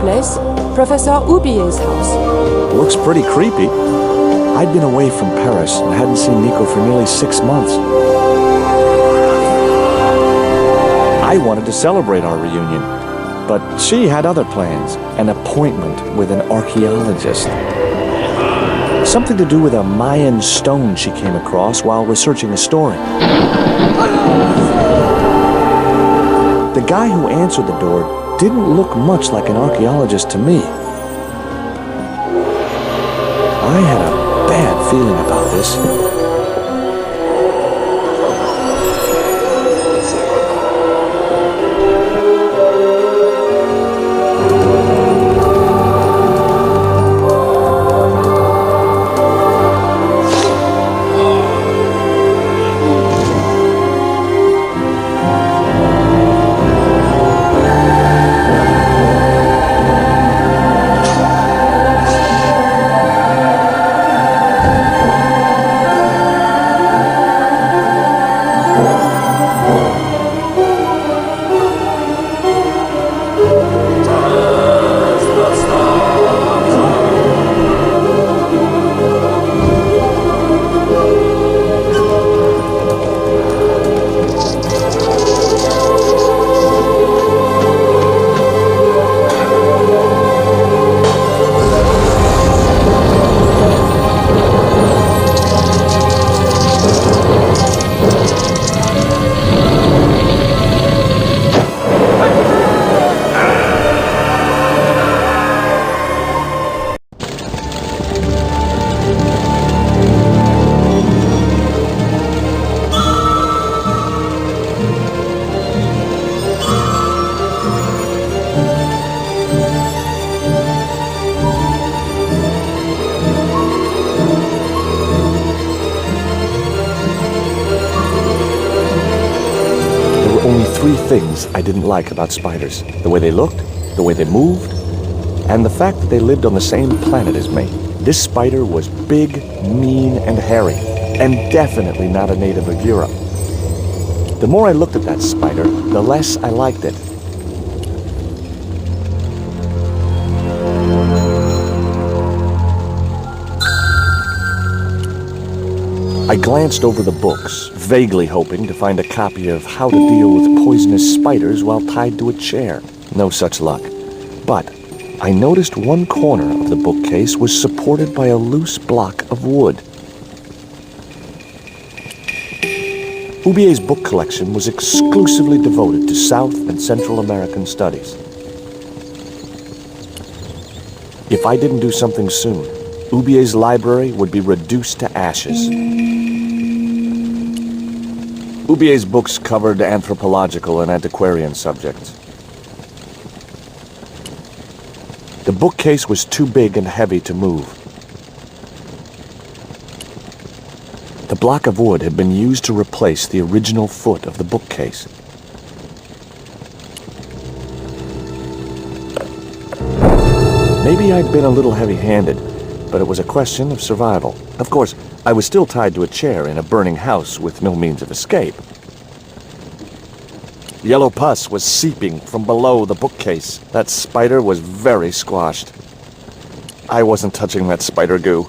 place, Professor Aubier's house. Looks pretty creepy. I'd been away from Paris and hadn't seen Nico for nearly 6 months. I wanted to celebrate our reunion, but she had other plans, an appointment with an archaeologist. Something to do with a Mayan stone she came across while researching a story. The guy who answered the door didn't look much like an archaeologist to me. I had a bad feeling about this. Three things I didn't like about spiders. The way they looked, the way they moved, and the fact that they lived on the same planet as me. This spider was big, mean, and hairy, and definitely not a native of Europe. The more I looked at that spider, the less I liked it. I glanced over the books, vaguely hoping to find a copy of How to Deal with Poisonous Spiders While Tied to a Chair. No such luck. But I noticed one corner of the bookcase was supported by a loose block of wood. Aubier's book collection was exclusively devoted to South and Central American studies. If I didn't do something soon, Aubier's library would be reduced to ashes. Aubier's books covered anthropological and antiquarian subjects. The bookcase was too big and heavy to move. The block of wood had been used to replace the original foot of the bookcase. Maybe I'd been a little heavy-handed, but it was a question of survival. Of course, I was still tied to a chair in a burning house with no means of escape. Yellow pus was seeping from below the bookcase. That spider was very squashed. I wasn't touching that spider goo.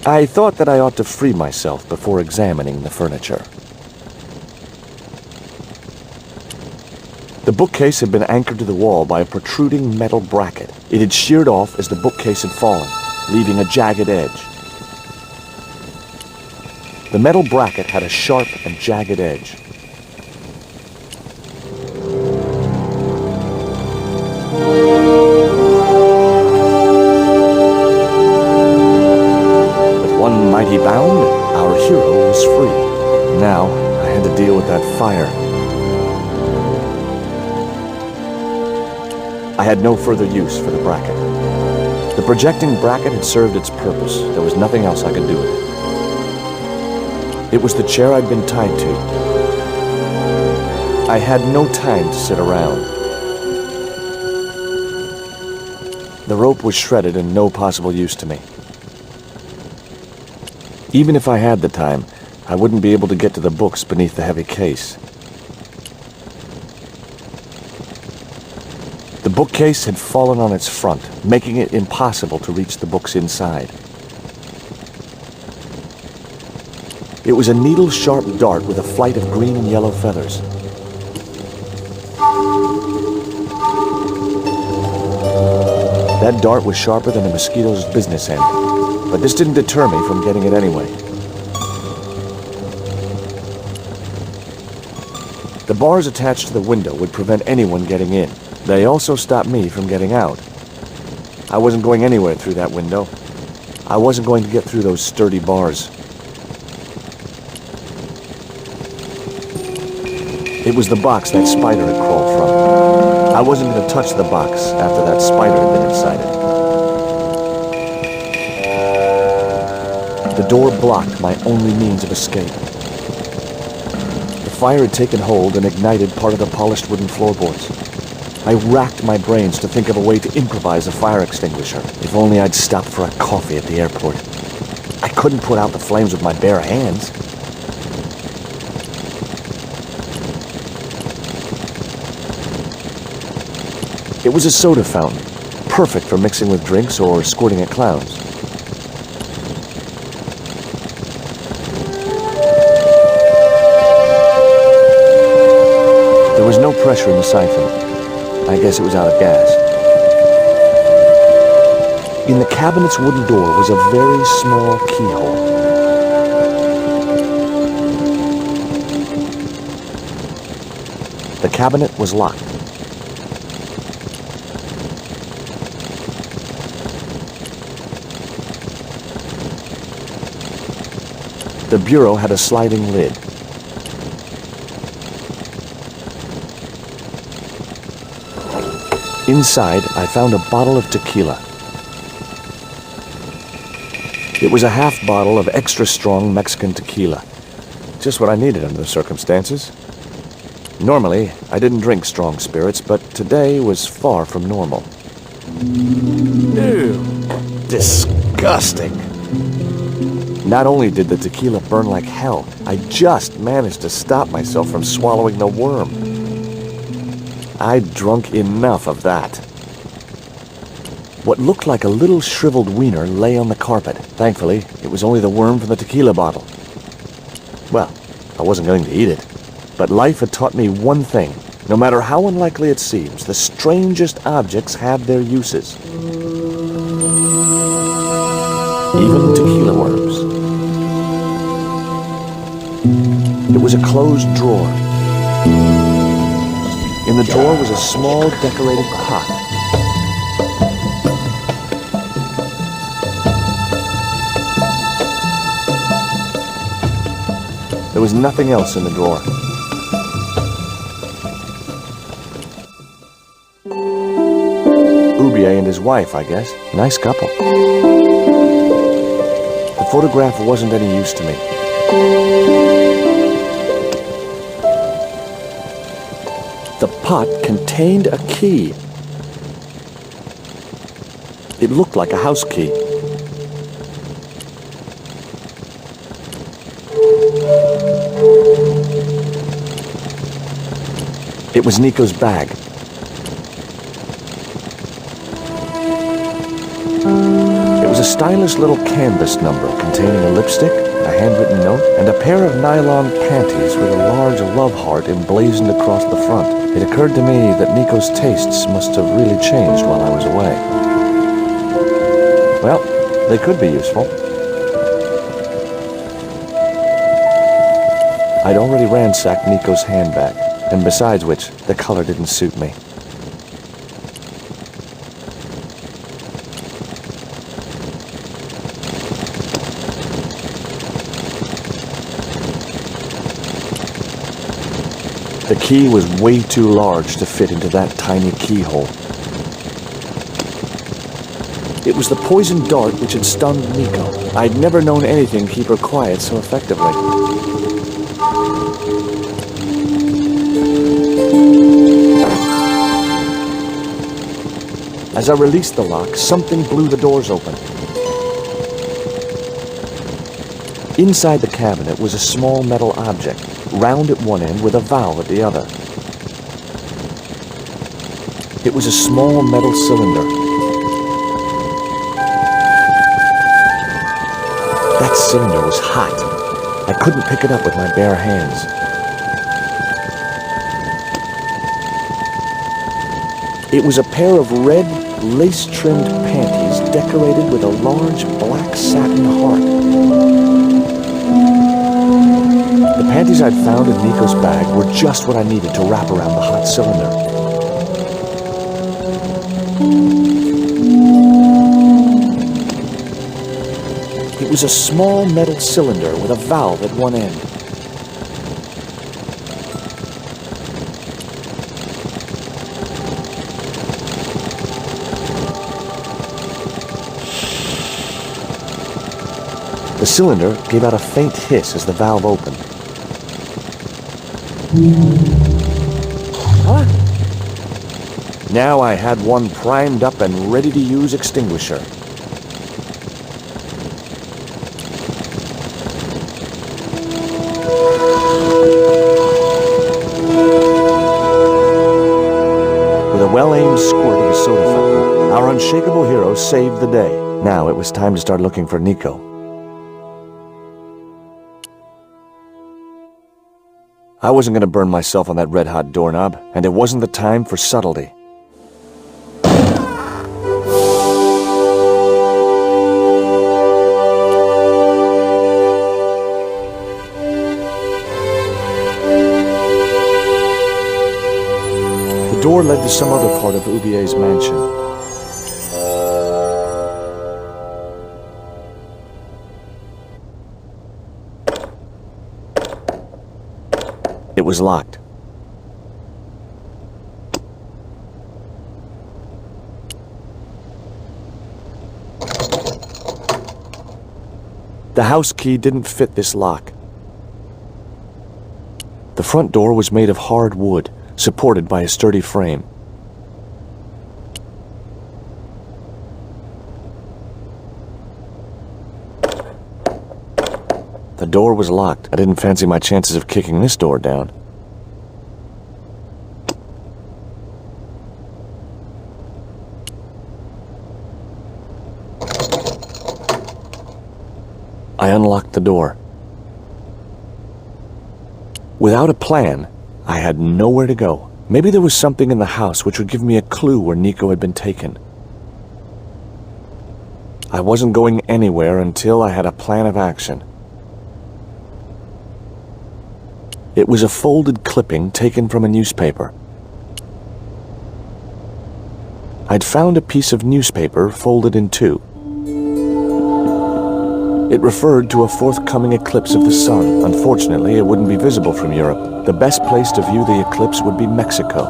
I thought that I ought to free myself before examining the furniture. The bookcase had been anchored to the wall by a protruding metal bracket. It had sheared off as the bookcase had fallen, leaving a jagged edge. The metal bracket had a sharp and jagged edge. With one mighty bound, our hero was free. Now, I had to deal with that fire. I had no further use for the bracket. The projecting bracket had served its purpose. There was nothing else I could do with it. It was the chair I'd been tied to. I had no time to sit around. The rope was shredded and no possible use to me. Even if I had the time, I wouldn't be able to get to the books beneath the heavy case. bookcase had fallen on its front, making it impossible to reach the books inside. It was a needle-sharp dart with a flight of green and yellow feathers. That dart was sharper than a mosquito's business end, but this didn't deter me from getting it anyway. The bars attached to the window would prevent anyone getting in. They also stopped me from getting out. I wasn't going anywhere through that window. I wasn't going to get through those sturdy bars. It was the box that spider had crawled from. I wasn't going to touch the box after that spider had been inside it. The door blocked my only means of escape. The fire had taken hold and ignited part of the polished wooden floorboards. I racked my brains to think of a way to improvise a fire extinguisher. If only I'd stopped for a coffee at the airport. I couldn't put out the flames with my bare hands. It was a soda fountain, perfect for mixing with drinks or squirting at clowns. There was no pressure in the siphon. I guess it was out of gas. In the cabinet's wooden door was a very small keyhole. The cabinet was locked. The bureau had a sliding lid. Inside, I found a bottle of tequila. It was a half bottle of extra strong Mexican tequila. Just what I needed under the circumstances. Normally, I didn't drink strong spirits, but today was far from normal. Ew. Disgusting. Not only did the tequila burn like hell, I just managed to stop myself from swallowing the worm. I'd drunk enough of that. What looked like a little shriveled wiener lay on the carpet. Thankfully, it was only the worm from the tequila bottle. Well, I wasn't going to eat it. But life had taught me one thing. No matter how unlikely it seems, the strangest objects have their uses. Even tequila worms. It was a closed drawer. In the drawer was a small decorated pot. There was nothing else in the drawer. Ubier and his wife, I guess. Nice couple. The photograph wasn't any use to me. The pot contained a key. It looked like a house key. It was Nico's bag. It was a stylish little canvas number containing a lipstick, a handwritten note, and a pair of nylon panties with a large love heart emblazoned across the front. It occurred to me that Nico's tastes must have really changed while I was away. Well, they could be useful. I'd already ransacked Nico's handbag, and besides which, the color didn't suit me. The key was way too large to fit into that tiny keyhole. It was the poisoned dart which had stunned Nico. I'd never known anything keep her quiet so effectively. As I released the lock, something blew the doors open. Inside the cabinet was a small metal object, round at one end with a valve at the other. It was a small metal cylinder. That cylinder was hot. I couldn't pick it up with my bare hands. It was a pair of red, lace-trimmed panties decorated with a large black satin heart. The panties I'd found in Nico's bag were just what I needed to wrap around the hot cylinder. It was a small metal cylinder with a valve at one end. The cylinder gave out a faint hiss as the valve opened. Huh? Now I had one primed up and ready to use extinguisher. With a well-aimed squirt of a soda fountain, our unshakable hero saved the day. Now it was time to start looking for Nico. I wasn't going to burn myself on that red-hot doorknob, and it wasn't the time for subtlety. The door led to some other part of Ubier's mansion. It was locked. The house key didn't fit this lock. The front door was made of hard wood, supported by a sturdy frame. The door was locked. I didn't fancy my chances of kicking this door down. I unlocked the door. Without a plan, I had nowhere to go. Maybe there was something in the house which would give me a clue where Nico had been taken. I wasn't going anywhere until I had a plan of action. It was a folded clipping taken from a newspaper. I'd found a piece of newspaper folded in two. It referred to a forthcoming eclipse of the sun. Unfortunately, it wouldn't be visible from Europe. The best place to view the eclipse would be Mexico.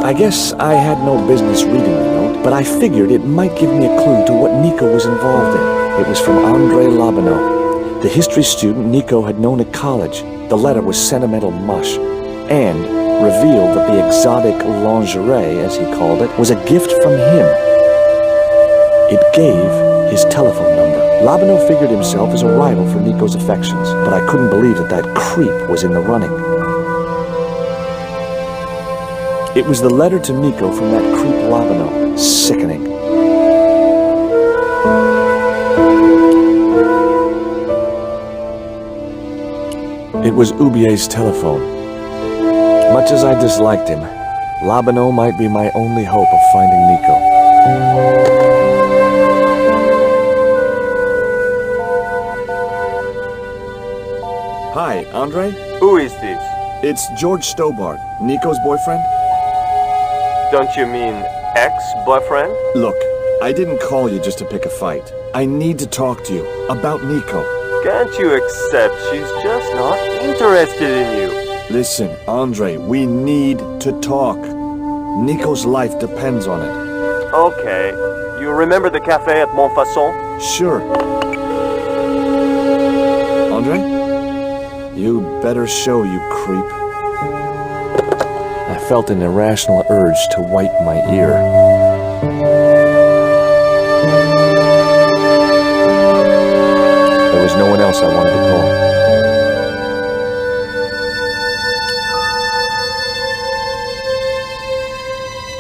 I guess I had no business reading the note, but I figured it might give me a clue to what Nico was involved in. It was from André Labanau, the history student Nico had known at college. The letter was sentimental mush, and revealed that the exotic lingerie, as he called it, was a gift from him. It gave his telephone number. Labanau figured himself as a rival for Nico's affections, but I couldn't believe that that creep was in the running. It was the letter to Nico from that creep Labanau. Sickening. It was Ubier's telephone. Much as I disliked him, Labanau might be my only hope of finding Nico. Hi, Andre? Who is this? It's George Stobart, Nico's boyfriend. Don't you mean ex-boyfriend? Look, I didn't call you just to pick a fight. I need to talk to you about Nico. Can't you accept she's just not interested in you? Listen, Andre, we need to talk. Nico's life depends on it. Okay. You remember the cafe at Montfaucon? Sure. Andre? You better show, you creep. I felt an irrational urge to wipe my ear. There was no one else I wanted to call.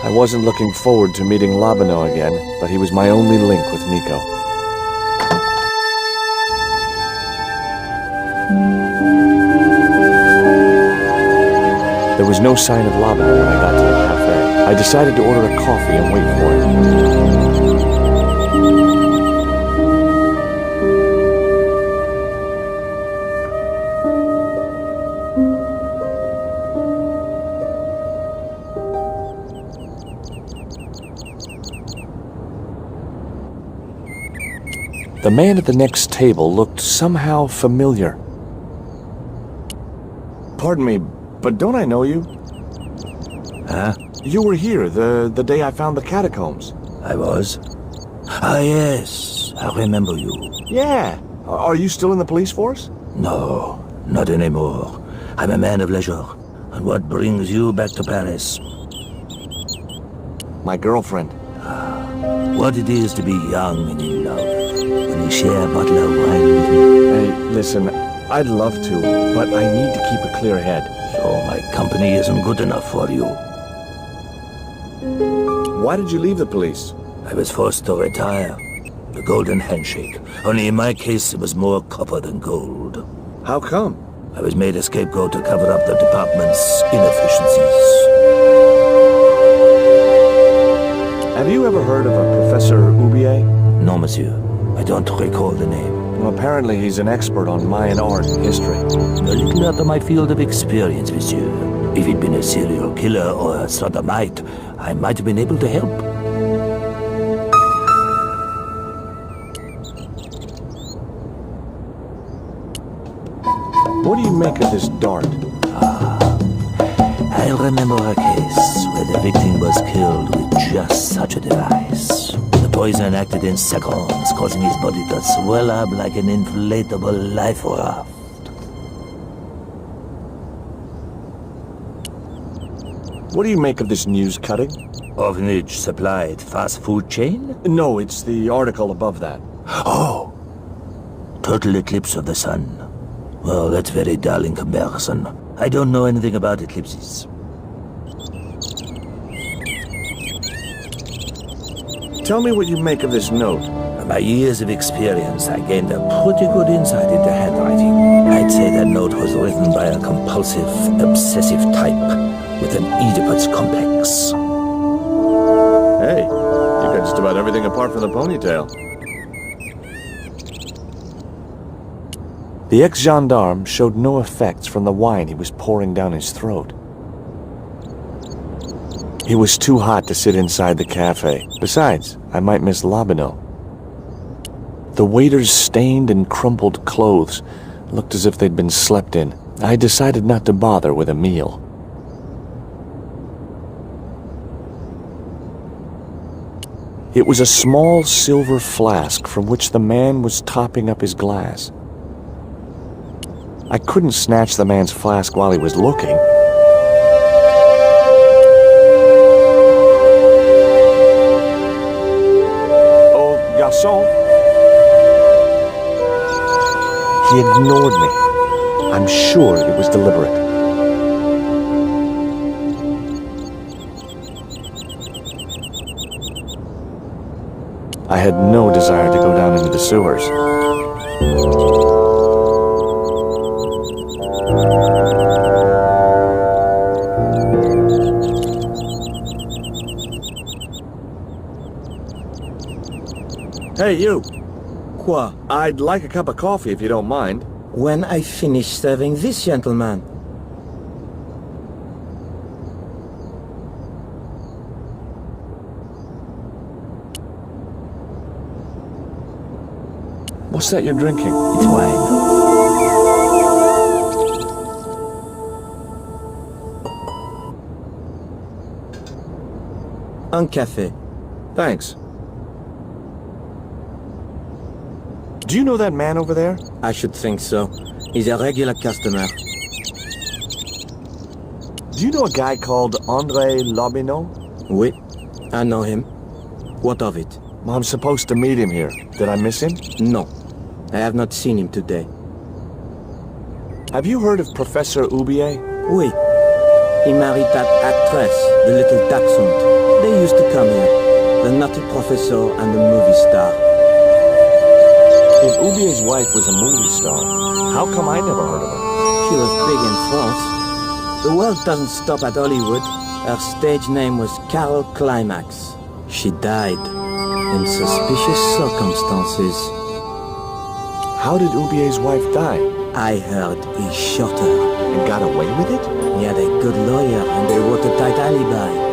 I wasn't looking forward to meeting Labino again, but he was my only link with Nico. There was no sign of Labino when I got to the cafe. I decided to order a coffee and wait for him. The man at the next table looked somehow familiar. Pardon me, but don't I know you? Huh? You were here the day I found the catacombs. I was? Ah, yes. I remember you. Yeah. Are you still in the police force? No, not anymore. I'm a man of leisure. And what brings you back to Paris? My girlfriend. What it is to be young and in love. When you share a bottle of wine with me. Hey, listen, I'd love to, but I need to keep a clear head. So my company isn't good enough for you. Why did you leave the police? I was forced to retire. The golden handshake. Only in my case, it was more copper than gold. How come? I was made a scapegoat to cover up the department's inefficiencies. Have you ever heard of a Professor Oubier? No, monsieur. I don't recall the name. Well, apparently he's an expert on Mayan art and history. A little out of my field of experience, monsieur. If he'd been a serial killer or a sodomite, I might have been able to help. What do you make of this dart? I remember a case where the victim was killed with just such a device. The poison acted in seconds, causing his body to swell up like an inflatable life raft. What do you make of this news cutting? Orphanage supplied fast food chain? No, it's the article above that. Oh! Total eclipse of the sun. Well, that's very dull in comparison. I don't know anything about eclipses. Tell me what you make of this note. From my years of experience, I gained a pretty good insight into handwriting. I'd say that note was written by a compulsive, obsessive type with an Oedipus complex. Hey, you got just about everything apart from the ponytail. The ex-gendarme showed no effects from the wine he was pouring down his throat. It was too hot to sit inside the cafe. Besides, I might miss Labino. The waiter's stained and crumpled clothes looked as if they'd been slept in. I decided not to bother with a meal. It was a small silver flask from which the man was topping up his glass. I couldn't snatch the man's flask while he was looking. Oh, garçon. He ignored me. I'm sure it was deliberate. I had no desire to go down into the sewers. Hey, you. Quoi? I'd like a cup of coffee if you don't mind. When I finish serving this gentleman. What's that you're drinking? It's wine. Un café. Thanks. Do you know that man over there? I should think so. He's a regular customer. Do you know a guy called André Labino? Oui, I know him. What of it? I'm supposed to meet him here. Did I miss him? No, I have not seen him today. Have you heard of Professor Oubier? Oui, he married that actress, the little dachshund. They used to come here. The nutty professor and the movie star. If Ubier's wife was a movie star, how come I never heard of her? She was big in France. The world doesn't stop at Hollywood. Her stage name was Carol Climax. She died in suspicious circumstances. How did Ubier's wife die? I heard he shot her. And got away with it? He had a good lawyer and they wrote a tight alibi.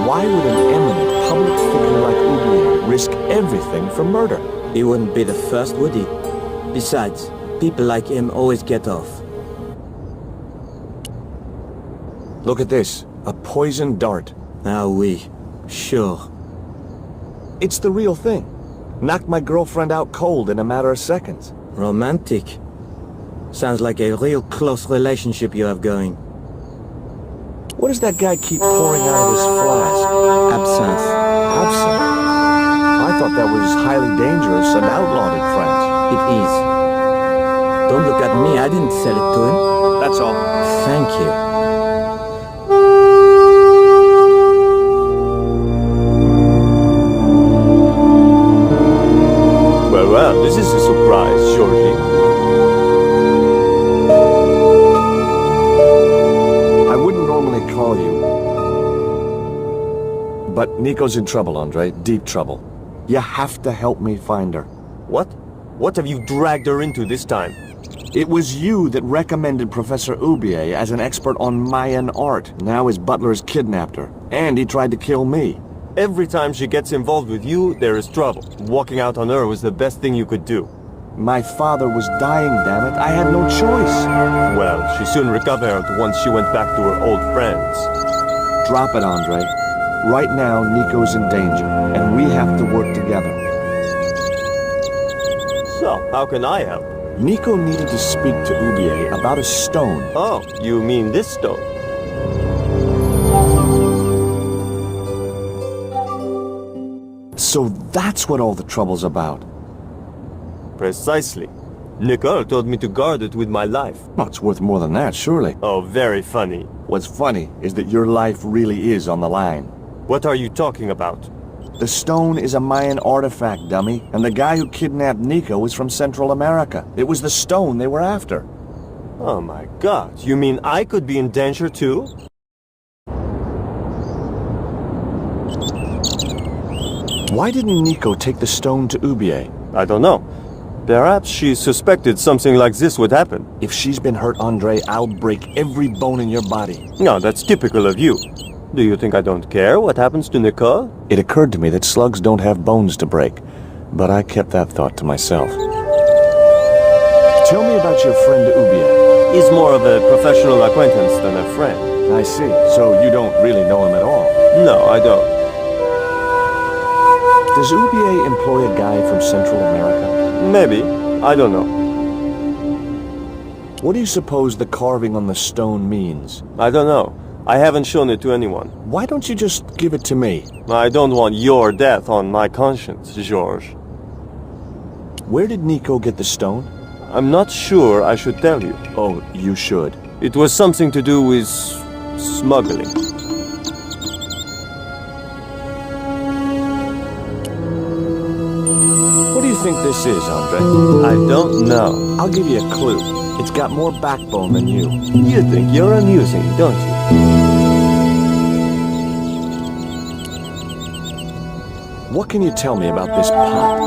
Why would an eminent public figure like Ubier risk everything for murder? He wouldn't be the first, would he? Besides, people like him always get off. Look at this. A poisoned dart. Ah oui, sure. It's the real thing. Knocked my girlfriend out cold in a matter of seconds. Romantic. Sounds like a real close relationship you have going. What does that guy keep pouring out of his flask? Absinthe. Absinthe? I thought that was highly dangerous and outlawed in France. It is. Don't look at me, I didn't sell it to him. That's all. Thank you. Well, this is a surprise, Georgie. I wouldn't normally call you. But Nico's in trouble, Andre. Deep trouble. You have to help me find her. What? What have you dragged her into this time? It was you that recommended Professor Ubier as an expert on Mayan art. Now his butler's kidnapped her. And he tried to kill me. Every time she gets involved with you, there is trouble. Walking out on her was the best thing you could do. My father was dying, damn it. I had no choice. Well, she soon recovered once she went back to her old friends. Drop it, Andre. Right now, Nico's in danger, and we have to work together. So, how can I help? Nico needed to speak to Ubier about a stone. Oh, you mean this stone? So that's what all the trouble's about. Precisely. Nicole told me to guard it with my life. Well, it's worth more than that, surely. Oh, very funny. What's funny is that your life really is on the line. What are you talking about? The stone is a Mayan artifact, dummy, and the guy who kidnapped Nico was from Central America. It was the stone they were after. Oh my god, you mean I could be in danger too? Why didn't Nico take the stone to Ubier? I don't know. Perhaps she suspected something like this would happen. If she's been hurt, Andre, I'll break every bone in your body. No, that's typical of you. Do you think I don't care what happens to Nicole? It occurred to me that slugs don't have bones to break, but I kept that thought to myself. Tell me about your friend Ubier. He's more of a professional acquaintance than a friend. I see. So you don't really know him at all. No, I don't. Does Ubier employ a guy from Central America? Maybe. I don't know. What do you suppose the carving on the stone means? I don't know. I haven't shown it to anyone. Why don't you just give it to me? I don't want your death on my conscience, George. Where did Nico get the stone? I'm not sure I should tell you. Oh, you should. It was something to do with smuggling. What do you think this is, Andre? I don't know. I'll give you a clue. It's got more backbone than you. You think you're amusing, don't you? What can you tell me about this pot?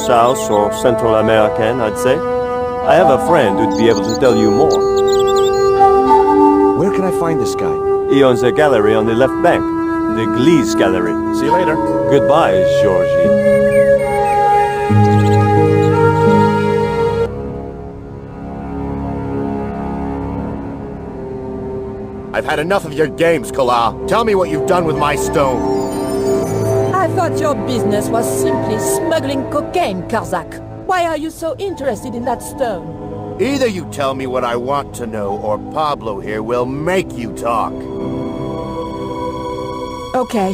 South or Central American, I'd say. I have a friend who'd be able to tell you more. Where can I find this guy? He owns a gallery on the left bank. The Gliese Gallery. See you later. Goodbye, Georgie. I've had enough of your games, Kala. Tell me what you've done with my stone. I thought your business was simply smuggling cocaine, Karzak. Why are you so interested in that stone? Either you tell me what I want to know, or Pablo here will make you talk. Okay.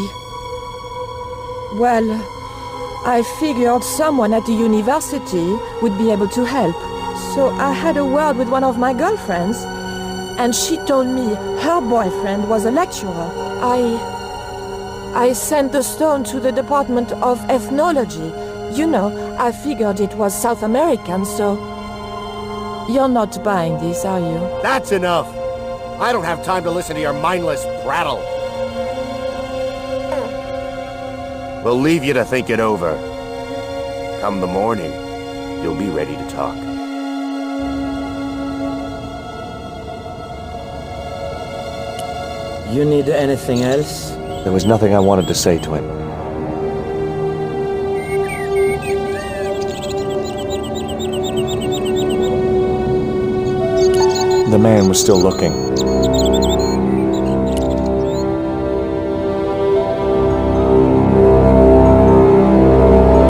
Well, I figured someone at the university would be able to help. So I had a word with one of my girlfriends, and she told me her boyfriend was a lecturer. I sent the stone to the Department of Ethnology. You know, I figured it was South American, so... You're not buying this, are you? That's enough! I don't have time to listen to your mindless prattle. We'll leave you to think it over. Come the morning, you'll be ready to talk. You need anything else? There was nothing I wanted to say to him. The man was still looking.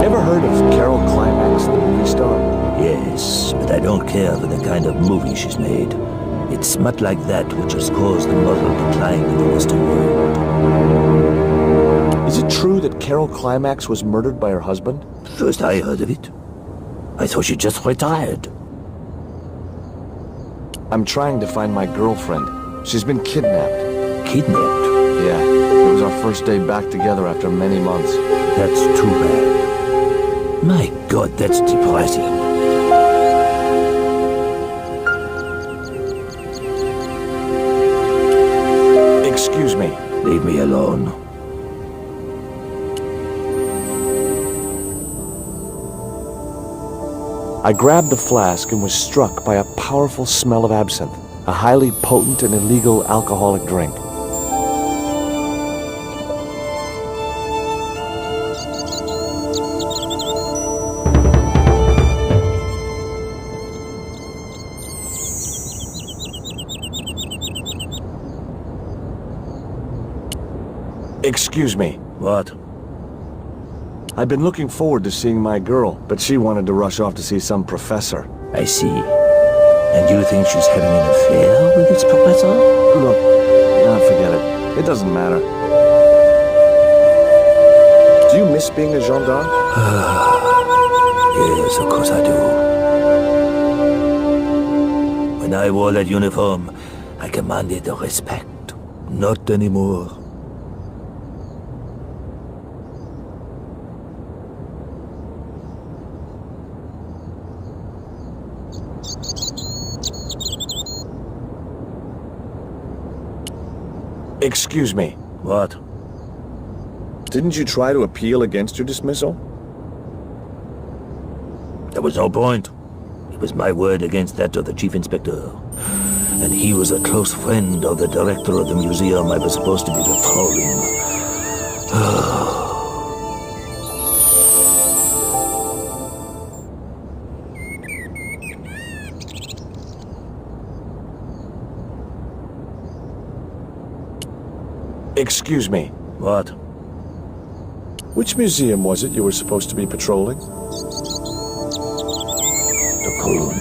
Ever heard of Carol Climax, the movie star? Yes, but I don't care for the kind of movie she's made. It's smut like that which has caused the moral decline in the Western world. Is it true that Carol Climax was murdered by her husband? First I heard of it. I thought she just retired. I'm trying to find my girlfriend. She's been kidnapped. Kidnapped? Yeah, it was our first day back together after many months. That's too bad. My God, that's depressing. Excuse me. Leave me alone. I grabbed the flask and was struck by a powerful smell of absinthe, a highly potent and illegal alcoholic drink. Excuse me. What? I've been looking forward to seeing my girl, but she wanted to rush off to see some professor. I see. And you think she's having an affair with this professor? Look, forget it. It doesn't matter. Do you miss being a gendarme? Yes, of course I do. When I wore that uniform, I commanded respect. Not anymore. Excuse me. What? Didn't you try to appeal against your dismissal? There was no point. It was my word against that of the chief inspector. And he was a close friend of the director of the museum I was supposed to be patrolling. Excuse me. What? Which museum was it you were supposed to be patrolling? The Cologne.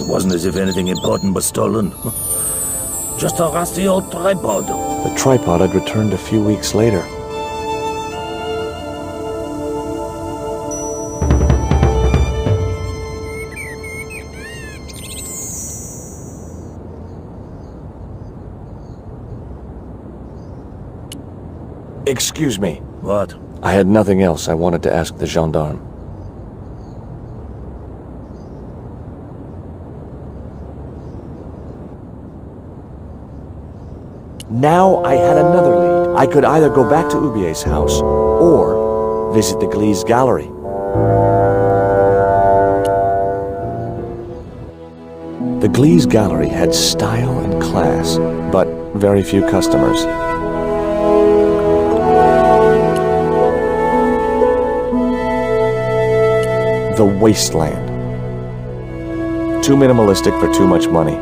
It wasn't as if anything important was stolen. Just a rusty old tripod. The tripod had returned a few weeks later. Excuse me. What? I had nothing else I wanted to ask the gendarme. Now I had another lead. I could either go back to Ubier's house or visit the Gliese Gallery. The Gliese Gallery had style and class, but very few customers. The wasteland. Too minimalistic for too much money.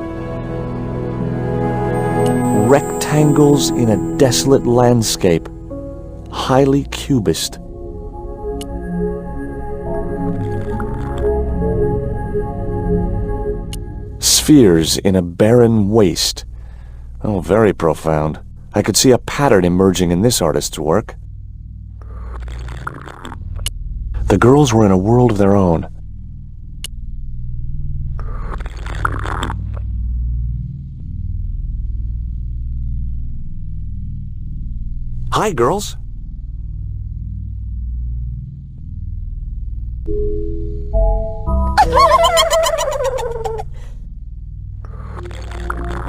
Rectangles in a desolate landscape. Highly cubist. Spheres in a barren waste. Oh, very profound. I could see a pattern emerging in this artist's work. The girls were in a world of their own. Hi, girls.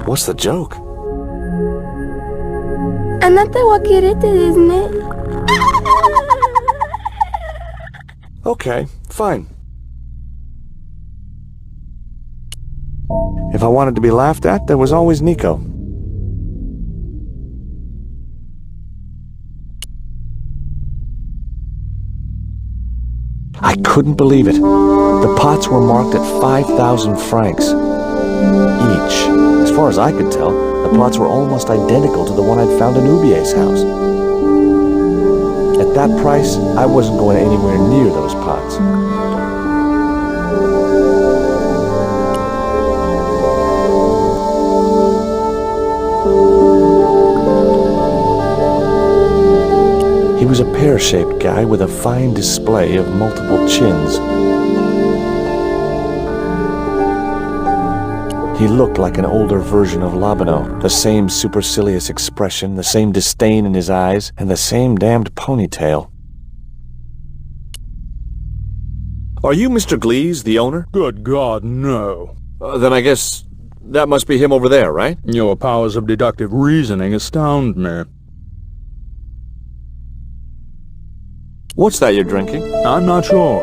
What's the joke? あなたはキレてですね。Okay, fine. If I wanted to be laughed at, there was always Nico. I couldn't believe it. The pots were marked at 5,000 francs each. As far as I could tell, the pots were almost identical to the one I'd found in Ubier's house. At that price, I wasn't going anywhere near those pots. He was a pear-shaped guy with a fine display of multiple chins. He looked like an older version of Lobino. The same supercilious expression, the same disdain in his eyes, and the same damned ponytail. Are you Mr. Glees, the owner? Good God, no. Then I guess that must be him over there, right? Your powers of deductive reasoning astound me. What's that you're drinking? I'm not sure,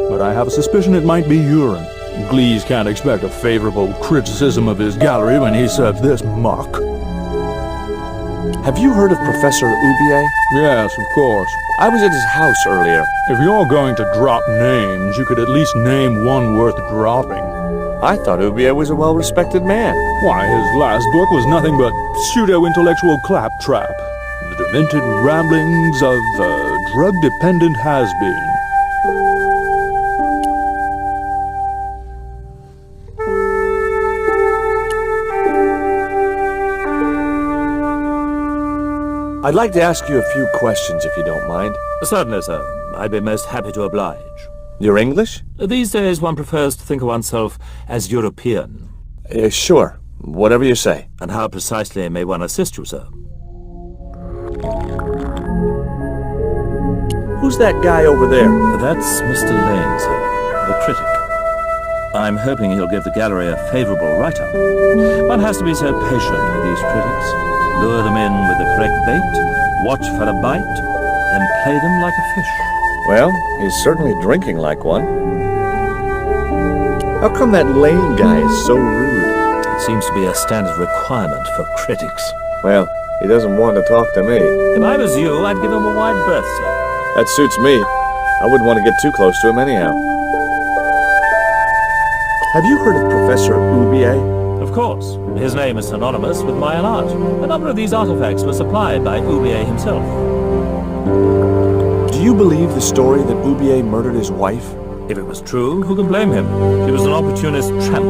but I have a suspicion it might be urine. Glees can't expect a favorable criticism of his gallery when he serves this muck. Have you heard of Professor Ubier? Yes, of course. I was at his house earlier. If you're going to drop names, you could at least name one worth dropping. I thought Ubier was a well-respected man. Why, his last book was nothing but pseudo-intellectual claptrap. The demented ramblings of a drug-dependent has-been. I'd like to ask you a few questions, if you don't mind. Certainly, sir. I'd be most happy to oblige. You're English? These days one prefers to think of oneself as European. Sure. Whatever you say. And how precisely may one assist you, sir? Who's that guy over there? That's Mr. Lane, sir, the critic. I'm hoping he'll give the gallery a favorable write-up. One has to be so patient with these critics. Lure them in with the correct bait, watch for a bite, and play them like a fish. Well, he's certainly drinking like one. How come that Lane guy is so rude? It seems to be a standard requirement for critics. Well, he doesn't want to talk to me. If I was you, I'd give him a wide berth, sir. That suits me. I wouldn't want to get too close to him anyhow. Have you heard of Professor Ubier? Of course. His name is synonymous with Mayan art. A number of these artifacts were supplied by Ubier himself. Do you believe the story that Ubier murdered his wife? If it was true, who can blame him? She was an opportunist tramp.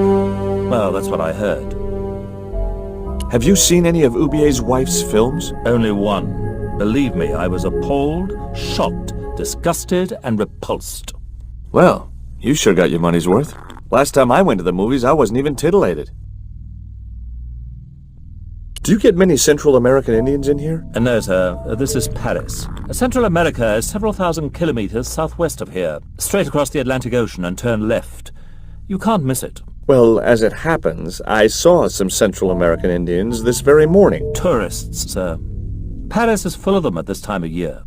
Well, that's what I heard. Have you seen any of Ubier's wife's films? Only one. Believe me, I was appalled, shocked, disgusted, and repulsed. Well, you sure got your money's worth. Last time I went to the movies, I wasn't even titillated. Do you get many Central American Indians in here? No, sir. This is Paris. Central America is several thousand kilometers southwest of here, straight across the Atlantic Ocean and turn left. You can't miss it. Well, as it happens, I saw some Central American Indians this very morning. Tourists, sir. Paris is full of them at this time of year.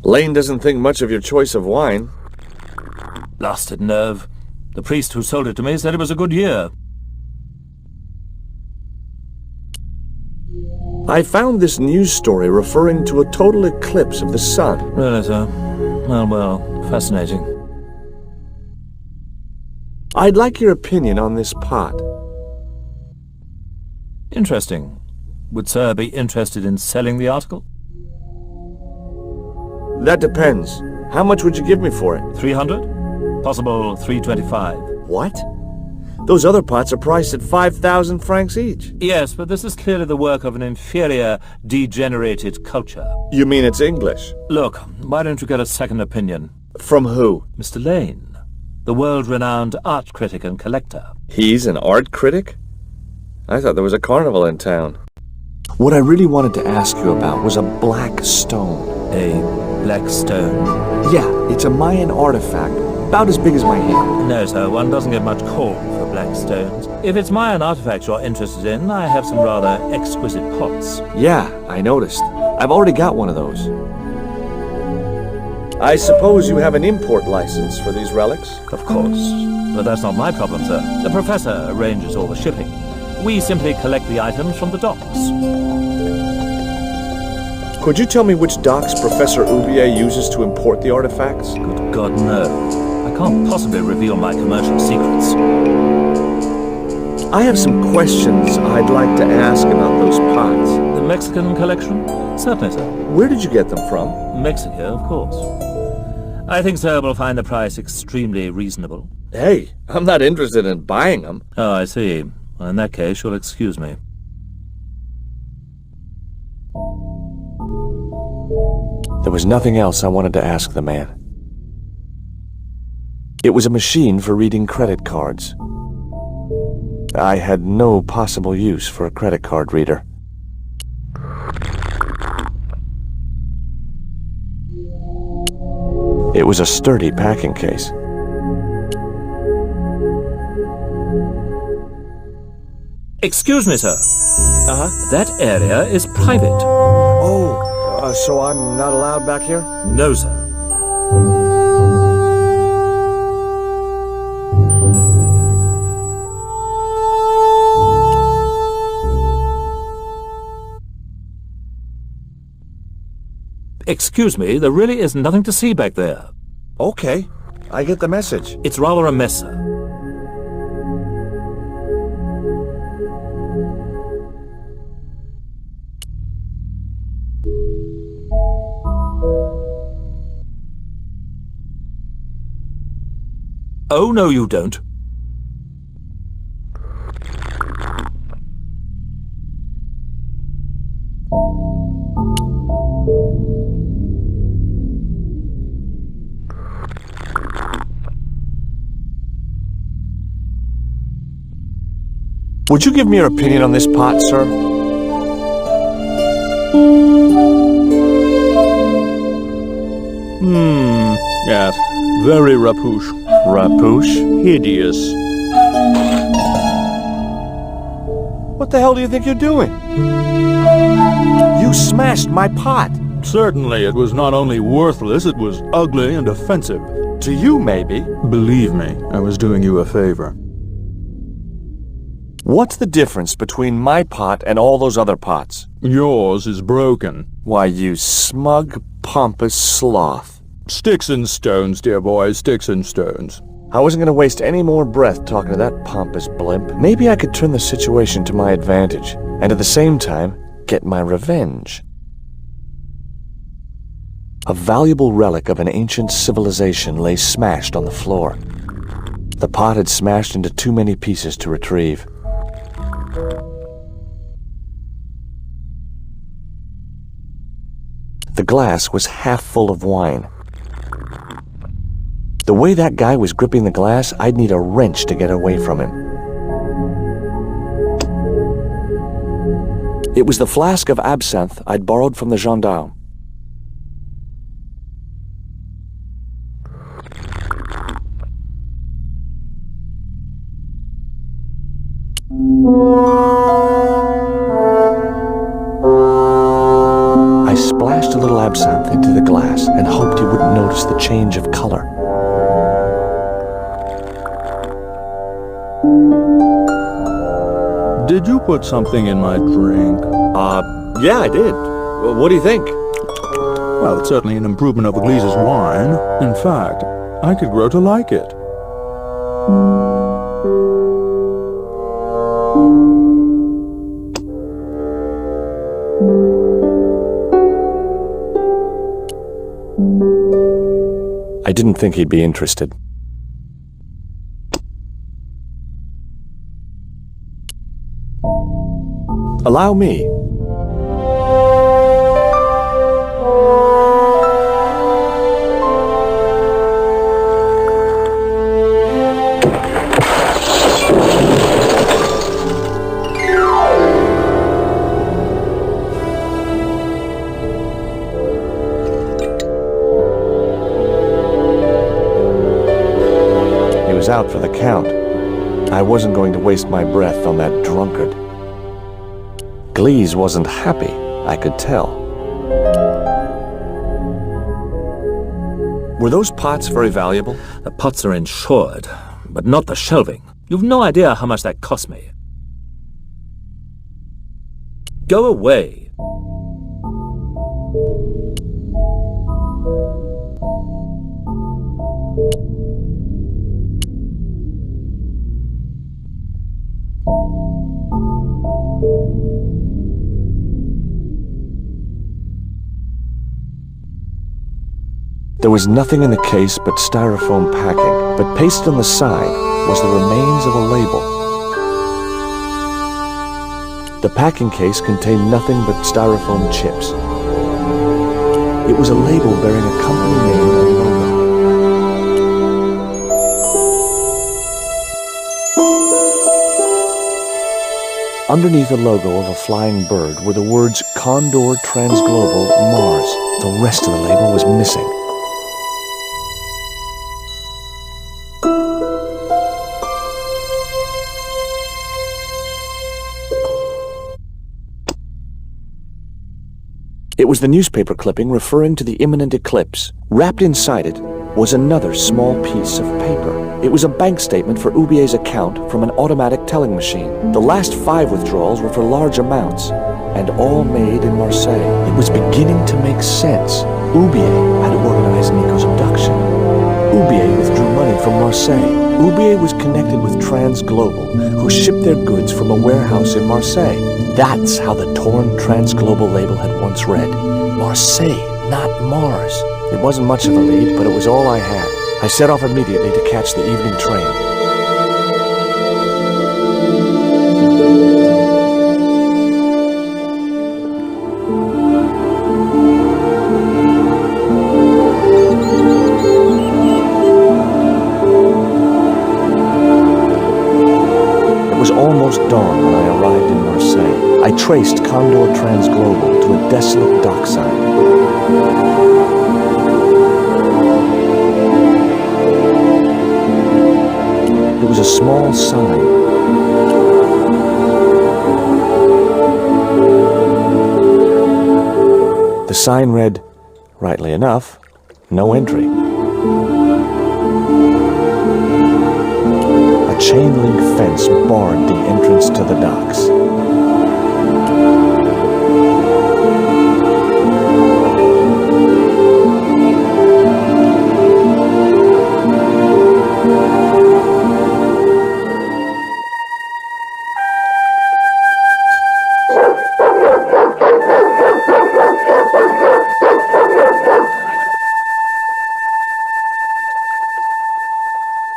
Lane doesn't think much of your choice of wine. Blasted nerve. The priest who sold it to me said it was a good year. I found this news story referring to a total eclipse of the sun. Really, sir? Well, fascinating. I'd like your opinion on this pot. Interesting. Would sir be interested in selling the article? That depends. How much would you give me for it? 300? Possible 325. What? Those other pots are priced at 5,000 francs each. Yes, but this is clearly the work of an inferior, degenerated culture. You mean it's English? Look, why don't you get a second opinion? From who? Mr. Lane, the world-renowned art critic and collector. He's an art critic? I thought there was a carnival in town. What I really wanted to ask you about was a black stone. A black stone? Yeah, it's a Mayan artifact, about as big as my hand. No, sir, one doesn't get much call for black stones. If it's Mayan artifacts you're interested in, I have some rather exquisite pots. Yeah, I noticed. I've already got one of those. I suppose you have an import license for these relics? Of course. But that's not my problem, sir. The professor arranges all the shipping. We simply collect the items from the docks. Could you tell me which docks Professor Oublier uses to import the artifacts? Good God, no. I can't possibly reveal my commercial secrets. I have some questions I'd like to ask about those pots. The Mexican collection? Certainly, sir. Where did you get them from? Mexico, of course. I think sir will find the price extremely reasonable. Hey, I'm not interested in buying them. Oh, I see. Well, in that case, you'll excuse me. There was nothing else I wanted to ask the man. It was a machine for reading credit cards. I had no possible use for a credit card reader. It was a sturdy packing case. Excuse me, sir. Uh-huh. That area is private. Oh, so I'm not allowed back here? No, sir. Excuse me, there really is nothing to see back there. Okay, I get the message. It's rather a mess, sir. Oh, no, you don't. Would you give me your opinion on this pot, sir? Yes. Very rapouche. Rapouche? Hideous. What the hell do you think you're doing? You smashed my pot. Certainly, it was not only worthless, it was ugly and offensive. To you, maybe. Believe me, I was doing you a favor. What's the difference between my pot and all those other pots? Yours is broken. Why, you smug, pompous sloth. Sticks and stones, dear boy, sticks and stones. I wasn't going to waste any more breath talking to that pompous blimp. Maybe I could turn the situation to my advantage, and at the same time, get my revenge. A valuable relic of an ancient civilization lay smashed on the floor. The pot had smashed into too many pieces to retrieve. The glass was half full of wine. The way that guy was gripping the glass, I'd need a wrench to get away from him. It was the flask of absinthe I'd borrowed from the gendarme. I splashed a little absinthe into the glass and hoped he wouldn't notice the change of color. Did you put something in my drink? Yeah, I did. Well, what do you think? Well, it's certainly an improvement over Gleese's wine. In fact, I could grow to like it. I didn't think he'd be interested. Allow me. was out for the count. I wasn't going to waste my breath on that drunkard. Glees wasn't happy, I could tell. Were those pots very valuable? The pots are insured, but not the shelving. You've no idea how much that cost me. Go away. There was nothing in the case but styrofoam packing, but pasted on the side was the remains of a label. The packing case contained nothing but styrofoam chips. It was a label bearing a company name and logo. Underneath the logo of a flying bird were the words Condor Transglobal Mars. The rest of the label was missing. It was the newspaper clipping referring to the imminent eclipse. Wrapped inside it was another small piece of paper. It was a bank statement for Ubier's account from an automatic telling machine. The last 5 withdrawals were for large amounts, and all made in Marseille. It was beginning to make sense. Ubier had organized Nico's abduction. Ubier withdrew money from Marseille. Ubier was connected with Transglobal, who shipped their goods from a warehouse in Marseille. That's how the torn Transglobal label had once read. Marseille, not Mars. It wasn't much of a lead, but it was all I had. I set off immediately to catch the evening train. It was almost dawn when I arrived in Marseille. I traced Condor Transglobal to a desolate dockside. There was a small sign. The sign read, rightly enough, no entry. A chain-link fence barred the entrance to the docks.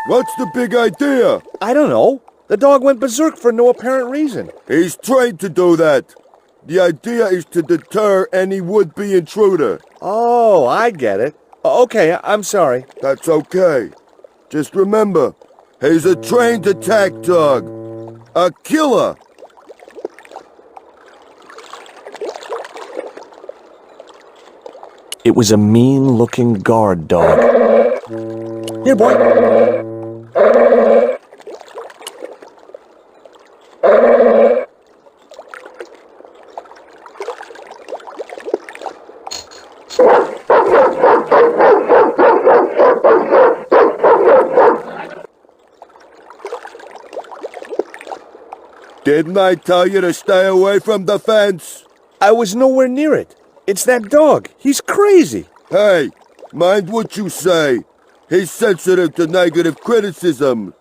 What's the big idea? I don't know. The dog went berserk for no apparent reason. He's trained to do that. The idea is to deter any would-be intruder. Oh, I get it. Okay, I'm sorry. That's okay. Just remember, he's a trained attack dog. A killer. It was a mean-looking guard dog. Here, boy. Didn't I tell you to stay away from the fence? I was nowhere near it. It's that dog. He's crazy. Hey, mind what you say. He's sensitive to negative criticism.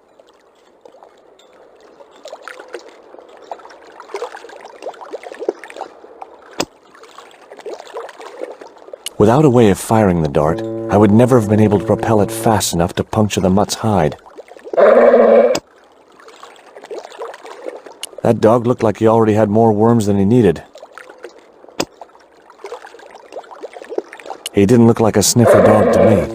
Without a way of firing the dart, I would never have been able to propel it fast enough to puncture the mutt's hide. That dog looked like he already had more worms than he needed. He didn't look like a sniffer dog to me.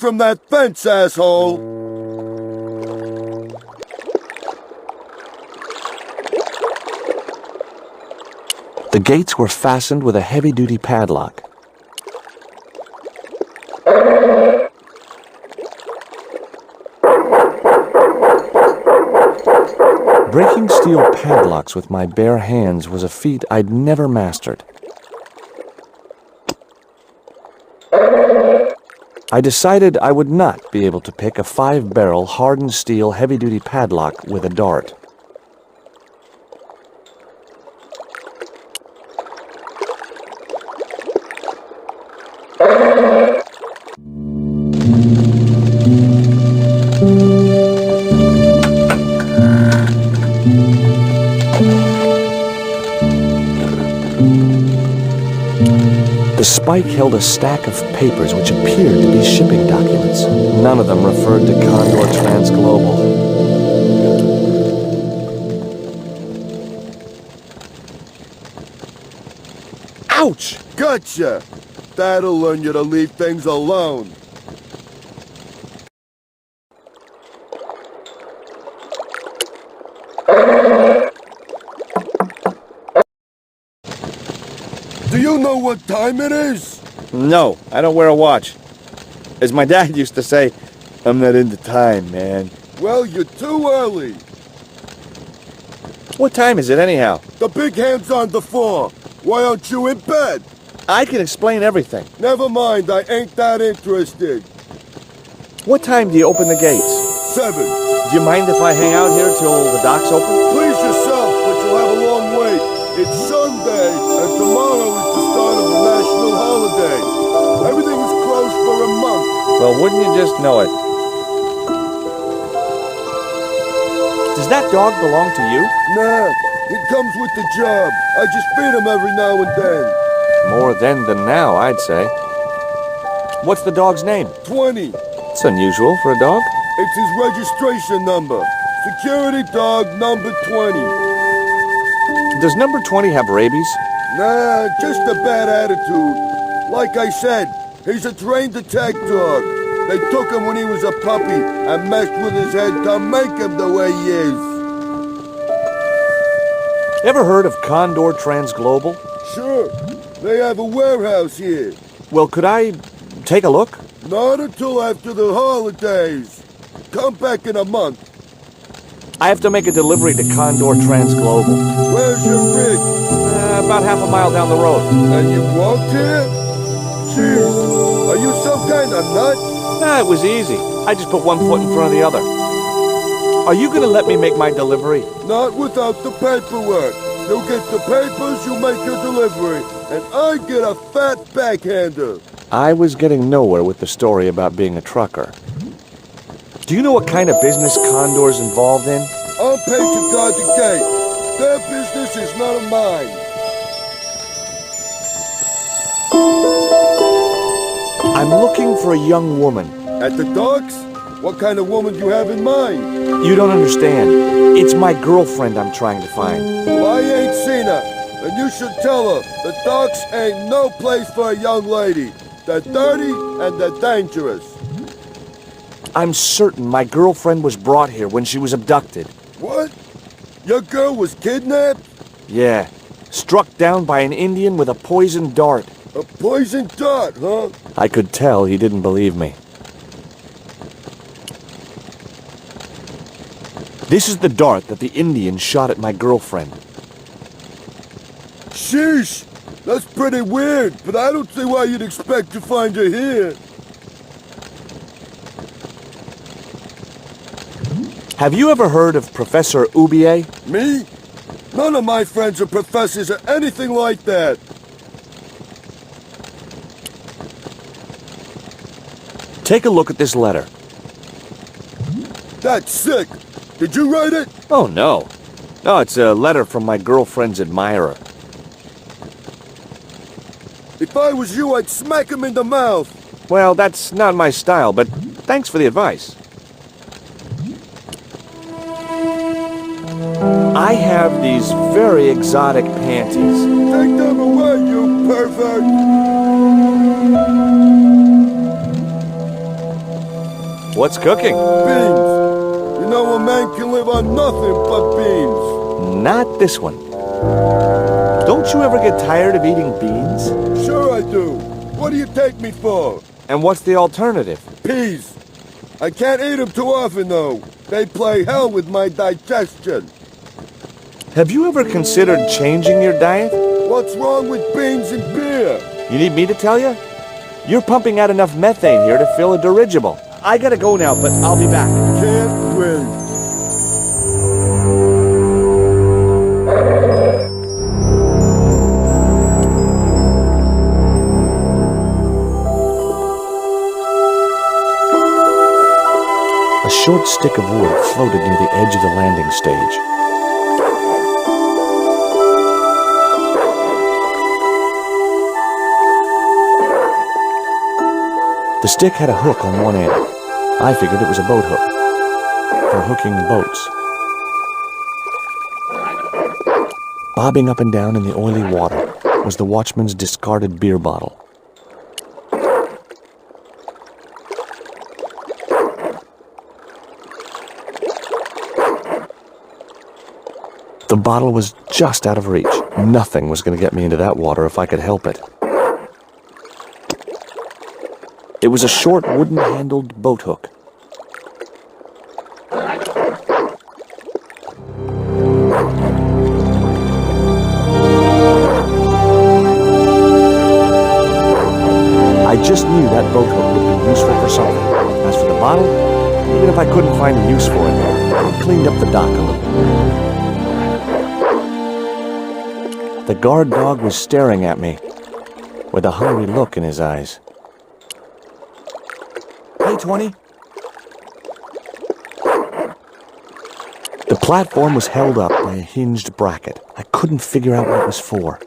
from that fence, asshole! The gates were fastened with a heavy-duty padlock. Breaking steel padlocks with my bare hands was a feat I'd never mastered. I decided I would not be able to pick a 5-barrel hardened steel heavy-duty padlock with a dart. The spike held a stack of papers which appeared to be shipping documents. None of them referred to Condor Transglobal. Ouch! Gotcha! That'll learn you to leave things alone. Do you know what time it is? No, I don't wear a watch. As my dad used to say, I'm not into time, man. Well, you're too early. What time is it anyhow? The big hand's on the floor. Why aren't you in bed? I can explain everything. Never mind, I ain't that interested. What time do you open the gates? 7. Do you mind if I hang out here till the docks open? Please yourself, but you'll have a long wait. It's Sunday, and tomorrow is the start of the national holiday. Everything is closed for a month. Well, wouldn't you just know it? Does that dog belong to you? Nah, he comes with the job. I just feed him every now and then. More then than now, I'd say. What's the dog's name? 20. It's unusual for a dog. It's his registration number. Security dog number 20. Does number 20 have rabies? Nah, just a bad attitude. Like I said, he's a trained attack dog. They took him when he was a puppy and messed with his head to make him the way he is. Ever heard of Condor Transglobal? Sure. They have a warehouse here. Well, could I take a look? Not until after the holidays. Come back in a month. I have to make a delivery to Condor Transglobal. Where's your rig? About half a mile down the road. And you walked here? Jeez, are you some kind of nut? It was easy. I just put one foot in front of the other. Are you going to let me make my delivery? Not without the paperwork. You get the papers, you make your delivery, and I get a fat backhander. I was getting nowhere with the story about being a trucker. Do you know what kind of business Condor's involved in? I'm paid to guard the gate. Their business is none of mine. I'm looking for a young woman. At the docks? What kind of woman do you have in mind? You don't understand. It's my girlfriend I'm trying to find. Well, I ain't seen her, and you should tell her the docks ain't no place for a young lady. They're dirty and they're dangerous. I'm certain my girlfriend was brought here when she was abducted. What? Your girl was kidnapped? Yeah. Struck down by an Indian with a poisoned dart. A poisoned dart, huh? I could tell he didn't believe me. This is the dart that the Indian shot at my girlfriend. Sheesh! That's pretty weird, but I don't see why you'd expect to find her here. Have you ever heard of Professor Oubier? Me? None of my friends are professors or anything like that. Take a look at this letter. That's sick. Did you write it? Oh, no. No, it's a letter from my girlfriend's admirer. If I was you, I'd smack him in the mouth. Well, that's not my style, but thanks for the advice. I have these very exotic panties. Take them away, you pervert! What's cooking? Beans. You know a man can live on nothing but beans. Not this one. Don't you ever get tired of eating beans? Sure I do. What do you take me for? And what's the alternative? Peas. I can't eat them too often, though. They play hell with my digestion. Have you ever considered changing your diet? What's wrong with beans and beer? You need me to tell you? You're pumping out enough methane here to fill a dirigible. I gotta go now, but I'll be back. Can't wait. A short stick of wood floated near the edge of the landing stage. The stick had a hook on one end. I figured it was a boat hook for hooking boats. Bobbing up and down in the oily water was the watchman's discarded beer bottle. The bottle was just out of reach. Nothing was going to get me into that water if I could help it. It was a short wooden-handled boat hook. I just knew that boat hook would be useful for something. As for the bottle, even if I couldn't find a use for it, I cleaned up the dock a little. The guard dog was staring at me with a hungry look in his eyes. Hey, 20. The platform was held up by a hinged bracket. I couldn't figure out what it was for.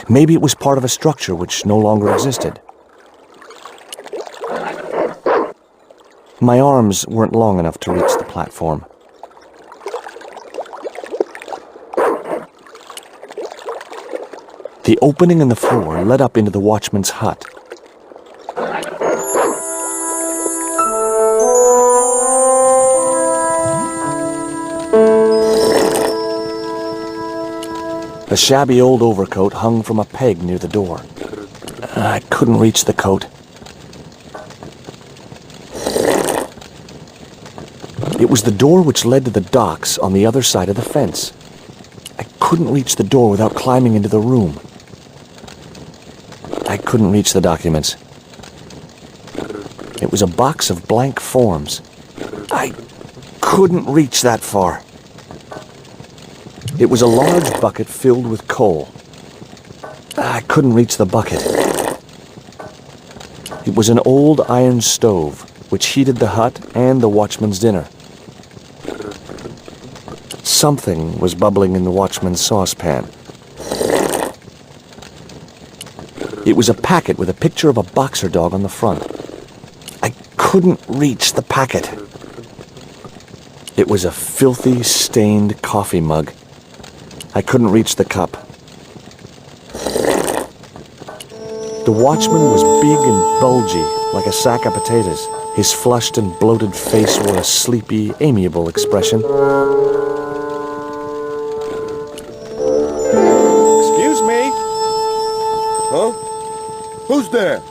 Maybe it was part of a structure which no longer existed. My arms weren't long enough to reach the platform. The opening in the floor led up into the watchman's hut. A shabby old overcoat hung from a peg near the door. I couldn't reach the coat. It was the door which led to the docks on the other side of the fence. I couldn't reach the door without climbing into the room. I couldn't reach the documents. It was a box of blank forms. I couldn't reach that far. It was a large bucket filled with coal. I couldn't reach the bucket. It was an old iron stove, which heated the hut and the watchman's dinner. Something was bubbling in the watchman's saucepan. It was a packet with a picture of a boxer dog on the front. I couldn't reach the packet. It was a filthy, stained coffee mug. I couldn't reach the cup. The watchman was big and bulgy, like a sack of potatoes. His flushed and bloated face wore a sleepy, amiable expression. Excuse me? Huh? Who's there?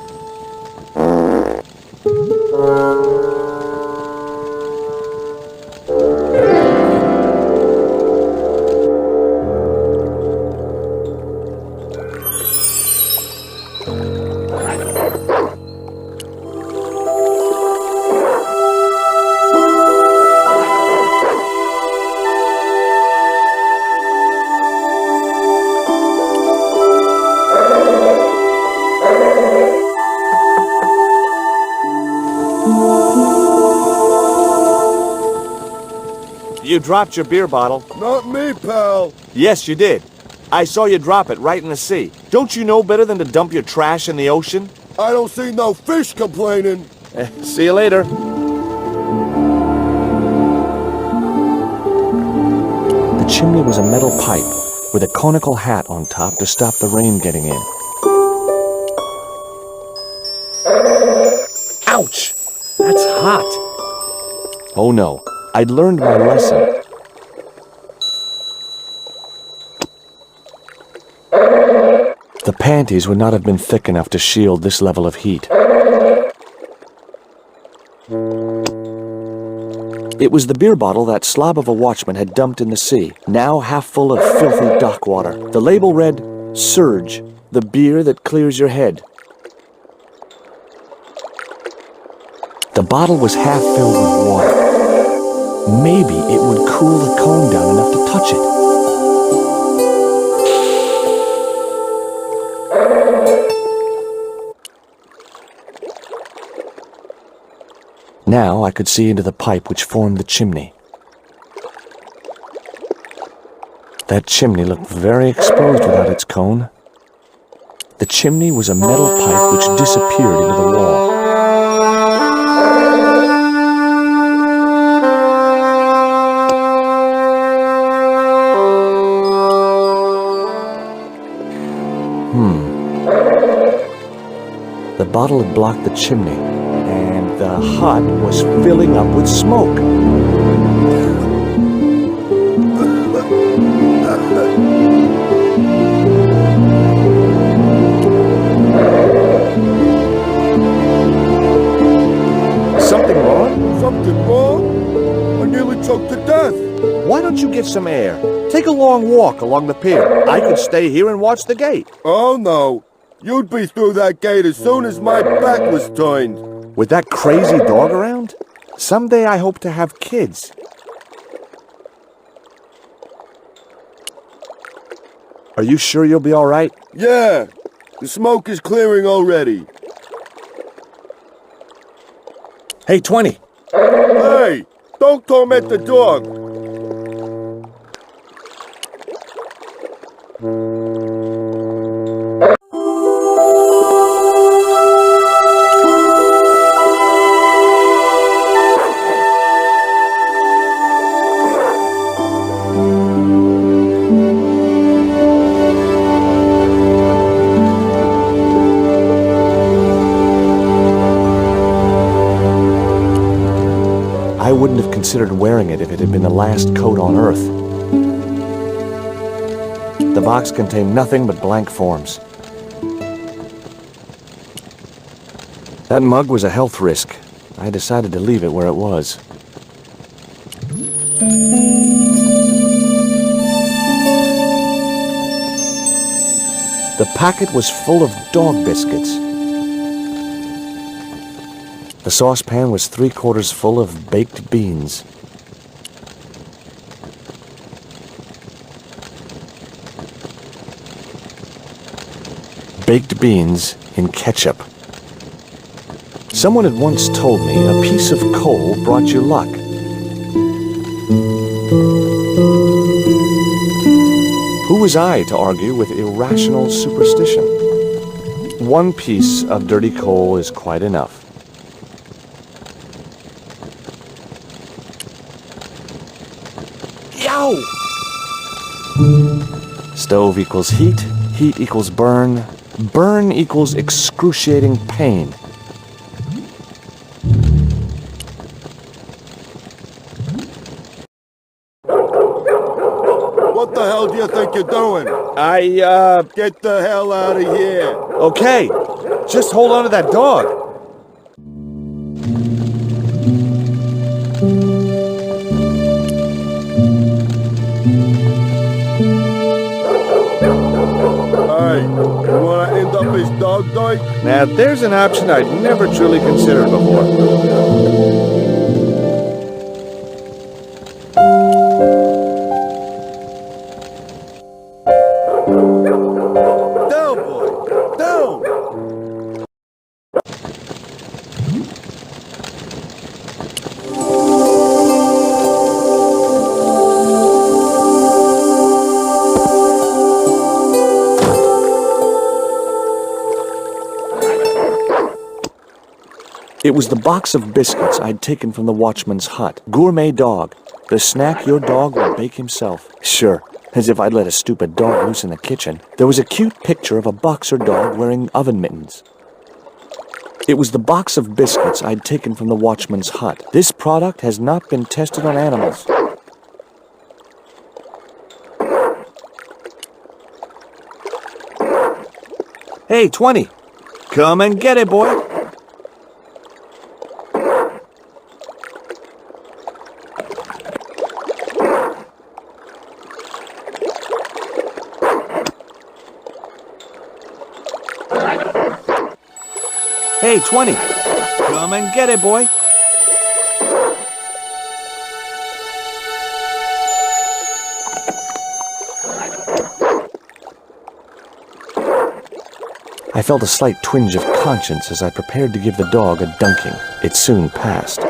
You dropped your beer bottle. Not me, pal. Yes, you did. I saw you drop it right in the sea. Don't you know better than to dump your trash in the ocean? I don't see no fish complaining. See you later. The chimney was a metal pipe with a conical hat on top to stop the rain getting in. Ouch! That's hot. Oh no, I'd learned my lesson. The panties would not have been thick enough to shield this level of heat. It was the beer bottle that slob of a watchman had dumped in the sea, now half full of filthy dock water. The label read, "Surge, the beer that clears your head." The bottle was half filled with water. Maybe it would cool the cone down enough to touch it. Now I could see into the pipe which formed the chimney. That chimney looked very exposed without its cone. The chimney was a metal pipe which disappeared into the wall. The bottle had blocked the chimney, and the hut was filling up with smoke. Something wrong? Something wrong? I nearly choked to death. Why don't you get some air? Take a long walk along the pier. I could stay here and watch the gate. Oh no. You'd be through that gate as soon as my back was turned. With that crazy dog around? Someday I hope to have kids. Are you sure you'll be all right? Yeah. The smoke is clearing already. Hey, 20. Hey, don't torment the dog. I wouldn't have considered wearing it if it had been the last coat on Earth. The box contained nothing but blank forms. That mug was a health risk. I decided to leave it where it was. The packet was full of dog biscuits. The saucepan was 3/4 full of baked beans. Baked beans in ketchup. Someone had once told me a piece of coal brought you luck. Who was I to argue with irrational superstition? One piece of dirty coal is quite enough. Yow! Stove equals heat, heat equals burn, burn equals excruciating pain. What the hell do you think you're doing? Get the hell out of here. Okay, just hold on to that dog. Hey, you wanna end up as dog died? Now, there's an option I'd never truly considered before. Down, boy! Down! It was the box of biscuits I'd taken from the watchman's hut. Gourmet dog. The snack your dog would bake himself. Sure, as if I'd let a stupid dog loose in the kitchen. There was a cute picture of a boxer dog wearing oven mittens. It was the box of biscuits I'd taken from the watchman's hut. This product has not been tested on animals. Hey, 20. Come and get it, boy. Hey, 20. Come and get it, boy. I felt a slight twinge of conscience as I prepared to give the dog a dunking. It soon passed.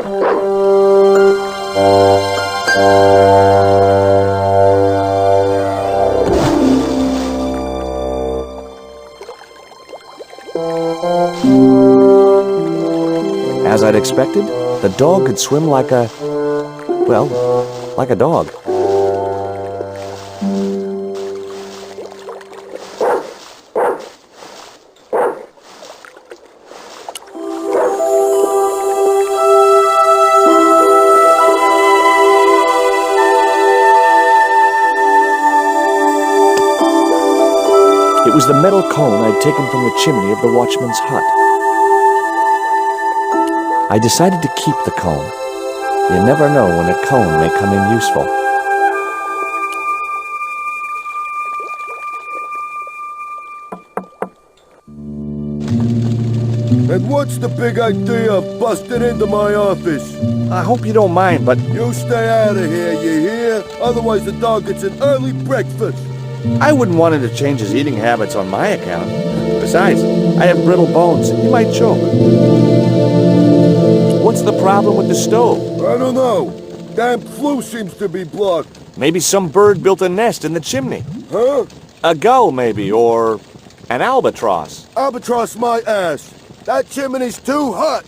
As I'd expected, the dog could swim like a... well, like a dog. It was the metal cone I'd taken from the chimney of the watchman's hut. I decided to keep the cone. You never know when a cone may come in useful. And what's the big idea of busting into my office? I hope you don't mind, but... You stay out of here, you hear? Otherwise the dog gets an early breakfast. I wouldn't want him to change his eating habits on my account. Besides, I have brittle bones. He might choke. What's the problem with the stove? I don't know. Damn flue seems to be blocked. Maybe some bird built a nest in the chimney. Huh? A gull, maybe, or an albatross. Albatross my ass. That chimney's too hot.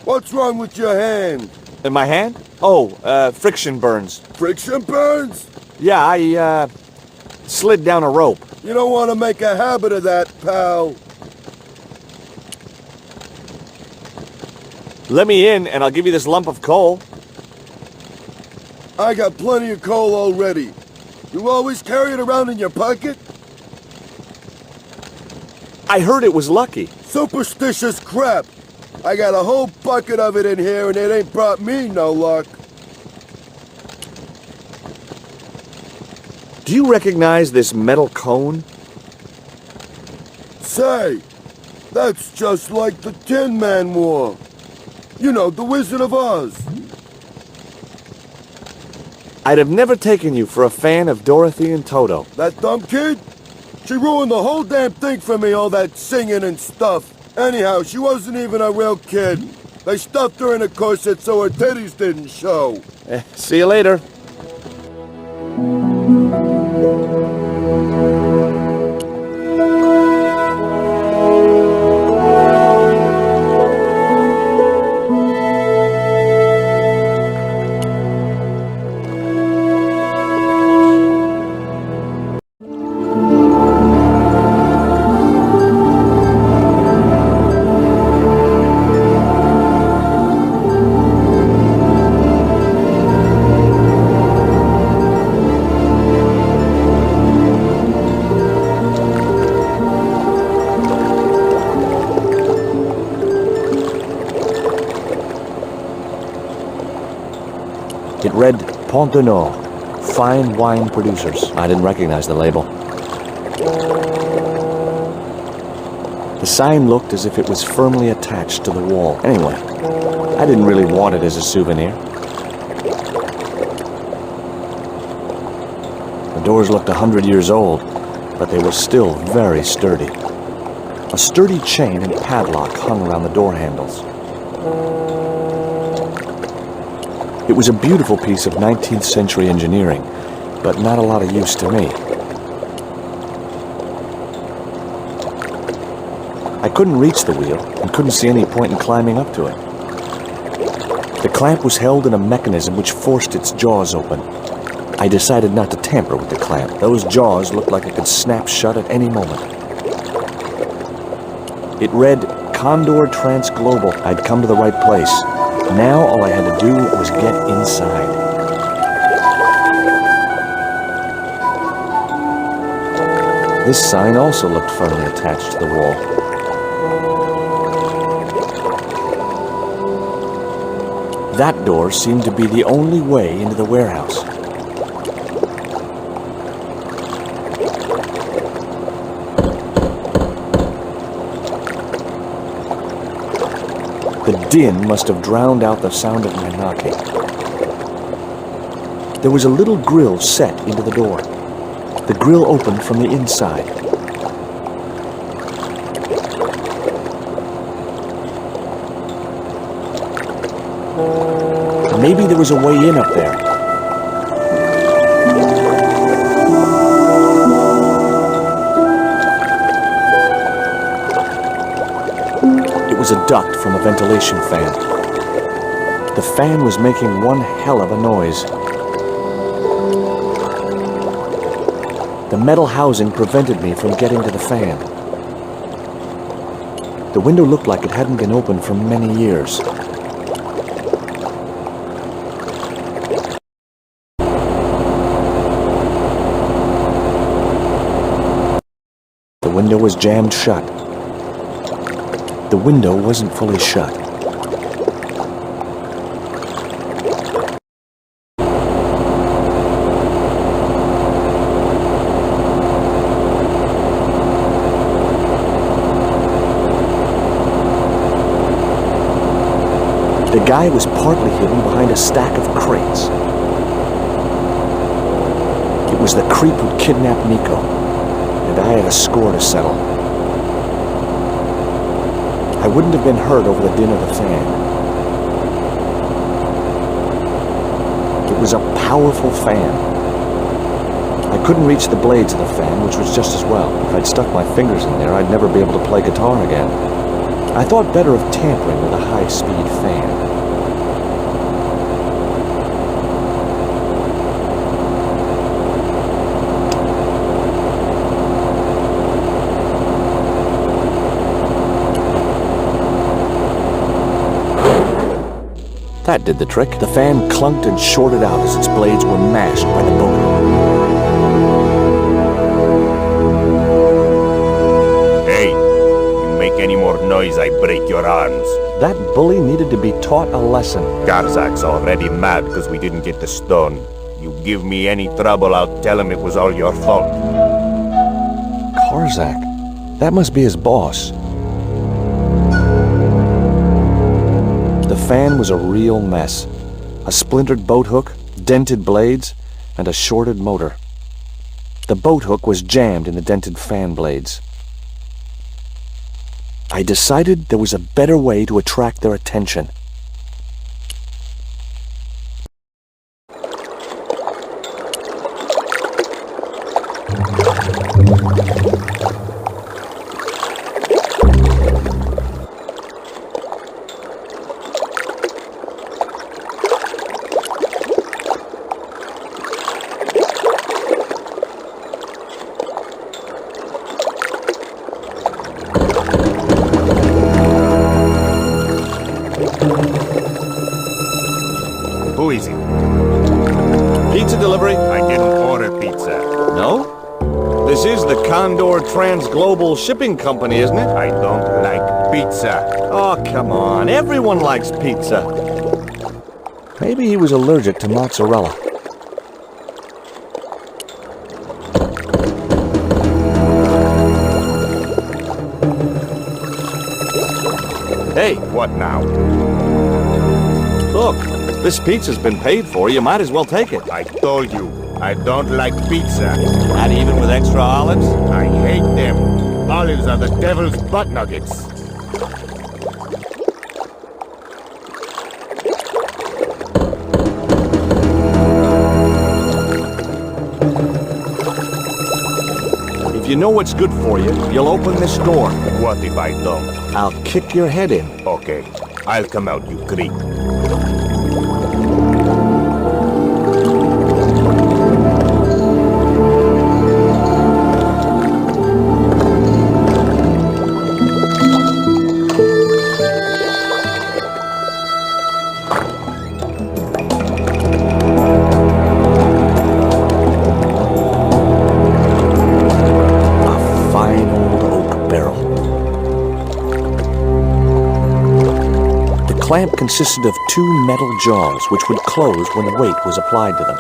What's wrong with your hand? In my hand? Oh, friction burns. Friction burns? Yeah, I, slid down a rope. You don't want to make a habit of that, pal. Let me in, and I'll give you this lump of coal. I got plenty of coal already. You always carry it around in your pocket? I heard it was lucky. Superstitious crap. I got a whole bucket of it in here, and it ain't brought me no luck. Do you recognize this metal cone? Say, that's just like the Tin Man wore. You know, the Wizard of Oz. I'd have never taken you for a fan of Dorothy and Toto. That dumb kid? She ruined the whole damn thing for me, all that singing and stuff. Anyhow, she wasn't even a real kid. They stuffed her in a corset so her titties didn't show. See you later. It read, Pont de Nord, fine wine producers. I didn't recognize the label. The sign looked as if it was firmly attached to the wall. Anyway, I didn't really want it as a souvenir. The doors looked 100 years old, but they were still very sturdy. A sturdy chain and padlock hung around the door handles. It was a beautiful piece of 19th century engineering, but not a lot of use to me. I couldn't reach the wheel and couldn't see any point in climbing up to it. The clamp was held in a mechanism which forced its jaws open. I decided not to tamper with the clamp. Those jaws looked like it could snap shut at any moment. It read, Condor Transglobal. I'd come to the right place. Now all I had to do was get inside. This sign also looked firmly attached to the wall. That door seemed to be the only way into the warehouse. The din must have drowned out the sound of my knocking. There was a little grill set into the door. The grill opened from the inside. Maybe there was a way in up there. It was a duct from a ventilation fan. The fan was making one hell of a noise. The metal housing prevented me from getting to the fan. The window looked like it hadn't been opened for many years. The window was jammed shut. The window wasn't fully shut. The guy was partly hidden behind a stack of crates. It was the creep who'd kidnapped Nico, and I had a score to settle. I wouldn't have been hurt over the din of the fan. It was a powerful fan. I couldn't reach the blades of the fan, which was just as well. If I'd stuck my fingers in there, I'd never be able to play guitar again. I thought better of tampering with a high-speed fan. That did the trick. The fan clunked and shorted out as its blades were mashed by the boat hook. Hey, you make any more noise, I break your arms. That bully needed to be taught a lesson. Garzak's already mad because we didn't get the stone. You give me any trouble, I'll tell him it was all your fault. Karzak? That must be his boss. The fan was a real mess. A splintered boat hook, dented blades, and a shorted motor. The boat hook was jammed in the dented fan blades. I decided there was a better way to attract their attention. Who is it? Pizza delivery? I didn't order pizza. No? This is the Condor Transglobal Shipping Company, isn't it? I don't like pizza. Oh, come on. Everyone likes pizza. Maybe he was allergic to mozzarella. Hey, What now? look. This pizza's been paid for. You might as well take it. I told you, I don't like pizza. Not even with extra olives? I hate them. Olives are the devil's butt nuggets. If you know what's good for you, you'll open this door. What if I don't? I'll kick your head in. Okay, I'll come out, you creep. clamp consisted of 2 metal jaws which would close when the weight was applied to them.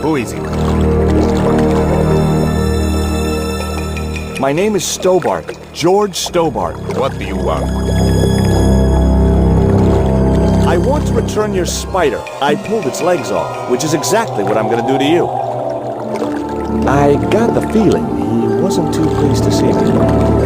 Who is he? My name is Stobart, George Stobart. What do you want? I want to return your spider. I pulled its legs off, which is exactly what I'm going to do to you. I got the feeling he wasn't too pleased to see me.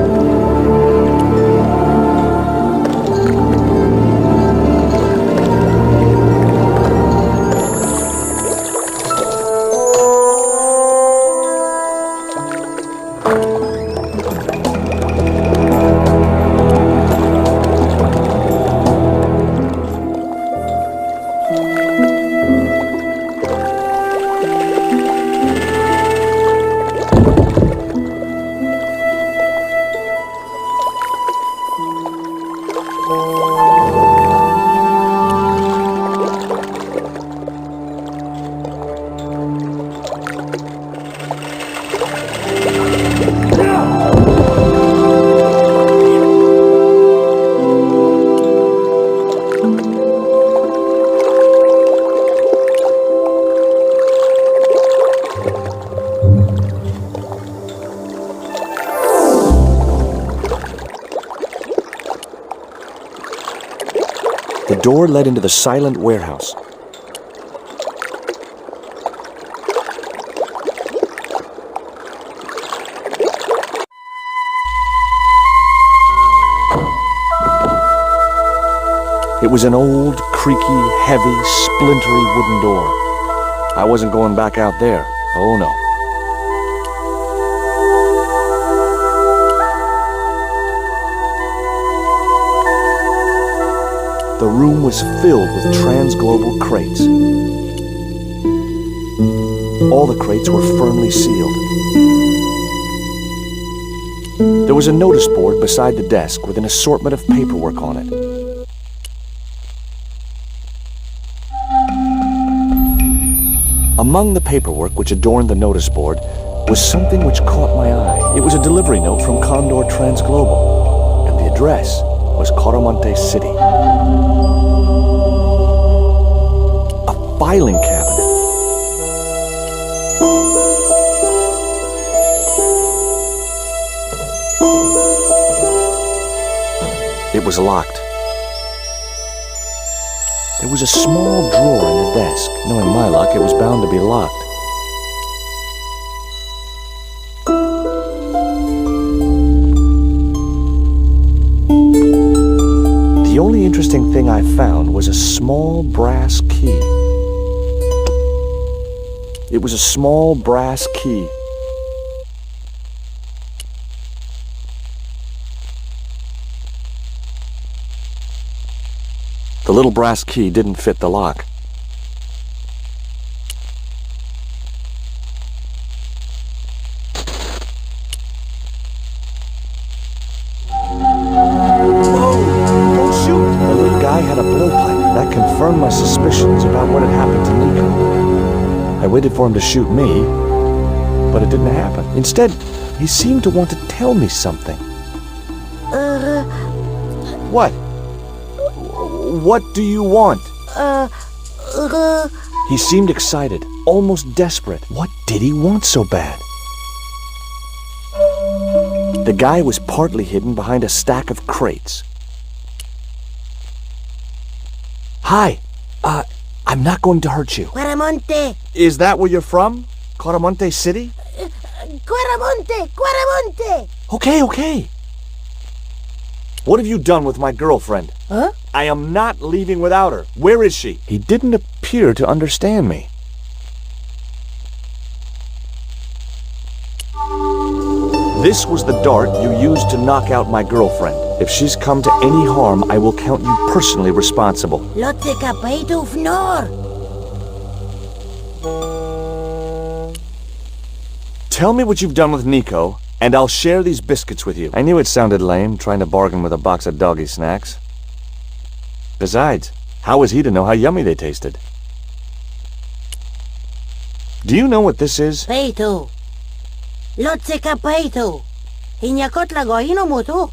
The door led into the silent warehouse. It was an old, creaky, heavy, splintery wooden door. I wasn't going back out there. Oh no. The room was filled with transglobal crates. All the crates were firmly sealed. There was a notice board beside the desk with an assortment of paperwork on it. Among the paperwork which adorned the notice board was something which caught my eye. It was a delivery note from Condor Transglobal, and the address was Coromante City. A filing cabinet. It was locked. There was a small drawer in the desk. Knowing my luck, it was bound to be locked. The only interesting thing I found was a small brass key. It was a small brass key. The little brass key didn't fit the lock. Had a blowpipe. That confirmed my suspicions about what had happened to Nico. I waited for him to shoot me, but it didn't happen. Instead, he seemed to want to tell me something. What? What do you want? He seemed excited, almost desperate. What did he want so bad? The guy was partly hidden behind a stack of crates. Hi, I'm not going to hurt you. Coromante. Is that where you're from? Coromante City? Quaramonte! Quaramonte! Okay. What have you done with my girlfriend? Huh? I am not leaving without her. Where is she? He didn't appear to understand me. This was the dart you used to knock out my girlfriend. If she's come to any harm, I will count you personally responsible. Lotte capito fnor! Tell me what you've done with Nico, and I'll share these biscuits with you. I knew it sounded lame, trying to bargain with a box of doggy snacks. Besides, how was he to know how yummy they tasted? Do you know what this is? Peito! Lotte capito! Inyakot lagoino mo to?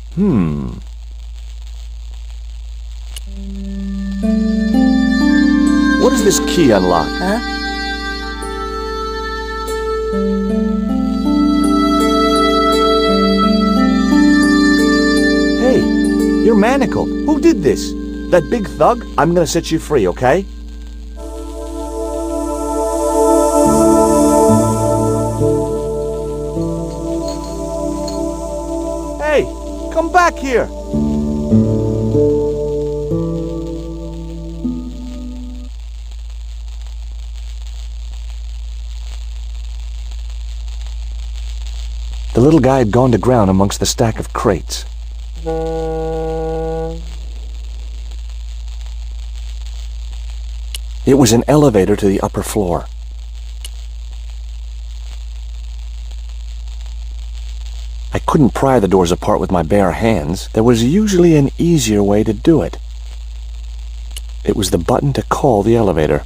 What does this key unlock? Huh? Hey, you're manacled. Who did this? That big thug? I'm gonna set you free, okay? Hey, come back here! The little guy had gone to ground amongst the stack of crates. It was an elevator to the upper floor. I couldn't pry the doors apart with my bare hands. There was usually an easier way to do it. It was the button to call the elevator.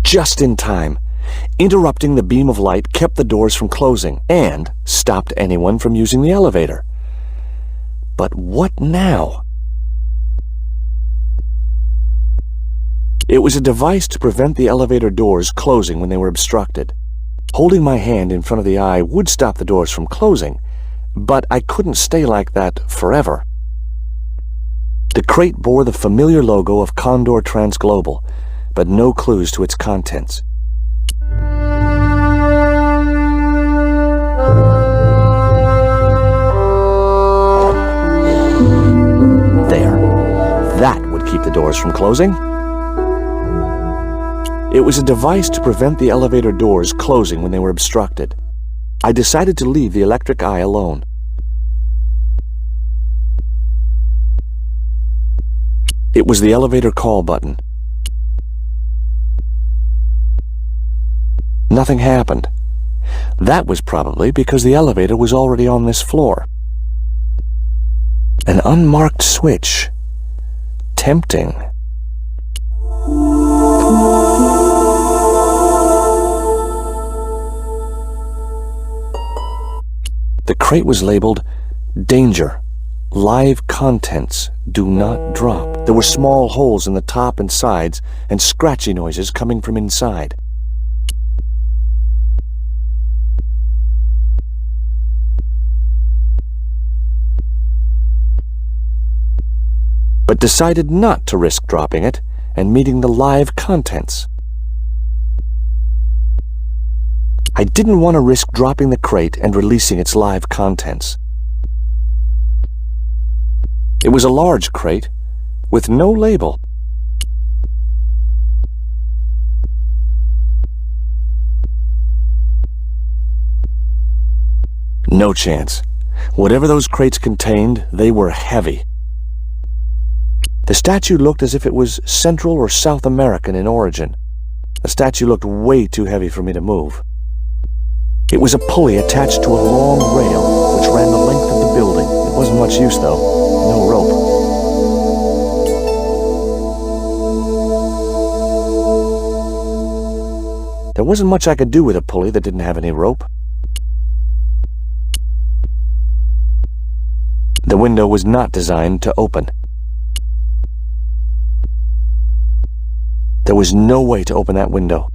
Just in time. Interrupting the beam of light kept the doors from closing and stopped anyone from using the elevator. But what now? It was a device to prevent the elevator doors closing when they were obstructed. Holding my hand in front of the eye would stop the doors from closing, but I couldn't stay like that forever. The crate bore the familiar logo of Condor Transglobal, but no clues to its contents. There. That would keep the doors from closing. It was a device to prevent the elevator doors closing when they were obstructed. I decided to leave the electric eye alone. It was the elevator call button. Nothing happened. That was probably because the elevator was already on this floor. An unmarked switch. Tempting. The crate was labeled, "Danger. Live contents. Do not drop." There were small holes in the top and sides, and scratchy noises coming from inside. But decided not to risk dropping it and meeting the live contents. I didn't want to risk dropping the crate and releasing its live contents. It was a large crate with no label. No chance. Whatever those crates contained, they were heavy. The statue looked as if it was Central or South American in origin. The statue looked way too heavy for me to move. It was a pulley attached to a long rail which ran the length of the building. It wasn't much use, though. No rope. There wasn't much I could do with a pulley that didn't have any rope. The window was not designed to open. There was no way to open that window.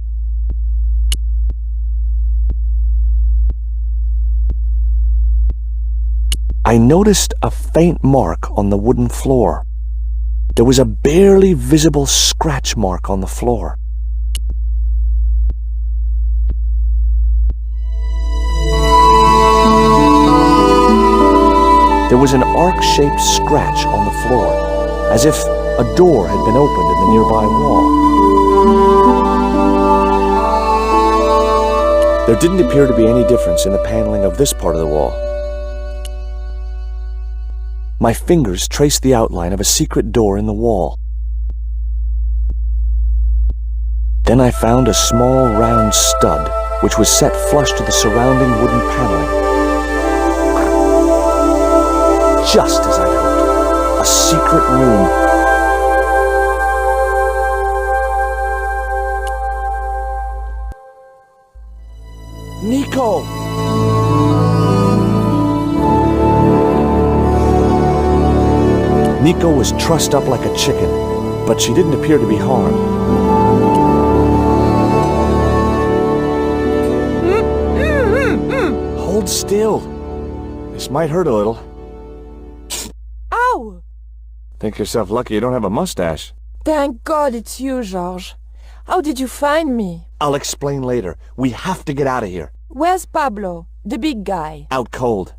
I noticed a faint mark on the wooden floor. There was a barely visible scratch mark on the floor. There was an arc-shaped scratch on the floor, as if a door had been opened in the nearby wall. There didn't appear to be any difference in the paneling of this part of the wall. My fingers traced the outline of a secret door in the wall. Then I found a small round stud, which was set flush to the surrounding wooden paneling. Just as I'd hoped, a secret room. Nico! Nico was trussed up like a chicken, but she didn't appear to be harmed. Hold still. This might hurt a little. Ow! Think yourself lucky you don't have a mustache. Thank God it's you, George. How did you find me? I'll explain later. We have to get out of here. Where's Pablo, the big guy? Out cold.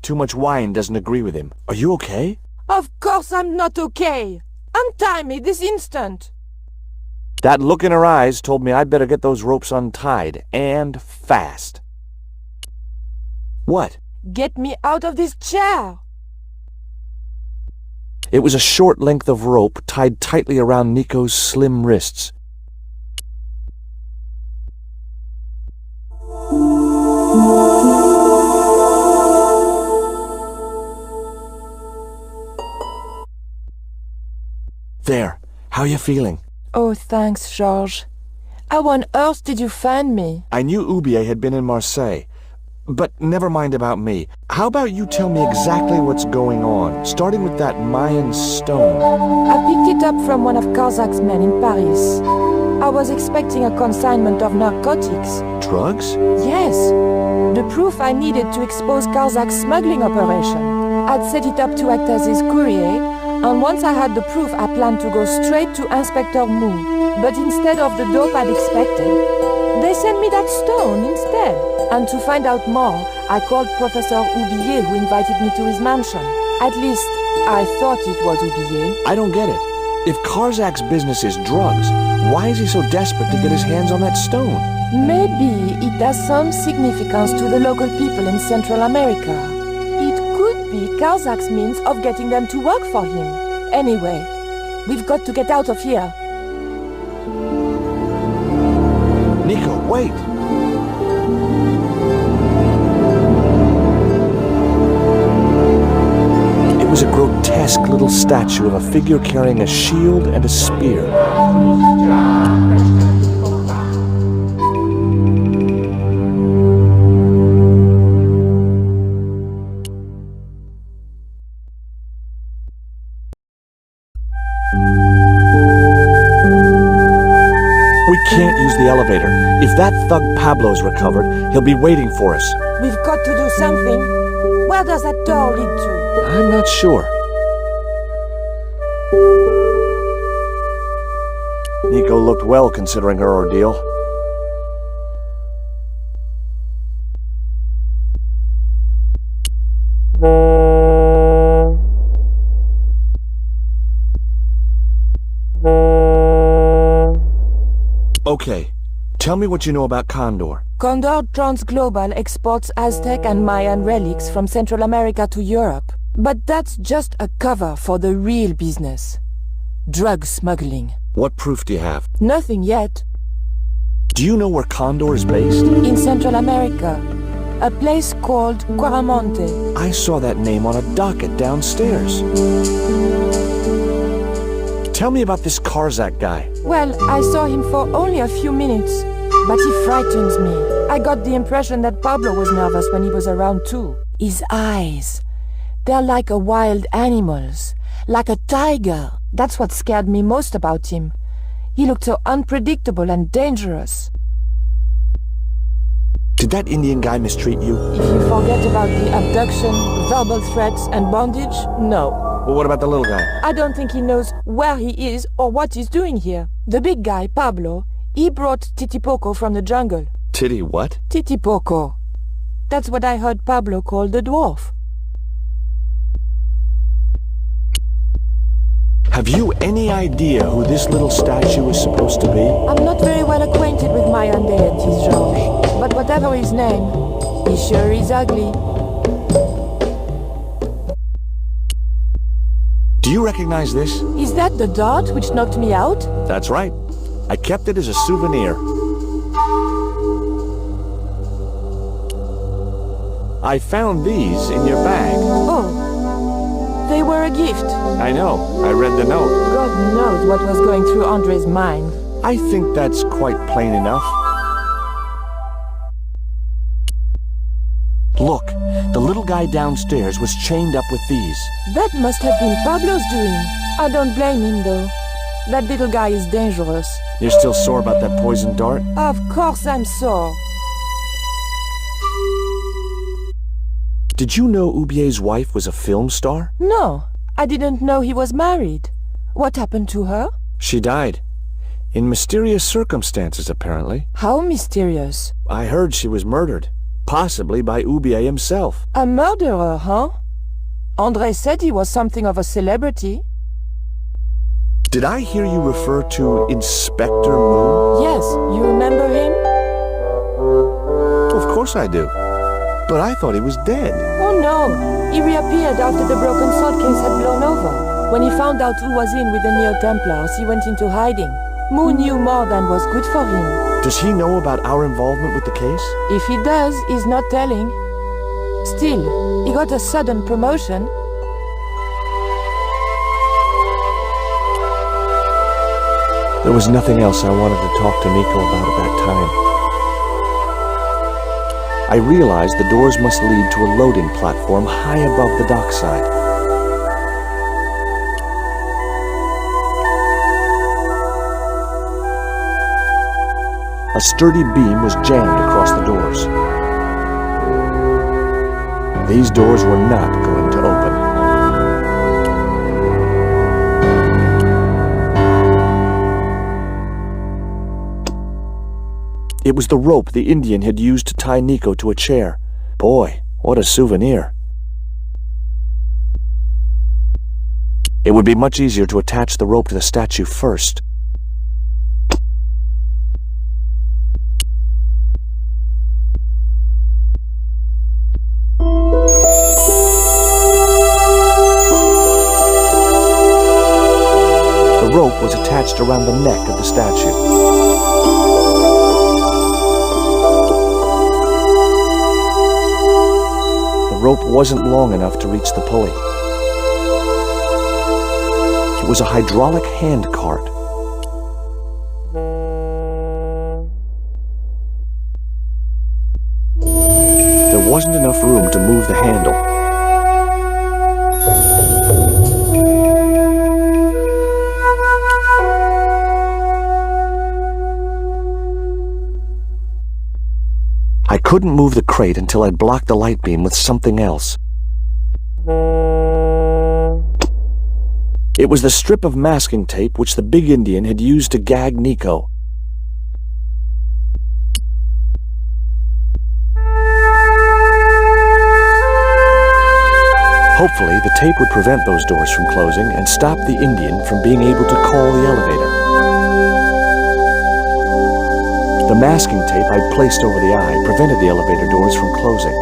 Too much wine doesn't agree with him. Are you okay? Of course I'm not okay. Untie me this instant. That look in her eyes told me I'd better get those ropes untied, and fast. What? Get me out of this chair. It was a short length of rope tied tightly around Nico's slim wrists. There. How are you feeling? Oh, thanks, George. How on earth did you find me? I knew Oubier had been in Marseille. But never mind about me. How about you tell me exactly what's going on, starting with that Mayan stone? I picked it up from one of Karzak's men in Paris. I was expecting a consignment of narcotics. Drugs? Yes. The proof I needed to expose Karzak's smuggling operation. I'd set it up to act as his courier, and once I had the proof, I planned to go straight to Inspector Mou. But instead of the dope I'd expected, they sent me that stone instead. And to find out more, I called Professor Oubier, who invited me to his mansion. At least, I thought it was Oubier. I don't get it. If Karzak's business is drugs, why is he so desperate to get his hands on that stone? Maybe it has some significance to the local people in Central America. It could be Karzak's means of getting them to work for him. Anyway, we've got to get out of here. Nico, wait! It was a grotesque little statue of a figure carrying a shield and a spear. We can't use the elevator. If that thug Pablo's recovered, he'll be waiting for us. We've got to do something. Where does that door lead to? I'm not sure. Nico looked well considering her ordeal. Okay, tell me what you know about Condor. Condor Transglobal exports Aztec and Mayan relics from Central America to Europe. But that's just a cover for the real business. Drug smuggling. What proof do you have? Nothing yet. Do you know where Condor is based? In Central America. A place called Quaramonte. I saw that name on a docket downstairs. Tell me about this Karzak guy. Well, I saw him for only a few minutes, but he frightens me. I got the impression that Pablo was nervous when he was around too. His eyes, they're like a wild animal's, like a tiger. That's what scared me most about him. He looked so unpredictable and dangerous. Did that Indian guy mistreat you? If you forget about the abduction, verbal threats, and bondage, no. Well, what about the little guy? I don't think he knows where he is or what he's doing here. The big guy, Pablo, he brought Titipoco from the jungle. Titty what? Titipoco. That's what I heard Pablo call the dwarf. Have you any idea who this little statue is supposed to be? I'm not very well acquainted with Mayan deities, Georges. But whatever his name, he sure is ugly. Do you recognize this? Is that the dart which knocked me out? That's right. I kept it as a souvenir. I found these in your bag. Oh, they were a gift. I know. I read the note. God knows what was going through Andre's mind. I think that's quite plain enough. Look, the little guy downstairs was chained up with these. That must have been Pablo's doing. I don't blame him, though. That little guy is dangerous. You're still sore about that poison dart? Of course I'm sore. Did you know Oubier's wife was a film star? No, I didn't know he was married. What happened to her? She died. In mysterious circumstances, apparently. How mysterious? I heard she was murdered. Possibly by Oubier himself. A murderer, huh? Andre said he was something of a celebrity. Did I hear you refer to Inspector Moon? Yes, you remember him? Of course I do. But I thought he was dead. Oh no, he reappeared after the broken sword case had blown over. When he found out who was in with the Neo-Templars, he went into hiding. Moon knew more than was good for him. Does he know about our involvement with the case? If he does, he's not telling. Still, he got a sudden promotion. There was nothing else I wanted to talk to Nico about at that time. I realized the doors must lead to a loading platform high above the dockside. A sturdy beam was jammed across the doors. These doors were not going to open. It was the rope the Indian had used to tie Nico to a chair. Boy, what a souvenir. It would be much easier to attach the rope to the statue first. The rope was attached around the neck of the statue. The rope wasn't long enough to reach the pulley. It was a hydraulic hand cart. There wasn't enough room to move the handle. I couldn't move the crate until I'd blocked the light beam with something else. It was the strip of masking tape which the big Indian had used to gag Nico. Hopefully, the tape would prevent those doors from closing and stop the Indian from being able to call the elevator. The masking tape I'd placed over the eye prevented the elevator doors from closing.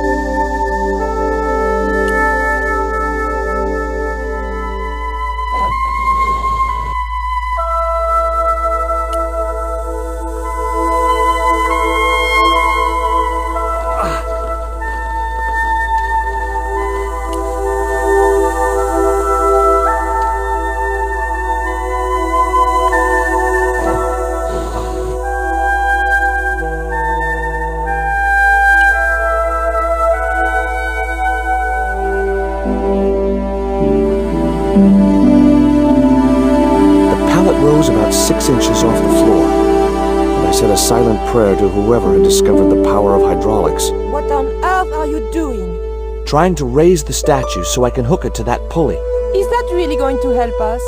6 inches off the floor. And I said a silent prayer to whoever had discovered the power of hydraulics. What on earth are you doing? Trying to raise the statue so I can hook it to that pulley. Is that really going to help us?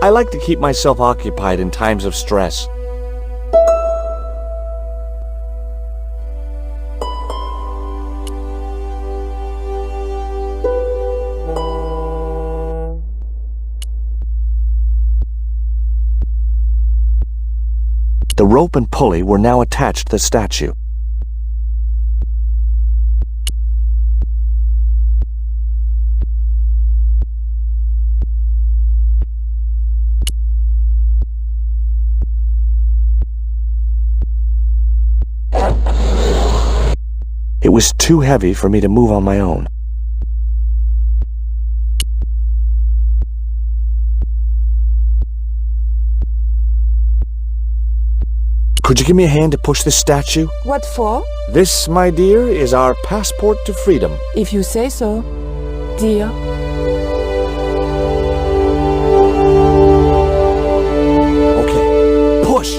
I like to keep myself occupied in times of stress. The rope and pulley were now attached to the statue. It was too heavy for me to move on my own. Could you give me a hand to push this statue? What for? This, my dear, is our passport to freedom. If you say so, dear. Okay, push!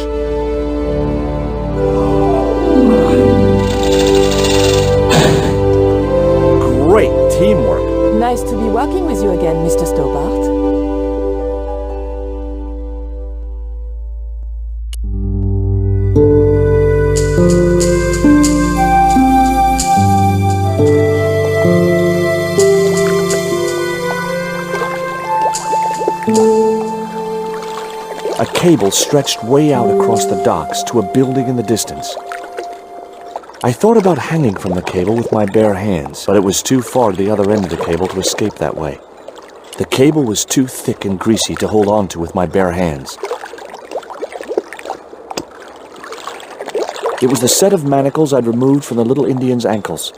Great teamwork. Nice to be working with you again, Mr. Stobart. A cable stretched way out across the docks to a building in the distance. I thought about hanging from the cable with my bare hands, but it was too far to the other end of the cable to escape that way. The cable was too thick and greasy to hold on to with my bare hands. It was the set of manacles I'd removed from the little Indian's ankles.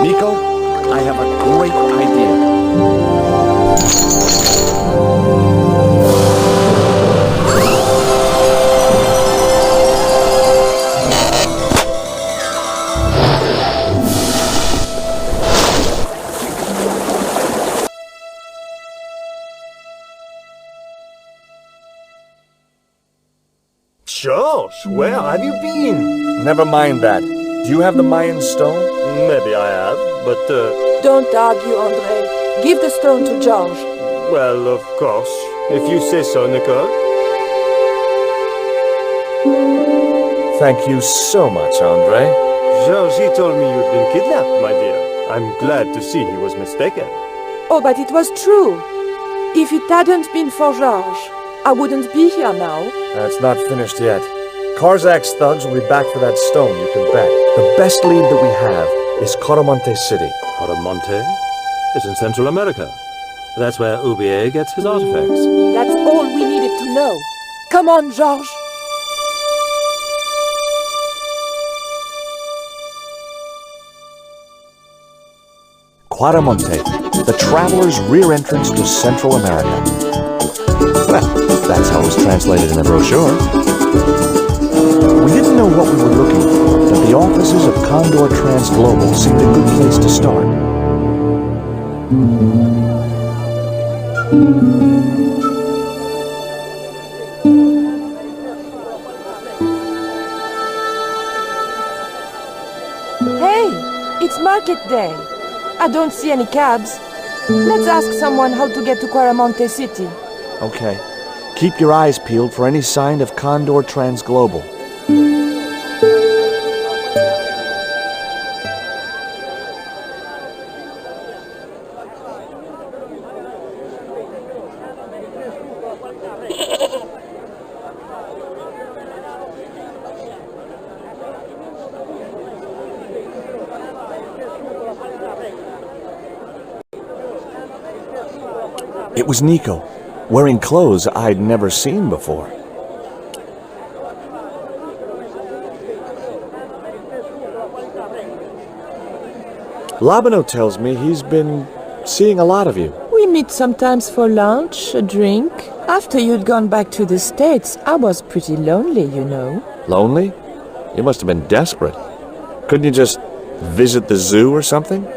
Nico, I have a great idea. George, where have you been? Never mind that. Do you have the Mayan stone? Maybe I have, but, Don't argue, André. Give the stone to George. well, of course. If you say so, Nicole. Thank you so much, André. George, he told me you'd been kidnapped, my dear. I'm glad to see he was mistaken. Oh, but it was true. If it hadn't been for George, I wouldn't be here now. It's not finished yet. Karzak's thugs will be back for that stone, you can bet. The best lead that we have is Coromante City. Coromante is in Central America. That's where Aubier gets his artifacts. That's all we needed to know. Come on, George. Quaramonte, the traveler's rear entrance to Central America. Well, that's how it was translated in the brochure. We didn't know what we were looking for, but the offices of Condor Transglobal seemed a good place to start. Hey, it's market day. I don't see any cabs. Let's ask someone how to get to Quaramonte City. Okay. Keep your eyes peeled for any sign of Condor Transglobal. It was Nico, wearing clothes I'd never seen before. Labano tells me he's been seeing a lot of you. We meet sometimes for lunch, a drink. After you'd gone back to the States, I was pretty lonely, you know. Lonely? You must have been desperate. Couldn't you just visit the zoo or something?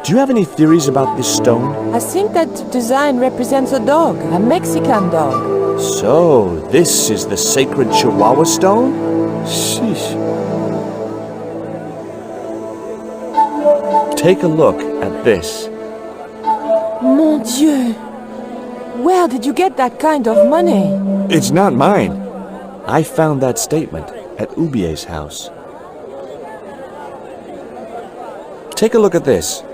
Do you have any theories about this stone? I think that design represents a dog, a Mexican dog. So, this is the sacred Chihuahua stone? Sheesh. Take a look at this. Mon Dieu! Where did you get that kind of money? It's not mine. I found that statement at Ubier's house. Take a look at this.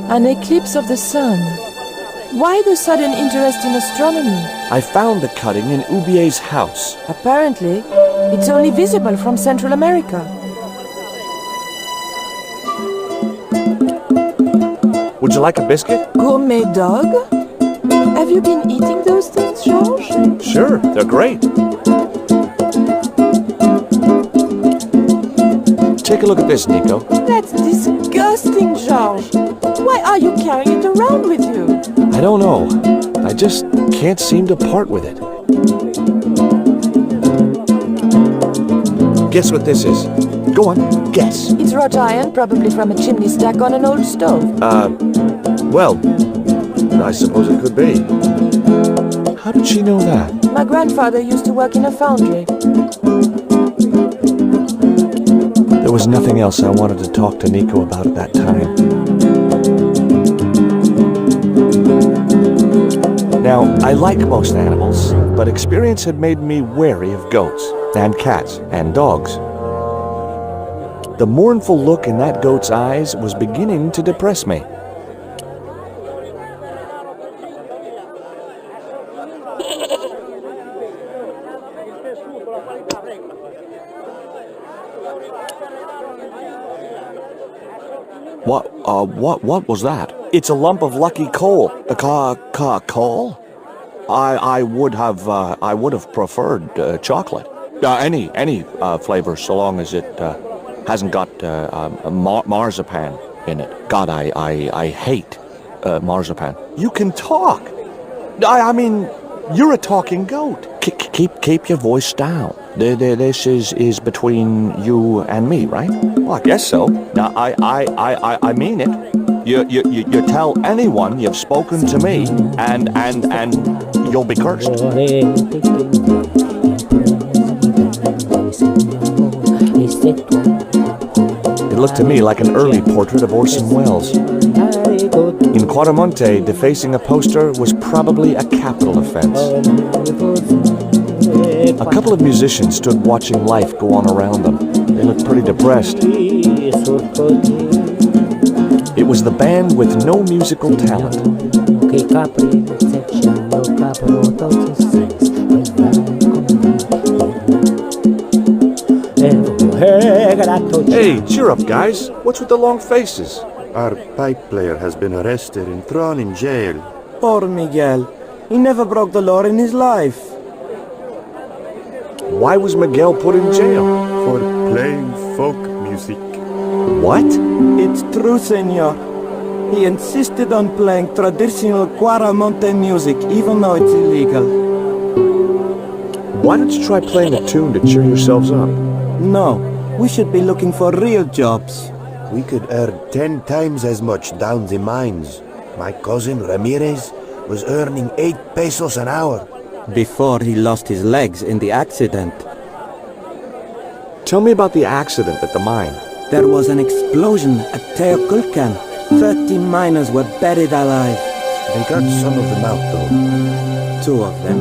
An eclipse of the sun. Why the sudden interest in astronomy? I found the cutting in Ubier's house. Apparently, it's only visible from Central America. Would you like a biscuit? Gourmet dog? Have you been eating those things, Georges? Sure, they're great. Take a look at this, Nico. That's disgusting, Georges. Why are you carrying it around with you? I don't know. I just can't seem to part with it. Guess what this is? Go on, guess. It's wrought iron, probably from a chimney stack on an old stove. Well, I suppose it could be. How did she know that? My grandfather used to work in a foundry. There was nothing else I wanted to talk to Nico about at that time. Now, I like most animals, but experience had made me wary of goats, and cats, and dogs. The mournful look in that goat's eyes was beginning to depress me. What was that? It's a lump of lucky coal. Coal? I would have preferred chocolate. Any flavor, so long as it hasn't got marzipan in it. God, I hate marzipan. You can talk. I mean, you're a talking goat. Keep your voice down. This is between you and me, right? Well, I guess so. Now, I mean it. You tell anyone you've spoken to me, and you'll be cursed. It looked to me like an early portrait of Orson Welles. In Quaramonte, defacing a poster was probably a capital offense. A couple of musicians stood watching life go on around them. They looked pretty depressed. It was the band with no musical talent. Hey, cheer up, guys. What's with the long faces? Our pipe player has been arrested and thrown in jail. Poor Miguel. He never broke the law in his life. Why was Miguel put in jail? For playing folk music. What? It's true, senor. He insisted on playing traditional Quaramonte music, even though it's illegal. Why don't you try playing a tune to cheer yourselves up? No, we should be looking for real jobs. We could earn 10 times as much down the mines. My cousin Ramirez was earning 8 pesos an hour. Before he lost his legs in the accident. Tell me about the accident at the mine. There was an explosion at Teoculcan. 30 miners were buried alive. They got some of them out, though. 2 of them,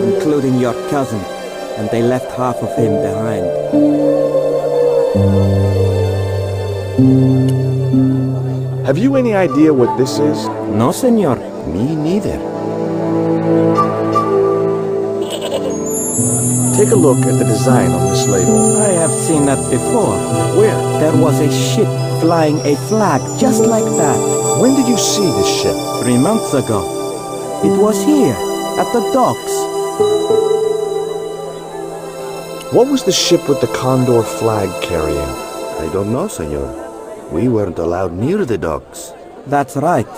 including your cousin, and they left half of him behind. Have you any idea what this is? No, senor. Me neither. Take a look at the design on this label. I have seen that before. Where? There was a ship flying a flag just like that. When did you see this ship? 3 months ago. It was here, at the docks. What was the ship with the Condor flag carrying? I don't know, senor. We weren't allowed near the docks. That's right.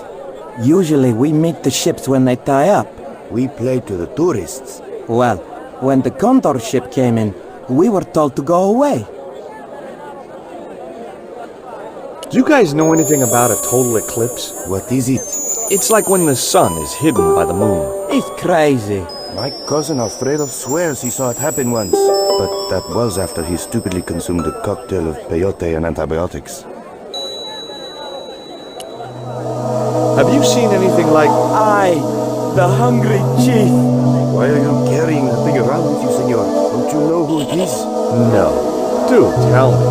Usually we meet the ships when they tie up. We play to the tourists. Well, when the Condor ship came in, we were told to go away. Do you guys know anything about a total eclipse? What is it? It's like when the sun is hidden by the moon. It's crazy. My cousin Alfredo swears he saw it happen once. But that was after he stupidly consumed a cocktail of peyote and antibiotics. Have you seen anything like... I, the hungry chief. Why are you carrying that thing around with you, senor? Don't you know who it is? No. Do tell me.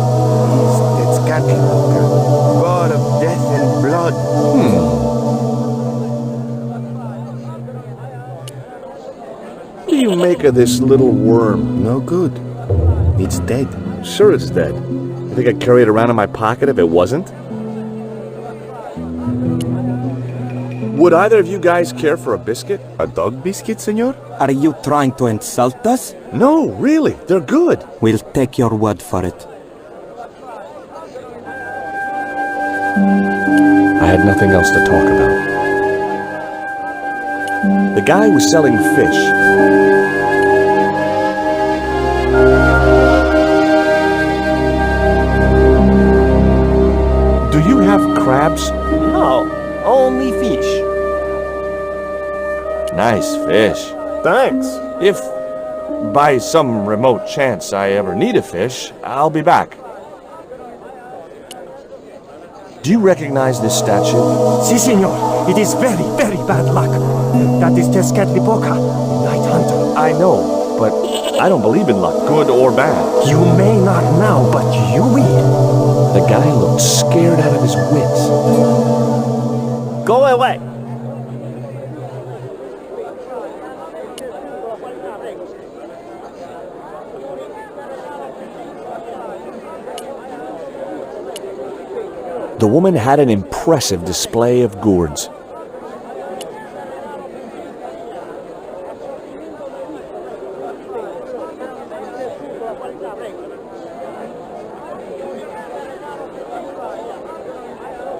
He's Tezcatlipoca, god of death and blood. What do you make of this little worm? No good. It's dead. Sure it's dead. You think I'd carry it around in my pocket if it wasn't? Would either of you guys care for a biscuit? A dog biscuit, senor? Are you trying to insult us? No, really. They're good. We'll take your word for it. I had nothing else to talk about. The guy was selling fish. Do you have crabs? No, only fish. Nice fish. Thanks. If, by some remote chance, I ever need a fish, I'll be back. Do you recognize this statue? Si, senor. It is very, very bad luck. That is Tezcatlipoca, Night Hunter. I know, but I don't believe in luck, good or bad. You may not now, but you will. The guy looked scared out of his wits. Go away. The woman had an impressive display of gourds.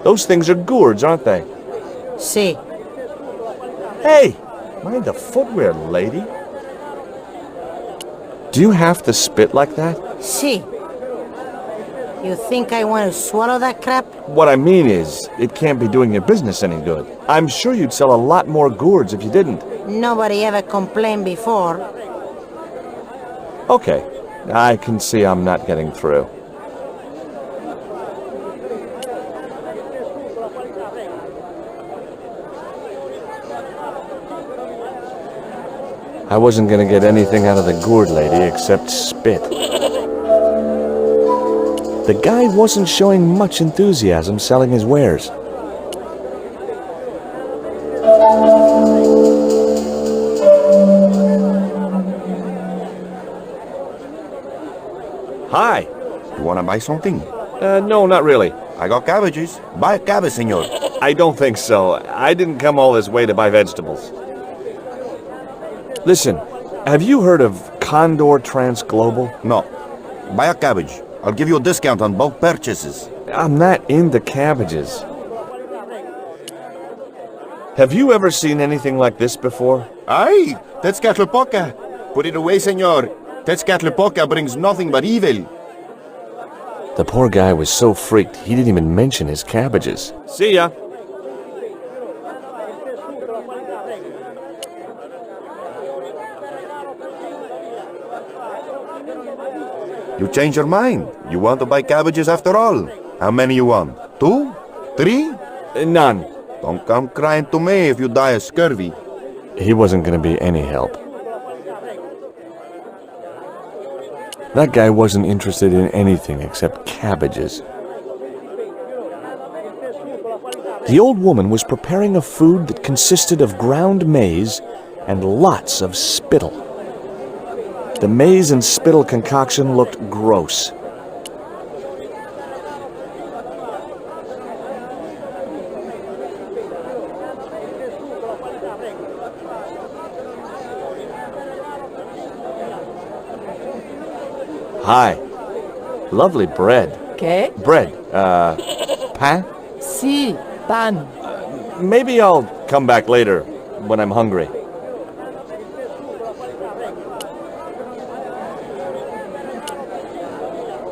Those things are gourds, aren't they? Si. Hey! Mind the footwear, lady. Do you have to spit like that? Si. You think I want to swallow that crap? What I mean is, it can't be doing your business any good. I'm sure you'd sell a lot more gourds if you didn't. Nobody ever complained before. Okay, I can see I'm not getting through. I wasn't gonna get anything out of the gourd lady except spit. The guy wasn't showing much enthusiasm selling his wares. Hi. You wanna buy something? No, not really. I got cabbages. Buy a cabbage, senor. I don't think so. I didn't come all this way to buy vegetables. Listen, have you heard of Condor Transglobal? No. Buy a cabbage. I'll give you a discount on bulk purchases. I'm not into cabbages. Have you ever seen anything like this before? Aye, Tezcatlipoca. Put it away, senor. Tezcatlipoca brings nothing but evil. The poor guy was so freaked, he didn't even mention his cabbages. See ya. You change your mind. You want to buy cabbages after all. How many you want? 2? 3? None. Don't come crying to me if you die of scurvy. He wasn't going to be any help. That guy wasn't interested in anything except cabbages. The old woman was preparing a food that consisted of ground maize and lots of spittle. The maize and spittle concoction looked gross. Hi. Lovely bread. ¿Qué? Bread. Pain? Si, pan. Maybe I'll come back later when I'm hungry.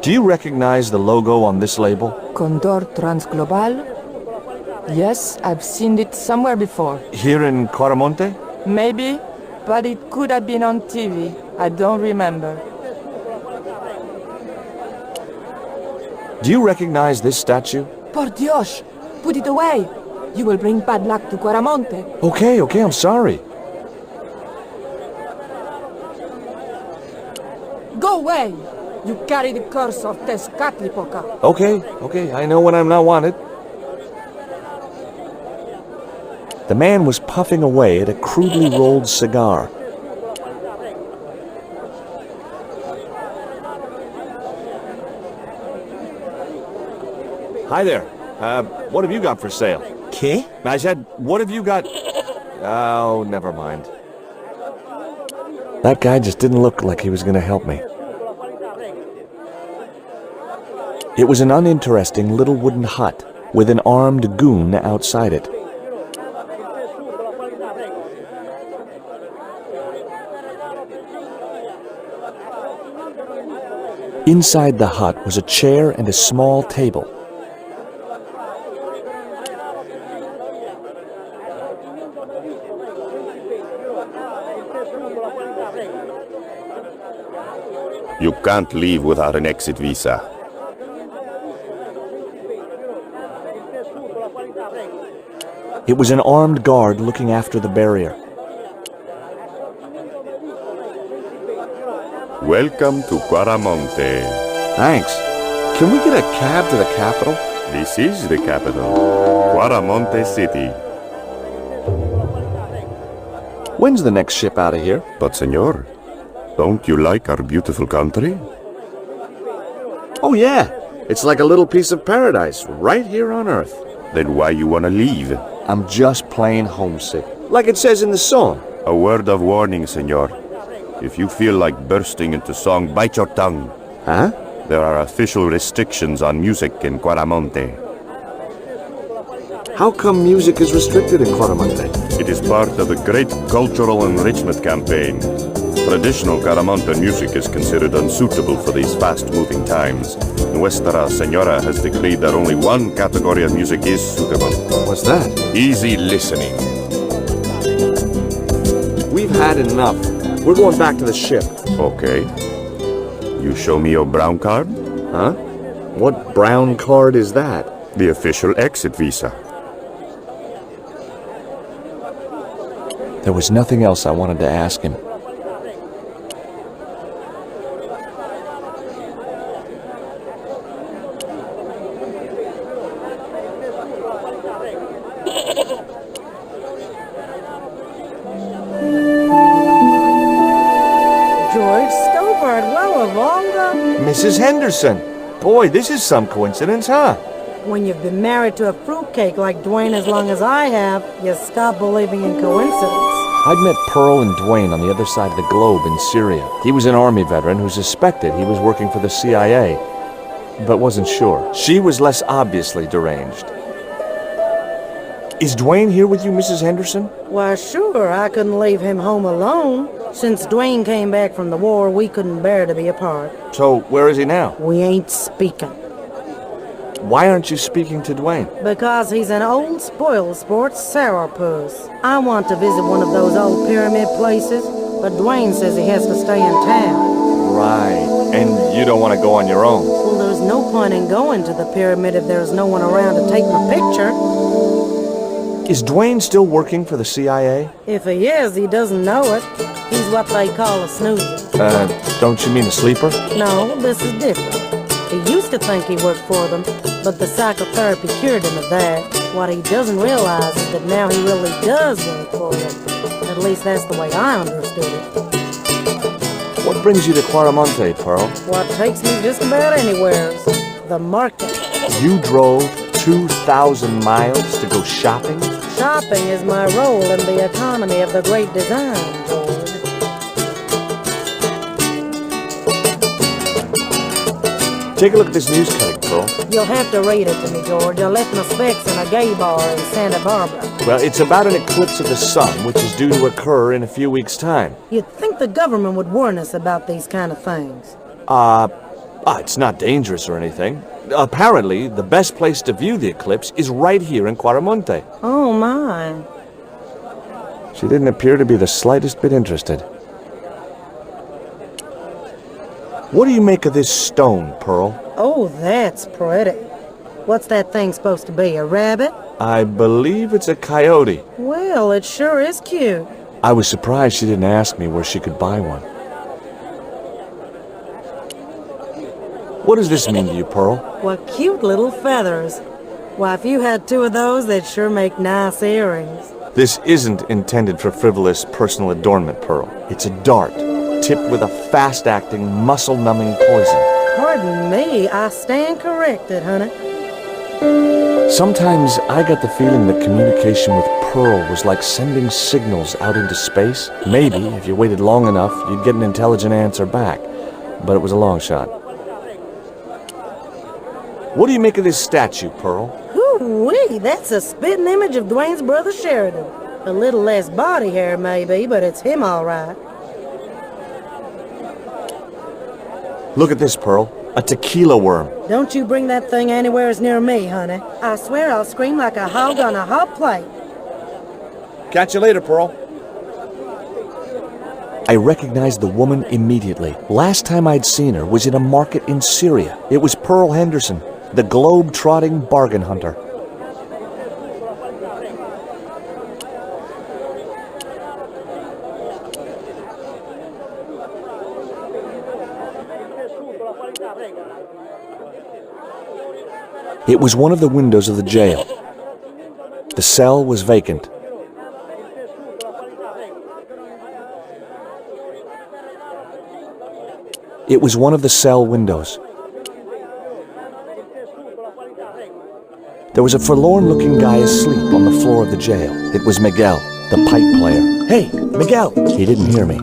Do you recognize the logo on this label? Condor Transglobal? Yes, I've seen it somewhere before. Here in Quaramonte? Maybe, but it could have been on TV. I don't remember. Do you recognize this statue? Por Dios! Put it away! You will bring bad luck to Quaramonte. Okay, I'm sorry. Go away! You carry the curse of Tezcatlipoca. Okay, I know when I'm not wanted. The man was puffing away at a crudely rolled cigar. Hi there. What have you got for sale? ¿Qué? I said, what have you got? Oh, never mind. That guy just didn't look like he was going to help me. It was an uninteresting little wooden hut with an armed goon outside it. Inside the hut was a chair and a small table. You can't leave without an exit visa. It was an armed guard looking after the barrier. Welcome to Quaramonte. Thanks. Can we get a cab to the capital? This is the capital, Quaramonte City. When's the next ship out of here? But, senor, don't you like our beautiful country? Oh, yeah. It's like a little piece of paradise right here on Earth. Then why you wanna leave? I'm just plain homesick. Like it says in the song. A word of warning, senor. If you feel like bursting into song, bite your tongue. Huh? There are official restrictions on music in Quaramonte. How come music is restricted in Quaramonte? It is part of a great cultural enrichment campaign. Traditional Quaramonte music is considered unsuitable for these fast-moving times. Nuestra Señora has decreed that only one category of music is suitable. What's that? Easy listening. We've had enough. We're going back to the ship. Okay. You show me your brown card? Huh? What brown card is that? The official exit visa. There was nothing else I wanted to ask him. George Stobart, Mrs. Henderson. Boy, this is some coincidence, huh? When you've been married to a fruitcake like Dwayne as long as I have, you stop believing in coincidence. I'd met Pearl and Dwayne on the other side of the globe in Syria. He was an army veteran who suspected he was working for the CIA, but wasn't sure. She was less obviously deranged. Is Dwayne here with you, Mrs. Henderson? Why, sure, I couldn't leave him home alone. Since Dwayne came back from the war, we couldn't bear to be apart. So, where is he now? We ain't speaking. Why aren't you speaking to Dwayne? Because he's an old spoiled sport sourpuss. I want to visit one of those old pyramid places, but Dwayne says he has to stay in town. Right. And you don't want to go on your own? Well, there's no point in going to the pyramid if there's no one around to take my picture. Is Dwayne still working for the CIA? If he is, he doesn't know it. He's what they call a snoozer. Don't you mean a sleeper? No, this is different. He used to think he worked for them, but the psychotherapy cured him of that. What he doesn't realize is that now he really does work for them. At least that's the way I understood it. What brings you to Quaramonte, Pearl? What takes me just about anywhere? The market. You drove 2,000 miles to go shopping? Shopping is my role in the economy of the Great Design, George. Take a look at this news cutting, Pearl. You'll have to read it to me, George. I left my specs in a gay bar in Santa Barbara. Well, it's about an eclipse of the sun, which is due to occur in a few weeks' time. You'd think the government would warn us about these kind of things. It's not dangerous or anything. Apparently, the best place to view the eclipse is right here in Quaramonte. Oh, my. She didn't appear to be the slightest bit interested. What do you make of this stone, Pearl? Oh, that's pretty. What's that thing supposed to be, a rabbit? I believe it's a coyote. Well, it sure is cute. I was surprised she didn't ask me where she could buy one. What does this mean to you, Pearl? What cute little feathers. Why, if you had two of those, they'd sure make nice earrings. This isn't intended for frivolous personal adornment, Pearl. It's a dart, tipped with a fast-acting, muscle-numbing poison. Pardon me, I stand corrected, honey. Sometimes I got the feeling that communication with Pearl was like sending signals out into space. Maybe, if you waited long enough, you'd get an intelligent answer back. But it was a long shot. What do you make of this statue, Pearl? Ooh-wee, that's a spitting image of Dwayne's brother Sheridan. A little less body hair, maybe, but it's him all right. Look at this, Pearl. A tequila worm. Don't you bring that thing anywhere as near me, honey. I swear I'll scream like a hog on a hot plate. Catch you later, Pearl. I recognized the woman immediately. Last time I'd seen her was in a market in Syria. It was Pearl Henderson, the globe-trotting bargain hunter. It was one of the windows of the jail. The cell was vacant. It was one of the cell windows. There was a forlorn-looking guy asleep on the floor of the jail. It was Miguel, the pipe player. Hey, Miguel! He didn't hear me.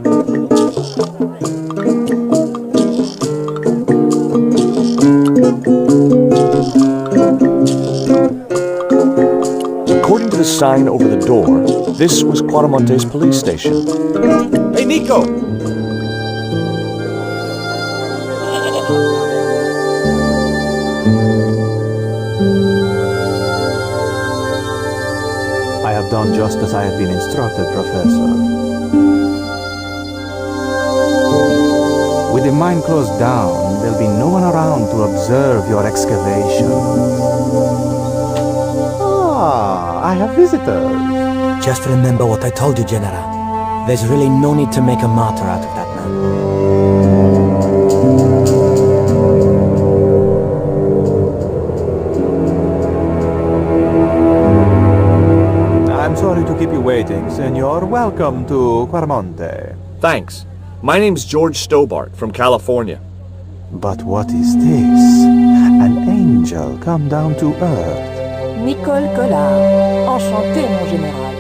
According to the sign over the door, this was Quaramonte's police station. Hey, Nico! I have done just as I have been instructed, Professor. With the mine closed down, there'll be no one around to observe your excavation. I have visitors. Just remember what I told you, General. There's really no need to make a martyr out of that man. I'm sorry to keep you waiting, Senor. Welcome to Quaramonte. Thanks. My name's George Stobart from California. But what is this? An angel come down to earth. Nicole Collard. Enchanté, mon général.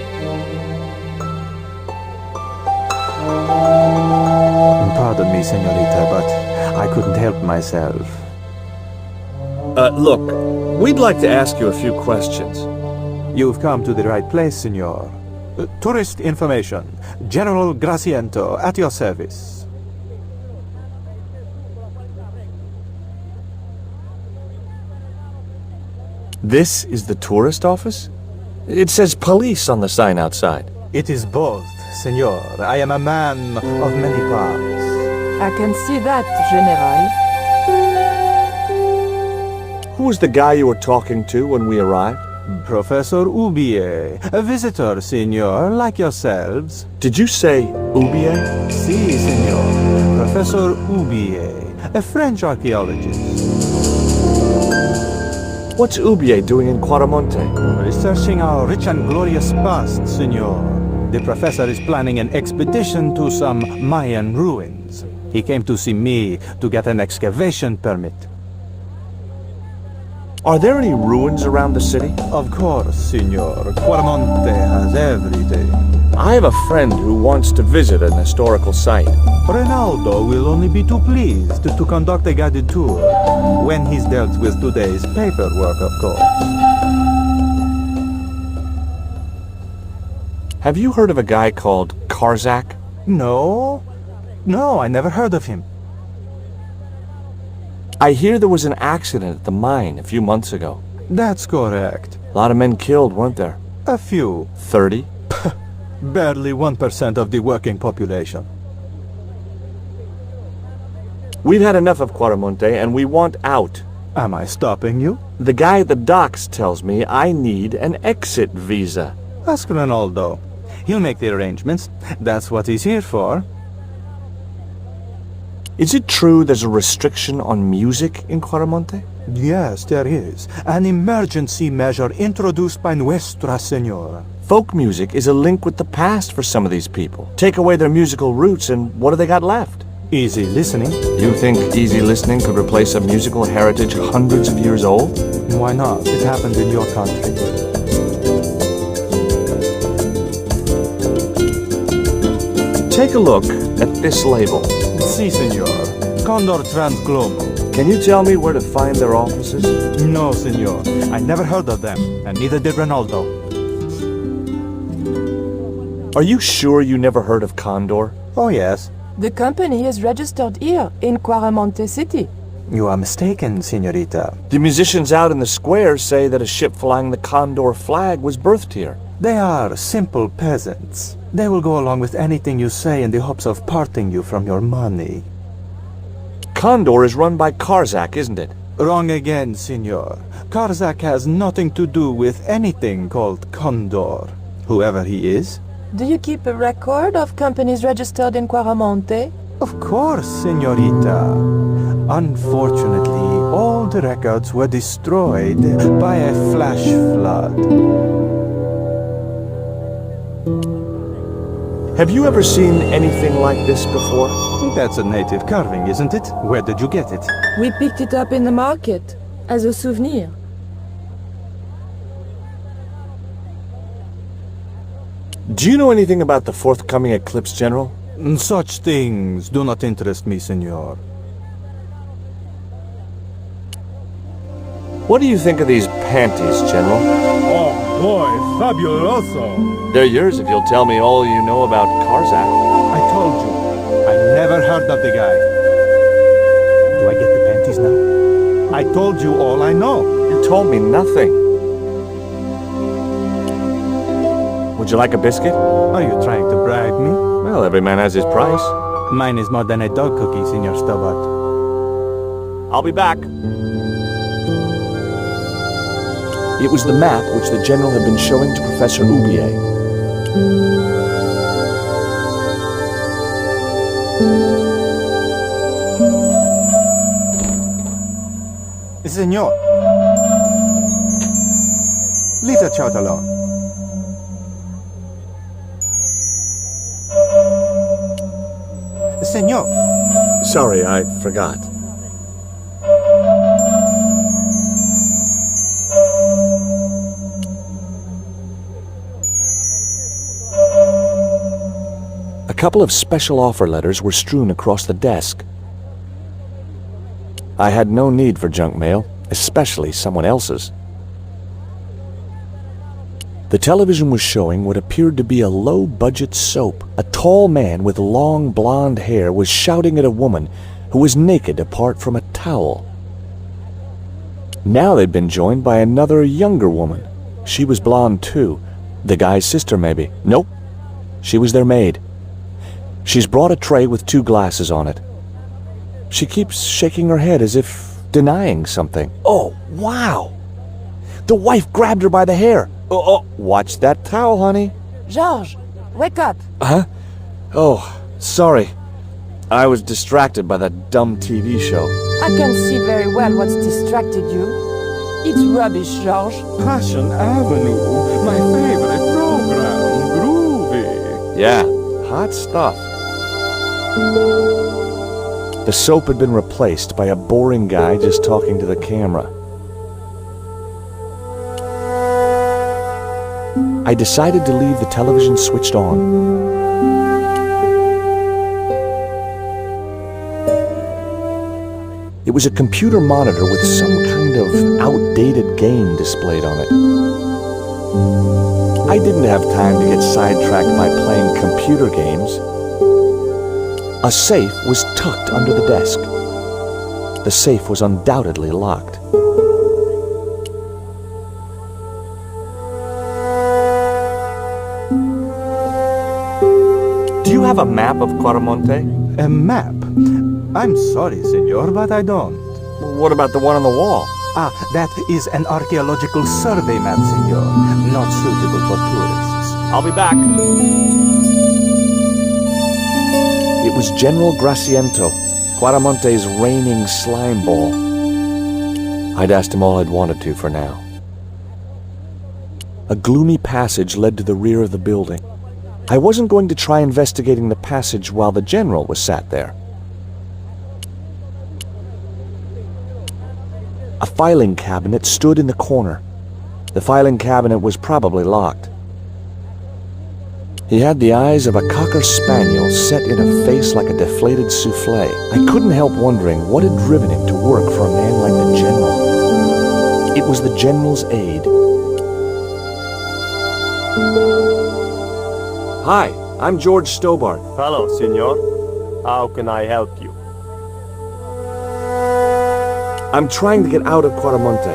Pardon me, senorita, but I couldn't help myself. Look, we'd like to ask you a few questions. You've come to the right place, senor. Tourist information. General Graciento, at your service. This is the tourist office? It says police on the sign outside. It is both, senor. I am a man of many parts. I can see that, General. Who was the guy you were talking to when we arrived? Professor Oubier, a visitor, senor, like yourselves. Did you say Oubier? Si, senor. Professor Oubier, a French archaeologist. What's Oubier doing in Quaramonte? Researching our rich and glorious past, senor. The professor is planning an expedition to some Mayan ruins. He came to see me to get an excavation permit. Are there any ruins around the city? Of course, senor. Quaramonte has everything. I have a friend who wants to visit an historical site. Ronaldo will only be too pleased to conduct a guided tour, when he's dealt with today's paperwork, of course. Have you heard of a guy called Karzak? No. No, I never heard of him. I hear there was an accident at the mine a few months ago. That's correct. A lot of men killed, weren't there? A few. 30? Barely 1% of the working population. We've had enough of Quaramonte, and we want out. Am I stopping you? The guy at the docks tells me I need an exit visa. Ask Ronaldo. He'll make the arrangements. That's what he's here for. Is it true there's a restriction on music in Quaramonte? Yes, there is. An emergency measure introduced by Nuestra Senora. Folk music is a link with the past for some of these people. Take away their musical roots, and what do they got left? Easy listening. You think easy listening could replace a musical heritage hundreds of years old? Why not? It happened in your country. Take a look at this label. Si, senor. Condor Transglobo. Can you tell me where to find their offices? No, senor. I never heard of them, and neither did Ronaldo. Are you sure you never heard of Condor? Oh, yes. The company is registered here in Quaramonte City. You are mistaken, senorita. The musicians out in the square say that a ship flying the Condor flag was birthed here. They are simple peasants. They will go along with anything you say in the hopes of parting you from your money. Condor is run by Karzak, isn't it? Wrong again, senor. Karzak has nothing to do with anything called Condor, whoever he is. Do you keep a record of companies registered in Quaramonte? Of course, senorita. Unfortunately, all the records were destroyed by a flash flood. Have you ever seen anything like this before? That's a native carving, isn't it? Where did you get it? We picked it up in the market as a souvenir. Do you know anything about the forthcoming eclipse, General? Such things do not interest me, senor. What do you think of these panties, General? Oh boy, fabuloso! They're yours if you'll tell me all you know about Karzak. I told you, I never heard of the guy. Do I get the panties now? I told you all I know. You told me nothing. Would you like a biscuit? Are you trying to bribe me? Well, every man has his price. Mine is more than a dog cookie, Senor Stobart. I'll be back. It was the map which the General had been showing to Professor Oubier. Senor. Leave the child alone. Senor. Sorry, I forgot. A couple of special offer letters were strewn across the desk. I had no need for junk mail, especially someone else's. The television was showing what appeared to be a low-budget soap. A tall man with long blonde hair was shouting at a woman who was naked apart from a towel. Now they'd been joined by another younger woman. She was blonde too. The guy's sister, maybe. Nope. She was their maid. She's brought a tray with 2 glasses on it. She keeps shaking her head as if denying something. Oh, wow! The wife grabbed her by the hair. Oh, watch that towel, honey. Georges, wake up! Huh? Oh, sorry. I was distracted by that dumb TV show. I can see very well what's distracted you. It's rubbish, Georges. Passion Avenue, my favorite program. Groovy. Yeah, hot stuff. The soap had been replaced by a boring guy just talking to the camera. I decided to leave the television switched on. It was a computer monitor with some kind of outdated game displayed on it. I didn't have time to get sidetracked by playing computer games. A safe was tucked under the desk. the safe was undoubtedly locked. Do you have a map of Quaramonte? A map? I'm sorry, senor, but I don't. What about the one on the wall? Ah, that is an archaeological survey map, senor. Not suitable for tourists. I'll be back. It was General Graciento, Quaramonte's reigning slime ball. I'd asked him all I'd wanted to for now. A gloomy passage led to the rear of the building. I wasn't going to try investigating the passage while the general was sat there. A filing cabinet stood in the corner. The filing cabinet was probably locked. He had the eyes of a cocker spaniel set in a face like a deflated souffle. I couldn't help wondering what had driven him to work for a man like the general. It was the general's aide. Hi, I'm George Stobart. Hello, senor. How can I help you? I'm trying to get out of Quaramonte.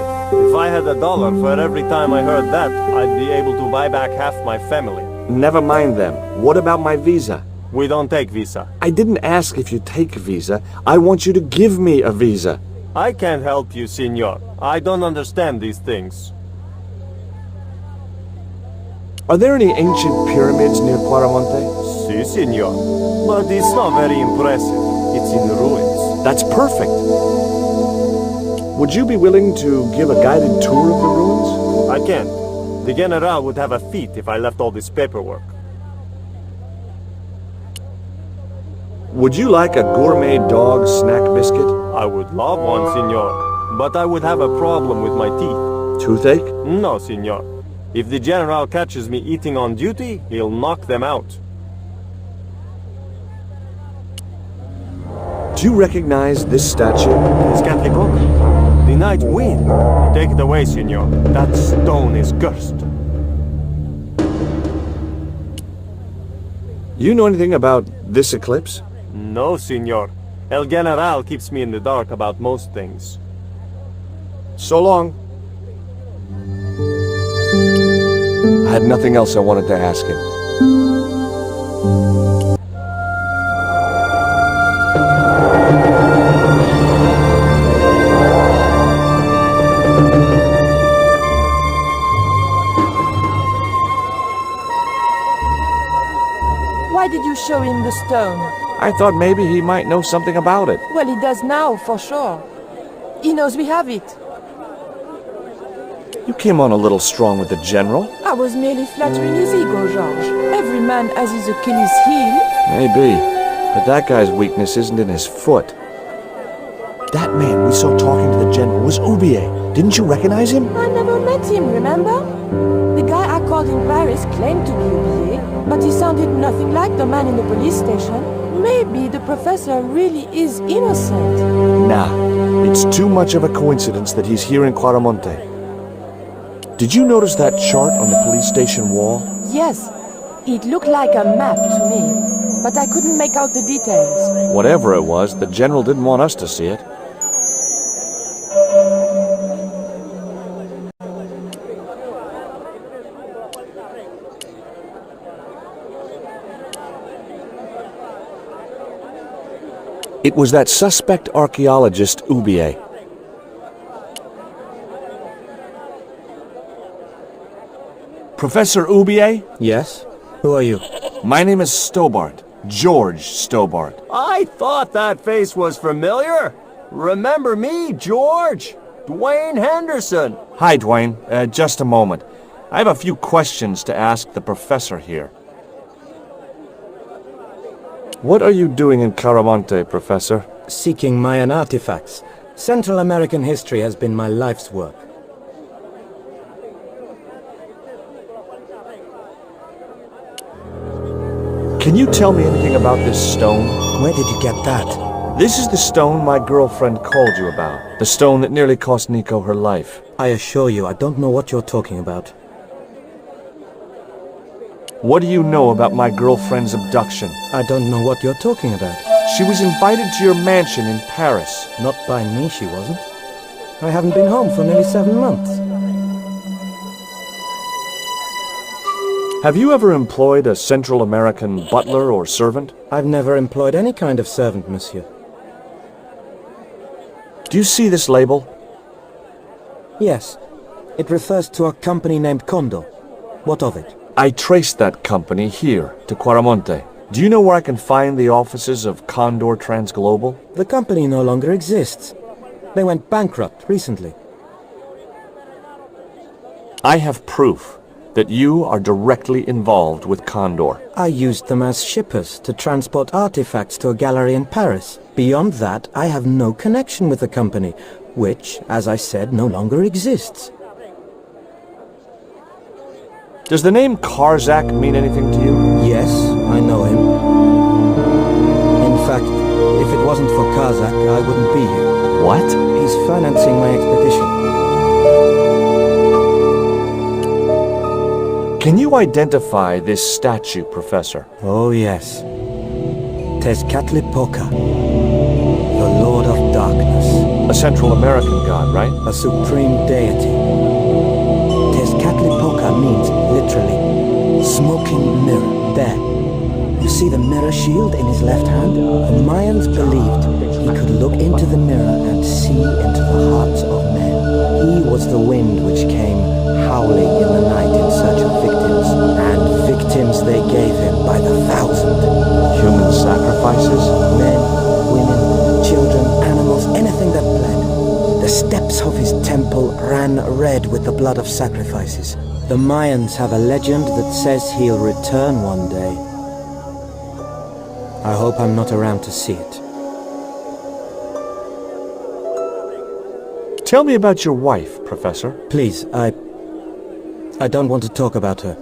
If I had $1 for every time I heard that, I'd be able to buy back half my family. Never mind them. What about my visa? We don't take visa. I didn't ask if you take a visa. I want you to give me a visa. I can't help you, senor. I don't understand these things. Are there any ancient pyramids near Quaramonte? Si, senor. But it's not very impressive. It's in ruins. That's perfect. Would you be willing to give a guided tour of the ruins? I can't. The General would have a fit if I left all this paperwork. Would you like a gourmet dog snack biscuit? I would love one, senor. But I would have a problem with my teeth. Toothache? No, senor. If the General catches me eating on duty, he'll knock them out. Do you recognize this statue? Scantlipoca. The night wind. Take it away, senor. That stone is cursed. You know anything about this eclipse? No, senor. El General keeps me in the dark about most things. So long. I had nothing else I wanted to ask him. Why did you show him the stone? I thought maybe he might know something about it. Well, he does now, for sure. He knows we have it. You came on a little strong with the general. I was merely flattering his ego, Georges. Every man has his Achilles heel. Maybe. But that guy's weakness isn't in his foot. That man we saw talking to the general was Oubier. Didn't you recognize him? I never met him, remember? The guy I called in Paris claimed to be Oubier, but he sounded nothing like the man in the police station. Maybe the professor really is innocent. Nah, it's too much of a coincidence that he's here in Quaramonte. Did you notice that chart on the police station wall? Yes, it looked like a map to me, but I couldn't make out the details. Whatever it was, the general didn't want us to see it. It was that suspect archaeologist, Oubier. Professor Oubier? Yes? Who are you? My name is Stobart. George Stobart. I thought that face was familiar. Remember me, George? Dwayne Henderson. Hi, Dwayne. Just a moment. I have a few questions to ask the professor here. What are you doing in Quaramonte, Professor? Seeking Mayan artifacts. Central American history has been my life's work. Can you tell me anything about this stone? Where did you get that? This is the stone my girlfriend called you about. The stone that nearly cost Nico her life. I assure you, I don't know what you're talking about. What do you know about my girlfriend's abduction? I don't know what you're talking about. She was invited to your mansion in Paris. Not by me, she wasn't. I haven't been home for nearly 7 months. Have you ever employed a Central American butler or servant? I've never employed any kind of servant, monsieur. Do you see this label? Yes. It refers to a company named Condor. What of it? I traced that company here, to Quaramonte. Do you know where I can find the offices of Condor Transglobal? The company no longer exists. They went bankrupt recently. I have proof that you are directly involved with Condor. I used them as shippers to transport artifacts to a gallery in Paris. Beyond that, I have no connection with the company, which, as I said, no longer exists. Does the name Karzak mean anything to you? Yes, I know him. In fact, if it wasn't for Karzak, I wouldn't be here. What? He's financing my expedition. Can you identify this statue, Professor? Oh, yes. Tezcatlipoca, the Lord of Darkness. A Central American god, right? A supreme deity. Tezcatlipoca means, literally, smoking mirror. There. You see the mirror shield in his left hand? The Mayans believed he could look into the mirror and see into the hearts of men. He was the wind which came howling in the night in search of victims, and victims they gave him by the thousand. Human sacrifices? Men, women, children, animals, anything that bled. The steps of his temple ran red with the blood of sacrifices. The Mayans have a legend that says he'll return one day. I hope I'm not around to see it. Tell me about your wife, Professor. Please, I don't want to talk about her.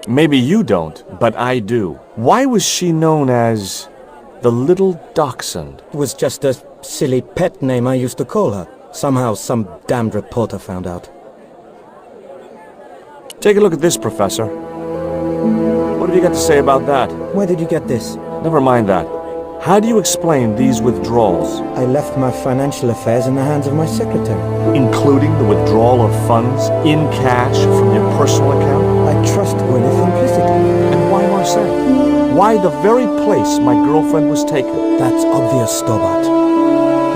Maybe you don't, but I do. Why was she known as the Little Dachshund? It was just a silly pet name I used to call her. Somehow some damned reporter found out. Take a look at this, Professor. What have you got to say about that? Where did you get this? Never mind that. How do you explain these withdrawals? I left my financial affairs in the hands of my secretary. Including the withdrawal of funds in cash from your personal account? I trust Gwyneth implicitly. And why Marseille? Why the very place my girlfriend was taken? That's obvious, Stobart.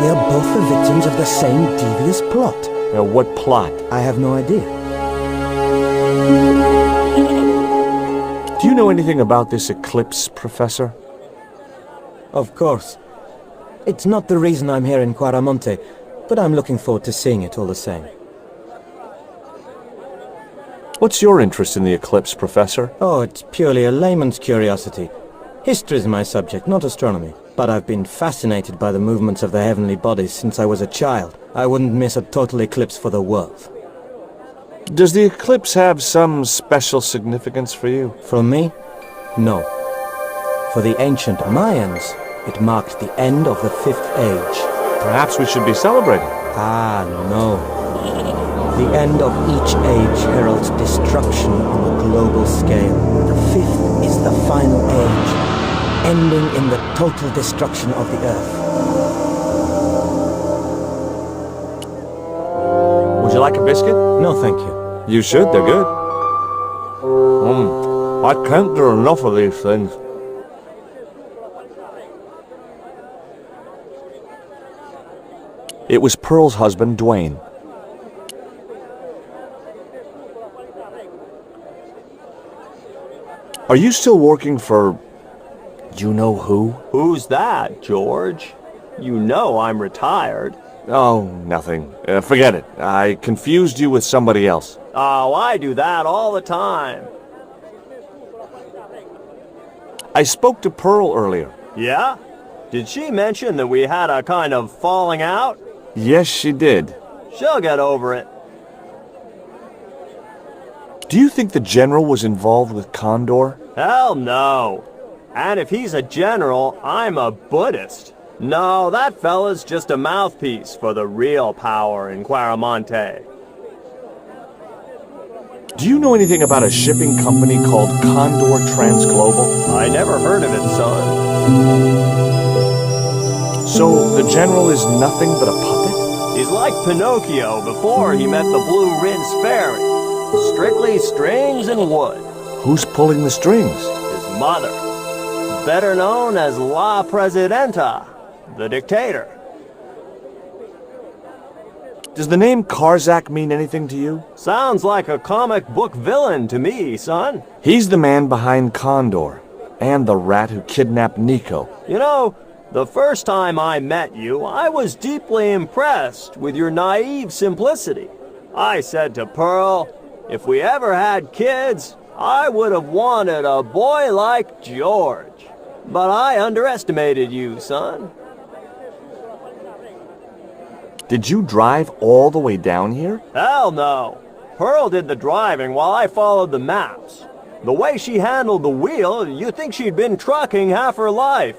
We are both the victims of the same devious plot. What plot? I have no idea. Do you know anything about this eclipse, Professor? Of course. It's not the reason I'm here in Quaramonte, but I'm looking forward to seeing it all the same. What's your interest in the eclipse, Professor? Oh, it's purely a layman's curiosity. History is my subject, not astronomy. But I've been fascinated by the movements of the heavenly bodies since I was a child. I wouldn't miss a total eclipse for the world. Does the eclipse have some special significance for you? For me? No. For the ancient Mayans, it marked the end of the Fifth Age. Perhaps we should be celebrating. Ah, no. The end of each age heralds destruction on a global scale. The fifth is the final age, ending in the total destruction of the Earth. Would you like a biscuit? No, thank you. You should, they're good. I can't do enough of these things. It was Pearl's husband, Dwayne. Are you still working for... you know who? Who's that, George? You know I'm retired. Oh, nothing. Forget it. I confused you with somebody else. Oh, I do that all the time. I spoke to Pearl earlier. Yeah? Did she mention that we had a kind of falling out? Yes, she did. She'll get over it. Do you think the general was involved with Condor? Hell no. And if he's a general, I'm a Buddhist. No, that fella's just a mouthpiece for the real power in Quaramonte. Do you know anything about a shipping company called Condor Transglobal? I never heard of it, son. So, the General is nothing but a puppet? He's like Pinocchio before he met the Blue Rinse Fairy. Strictly strings and wood. Who's pulling the strings? His mother. Better known as La Presidenta, the dictator. Does the name Karzak mean anything to you? Sounds like a comic book villain to me, son. He's the man behind Condor, and the rat who kidnapped Nico. You know, the first time I met you, I was deeply impressed with your naive simplicity. I said to Pearl, if we ever had kids, I would have wanted a boy like George. But I underestimated you, son. Did you drive all the way down here? Hell no. Pearl did the driving while I followed the maps. The way she handled the wheel, you'd think she'd been trucking half her life.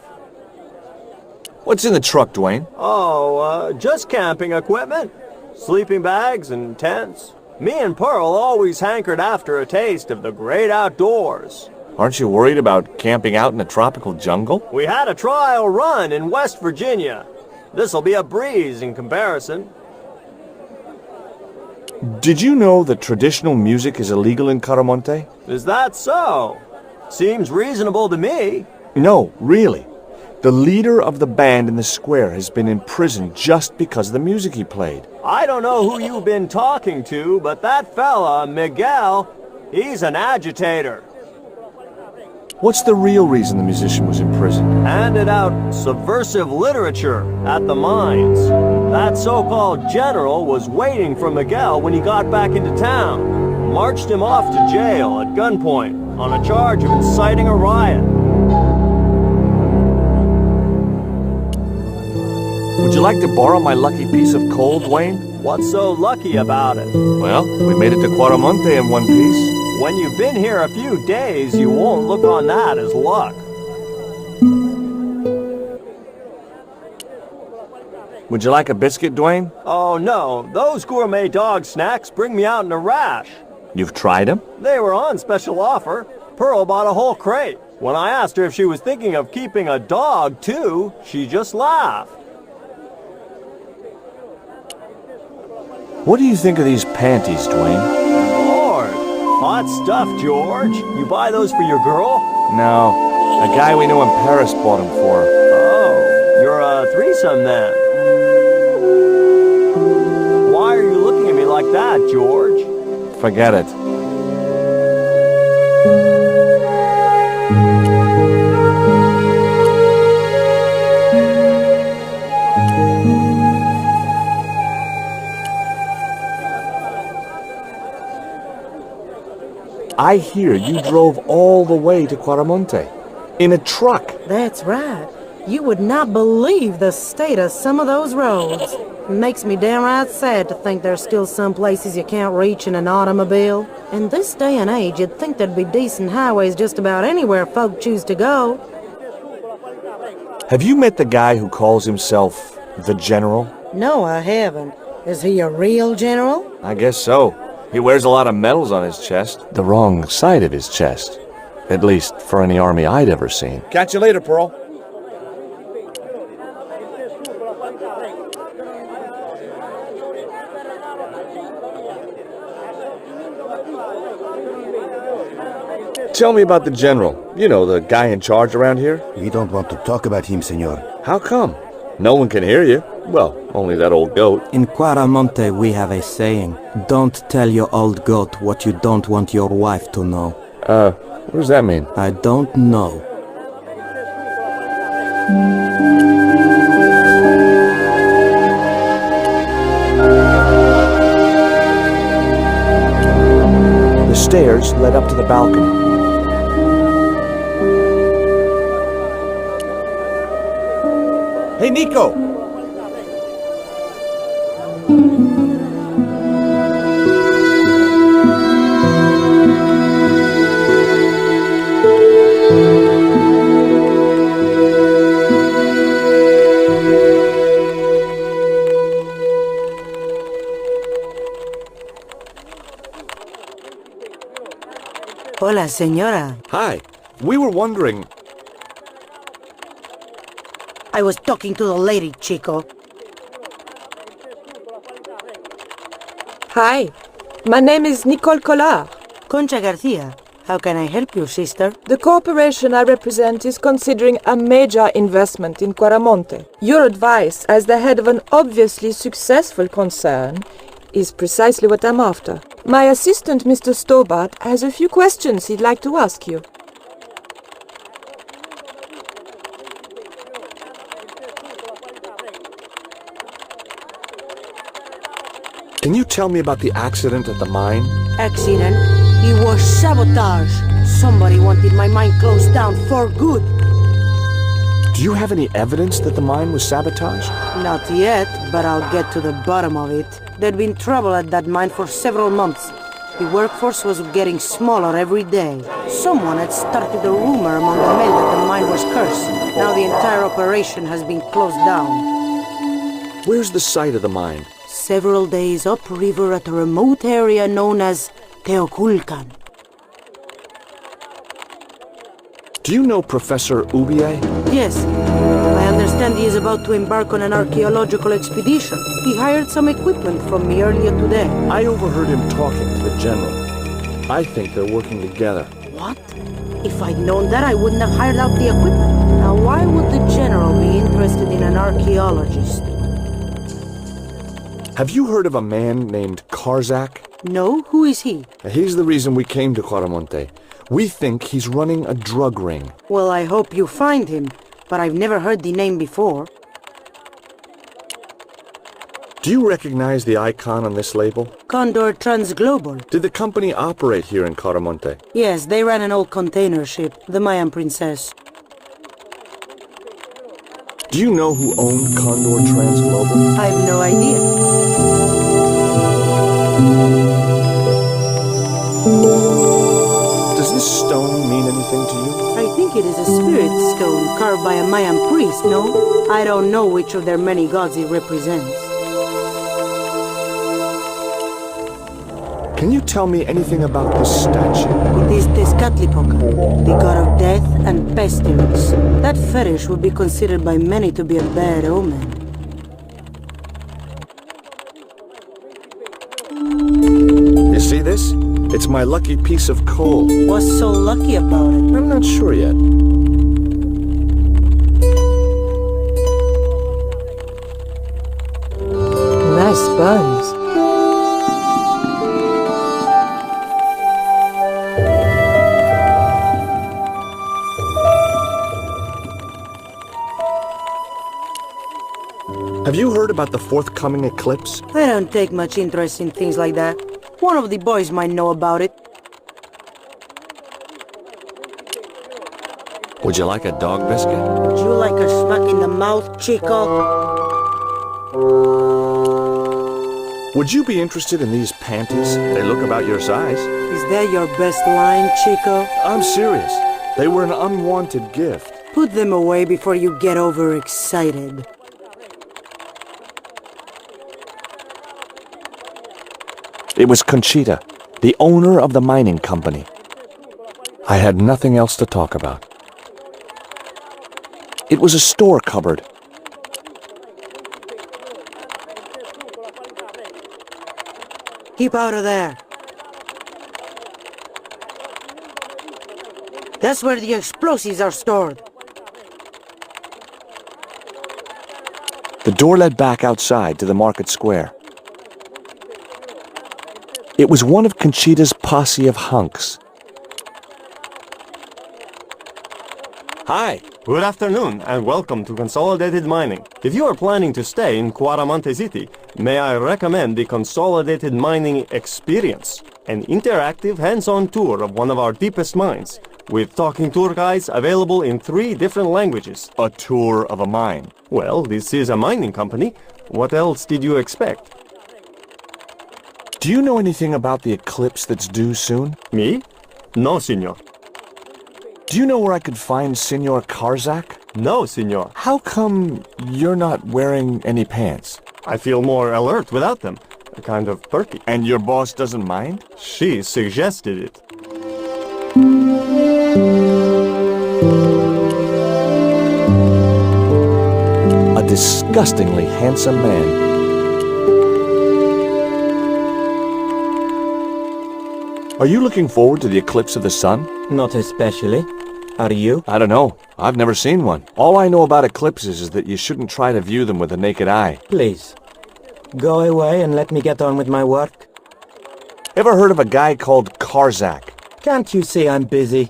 What's in the truck, Dwayne? Oh, just camping equipment. Sleeping bags and tents. Me and Pearl always hankered after a taste of the great outdoors. Aren't you worried about camping out in a tropical jungle? We had a trial run in West Virginia. This'll be a breeze in comparison. Did you know that traditional music is illegal in Caramonte? Is that so? Seems reasonable to me. No, really. The leader of the band in the square has been in prison just because of the music he played. I don't know who you've been talking to, but that fella, Miguel, he's an agitator. What's the real reason the musician was in prison? Handed out subversive literature at the mines. That so-called general was waiting for Miguel when he got back into town. Marched him off to jail at gunpoint on a charge of inciting a riot. Would you like to borrow my lucky piece of coal, Dwayne? What's so lucky about it? Well, we made it to Quaramonte in one piece. When you've been here a few days, you won't look on that as luck. Would you like a biscuit, Dwayne? Oh no, those gourmet dog snacks bring me out in a rash. You've tried them? They were on special offer. Pearl bought a whole crate. When I asked her if she was thinking of keeping a dog too, she just laughed. What do you think of these panties, Dwayne? Lord, hot stuff, George. You buy those for your girl? No, a guy we knew in Paris bought them for her. Oh, you're a threesome then. Why are you looking at me like that, George? Forget it. I hear you drove all the way to Quaramonte. In a truck. That's right. You would not believe the state of some of those roads. Makes me downright sad to think there's still some places you can't reach in an automobile. In this day and age, you'd think there'd be decent highways just about anywhere folk choose to go. Have you met the guy who calls himself the General? No, I haven't. Is he a real general? I guess so. He wears a lot of medals on his chest. The wrong side of his chest. At least for any army I'd ever seen. Catch you later, Pearl. Tell me about the General. You know, the guy in charge around here. We don't want to talk about him, senor. How come? No one can hear you. Well, only that old goat. In Quaramonte we have a saying, don't tell your old goat what you don't want your wife to know. What does that mean? I don't know. The stairs led up to the balcony. Hey, Nico! Hola, señora. Hi. We were wondering... I was talking to the lady, Chico. Hi, my name is Nicole Collard. Concha Garcia. How can I help you, sister? The corporation I represent is considering a major investment in Quaramonte. Your advice, as the head of an obviously successful concern, is precisely what I'm after. My assistant, Mr. Stobart, has a few questions he'd like to ask you. Can you tell me about the accident at the mine? Accident? It was sabotage. Somebody wanted my mine closed down for good. Do you have any evidence that the mine was sabotaged? Not yet, but I'll get to the bottom of it. There'd been trouble at that mine for several months. The workforce was getting smaller every day. Someone had started a rumor among the men that the mine was cursed. Now the entire operation has been closed down. Where's the site of the mine? Several days upriver at a remote area known as Teoculcan. Do you know Professor Ubier? Yes. I understand he is about to embark on an archaeological expedition. He hired some equipment from me earlier today. I overheard him talking to the general. I think they're working together. What? If I'd known that, I wouldn't have hired out the equipment. Now, why would the general be interested in an archaeologist? Have you heard of a man named Karzak? No? Who is he? He's the reason we came to Quaramonte. We think he's running a drug ring. Well, I hope you find him, but I've never heard the name before. Do you recognize the icon on this label? Condor Transglobal. Did the company operate here in Quaramonte? Yes, they ran an old container ship, the Mayan Princess. Do you know who owned Condor Transglobal? I have no idea. Does this stone mean anything to you? I think it is a spirit stone carved by a Mayan priest, no? I don't know which of their many gods it represents. Can you tell me anything about this statue? It is Tezcatlipoca, the god of death and pestilence. That fetish would be considered by many to be a bad omen. You see this? It's my lucky piece of coal. What's so lucky about it? I'm not sure yet. Nice bones. Have you heard about the forthcoming eclipse? I don't take much interest in things like that. One of the boys might know about it. Would you like a dog biscuit? Would you like a smack in the mouth, Chico? Would you be interested in these panties? They look about your size. Is that your best line, Chico? I'm serious. They were an unwanted gift. Put them away before you get overexcited. It was Conchita, the owner of the mining company. I had nothing else to talk about. It was a store cupboard. Keep out of there. That's where the explosives are stored. The door led back outside to the market square. It was one of Conchita's posse of hunks. Hi. Good afternoon, and welcome to Consolidated Mining. If you are planning to stay in Quaramonte City, may I recommend the Consolidated Mining Experience, an interactive hands-on tour of one of our deepest mines, with talking tour guides available in 3 different languages. A tour of a mine. Well, this is a mining company. What else did you expect? Do you know anything about the eclipse that's due soon? Me? No, senor. Do you know where I could find Senor Karzak? No, senor. How come you're not wearing any pants? I feel more alert without them. Kind of perky. And your boss doesn't mind? She suggested it. disgustingly handsome man. Are you looking forward to the eclipse of the sun? Not especially. Are you? I don't know. I've never seen one. All I know about eclipses is that you shouldn't try to view them with the naked eye. Please, go away and let me get on with my work. Ever heard of a guy called Karzak? Can't you see I'm busy?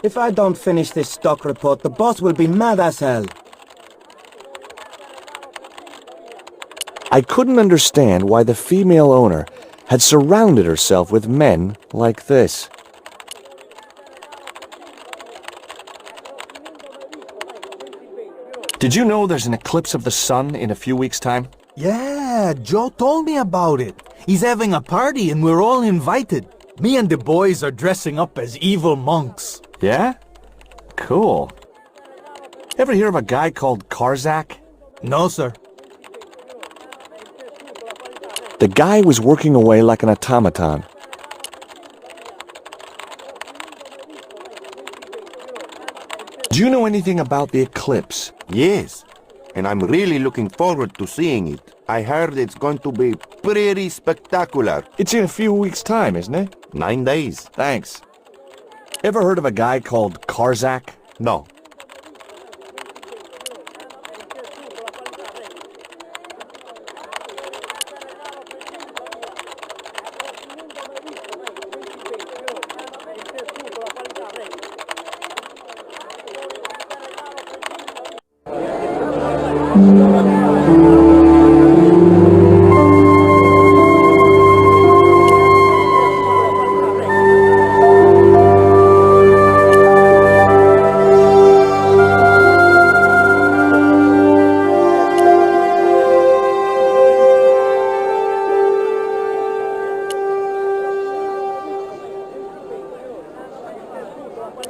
If I don't finish this stock report, the boss will be mad as hell. I couldn't understand why the female owner had surrounded herself with men like this. Did you know there's an eclipse of the sun in a few weeks' time? Yeah, Joe told me about it. He's having a party and we're all invited. Me and the boys are dressing up as evil monks. Yeah? Cool. Ever hear of a guy called Karzak? No, sir. The guy was working away like an automaton. Do you know anything about the eclipse? Yes, and I'm really looking forward to seeing it. I heard it's going to be pretty spectacular. It's in a few weeks' time, isn't it? 9 days. Thanks. Ever heard of a guy called Karzak? No.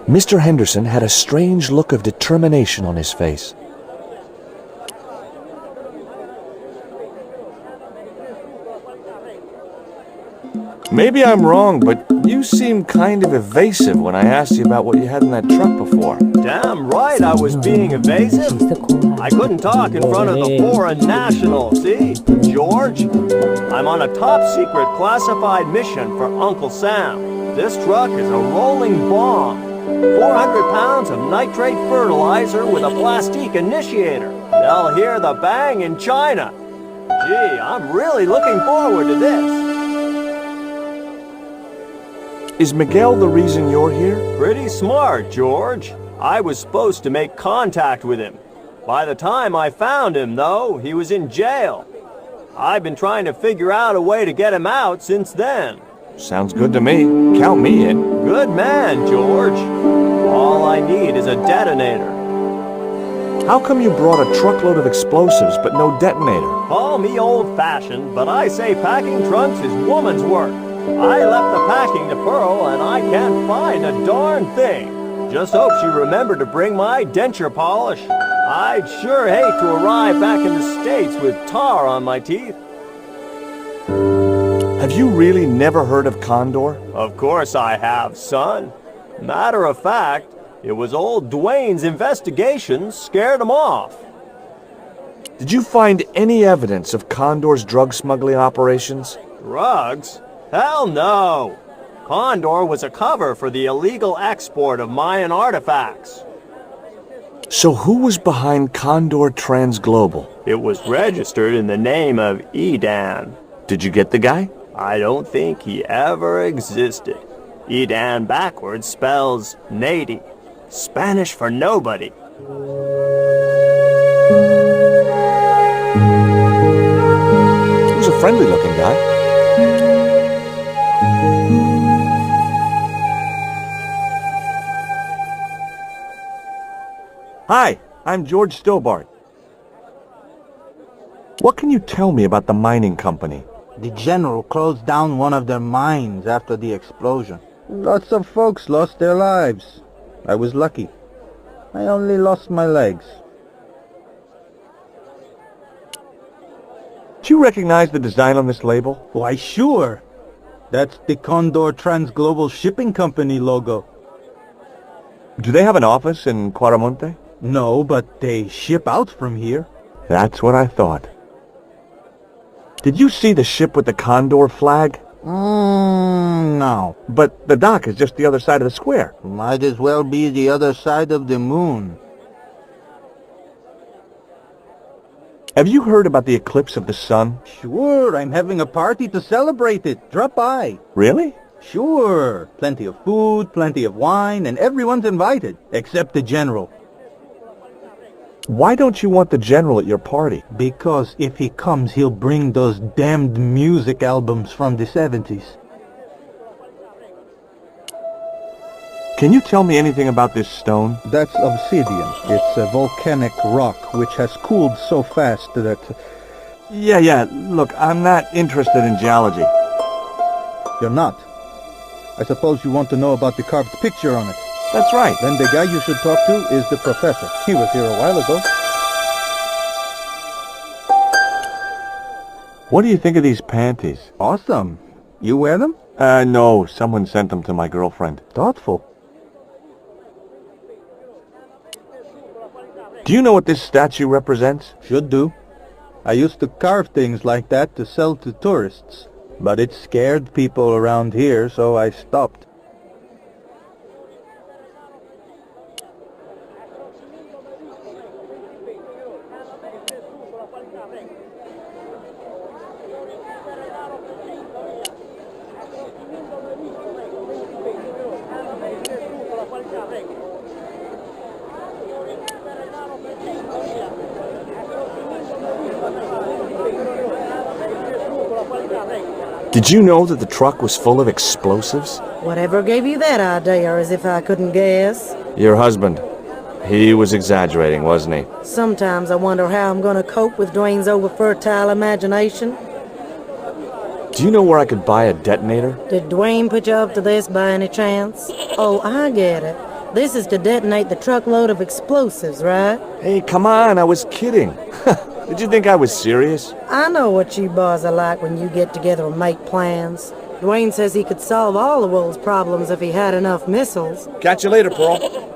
Mr. Henderson had a strange look of determination on his face. Maybe I'm wrong, but you seemed kind of evasive when I asked you about what you had in that truck before. Damn right I was being evasive. I couldn't talk in front of the foreign national, see? George? I'm on a top-secret classified mission for Uncle Sam. This truck is a rolling bomb. 400 pounds of nitrate fertilizer with a plastique initiator. They'll hear the bang in China. Gee, I'm really looking forward to this. Is Miguel the reason you're here? Pretty smart, George. I was supposed to make contact with him. By the time I found him, though, he was in jail. I've been trying to figure out a way to get him out since then. Sounds good to me. Count me in. Good man, George. All I need is a detonator. How come you brought a truckload of explosives but no detonator? Call me old-fashioned, but I say packing trunks is woman's work. I left the packing to Pearl, and I can't find a darn thing. Just hope she remembered to bring my denture polish. I'd sure hate to arrive back in the States with tar on my teeth. Have you really never heard of Condor? Of course I have, son. Matter of fact, it was old Dwayne's investigations scared him off. Did you find any evidence of Condor's drug smuggling operations? Drugs? Hell no! Condor was a cover for the illegal export of Mayan artifacts. So who was behind Condor Transglobal? It was registered in the name of Edan. Did you get the guy? I don't think he ever existed. Edan backwards spells Nady, Spanish for nobody. He was a friendly-looking guy. Hi, I'm George Stobart. What can you tell me about the mining company? The general closed down one of their mines after the explosion. Lots of folks lost their lives. I was lucky. I only lost my legs. Do you recognize the design on this label? Why, sure. That's the Condor Transglobal Shipping Company logo. Do they have an office in Cuaramonte? No, but they ship out from here. That's what I thought. Did you see the ship with the Condor flag? No. But the dock is just the other side of the square. Might as well be the other side of the moon. Have you heard about the eclipse of the sun? Sure, I'm having a party to celebrate it. Drop by. Really? Sure. Plenty of food, plenty of wine, and everyone's invited, except the general. Why don't you want the general at your party? Because if he comes, he'll bring those damned music albums from the 70s. Can you tell me anything about this stone? That's obsidian. It's a volcanic rock which has cooled so fast that... Yeah. Look, I'm not interested in geology. You're not? I suppose you want to know about the carved picture on it. That's right. Then the guy you should talk to is the professor. He was here a while ago. What do you think of these panties? Awesome. You wear them? No. Someone sent them to my girlfriend. Thoughtful. Do you know what this statue represents? Should do. I used to carve things like that to sell to tourists. But it scared people around here, so I stopped. Did you know that the truck was full of explosives? Whatever gave you that idea, as if I couldn't guess? Your husband. He was exaggerating, wasn't he? Sometimes I wonder how I'm gonna cope with Dwayne's over-fertile imagination. Do you know where I could buy a detonator? Did Dwayne put you up to this by any chance? Oh, I get it. This is to detonate the truckload of explosives, right? Hey, come on, I was kidding. Did you think I was serious? I know what you boys are like when you get together and make plans. Dwayne says he could solve all the world's problems if he had enough missiles. Catch you later, Pearl.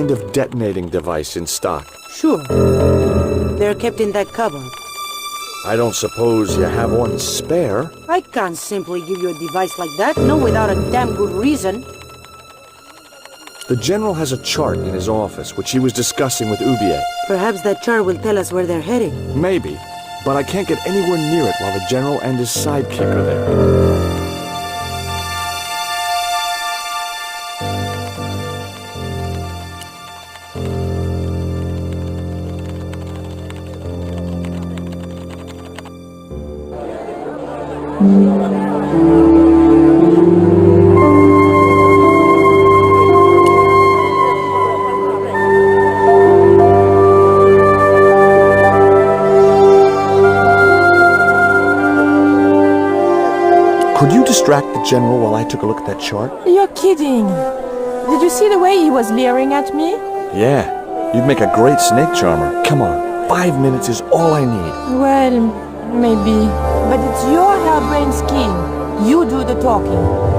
Of detonating device in stock? Sure. They're kept in that cupboard. I don't suppose you have one spare? I can't simply give you a device like that, no without a damn good reason. The General has a chart in his office, which he was discussing with Ubier. Perhaps that chart will tell us where they're heading. Maybe, but I can't get anywhere near it while the General and his sidekick are there. Could you distract the General while I took a look at that chart? You're kidding. Did you see the way he was leering at me? Yeah, you'd make a great snake charmer. Come on, 5 minutes is all I need. Well, maybe. But it's your harebrained scheme. You do the talking.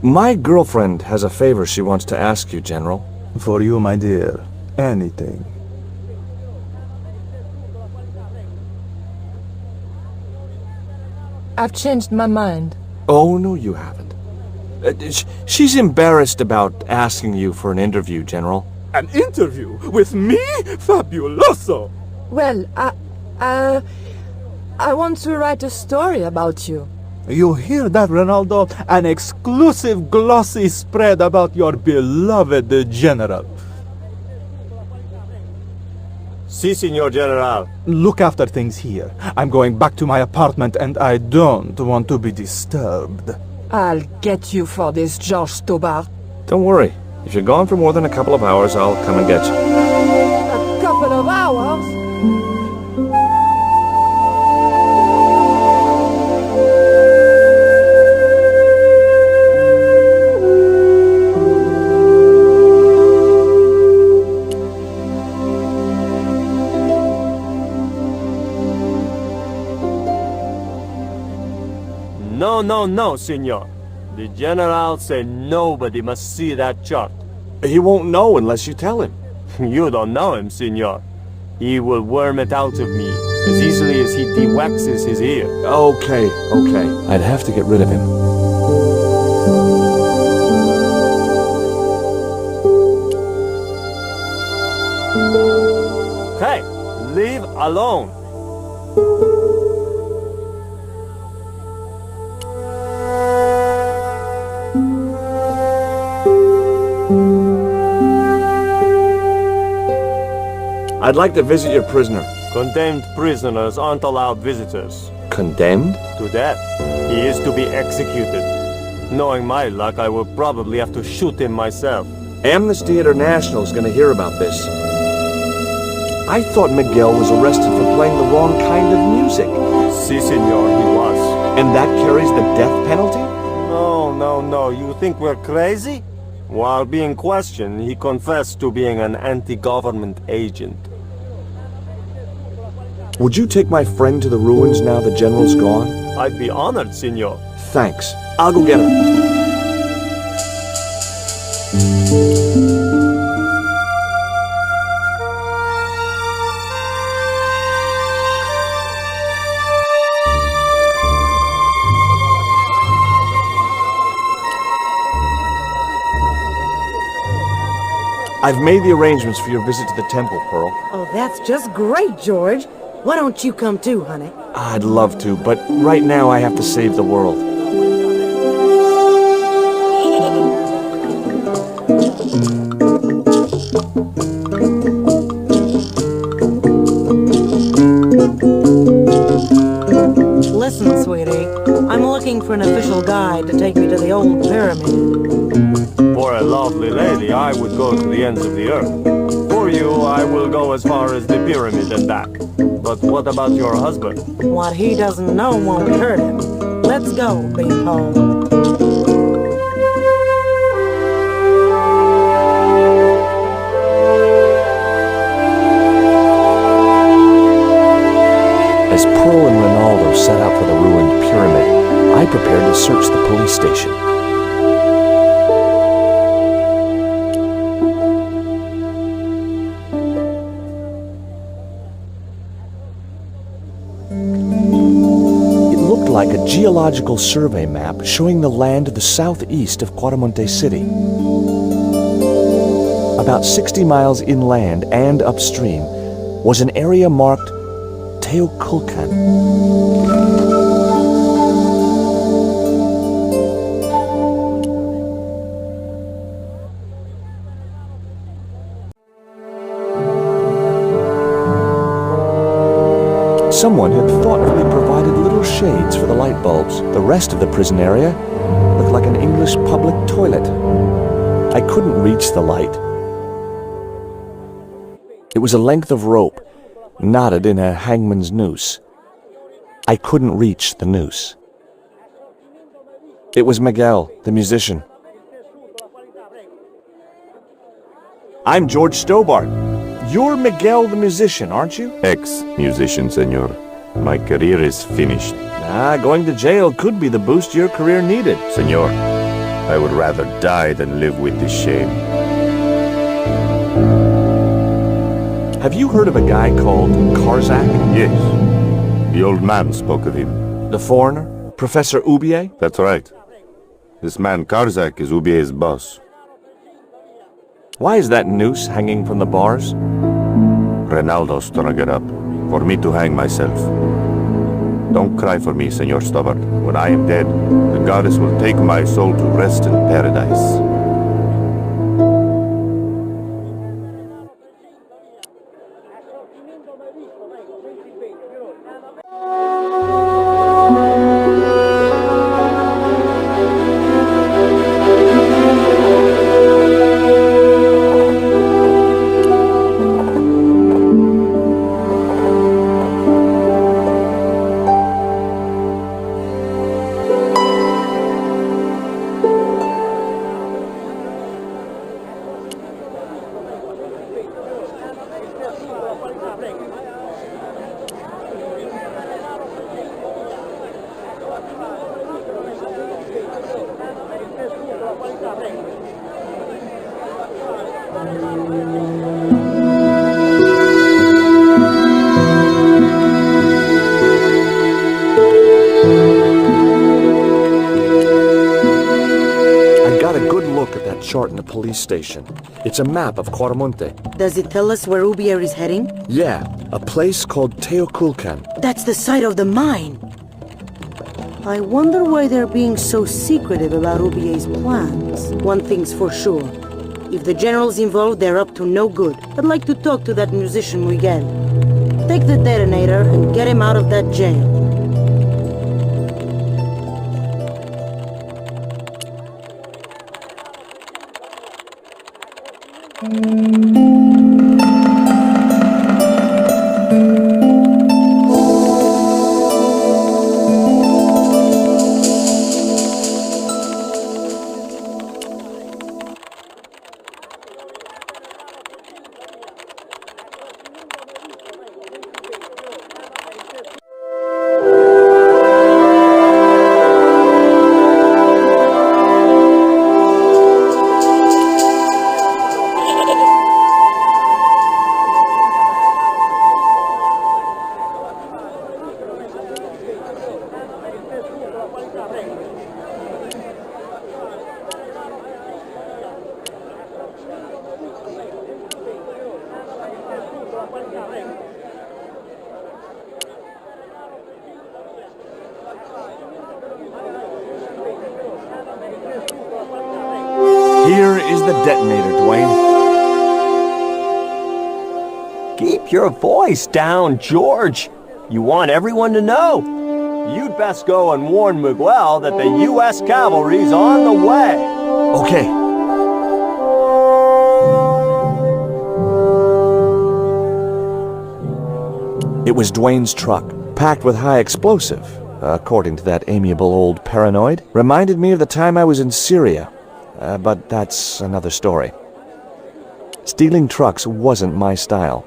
My girlfriend has a favor she wants to ask you, General. For you, my dear. Anything. I've changed my mind. Oh, no, you haven't. She's embarrassed about asking you for an interview, General. An interview? With me? Fabuloso! Well, I want to write a story about you. You hear that, Ronaldo? An exclusive glossy spread about your beloved general. Si, Signor General. Look after things here. I'm going back to my apartment and I don't want to be disturbed. I'll get you for this, George Stobart. Don't worry. If you're gone for more than a couple of hours, I'll come and get you. A couple of hours? No, Signor. The General said nobody must see that chart. He won't know unless you tell him. You don't know him, Signor. He will worm it out of me as easily as he de-waxes his ear. Okay. I'd have to get rid of him. Hey, leave alone. I'd like to visit your prisoner. Condemned prisoners aren't allowed visitors. Condemned? To death. He is to be executed. Knowing my luck, I will probably have to shoot him myself. Amnesty International is going to hear about this. I thought Miguel was arrested for playing the wrong kind of music. Si, Signor, he was. And that carries the death penalty? No. You think we're crazy? While being questioned, he confessed to being an anti-government agent. Would you take my friend to the ruins now the General's gone? I'd be honored, Signor. Thanks. I'll go get her. I've made the arrangements for your visit to the temple, Pearl. Oh, that's just great, George. Why don't you come too, honey? I'd love to, but right now I have to save the world. Listen, sweetie. I'm looking for an official guide to take me to the old pyramid. For a lovely lady, I would go to the ends of the earth. For you, I will go as far as the pyramid and back. But what about your husband? What he doesn't know won't hurt him. Let's go, Beanpole. As Pearl and Ronaldo set out for the ruined pyramid, I prepared to search the police station. Like a geological survey map showing the land to the southeast of Cuaramonte City. About 60 miles inland and upstream was an area marked Teoculcan. Someone had thoughtfully provided little shades for the light bulbs. The rest of the prison area looked like an English public toilet. I couldn't reach the light. It was a length of rope, knotted in a hangman's noose. I couldn't reach the noose. It was Miguel, the musician. I'm George Stobart. You're Miguel the musician, aren't you? Ex-musician, senor. My career is finished. Going to jail could be the boost your career needed. Senor, I would rather die than live with this shame. Have you heard of a guy called Karzak? Yes. The old man spoke of him. The foreigner? Professor Ubier? That's right. This man Karzak is Ubier's boss. Why is that noose hanging from the bars? Ronaldo strung it up, for me to hang myself. Don't cry for me, Senor Stobart. When I am dead, the goddess will take my soul to rest in paradise. Chart in the police station. It's a map of Quaramonte. Does it tell us where Ubier is heading? Yeah, a place called Teoculcan. That's the site of the mine. I wonder why they're being so secretive about Ubier's plans. One thing's for sure. If the general's involved, they're up to no good. I'd like to talk to that musician Miguel. Take the detonator and get him out of that jail. Here is the detonator, Dwayne. Keep your voice down, George. You want everyone to know. You'd best go and warn Miguel that the U.S. cavalry's on the way. Okay. It was Dwayne's truck, packed with high explosive, according to that amiable old paranoid. Reminded me of the time I was in Syria. But that's another story. Stealing trucks wasn't my style.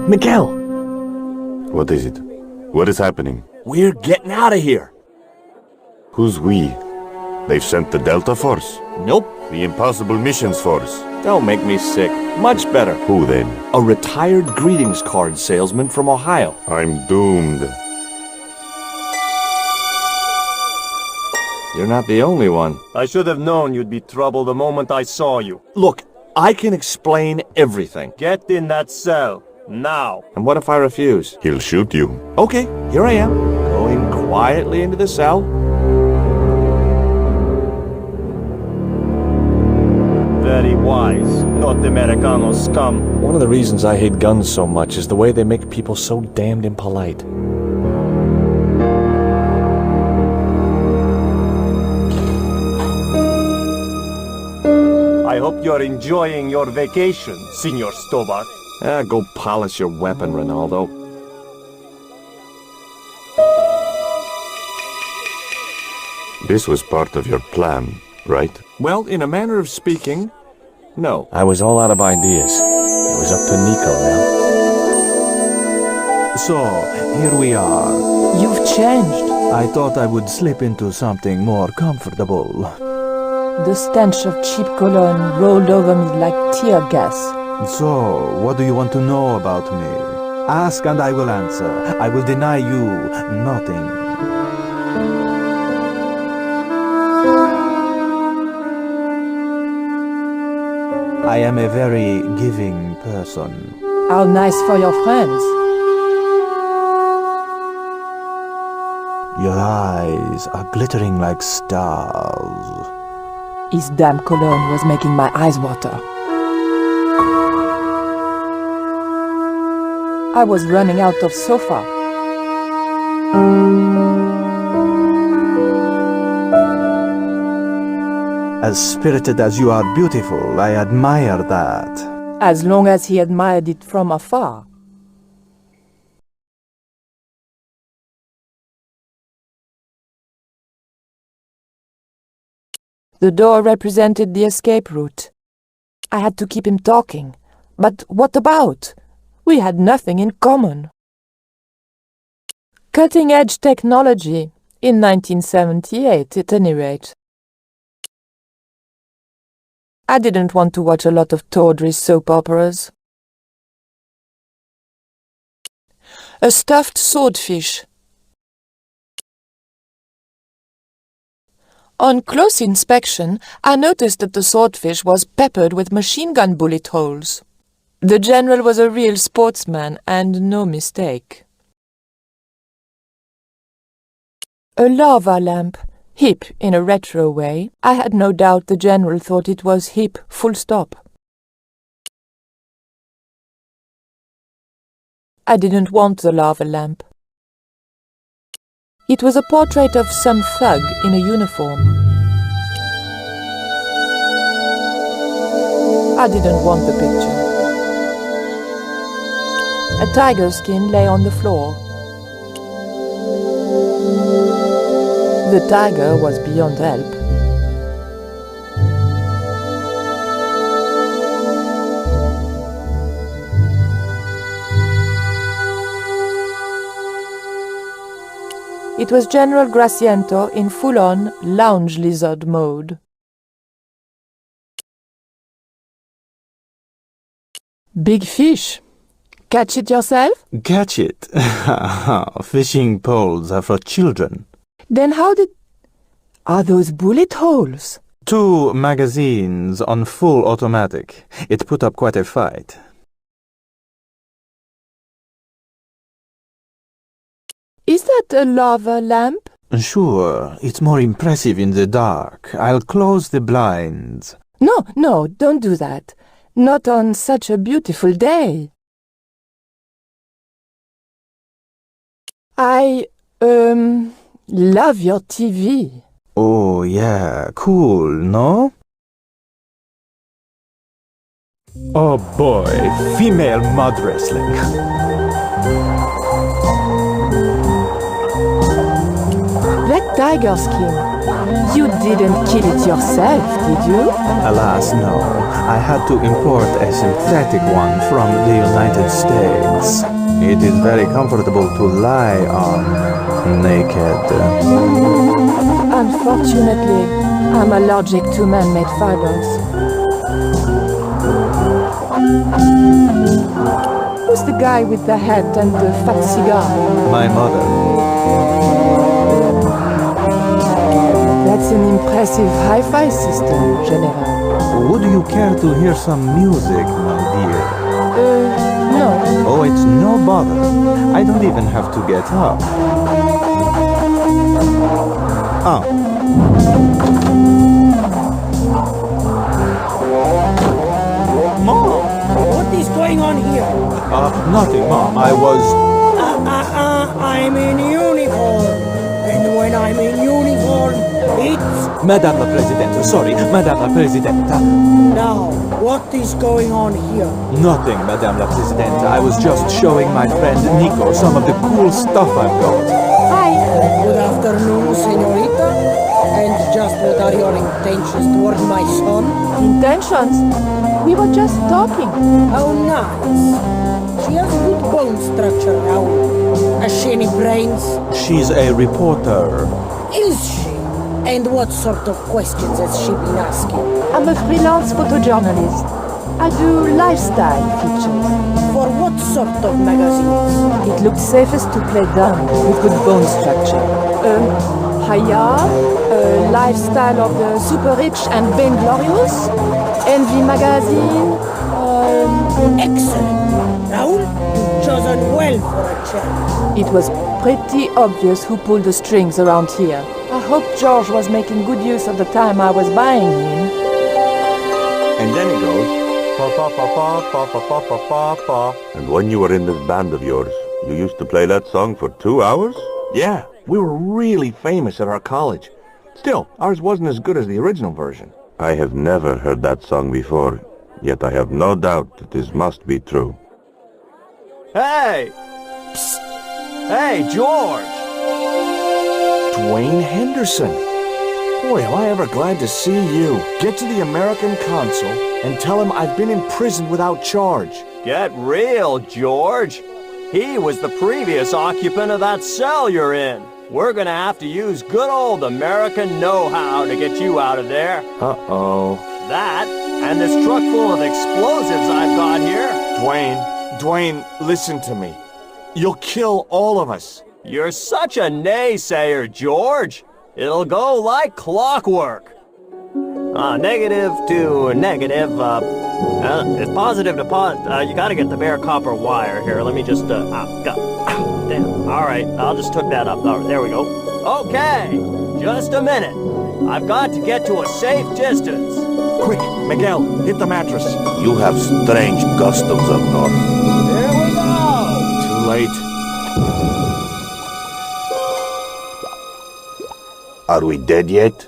Miguel! What is it? What is happening? We're getting out of here! Who's we? They've sent the Delta Force? Nope. The Impossible Missions Force? Don't make me sick. Much better. Who then? A retired greetings card salesman from Ohio. I'm doomed. You're not the only one. I should have known you'd be trouble the moment I saw you. Look, I can explain everything. Get in that cell. Now. And what if I refuse? He'll shoot you. Okay, here I am, going quietly into the cell. Very wise, not Americano scum. One of the reasons I hate guns so much is the way they make people so damned impolite. I hope you're enjoying your vacation, Senor Stobart. Go polish your weapon, Ronaldo. This was part of your plan, right? Well, in a manner of speaking, no. I was all out of ideas. It was up to Nico now. So, here we are. You've changed. I thought I would slip into something more comfortable. The stench of cheap cologne rolled over me like tear gas. So, what do you want to know about me? Ask and I will answer. I will deny you nothing. I am a very giving person. How nice for your friends. Your eyes are glittering like stars. His damn cologne was making my eyes water. I was running out of sofa. As spirited as you are beautiful, I admire that. As long as he admired it from afar. The door represented the escape route. I had to keep him talking. But what about? We had nothing in common. Cutting-edge technology, in 1978 at any rate. I didn't want to watch a lot of tawdry soap operas. A stuffed swordfish. On close inspection, I noticed that the swordfish was peppered with machine gun bullet holes. The general was a real sportsman, and no mistake. A lava lamp, hip in a retro way. I had no doubt the general thought it was hip, full stop. I didn't want the lava lamp. It was a portrait of some thug in a uniform. I didn't want the picture. A tiger skin lay on the floor. The tiger was beyond help. It was General Graciento in full-on lounge lizard mode. Big fish. Catch it yourself? Catch it? Fishing poles are for children. Then how did... Are those bullet holes? 2 magazines on full automatic. It put up quite a fight. Is that a lava lamp? Sure, it's more impressive in the dark. I'll close the blinds. No, don't do that. Not on such a beautiful day. I, love your TV. Oh, yeah, cool, no? Oh boy, female mud wrestling. That tiger skin. You didn't kill it yourself, did you? Alas, no. I had to import a synthetic one from the United States. It is very comfortable to lie on, naked. Unfortunately, I'm allergic to man-made fibers. Who's the guy with the hat and the fat cigar? My mother. That's an impressive hi-fi system, General. Would you care to hear some music, my dear? No. Oh, it's no bother. I don't even have to get up. Oh. Mom, what is going on here? Nothing, Mom. I was... I'm in uniform. And when I'm in uniform, it's... Madame la Presidente, sorry, Madame la Presidenta. Now, what is going on here? Nothing, Madame la Presidenta. I was just showing my friend Nico some of the cool stuff I've got. Hi. Good afternoon, señorita. are your intentions toward my son? Intentions? We were just talking. How nice. She has good bone structure, Raoul. Has she any brains? She's a reporter. Is she? And what sort of questions has she been asking? I'm a freelance photojournalist. I do lifestyle features. For what sort of magazines? It looked safest to play dumb with good bone structure. Hayat, lifestyle of the super rich and vainglorious, Envy magazine. Excellent. Raoul, you've chosen well for a chap. It was pretty obvious who pulled the strings around here. I hope George was making good use of the time I was buying him. And then it goes. And when you were in this band of yours, you used to play that song for 2 hours? Yeah, we were really famous at our college. Still, ours wasn't as good as the original version. I have never heard that song before, yet I have no doubt that this must be true. Hey! Psst. Hey, George! Dwayne Henderson. Boy, am I ever glad to see you. Get to the American consul and tell him I've been in prison without charge. Get real, George. He was the previous occupant of that cell you're in. We're gonna have to use good old American know-how to get you out of there. Uh-oh. That, and this truck full of explosives I've got here. Dwayne, listen to me. You'll kill all of us. You're such a naysayer, George. It'll go like clockwork. Negative to negative, it's positive to you gotta get the bare copper wire here. Let me just, damn. Alright, I'll just hook that up. There we go. Okay, just a minute. I've got to get to a safe distance. Quick, Miguel, hit the mattress. You have strange customs up north. Here we go! Too late. Are we dead yet?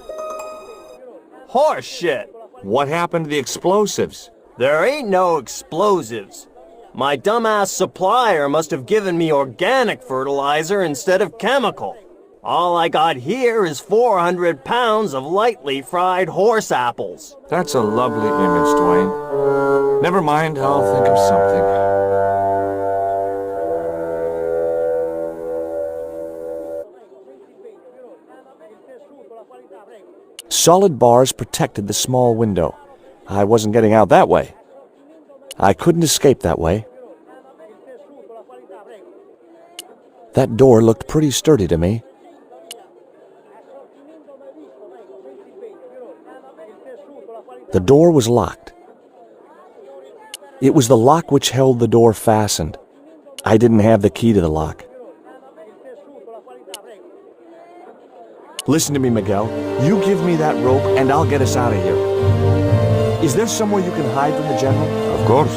Horse shit. What happened to the explosives? There ain't no explosives. My dumbass supplier must have given me organic fertilizer instead of chemical. All I got here is 400 pounds of lightly fried horse apples. That's a lovely image, Dwayne. Never mind, I'll think of something. Solid bars protected the small window. I wasn't getting out that way. I couldn't escape that way. That door looked pretty sturdy to me. The door was locked. It was the lock which held the door fastened. I didn't have the key to the lock. Listen to me, Miguel. You give me that rope and I'll get us out of here. Is there somewhere you can hide from the General? Of course.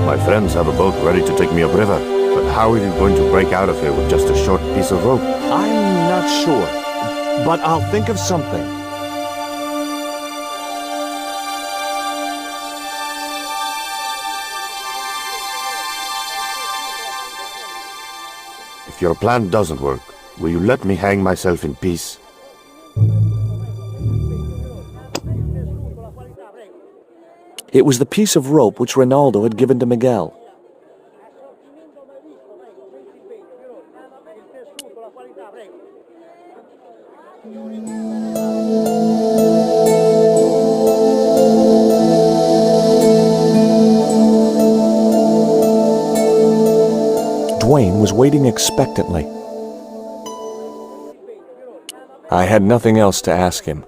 My friends have a boat ready to take me upriver. But how are you going to break out of here with just a short piece of rope? I'm not sure, but I'll think of something. If your plan doesn't work, will you let me hang myself in peace? It was the piece of rope which Ronaldo had given to Miguel. Dwayne was waiting expectantly. I had nothing else to ask him.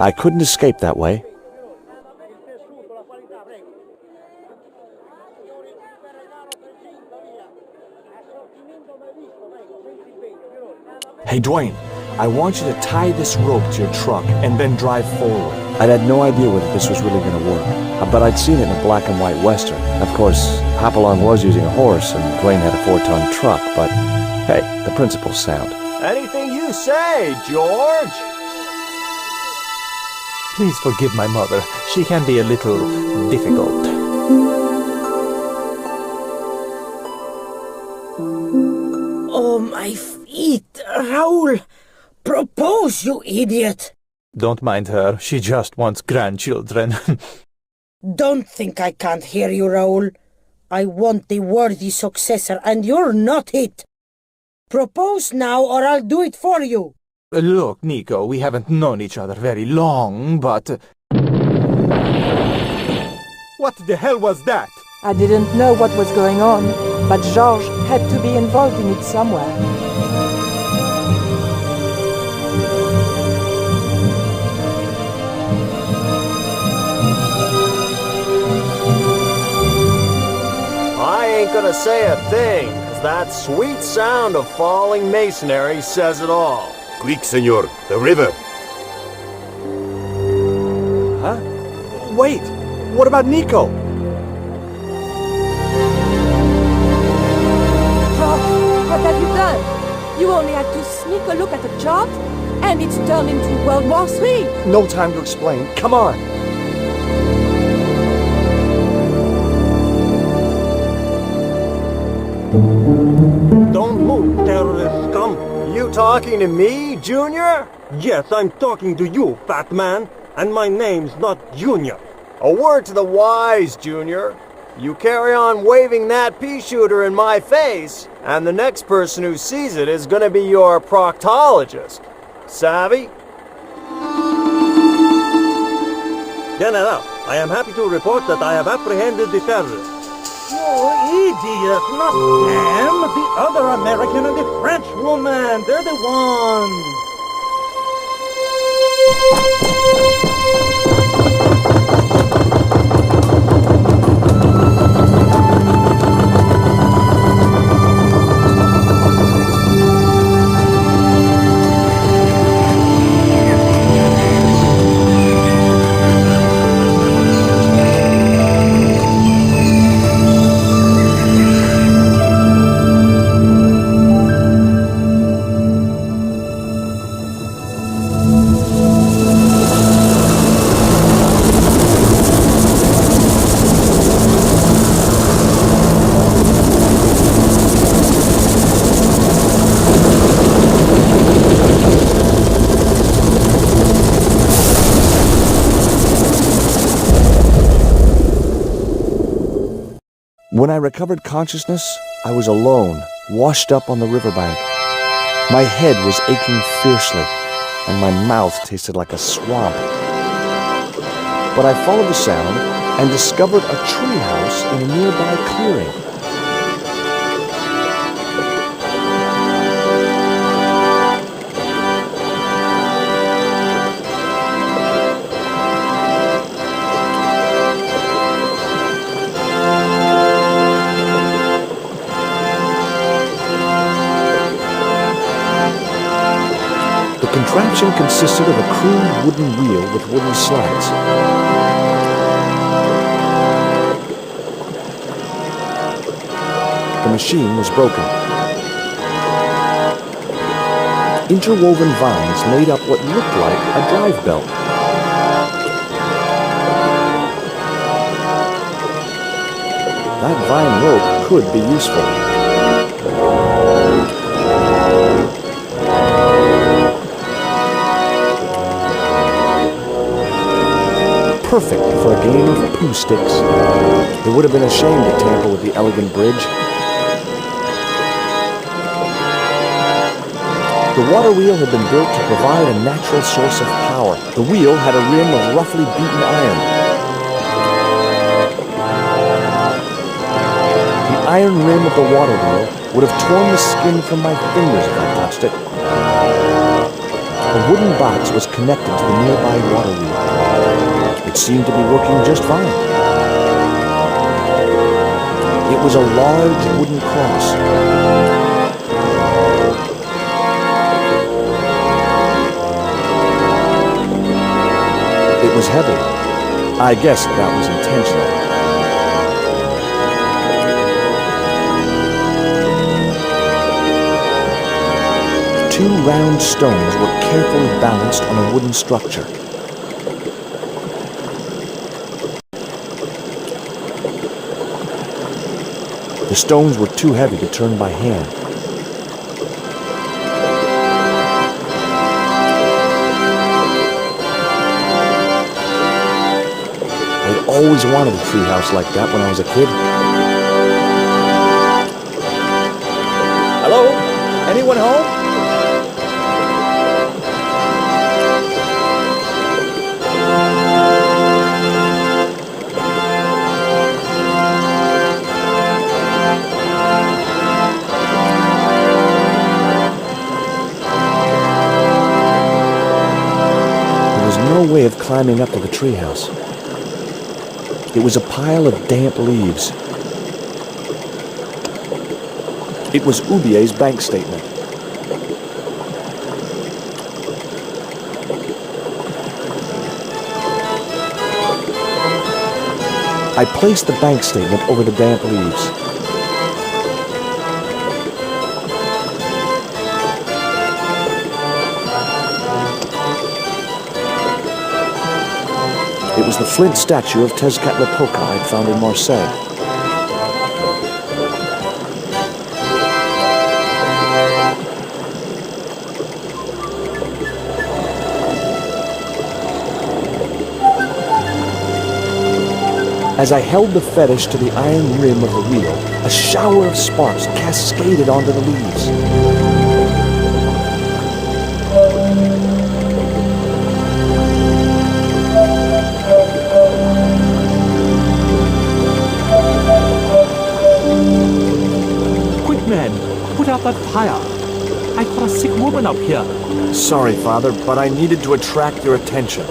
I couldn't escape that way. Hey, Dwayne, I want you to tie this rope to your truck and then drive forward. I'd had no idea whether this was really going to work, but I'd seen it in a black and white Western. Of course, Hopalong was using a horse and Dwayne had a 4-ton truck, but hey, the principle's sound. Anything you say, George. Please forgive my mother. She can be a little difficult. Oh, my feet. Raoul! Propose, you idiot! Don't mind her. She just wants grandchildren. Don't think I can't hear you, Raoul. I want the worthy successor, and you're not it. Propose now, or I'll do it for you. Look, Nico, we haven't known each other very long, but... What the hell was that? I didn't know what was going on, but Georges had to be involved in it somewhere. I ain't gonna say a thing, 'cause that sweet sound of falling masonry says it all. Quick, senor, the river. Huh? Wait! What about Nico? Georges, what have you done? You only had to sneak a look at the chart, and it's turned into World War III. No time to explain. Come on! Don't move, terrorist scum! You talking to me, Junior? Yes, I'm talking to you, fat man, and my name's not Junior. A word to the wise, Junior. You carry on waving that pea shooter in my face, and the next person who sees it is gonna be your proctologist. Savvy? General, I am happy to report that I have apprehended the terrorists. Oh, idiot, not them! The other American and the French woman! They're the ones! When I recovered consciousness, I was alone, washed up on the riverbank. My head was aching fiercely, and my mouth tasted like a swamp. But I followed the sound and discovered a treehouse in a nearby clearing. The contraption consisted of a crude wooden wheel with wooden slats. The machine was broken. Interwoven vines made up what looked like a drive belt. That vine rope could be useful. Perfect for a game of poo sticks. It would have been a shame to tamper with the elegant bridge. The water wheel had been built to provide a natural source of power. The wheel had a rim of roughly beaten iron. The iron rim of the water wheel would have torn the skin from my fingers if I touched it. A wooden box was connected to the nearby water wheel. It seemed to be working just fine. It was a large wooden cross. It was heavy. I guess that was intentional. Two round stones were carefully balanced on a wooden structure. The stones were too heavy to turn by hand. I'd always wanted a treehouse like that when I was a kid. Hello? Anyone home? No way of climbing up to the treehouse. It was a pile of damp leaves. It was Ubier's bank statement. I placed the bank statement over the damp leaves. It was the flint statue of Tezcatlipoca I'd found in Marseille. As I held the fetish to the iron rim of the wheel, a shower of sparks cascaded onto the leaves. Put out that fire. I've got a sick woman up here. Sorry, Father, but I needed to attract your attention.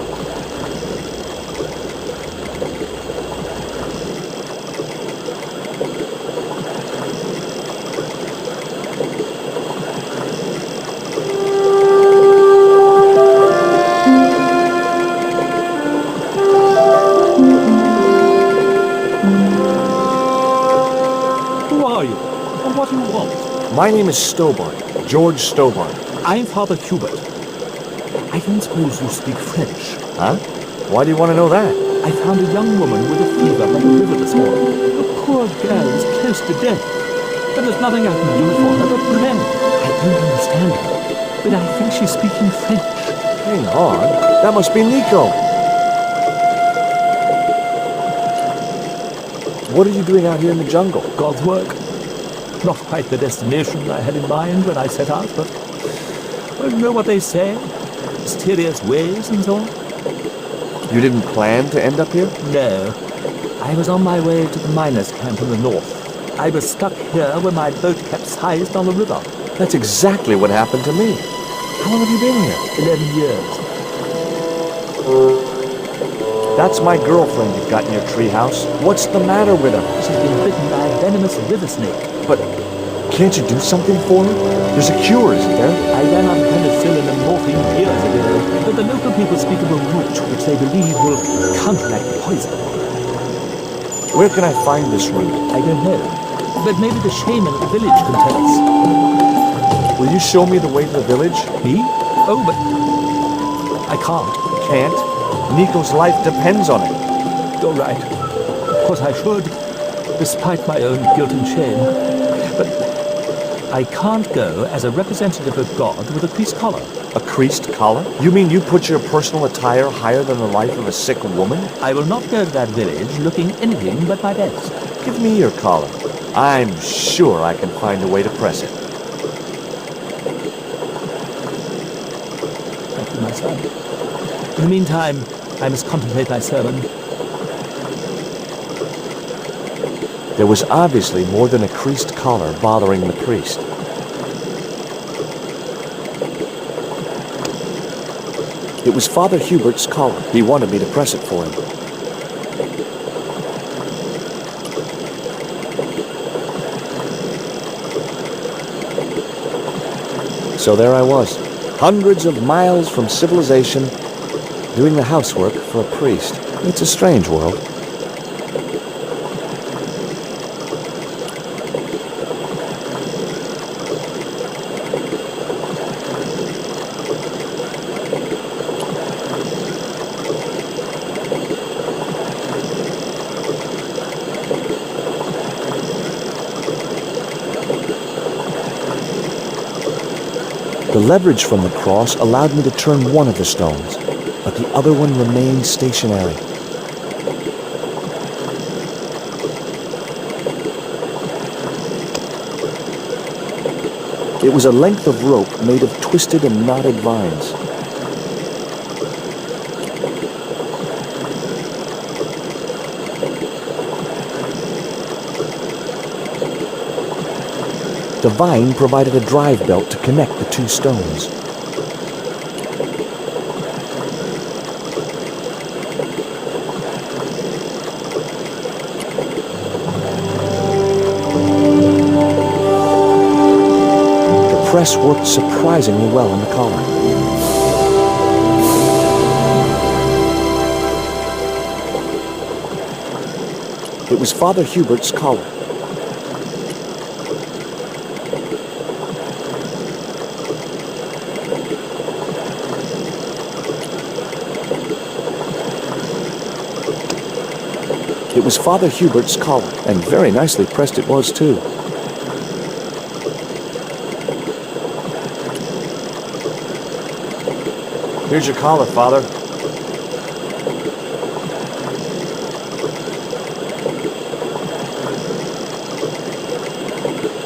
Who are you? And what do you want? My name is Stobart, George Stobart. I'm Father Hubert. I don't suppose you speak French. Huh? Why do you want to know that? I found a young woman with a fever by the river this morning. The poor girl is close to death. But there's nothing I can do for her but pray. I don't understand her, but I think she's speaking French. Hang on. That must be Nico. What are you doing out here in the jungle? God's work. Not quite the destination I had in mind when I set out, but well, you know what they say? Mysterious ways and so on. You didn't plan to end up here? No. I was on my way to the miners' camp in the north. I was stuck here when my boat capsized on the river. That's exactly what happened to me. How long have you been here? 11 years. That's my girlfriend you've got in your treehouse. What's the matter with her? She's been bitten by a venomous river snake. But can't you do something for her? There's a cure, isn't there? I ran out of penicillin and morphine years ago, but the local people speak of a root which they believe will counteract the poison. Where can I find this root? I don't know, but maybe the shaman at the village can tell us. Will you show me the way to the village? Me? Oh, but I can't. Can't? Nico's life depends on it. You're right. Of course I should, despite my own guilt and shame. But I can't go as a representative of God with a creased collar. A creased collar? You mean you put your personal attire higher than the life of a sick woman? I will not go to that village looking anything but my best. Give me your collar. I'm sure I can find a way to press it. Thank you, my son. In the meantime, I must contemplate my sermon. There was obviously more than a creased collar bothering the priest. It was Father Hubert's collar. He wanted me to press it for him. So there I was, hundreds of miles from civilization, doing the housework for a priest. It's a strange world. The leverage from the cross allowed me to turn one of the stones, but the other one remained stationary. It was a length of rope made of twisted and knotted vines. The vine provided a drive belt to connect the two stones. The press worked surprisingly well on the collar. It was Father Hubert's collar. It was Father Hubert's collar, and very nicely pressed it was, too. Here's your collar, Father.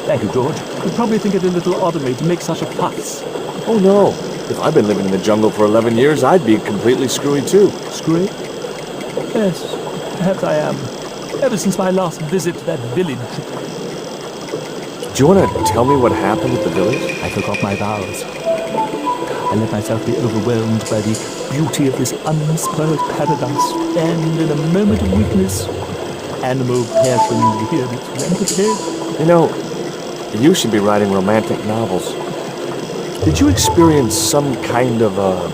Thank you, George. You probably think it a little odd of me to make such a fuss. Oh, no. If I'd been living in the jungle for 11 years, I'd be completely screwy, too. Screwy? Yes, perhaps I am. Ever since my last visit to that village. Do you want to tell me what happened at the village? I forgot my vows. I let myself be overwhelmed by the beauty of this unspoiled paradise, and in a moment of weakness, animal passion reared its rampant head. You know, you should be writing romantic novels. Did you experience some kind of a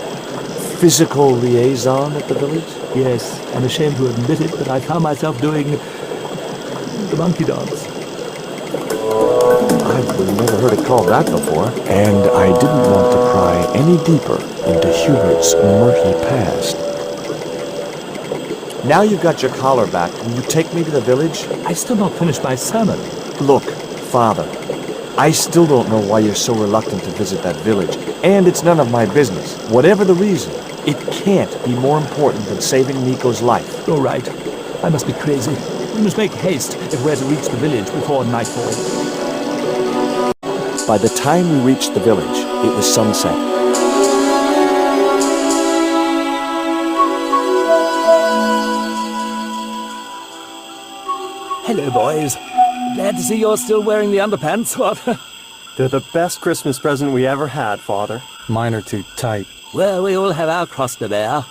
physical liaison at the village? Yes, I'm ashamed to admit it, but I found myself doing the monkey dance. I've never heard it called that before. And I didn't want to pry any deeper into Hubert's murky past. Now you've got your collar back, will you take me to the village? I've still not finished my sermon. Look, Father, I still don't know why you're so reluctant to visit that village, and it's none of my business. Whatever the reason, it can't be more important than saving Nico's life. You're right. I must be crazy. We must make haste if we're to reach the village before nightfall. By the time we reached the village, it was sunset. Hello, boys. Glad to see you're still wearing the underpants, what? They're the best Christmas present we ever had, Father. Mine are too tight. Well, we all have our cross to bear.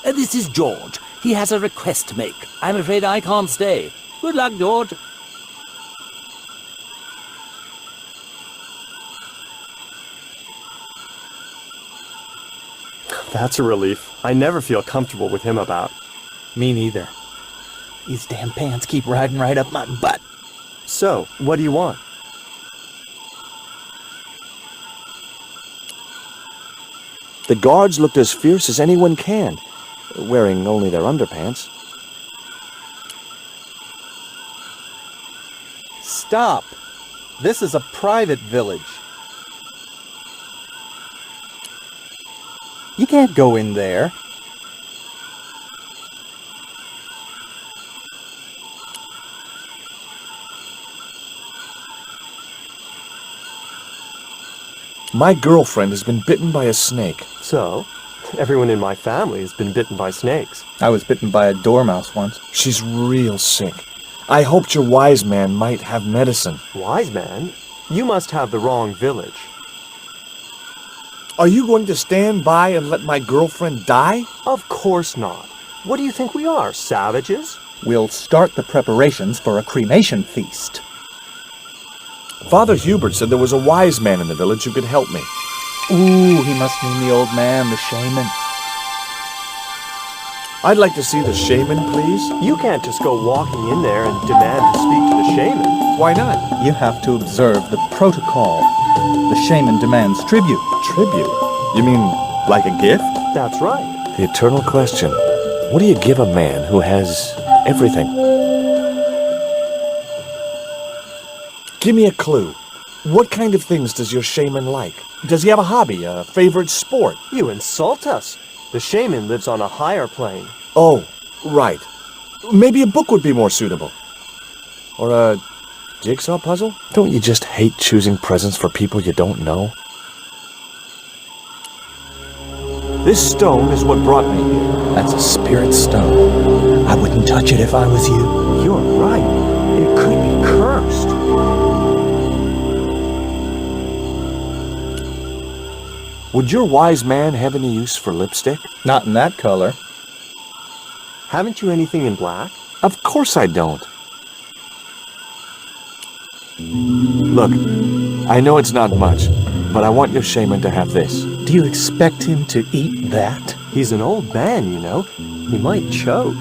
This is George. He has a request to make. I'm afraid I can't stay. Good luck, George. That's a relief. I never feel comfortable with him about. Me neither. These damn pants keep riding right up my butt. So, what do you want? The guards looked as fierce as anyone can, wearing only their underpants. Stop! This is a private village. You can't go in there. My girlfriend has been bitten by a snake. So, everyone in my family has been bitten by snakes. I was bitten by a dormouse once. She's real sick. I hoped your wise man might have medicine. Wise man? You must have the wrong village. Are you going to stand by and let my girlfriend die? Of course not. What do you think we are, savages? We'll start the preparations for a cremation feast. Father Hubert said there was a wise man in the village who could help me. Ooh, he must mean the old man, the shaman. I'd like to see the shaman, please. You can't just go walking in there and demand to speak to the shaman. Why not? You have to observe the protocol. The shaman demands tribute. Tribute? You mean like a gift? That's right. The eternal question. What do you give a man who has everything? Give me a clue. What kind of things does your shaman like? Does he have a hobby, a favorite sport? You insult us. The shaman lives on a higher plane. Oh, right. Maybe a book would be more suitable. Or a jigsaw puzzle? Don't you just hate choosing presents for people you don't know? This stone is what brought me here. That's a spirit stone. I wouldn't touch it if I was you. You're right. It could be cursed. Would your wise man have any use for lipstick? Not in that color. Haven't you anything in black? Of course I don't. Look, I know it's not much, but I want your shaman to have this. Do you expect him to eat that? He's an old man, you know. He might choke.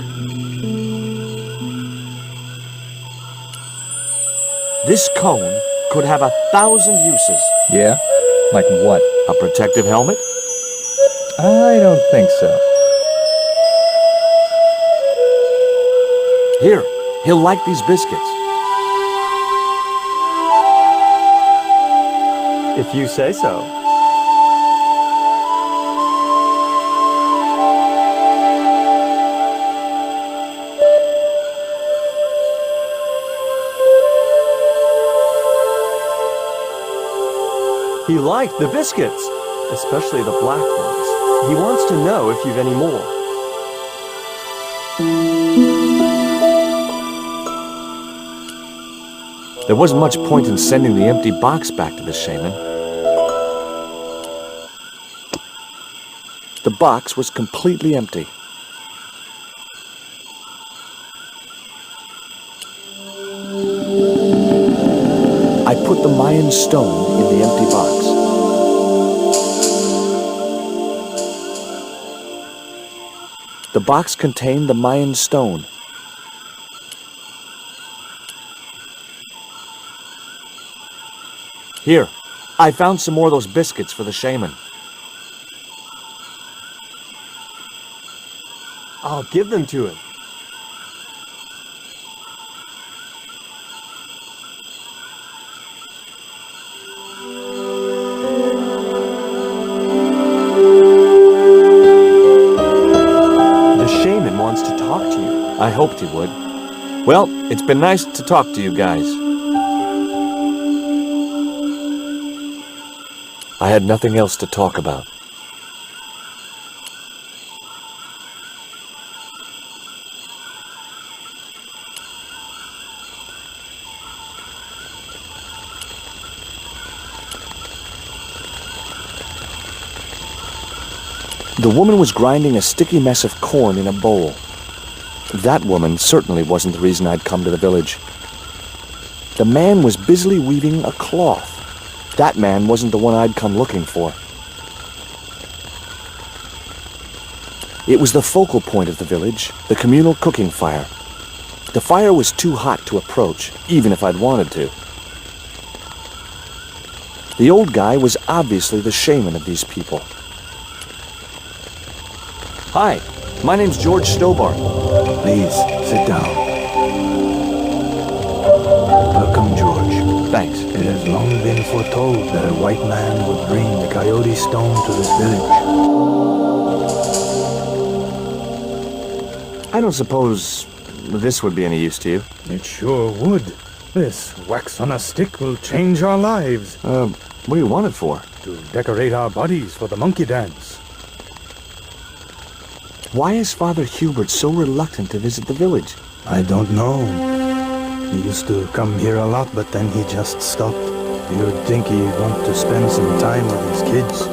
This cone could have 1,000 uses. Yeah? Like what? A protective helmet? I don't think so. Here, he'll like these biscuits. If you say so. He liked the biscuits, especially the black ones. He wants to know if you've any more. There wasn't much point in sending the empty box back to the shaman. The box was completely empty. I put the Mayan stone in the empty box. The box contained the Mayan stone. Here, I found some more of those biscuits for the shaman. I'll give them to him. The shaman wants to talk to you. I hoped he would. Well, it's been nice to talk to you guys. I had nothing else to talk about. The woman was grinding a sticky mess of corn in a bowl. That woman certainly wasn't the reason I'd come to the village. The man was busily weaving a cloth. That man wasn't the one I'd come looking for. It was the focal point of the village, the communal cooking fire. The fire was too hot to approach, even if I'd wanted to. The old guy was obviously the shaman of these people. Hi, my name's George Stobart. Please, sit down. Welcome, George. Thanks. It has long been foretold that a white man would bring the Coyote Stone to this village. I don't suppose this would be any use to you. It sure would. This wax on a stick will change our lives. What do you want it for? To decorate our bodies for the monkey dance. Why is Father Hubert so reluctant to visit the village? I don't know. He used to come here a lot, but then he just stopped. You'd think he'd want to spend some time with his kids.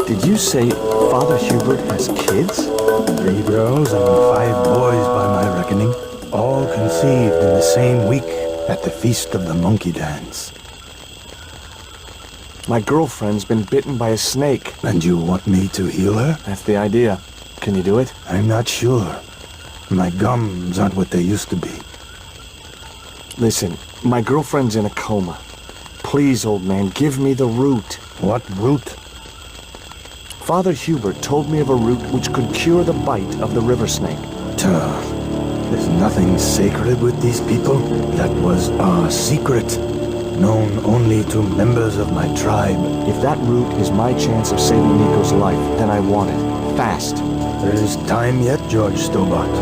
Did you say Father Hubert has kids? 3 girls and 5 boys by my reckoning. All conceived in the same week at the Feast of the Monkey Dance. My girlfriend's been bitten by a snake. And you want me to heal her? That's the idea. Can you do it? I'm not sure. My gums aren't what they used to be. Listen, my girlfriend's in a coma. Please, old man, give me the root. What root? Father Hubert told me of a root which could cure the bite of the river snake. There's nothing sacred with these people. That was our secret. known only to members of my tribe. If that route is my chance of saving Nico's life, then I want it. Fast. There is time yet, George Stobart.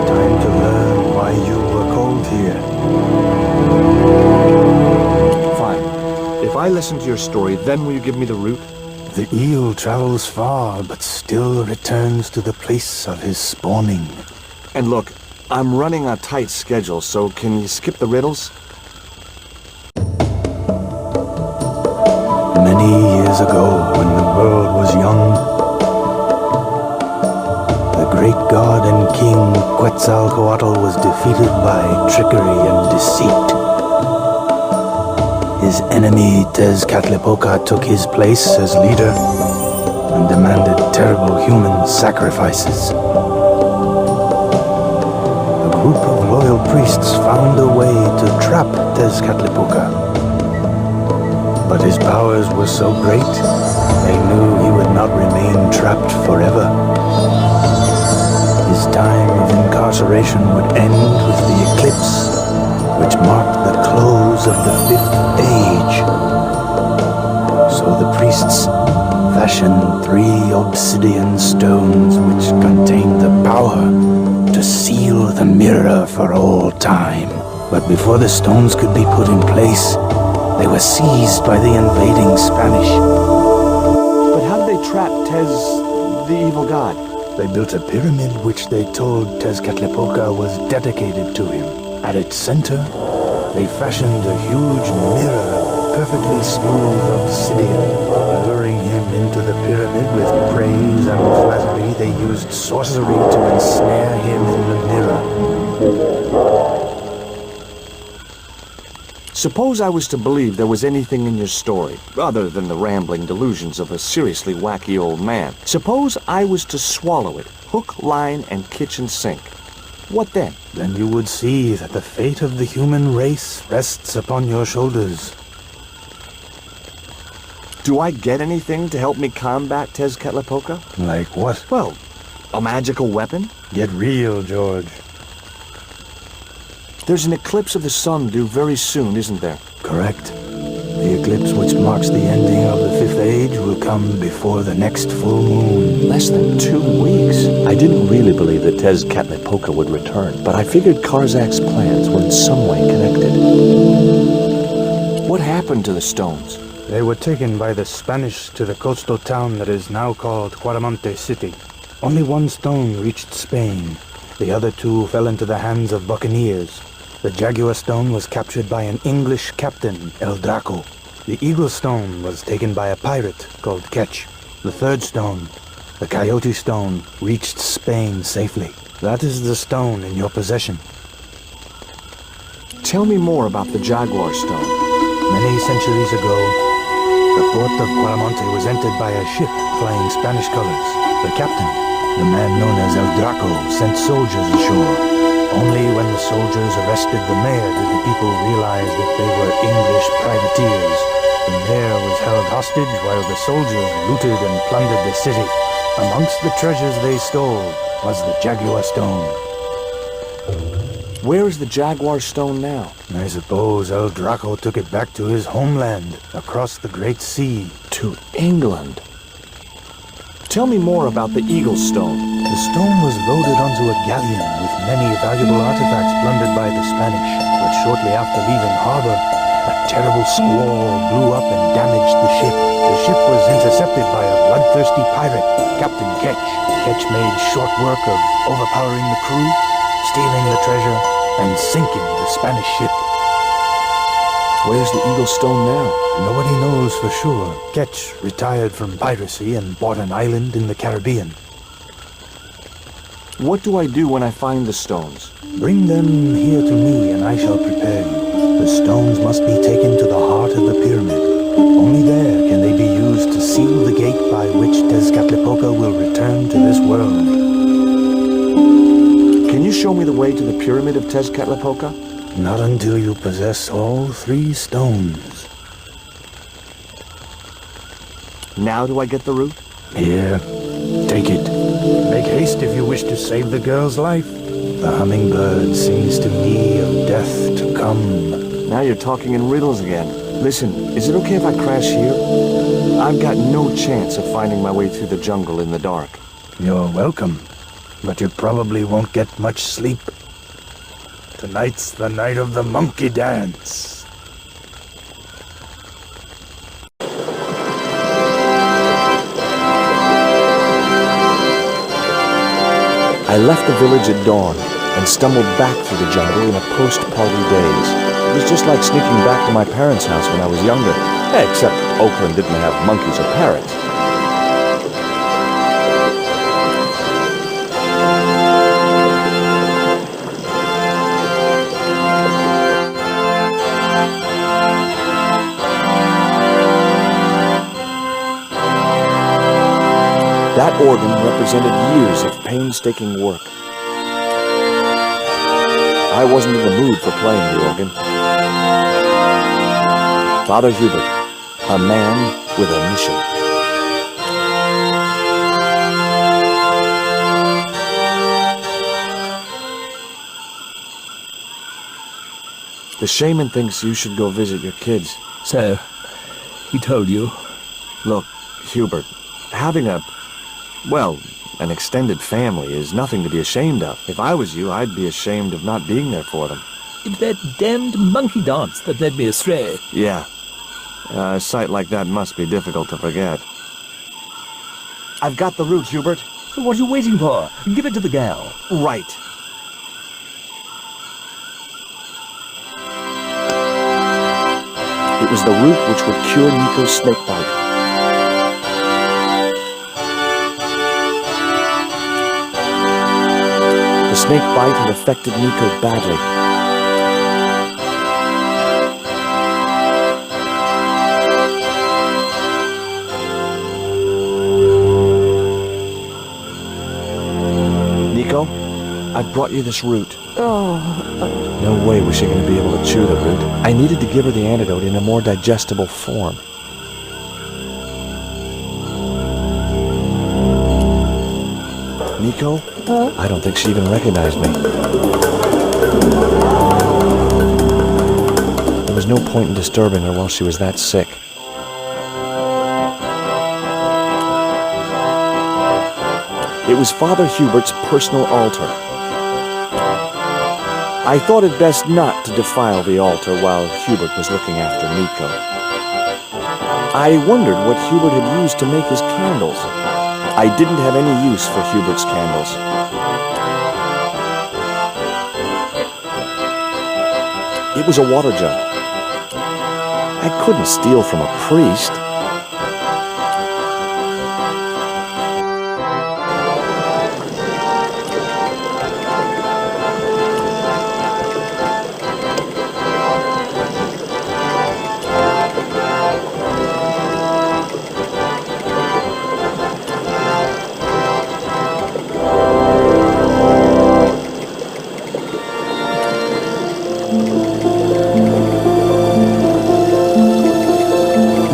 Time to learn why you were called here. Fine. If I listen to your story, then will you give me the route? The eel travels far, but still returns to the place of his spawning. And look, I'm running a tight schedule, so can you skip the riddles? Many years ago, when the world was young, the great god and king Quetzalcoatl was defeated by trickery and deceit. His enemy Tezcatlipoca took his place as leader and demanded terrible human sacrifices. A group of loyal priests found a way to trap Tezcatlipoca. But his powers were so great, they knew he would not remain trapped forever. His time of incarceration would end with the eclipse, which marked the close of the Fifth Age. So the priests fashioned 3 obsidian stones which contained the power to seal the mirror for all time. But before the stones could be put in place, they were seized by the invading Spanish. But how did they trap Tez, the evil god? They built a pyramid which they told Tezcatlipoca was dedicated to him. At its center, they fashioned a huge mirror of perfectly smooth obsidian. Luring him into the pyramid with praise and flattery, they used sorcery to ensnare him in the mirror. Suppose I was to believe there was anything in your story, other than the rambling delusions of a seriously wacky old man. Suppose I was to swallow it, hook, line, and kitchen sink. What then? Then you would see that the fate of the human race rests upon your shoulders. Do I get anything to help me combat Tezcatlipoca? Like what? Well, a magical weapon? Get real, George. There's an eclipse of the sun due very soon, isn't there? Correct. The eclipse which marks the ending of the Fifth Age will come before the next full moon. Less than 2 weeks. I didn't really believe that Tezcatlipoca would return, but I figured Karzak's plans were in some way connected. What happened to the stones? They were taken by the Spanish to the coastal town that is now called Cuaramonte City. Only 1 stone reached Spain. The other 2 fell into the hands of buccaneers. The Jaguar stone was captured by an English captain, El Draco. The Eagle stone was taken by a pirate called Ketch. The 3rd stone, the Coyote stone, reached Spain safely. That is the stone in your possession. Tell me more about the Jaguar stone. Many centuries ago, the port of Cuaramonte was entered by a ship flying Spanish colors. The captain, the man known as El Draco, sent soldiers ashore. Only when the soldiers arrested the mayor did the people realize that they were English privateers. The mayor was held hostage while the soldiers looted and plundered the city. Amongst the treasures they stole was the Jaguar stone. Where is the Jaguar stone now? I suppose El Draco took it back to his homeland, across the Great Sea. To England? Tell me more about the Eagle stone. The stone was loaded onto a galleon with many valuable artifacts plundered by the Spanish. But shortly after leaving harbor, a terrible squall blew up and damaged the ship. The ship was intercepted by a bloodthirsty pirate, Captain Ketch. Ketch made short work of overpowering the crew, stealing the treasure, and sinking the Spanish ship. Where's the Eagle stone now? Nobody knows for sure. Ketch retired from piracy and bought an island in the Caribbean. What do I do when I find the stones? Bring them here to me and I shall prepare you. The stones must be taken to the heart of the pyramid. Only there can they be used to seal the gate by which Tezcatlipoca will return to this world. Can you show me the way to the pyramid of Tezcatlipoca? Not until you possess all 3 stones. Now do I get the route? Here, take it. Make haste if you wish to save the girl's life. The hummingbird sings to me of death to come. Now you're talking in riddles again. Listen, is it okay if I crash here? I've got no chance of finding my way through the jungle in the dark. You're welcome, but you probably won't get much sleep. Tonight's the night of the monkey dance. I left the village at dawn and stumbled back through the jungle in a post-party daze. It was just like sneaking back to my parents' house when I was younger, except Oakland didn't have monkeys or parrots. That organ represented years of painstaking work. I wasn't in the mood for playing the organ. Father Hubert, a man with a mission. The shaman thinks you should go visit your kids. So, he told you? Look, Hubert, having an extended family is nothing to be ashamed of. If I was you, I'd be ashamed of not being there for them. It's that damned monkey dance that led me astray. Yeah. A sight like that must be difficult to forget. I've got the route, Hubert. So what are you waiting for? Give it to the gal. Right. It was the route which would cure Nico's snakebite. The snake bite had affected Nico badly. Nico, I brought you this root. No way was she going to be able to chew the root. I needed to give her the antidote in a more digestible form. Nico? I don't think she even recognized me. There was no point in disturbing her while she was that sick. It was Father Hubert's personal altar. I thought it best not to defile the altar while Hubert was looking after Nico. I wondered what Hubert had used to make his candles. I didn't have any use for Hubert's candles. It was a water jug. I couldn't steal from a priest.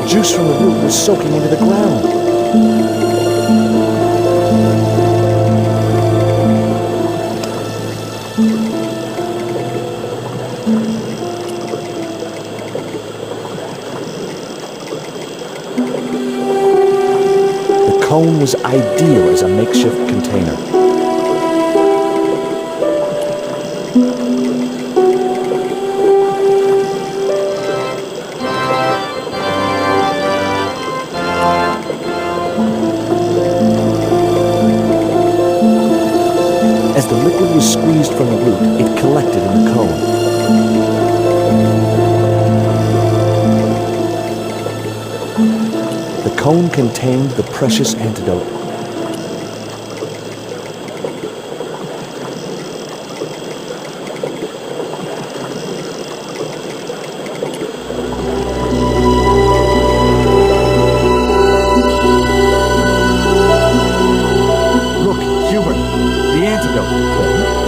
Juice from the root was soaking into the ground. The cone was ideal as a makeshift container. As the liquid was squeezed from the root, it collected in the cone. The cone contained the precious antidote.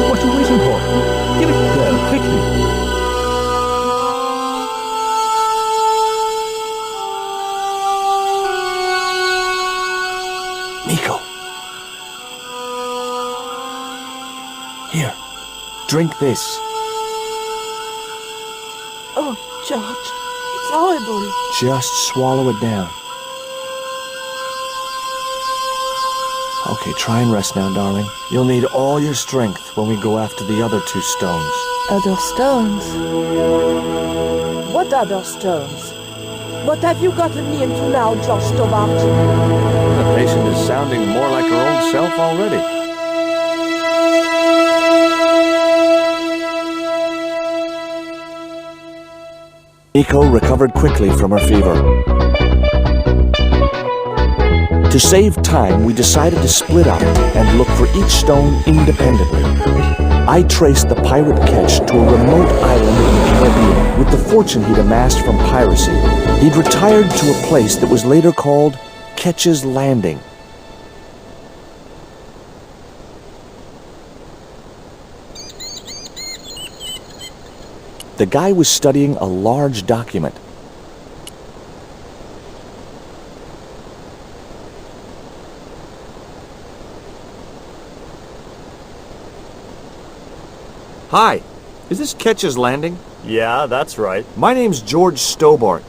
What are you waiting for? Give it there, quickly. Nico. Here, drink this. Oh, George. It's horrible. Just swallow it down. Okay, try and rest now, darling. You'll need all your strength when we go after the other 2 stones. Other stones? What other stones? What have you gotten me into now, George Stobart? The patient is sounding more like her old self already. Nico recovered quickly from her fever. To save time, we decided to split up and look for each stone independently. I traced the pirate Ketch to a remote island in the Caribbean with the fortune he'd amassed from piracy. He'd retired to a place that was later called Ketch's Landing. The guy was studying a large document. Hi, is this Ketch's Landing? Yeah, that's right. My name's George Stobart.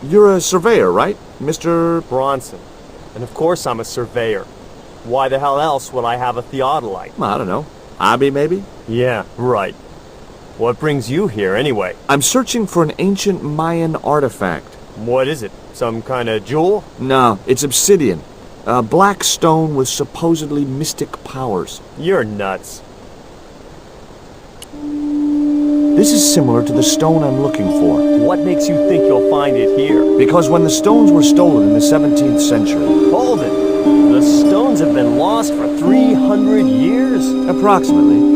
You're a surveyor, right, Mr. Bronson. And of course I'm a surveyor. Why the hell else would I have a theodolite? I don't know. Hobby, maybe? Yeah, right. What brings you here, anyway? I'm searching for an ancient Mayan artifact. What is it? Some kind of jewel? No, it's obsidian. A black stone with supposedly mystic powers. You're nuts. This is similar to the stone I'm looking for. What makes you think you'll find it here? Because when the stones were stolen in the 17th century... Hold it! The stones have been lost for 300 years? Approximately.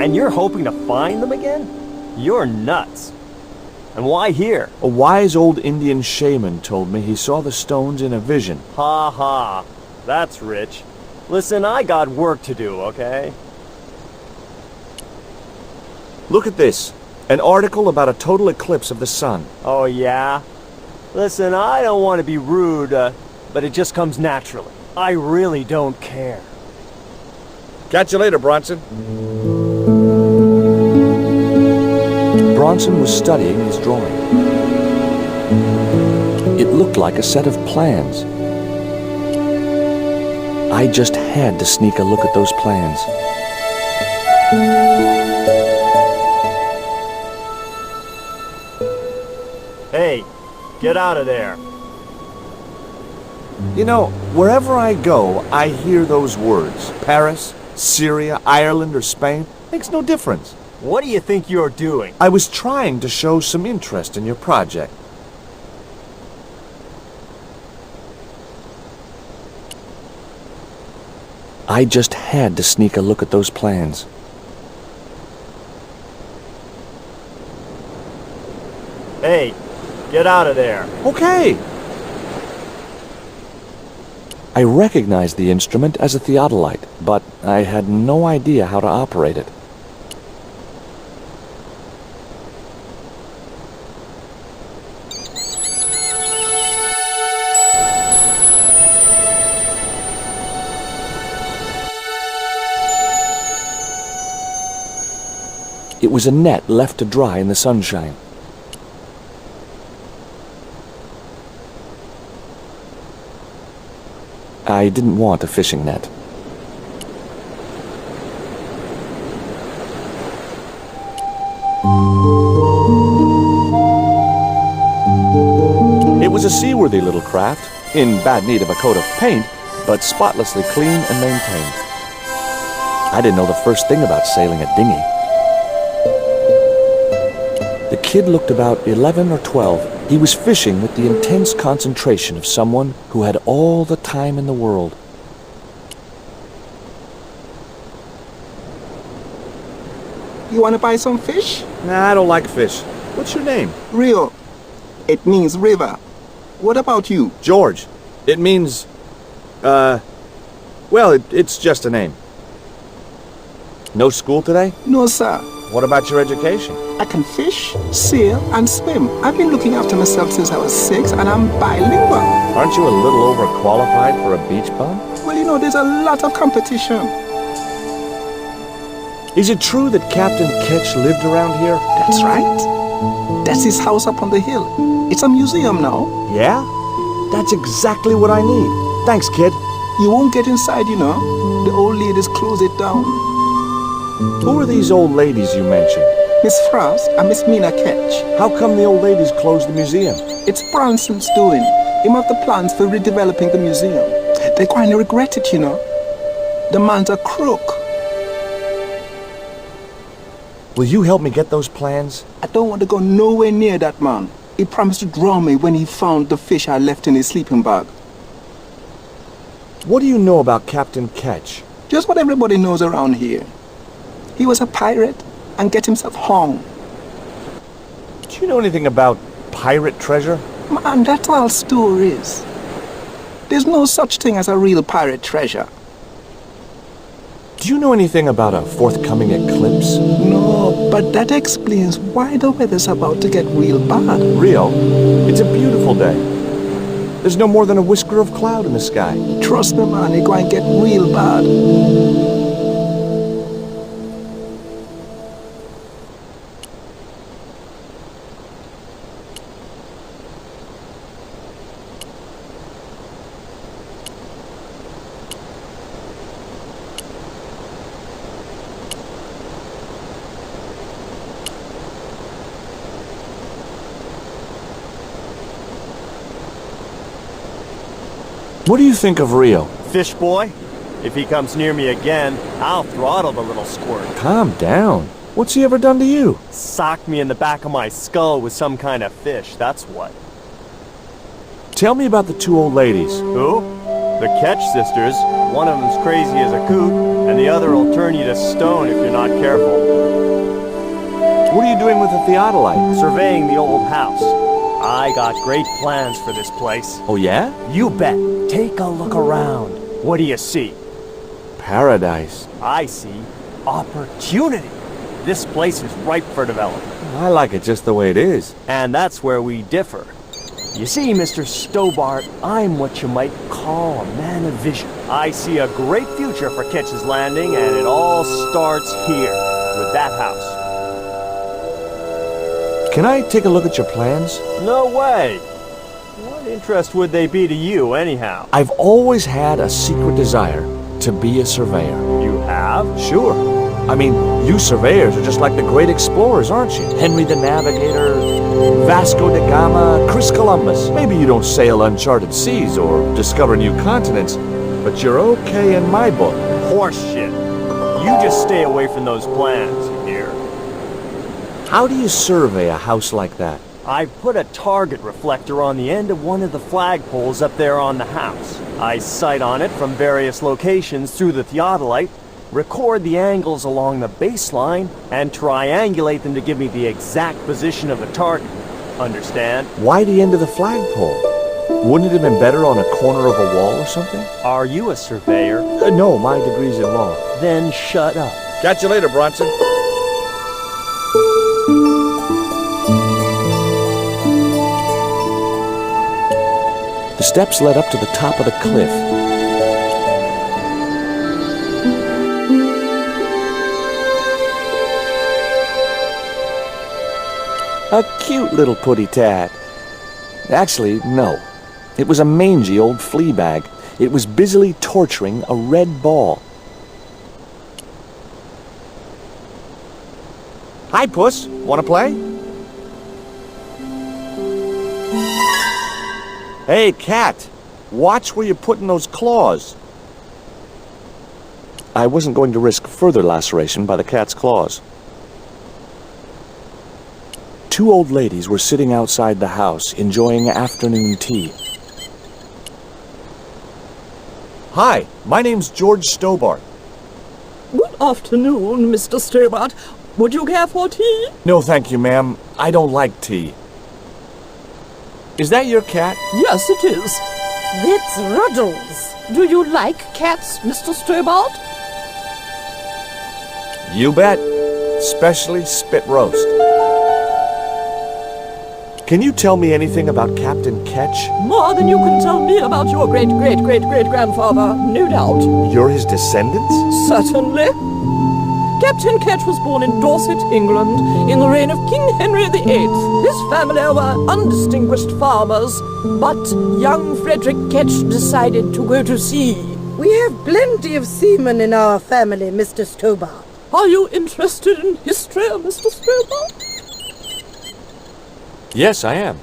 And you're hoping to find them again? You're nuts. And why here? A wise old Indian shaman told me he saw the stones in a vision. Ha ha. That's rich. Listen, I got work to do, okay? Look at this. An article about a total eclipse of the sun. Oh, yeah? Listen, I don't want to be rude, but it just comes naturally. I really don't care. Catch you later, Bronson. Bronson was studying his drawing. It looked like a set of plans. I just had to sneak a look at those plans. Hey, get out of there. You know, wherever I go, I hear those words. Paris, Syria, Ireland, or Spain. Makes no difference. What do you think you're doing? I was trying to show some interest in your project. I just had to sneak a look at those plans. Hey, get out of there. Okay. I recognized the instrument as a theodolite, but I had no idea how to operate it. It was a net left to dry in the sunshine. I didn't want a fishing net. It was a seaworthy little craft, in bad need of a coat of paint, but spotlessly clean and maintained. I didn't know the first thing about sailing a dinghy. The kid looked about 11 or 12. He was fishing with the intense concentration of someone who had all the time in the world. You want to buy some fish? Nah, I don't like fish. What's your name? Rio. It means river. What about you? George. It means... well, it's just a name. No school today? No, sir. What about your education? I can fish, sail, and swim. I've been looking after myself since I was 6, and I'm bilingual. Aren't you a little overqualified for a beach bum? Well, you know, there's a lot of competition. Is it true that Captain Ketch lived around here? That's right. That's his house up on the hill. It's a museum now. Yeah? That's exactly what I need. Thanks, kid. You won't get inside, you know. The old ladies close it down. Who are these old ladies you mentioned? Miss Frost and Miss Mina Ketch. How come the old ladies closed the museum? It's Branson's doing. Him have the plans for redeveloping the museum. They kind of regret it, you know. The man's a crook. Will you help me get those plans? I don't want to go nowhere near that man. He promised to drown me when he found the fish I left in his sleeping bag. What do you know about Captain Ketch? Just what everybody knows around here. He was a pirate and get himself hung. Do you know anything about pirate treasure? Man, that's all stories. There's no such thing as a real pirate treasure. Do you know anything about a forthcoming eclipse? No, but that explains why the weather's about to get real bad. Real? It's a beautiful day. There's no more than a whisker of cloud in the sky. Trust me, man, it's going to get real bad. What do you think of Rio? Fish boy? If he comes near me again, I'll throttle the little squirt. Calm down. What's he ever done to you? Socked me in the back of my skull with some kind of fish, that's what. Tell me about the two old ladies. Who? The Ketch sisters. One of them's crazy as a coot, and the other will turn you to stone if you're not careful. What are you doing with the theodolite? Surveying the old house. I got great plans for this place. Oh, yeah? You bet. Take a look around. What do you see? Paradise. I see opportunity. This place is ripe for development. I like it just the way it is. And that's where we differ. You see, Mr. Stobart, I'm what you might call a man of vision. I see a great future for Ketch's Landing, and it all starts here, with that house. Can I take a look at your plans? No way! What interest would they be to you, anyhow? I've always had a secret desire to be a surveyor. You have? Sure. I mean, you surveyors are just like the great explorers, aren't you? Henry the Navigator, Vasco da Gama, Chris Columbus. Maybe you don't sail uncharted seas or discover new continents, but you're okay in my book. Horseshit. You just stay away from those plans, you hear? How do you survey a house like that? I put a target reflector on the end of one of the flagpoles up there on the house. I sight on it from various locations through the theodolite, record the angles along the baseline, and triangulate them to give me the exact position of the target. Understand? Why the end of the flagpole? Wouldn't it have been better on a corner of a wall or something? Are you a surveyor? No, my degree's in law. Then shut up. Catch you later, Bronson. The steps led up to the top of the cliff. A cute little putty-tat. Actually, no. It was a mangy old flea bag. It was busily torturing a red ball. Hi, Puss. Wanna play? Hey, cat. Watch where you're putting those claws. I wasn't going to risk further laceration by the cat's claws. Two old ladies were sitting outside the house, enjoying afternoon tea. Hi, my name's George Stobart. Good afternoon, Mr. Stobart. Would you care for tea? No, thank you, ma'am. I don't like tea. Is that your cat? Yes, it is. It's Ruddles. Do you like cats, Mr. Stobart? You bet. Especially spit roast. Can you tell me anything about Captain Ketch? More than you can tell me about your great-great-great-great-grandfather, no doubt. You're his descendants? Certainly. Captain Ketch was born in Dorset, England, in the reign of King Henry VIII. His family were undistinguished farmers, but young Frederick Ketch decided to go to sea. We have plenty of seamen in our family, Mr. Stobart. Are you interested in history, Mr. Stobart? Yes, I am.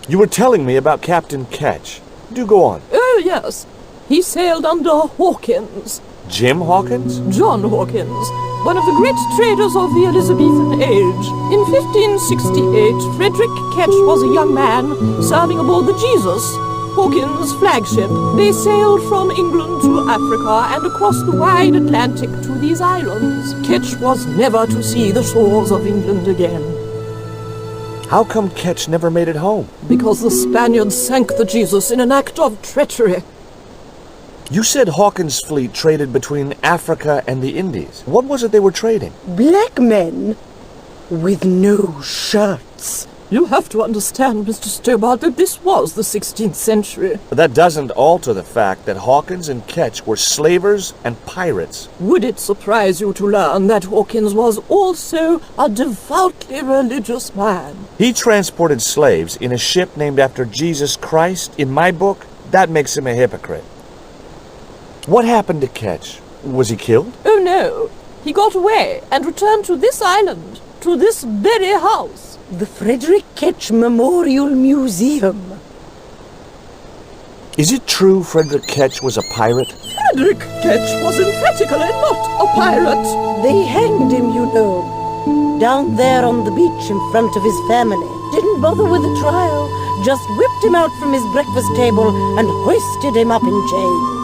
You were telling me about Captain Ketch. Do go on. Oh, yes. He sailed under Hawkins. Jim Hawkins? John Hawkins, one of the great traders of the Elizabethan age. In 1568, Frederick Ketch was a young man serving aboard the Jesus, Hawkins' flagship. They sailed from England to Africa and across the wide Atlantic to these islands. Ketch was never to see the shores of England again. How come Ketch never made it home? Because the Spaniards sank the Jesus in an act of treachery. You said Hawkins' fleet traded between Africa and the Indies. What was it they were trading? Black men with no shirts. You have to understand, Mr. Stobart, that this was the 16th century. But that doesn't alter the fact that Hawkins and Ketch were slavers and pirates. Would it surprise you to learn that Hawkins was also a devoutly religious man? He transported slaves in a ship named after Jesus Christ. In my book, that makes him a hypocrite. What happened to Ketch? Was he killed? Oh, no. He got away and returned to this island, to this very house. The Frederick Ketch Memorial Museum. Is it true Frederick Ketch was a pirate? Frederick Ketch was emphatically not a pirate. They hanged him, you know, down there on the beach in front of his family. Didn't bother with the trial, just whipped him out from his breakfast table and hoisted him up in chains.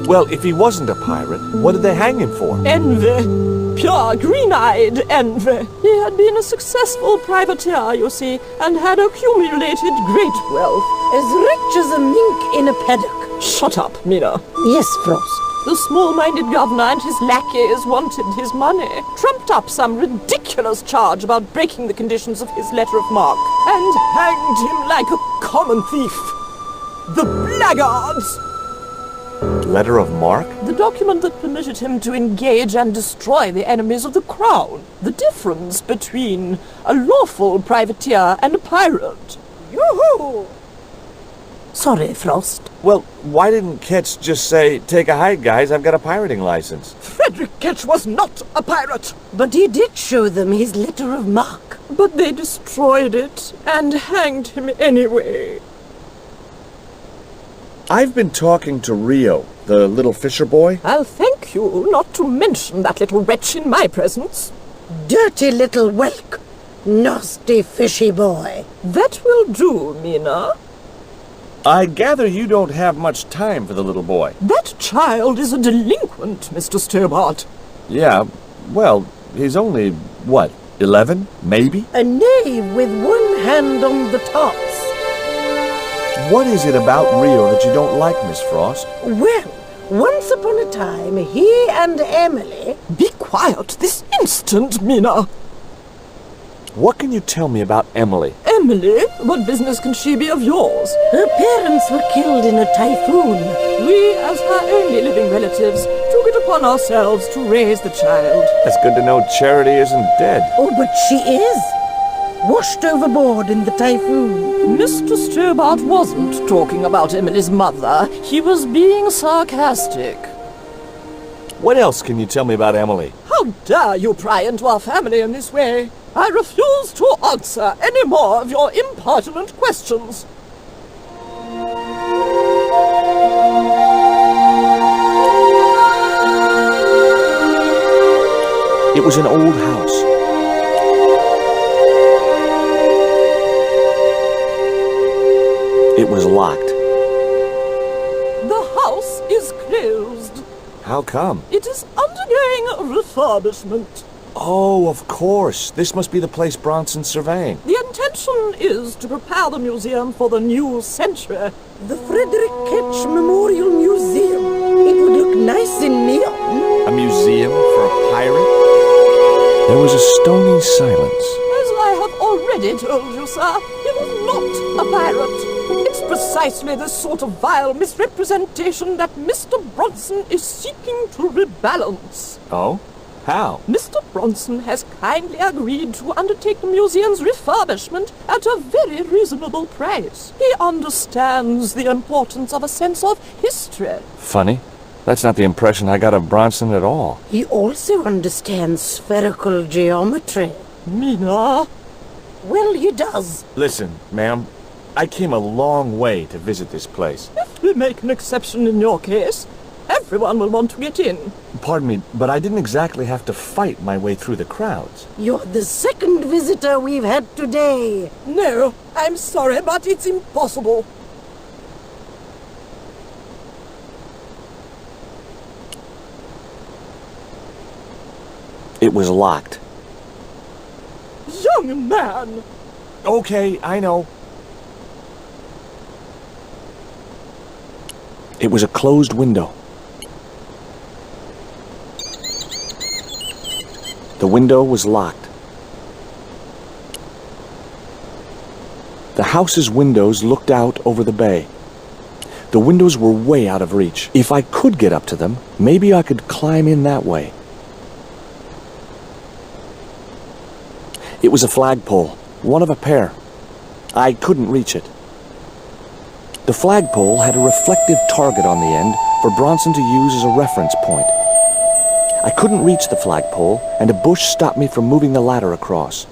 Well, if he wasn't a pirate, what did they hang him for? Envy. Pure, green-eyed envy. He had been a successful privateer, you see, and had accumulated great wealth. As rich as a mink in a paddock. Shut up, Mina. Yes, Frost. The small-minded governor and his lackeys wanted his money, trumped up some ridiculous charge about breaking the conditions of his letter of marque, and hanged him like a common thief. The blackguards! Letter of marque? The document that permitted him to engage and destroy the enemies of the crown. The difference between a lawful privateer and a pirate. Yoo-hoo! Sorry, Frost. Well, why didn't Ketch just say, take a hike, guys, I've got a pirating license? Frederick Ketch was not a pirate. But he did show them his letter of marque. But they destroyed it and hanged him anyway. I've been talking to Rio, the little fisher boy. I'll thank you not to mention that little wretch in my presence. Dirty little whelk. Nasty fishy boy. That will do, Mina. I gather you don't have much time for the little boy. That child is a delinquent, Mr. Stobart. Yeah, well, he's only, what, 11, maybe? A knave with one hand on the tops. What is it about Rio that you don't like, Miss Frost? Well, once upon a time, he and Emily... Be quiet this instant, Mina. What can you tell me about Emily? Emily? What business can she be of yours? Her parents were killed in a typhoon. We, as her only living relatives, took it upon ourselves to raise the child. It's good to know Charity isn't dead. Oh, but she is. Washed overboard in the typhoon. Mr. Stobart wasn't talking about Emily's mother. He was being sarcastic. What else can you tell me about Emily? How dare you pry into our family in this way? I refuse to answer any more of your impertinent questions. It was an old house. It was locked. The house is closed. How come? It is undergoing refurbishment. Oh, of course. This must be the place Bronson's surveying. The intention is to prepare the museum for the new century. The Frederick Ketch Memorial Museum. It would look nice in neon. A museum for a pirate? There was a stony silence. As I have already told you, sir, he was not a pirate. It's precisely this sort of vile misrepresentation that Mr. Bronson is seeking to rebalance. Oh? How? Mr. Bronson has kindly agreed to undertake the museum's refurbishment at a very reasonable price. He understands the importance of a sense of history. Funny. That's not the impression I got of Bronson at all. He also understands spherical geometry. Mina? Well, he does. Listen, ma'am, I came a long way to visit this place. If we make an exception in your case, everyone will want to get in. Pardon me, but I didn't exactly have to fight my way through the crowds. You're the second visitor we've had today. No, I'm sorry, but it's impossible. It was locked. Young man! Okay, I know. It was a closed window. The window was locked. The house's windows looked out over the bay. The windows were way out of reach. If I could get up to them, maybe I could climb in that way. It was a flagpole, one of a pair. I couldn't reach it. The flagpole had a reflective target on the end for Bronson to use as a reference point. I couldn't reach the flagpole, and a bush stopped me from moving the ladder across.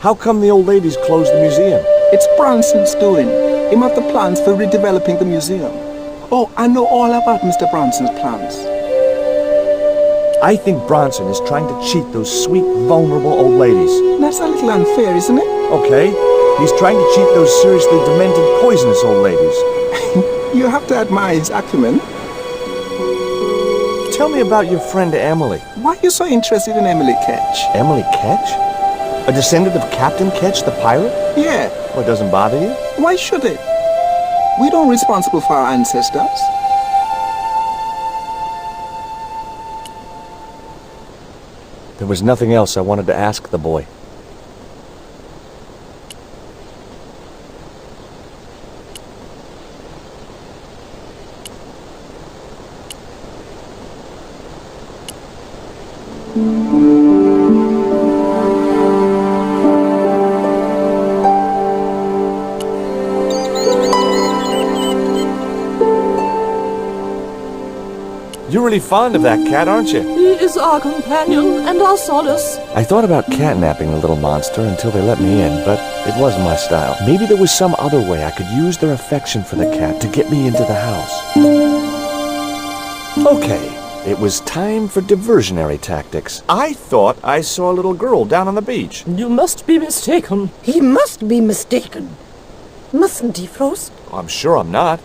How come the old ladies closed the museum? It's Bronson's doing. He made the plans for redeveloping the museum. Oh, I know all about Mr. Bronson's plans. I think Bronson is trying to cheat those sweet, vulnerable old ladies. That's a little unfair, isn't it? Okay, he's trying to cheat those seriously demented, poisonous old ladies. You have to admire his acumen. Tell me about your friend Emily. Why are you so interested in Emily Ketch? Emily Ketch? A descendant of Captain Ketch, the pirate? Yeah. Well, it doesn't bother you? Why should it? We don't responsible for our ancestors. There was nothing else I wanted to ask the boy. You're really fond of that cat, aren't you? He is our companion and our solace. I thought about catnapping the little monster until they let me in, but it wasn't my style. Maybe there was some other way I could use their affection for the cat to get me into the house. Okay, it was time for diversionary tactics. I thought I saw a little girl down on the beach. You must be mistaken. He must be mistaken. Mustn't he, Frost? I'm sure I'm not.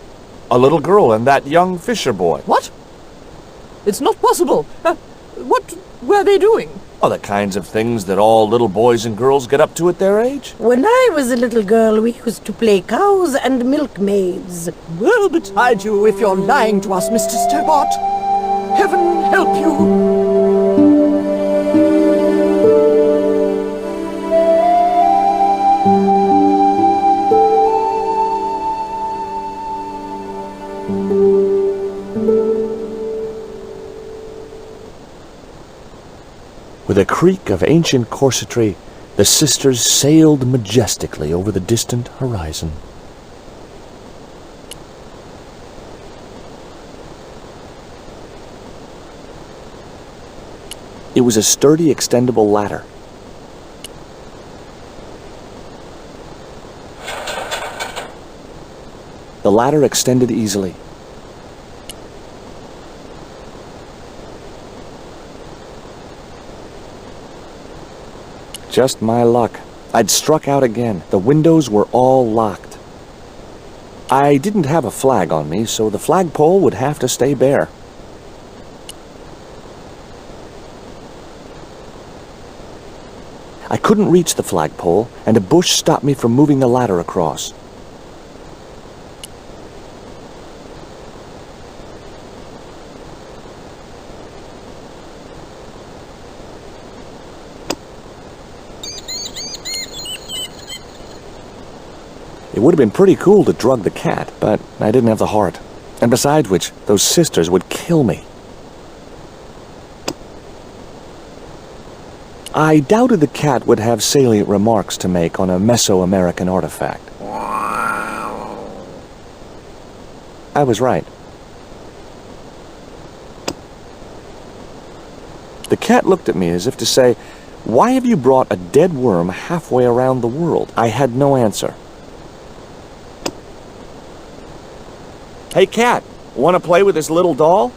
A little girl and that young fisher boy. What? It's not possible. What were they doing? Oh, the kinds of things that all little boys and girls get up to at their age. When I was a little girl, we used to play cows and milkmaids. Well betide you if you're lying to us, Mr. Stobart. Heaven help you. With a creak of ancient corsetry, the sisters sailed majestically over the distant horizon. It was a sturdy, extendable ladder. The ladder extended easily. Just my luck. I'd struck out again. The windows were all locked. I didn't have a flag on me, so the flagpole would have to stay bare. I couldn't reach the flagpole, and a bush stopped me from moving the ladder across. It would have been pretty cool to drug the cat, but I didn't have the heart. And besides which, those sisters would kill me. I doubted the cat would have salient remarks to make on a Mesoamerican artifact. I was right. The cat looked at me as if to say, "Why have you brought a dead worm halfway around the world?" I had no answer. "Hey, cat, want to play with this little doll?"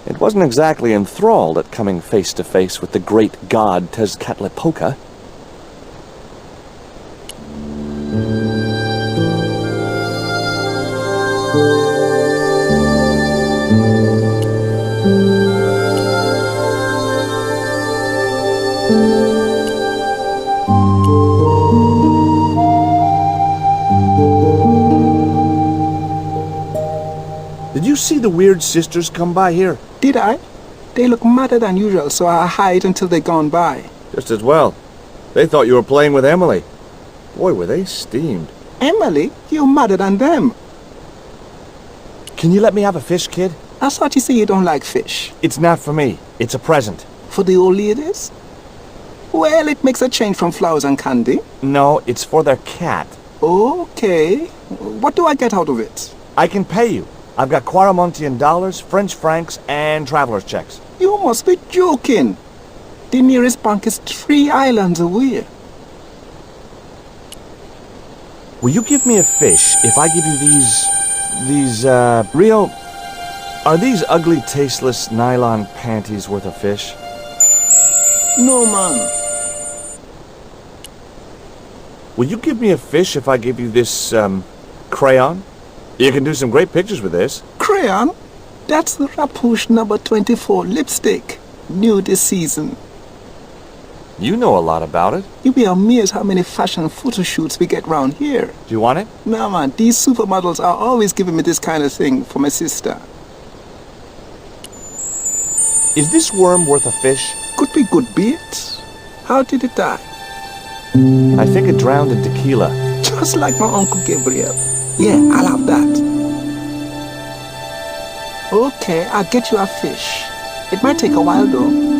It wasn't exactly enthralled at coming face to face with the great god Tezcatlipoca. Did you see the weird sisters come by here? Did I? They look madder than usual, so I hide until they're gone by. Just as well. They thought you were playing with Emily. Boy, were they steamed. Emily? You're madder than them. Can you let me have a fish, kid? I thought you say you don't like fish. It's not for me. It's a present. For the old ladies? Well, it makes a change from flowers and candy. No, it's for their cat. Okay. What do I get out of it? I can pay you. I've got Quaramontian dollars, French francs, and traveler's checks. You must be joking. The nearest bank is 3 islands away. Will you give me a fish if I give you these, Rio, are these ugly, tasteless nylon panties worth a fish? No, man. Will you give me a fish if I give you this, crayon? You can do some great pictures with this. Crayon? That's the Rapouche number 24 lipstick. New this season. You know a lot about it. You'll be amazed how many fashion photo shoots we get round here. Do you want it? No, man. These supermodels are always giving me this kind of thing for my sister. Is this worm worth a fish? Could be good bait. How did it die? I think it drowned in tequila. Just like my Uncle Gabriel. Yeah, I'll have that. Okay, I'll get you a fish. It might take a while though.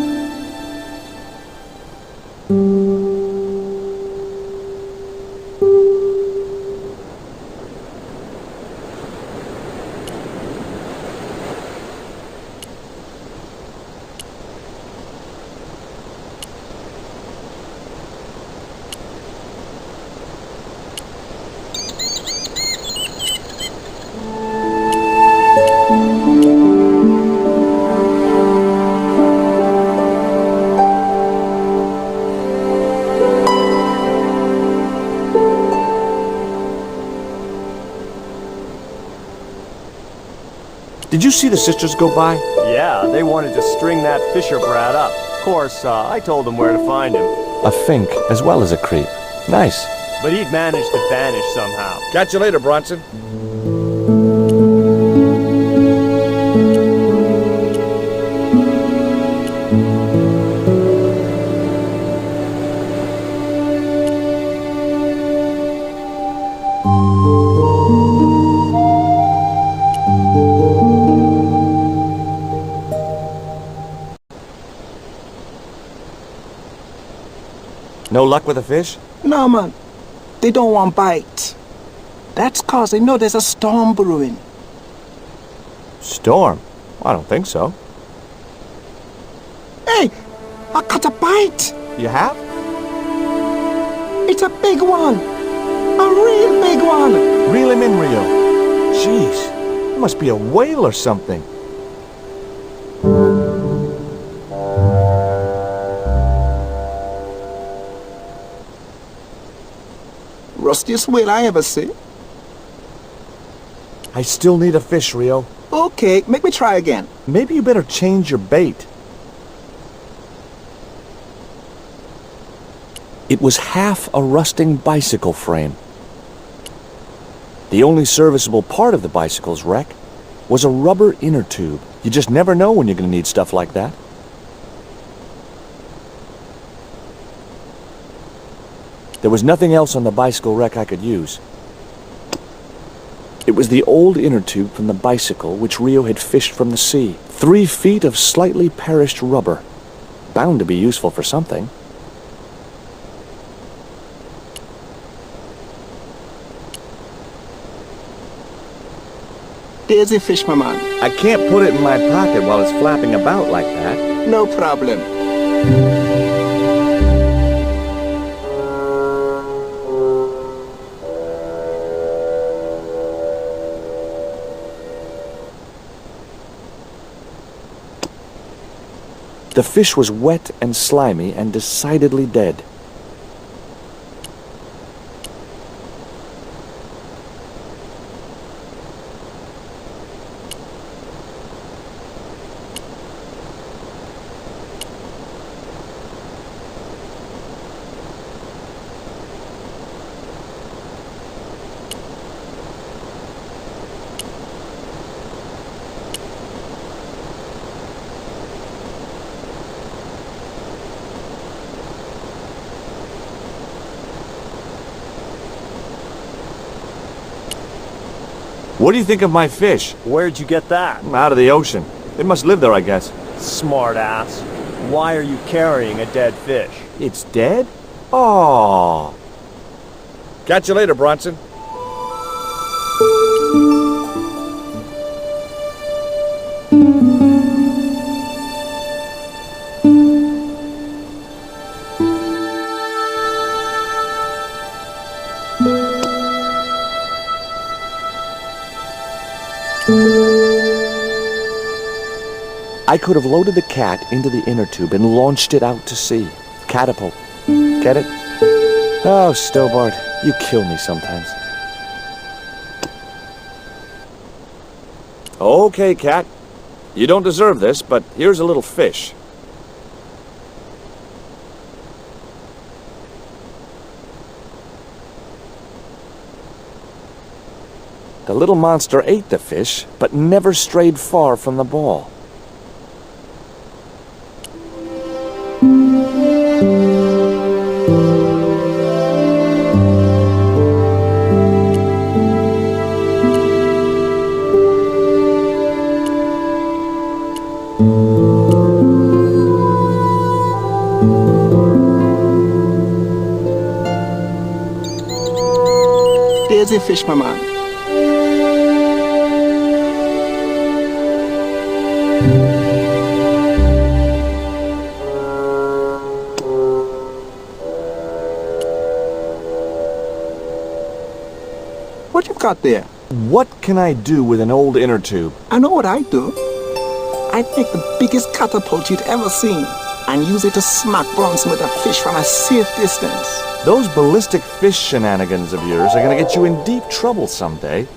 Did you see the sisters go by? Yeah, they wanted to string that Fisher brat up. Of course, I told them where to find him. A fink as well as a creep. Nice. But he'd managed to vanish somehow. Catch you later, Bronson. No luck with a fish? No, man. They don't want bite. That's cause they know there's a storm brewing. Storm? I don't think so. Hey! I caught a bite! You have? It's a big one! A real big one! Reel him in, Rio. Jeez, it must be a whale or something. rustiest whale I ever see. I still need a fish, Rio. Okay, make me try again. Maybe you better change your bait. It was half a rusting bicycle frame. The only serviceable part of the bicycle's wreck was a rubber inner tube. You just never know when you're going to need stuff like that. There was nothing else on the bicycle wreck I could use. It was the old inner tube from the bicycle which Rio had fished from the sea. 3 feet of slightly perished rubber. Bound to be useful for something. There's a fish, my man. I can't put it in my pocket while it's flapping about like that. No problem. The fish was wet and slimy and decidedly dead. What do you think of my fish? Where'd you get that? Out of the ocean. It must live there, I guess. Smart ass. Why are you carrying a dead fish? It's dead? Oh. Catch you later, Bronson. I could have loaded the cat into the inner tube and launched it out to sea. Catapult. Get it? Oh, Stobart, you kill me sometimes. Okay, cat. You don't deserve this, but here's a little fish. The little monster ate the fish, but never strayed far from the ball. There's a fish, my man. What you've got there? What can I do with an old inner tube? I know what I'd do. I'd take the biggest catapult you'd ever seen and use it to smack Bronson with a fish from a safe distance. Those ballistic fish shenanigans of yours are gonna get you in deep trouble someday.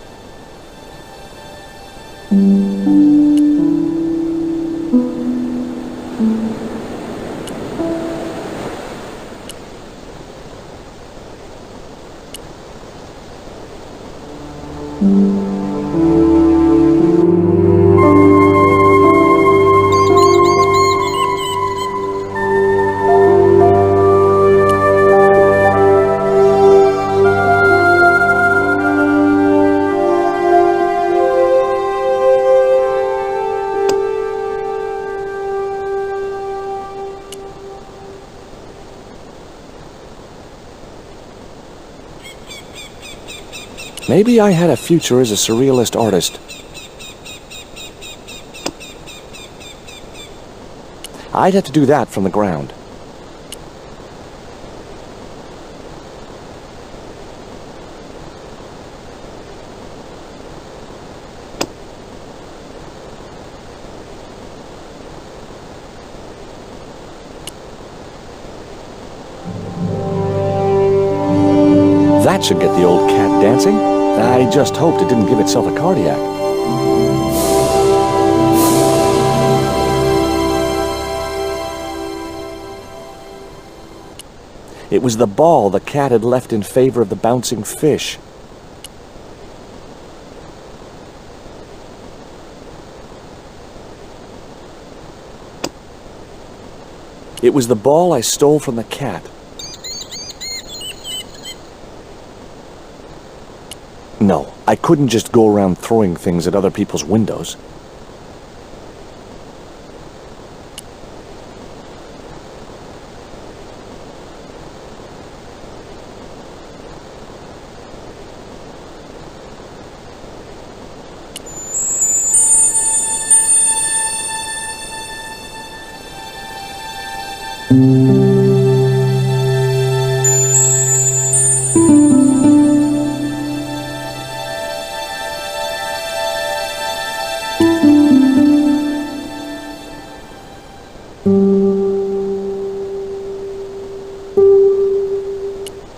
Maybe I had a future as a surrealist artist. I'd have to do that from the ground. That should get the old cat dancing. I just hoped it didn't give itself a cardiac. It was the ball the cat had left in favor of the bouncing fish. It was the ball I stole from the cat. No, I couldn't just go around throwing things at other people's windows.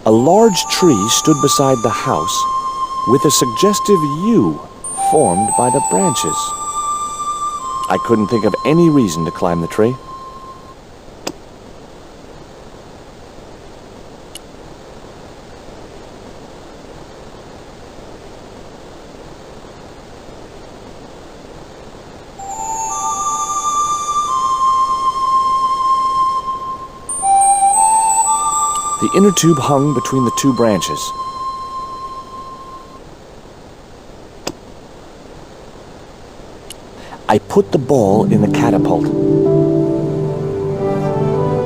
A large tree stood beside the house, with a suggestive U formed by the branches. I couldn't think of any reason to climb the tree. The inner tube hung between the two branches. I put the ball in the catapult.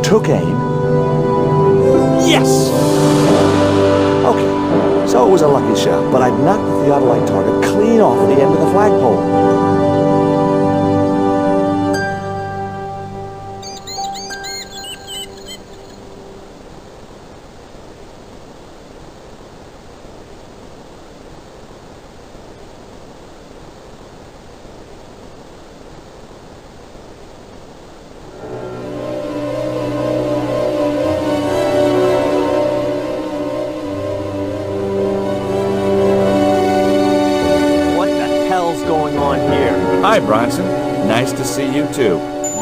Took aim. Yes! Okay, so it was a lucky shot, but I'd knocked the theodolite target clean off the end of the flagpole. Hi, Bronson. Nice to see you, too.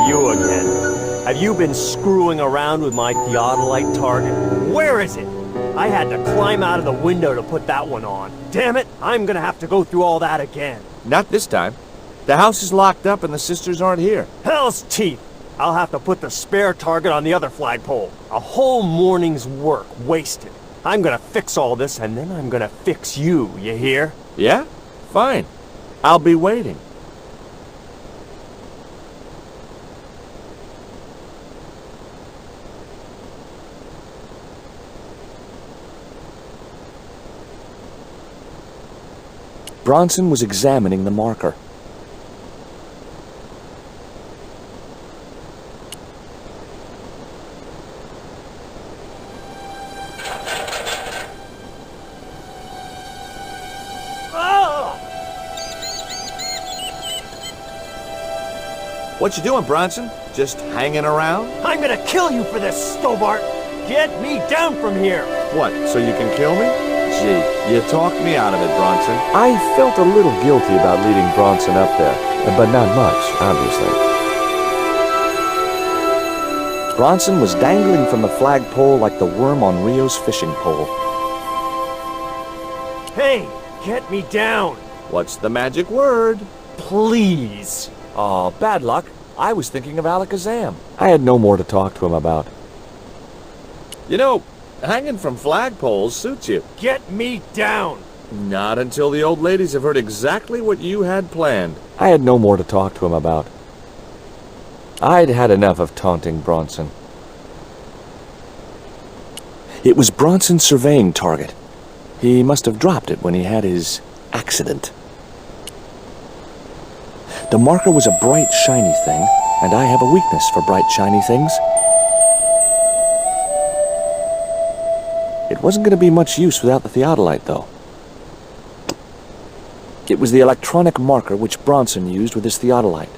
You again. Have you been screwing around with my theodolite target? Where is it? I had to climb out of the window to put that one on. Damn it, I'm gonna have to go through all that again. Not this time. The house is locked up and the sisters aren't here. Hell's teeth! I'll have to put the spare target on the other flagpole. A whole morning's work wasted. I'm gonna fix all this and then I'm gonna fix you, you hear? Yeah? Fine. I'll be waiting. Bronson was examining the marker. What you doing, Bronson? Just hanging around? I'm gonna kill you for this, Stobart! Get me down from here! What, so you can kill me? Gee, you talked me out of it, Bronson. I felt a little guilty about leading Bronson up there, but not much, obviously. Bronson was dangling from the flagpole like the worm on Rio's fishing pole. Hey, get me down! What's the magic word? Please! Oh, bad luck. I was thinking of Alakazam. I had no more to talk to him about. You know, hanging from flagpoles suits you. Get me down! Not until the old ladies have heard exactly what you had planned. I had no more to talk to him about. I'd had enough of taunting Bronson. It was Bronson's surveying target. He must have dropped it when he had his accident. The marker was a bright, shiny thing, and I have a weakness for bright, shiny things. It wasn't going to be much use without the theodolite, though. It was the electronic marker which Bronson used with his theodolite.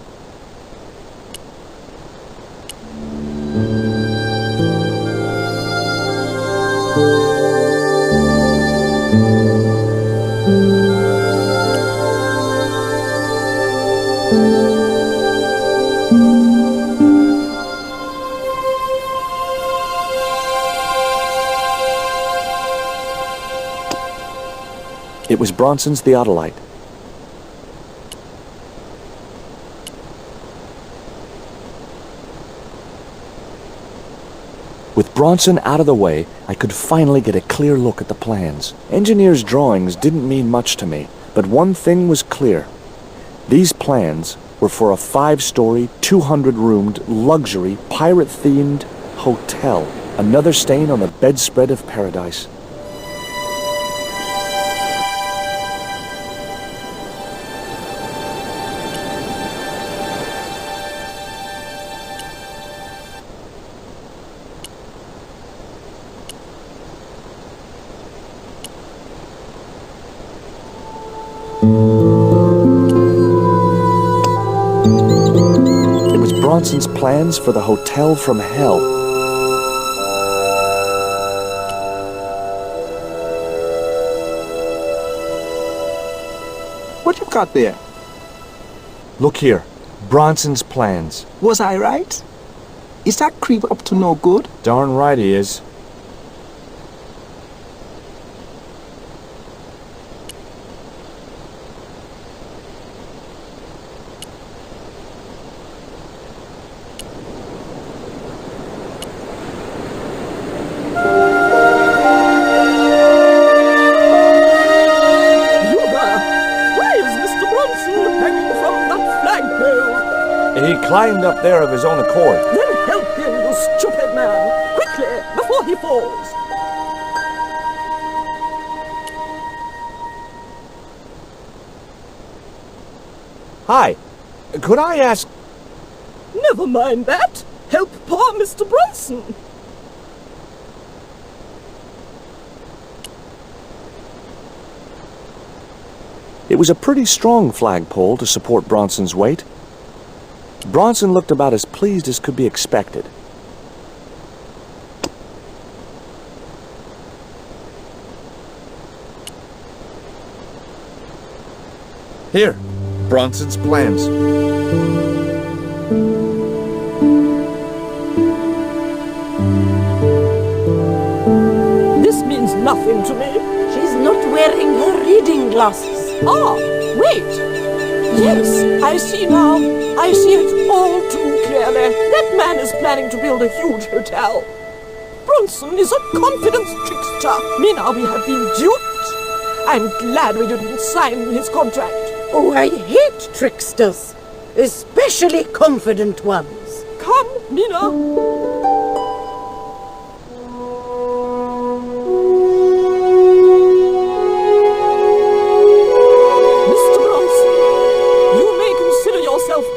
It was Bronson's theodolite. With Bronson out of the way, I could finally get a clear look at the plans. Engineers' drawings didn't mean much to me, but one thing was clear. These plans were for a 5-story, 200-roomed, luxury, pirate-themed hotel. Another stain on the bedspread of paradise. It was Bronson's plans for the Hotel from Hell. What you got there? Look here. Bronson's plans. Was I right? Is that creep up to no good? Darn right he is. He climbed up there of his own accord. Then help him, you stupid man! Quickly, before he falls! Hi. Could I ask... Never mind that. Help poor Mr. Bronson. It was a pretty strong flagpole to support Bronson's weight. Bronson looked about as pleased as could be expected. Here, Bronson's plans. This means nothing to me. She's not wearing her reading glasses. Ah, wait. Yes, I see now. I see it all too clearly. That man is planning to build a huge hotel. Bronson is a confidence trickster. Mina, we have been duped. I'm glad we didn't sign his contract. Oh, I hate tricksters, especially confident ones. Come, Mina.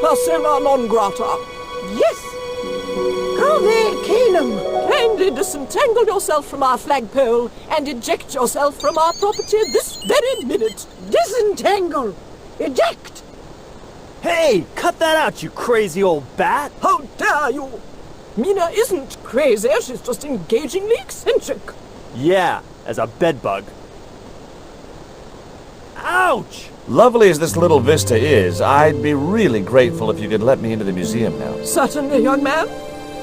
Persona non grata. Yes! Cave Canum! Kindly disentangle yourself from our flagpole and eject yourself from our property this very minute. Disentangle! Eject! Hey, cut that out, you crazy old bat! How dare you! Mina isn't crazy, she's just engagingly eccentric. Yeah, as a bedbug. Ouch! Lovely as this little vista is, I'd be really grateful if you could let me into the museum now. Certainly, young man.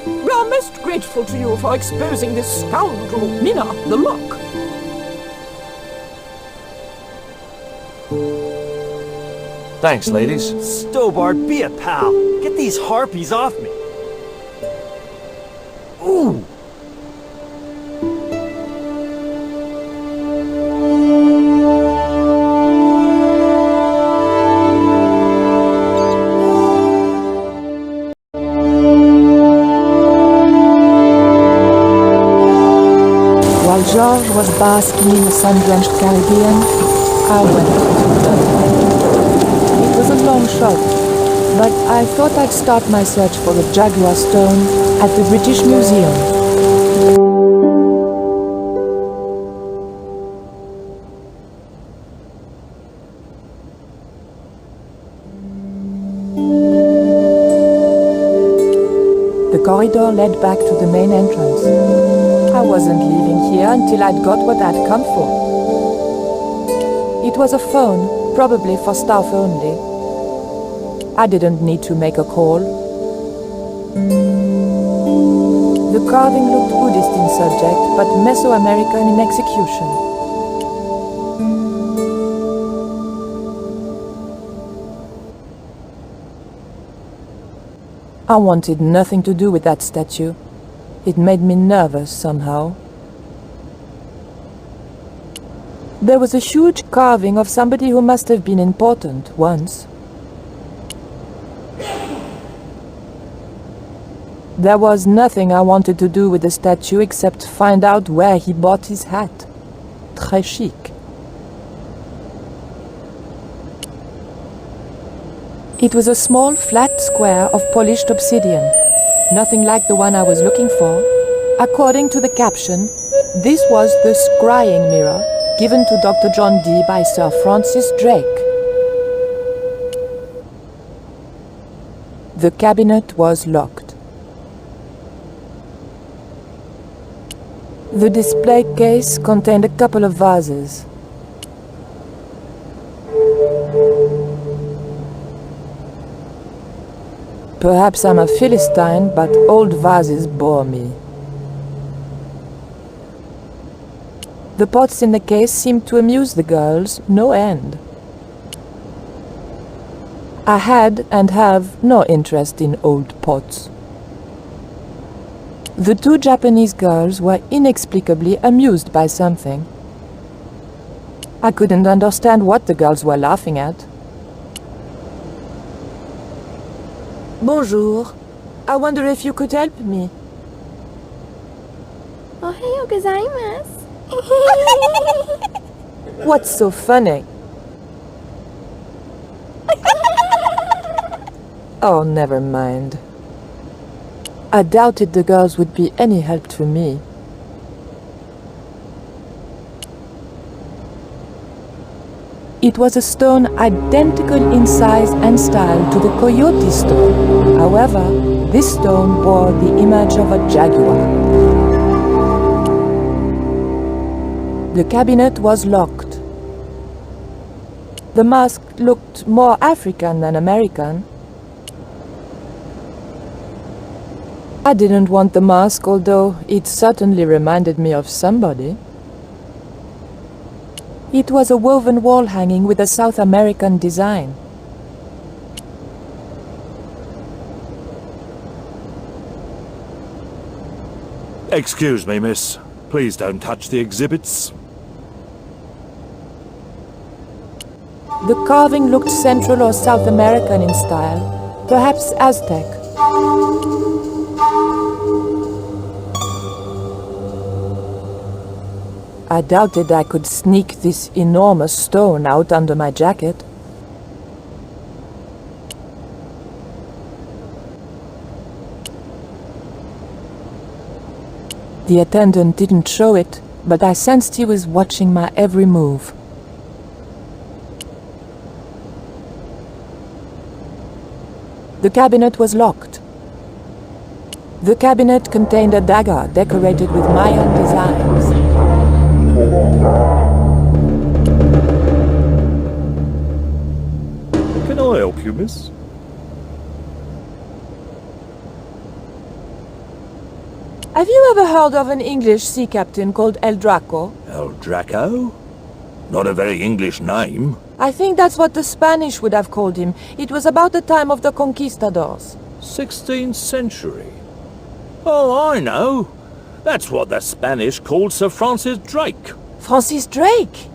We are most grateful to you for exposing this scoundrel, Mina, the Lock. Thanks, ladies. Stobart, be a pal. Get these harpies off me. Ooh! George was basking in the sun-drenched Caribbean, I went to the It was a long shot, but I thought I'd start my search for the Jaguar Stone at the British Museum. The corridor led back to the main entrance. I wasn't leaving here until I'd got what I'd come for. It was a phone, probably for staff only. I didn't need to make a call. The carving looked Buddhist in subject, but Mesoamerican in execution. I wanted nothing to do with that statue. It made me nervous somehow. There was a huge carving of somebody who must have been important once. There was nothing I wanted to do with the statue except find out where he bought his hat. Très chic. It was a small, flat square of polished obsidian. Nothing like the one I was looking for. According to the caption, this was the scrying mirror given to Dr. John Dee by Sir Francis Drake. The cabinet was locked. The display case contained a couple of vases. Perhaps I'm a Philistine, but old vases bore me. The pots in the case seemed to amuse the girls no end. I had and have no interest in old pots. The two Japanese girls were inexplicably amused by something. I couldn't understand what the girls were laughing at. Bonjour. I wonder if you could help me. Ohayou gozaimasu. What's so funny? Oh, never mind. I doubted the girls would be any help to me. It was a stone identical in size and style to the Coyote stone. However, this stone bore the image of a jaguar. The cabinet was locked. The mask looked more African than American. I didn't want the mask, although it certainly reminded me of somebody. It was a woven wall hanging with a South American design. Excuse me, miss. Please don't touch the exhibits. The carving looked Central or South American in style, perhaps Aztec. I doubted I could sneak this enormous stone out under my jacket. The attendant didn't show it, but I sensed he was watching my every move. The cabinet was locked. The cabinet contained a dagger decorated with Mayan designs. Can I help you, miss? Have you ever heard of an English sea captain called El Draco? El Draco? Not a very English name. I think that's what the Spanish would have called him. It was about the time of the conquistadors. 16th century. Oh, I know. That's what the Spanish called Sir Francis Drake. Francis Drake?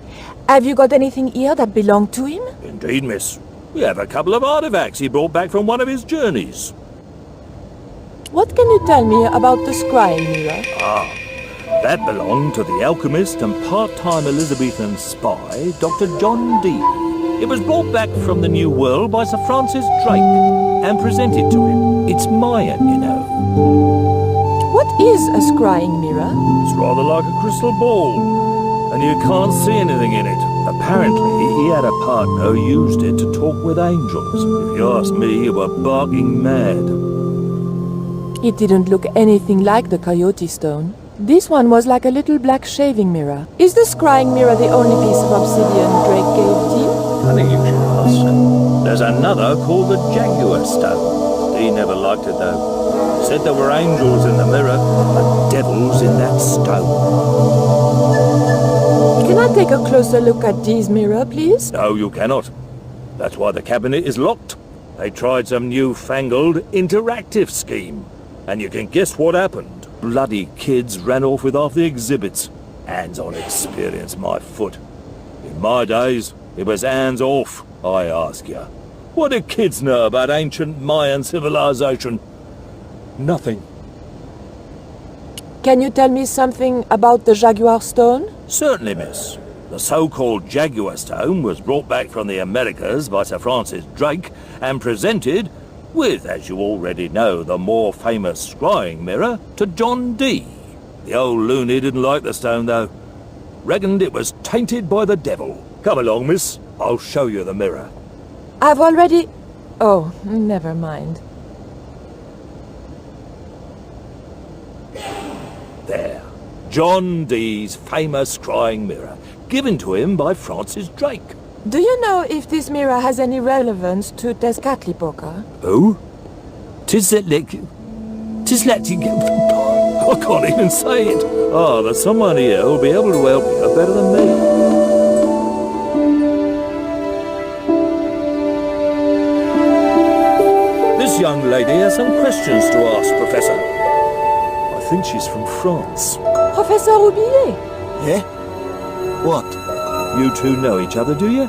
Have you got anything here that belonged to him? Indeed, miss. We have a couple of artifacts he brought back from one of his journeys. What can you tell me about the scrying mirror? Ah, that belonged to the alchemist and part-time Elizabethan spy, Dr. John Dee. It was brought back from the New World by Sir Francis Drake and presented to him. It's Mayan, you know. What is a scrying mirror? It's rather like a crystal ball, and you can't see anything in it. Apparently, he had a partner who used it to talk with angels. If you ask me, you were barking mad. It didn't look anything like the Coyote stone. This one was like a little black shaving mirror. Is the scrying mirror the only piece of obsidian Drake gave to you? Funny you should ask. There's another called the Jaguar stone. He never liked it though. Said there were angels in the mirror, but devils in that stone. Can I take a closer look at Dee's mirror, please? No, you cannot. That's why the cabinet is locked. They tried some newfangled interactive scheme. And you can guess what happened. Bloody kids ran off with half the exhibits. Hands-on experience, my foot. In my days, it was hands off, I ask you. What do kids know about ancient Mayan civilization? Nothing. Can you tell me something about the Jaguar Stone? Certainly, miss. The so-called Jaguar Stone was brought back from the Americas by Sir Francis Drake and presented, with, as you already know, the more famous scrying mirror, to John Dee. The old loony didn't like the stone, though. Reckoned it was tainted by the devil. Come along, miss. I'll show you the mirror. I've already... Oh, never mind. There. John Dee's famous scrying mirror, given to him by Francis Drake. Do you know if this mirror has any relevance to Tezcatlipoca? Who? I can't even say it. Oh, there's someone here who'll be able to help you better than me. This young lady has some questions to ask, Professor. I think she's from France. Professor Roubillier? Yeah? What? You two know each other, do you?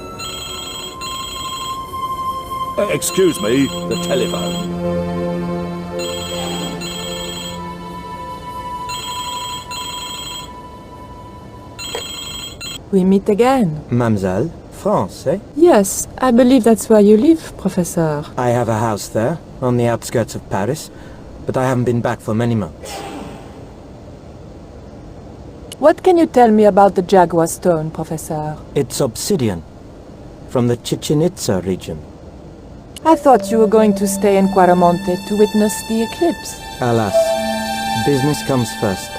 Excuse me, the telephone. We meet again. Mademoiselle, France, eh? Yes, I believe that's where you live, Professor. I have a house there, on the outskirts of Paris, but I haven't been back for many months. What can you tell me about the Jaguar Stone, Professor? It's obsidian, from the Chichen Itza region. I thought you were going to stay in Quaramonte to witness the eclipse. Alas, business comes first.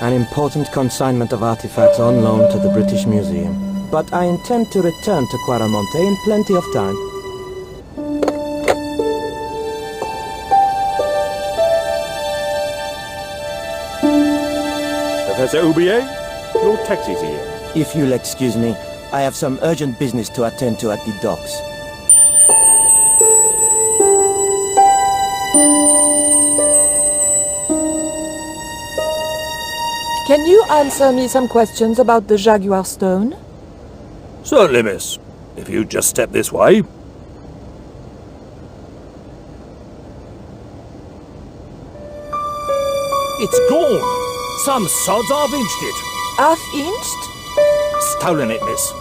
An important consignment of artifacts on loan to the British Museum. But I intend to return to Quaramonte in plenty of time. Professor Roubillier, your taxi's here. If you'll excuse me, I have some urgent business to attend to at the docks. Can you answer me some questions about the Jaguar Stone? Certainly, miss. If you just step this way. It's gone. Some sods half-inched it. Half-inched? Stolen it, miss.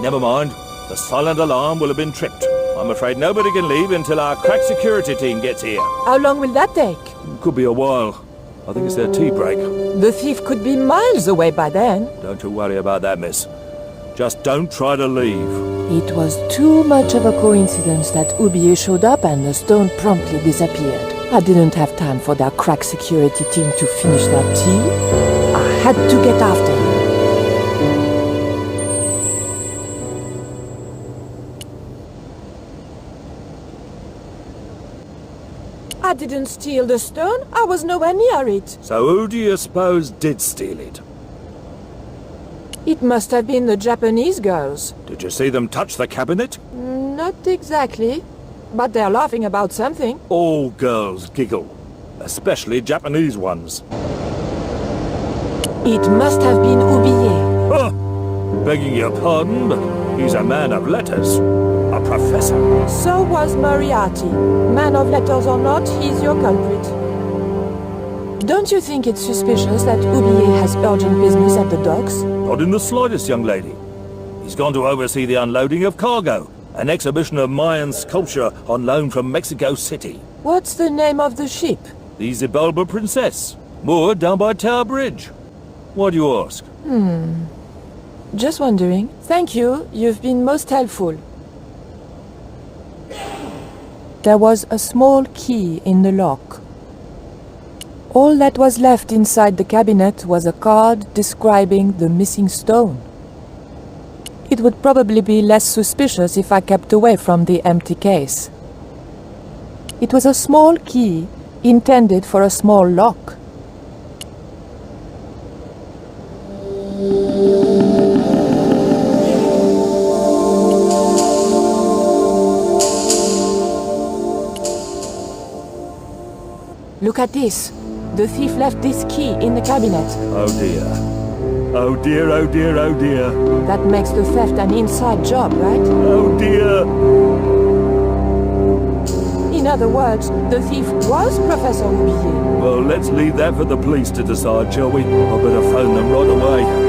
Never mind. The silent alarm will have been tripped. I'm afraid nobody can leave until our crack security team gets here. How long will that take? Could be a while. I think it's their tea break. The thief could be miles away by then. Don't you worry about that, miss. Just don't try to leave. It was too much of a coincidence that Roubillier showed up and the stone promptly disappeared. I didn't have time for their crack security team to finish their tea. I had to get after him. I didn't steal the stone. I was nowhere near it. So who do you suppose did steal it? It must have been the Japanese girls. Did you see them touch the cabinet? Not exactly. But they're laughing about something. All girls giggle. Especially Japanese ones. It must have been Roubillier. Huh. Begging your pardon, but he's a man of letters. A professor. So was Moriarty. Man of letters or not, he's your culprit. Don't you think it's suspicious that Roubillier has urgent business at the docks? Not in the slightest, young lady. He's gone to oversee the unloading of cargo. An exhibition of Mayan sculpture on loan from Mexico City. What's the name of the ship? The Xibalba Princess, moored down by Tower Bridge. Why do you ask? Just wondering. Thank you, you've been most helpful. There was a small key in the lock. All that was left inside the cabinet was a card describing the missing stone. It would probably be less suspicious if I kept away from the empty case. It was a small key intended for a small lock. Look at this. The thief left this key in the cabinet. Oh dear. Oh dear, oh dear, oh dear. That makes the theft an inside job, right? Oh dear. In other words, the thief was Professor Hubillier. Well, let's leave that for the police to decide, shall we? I better phone them right away.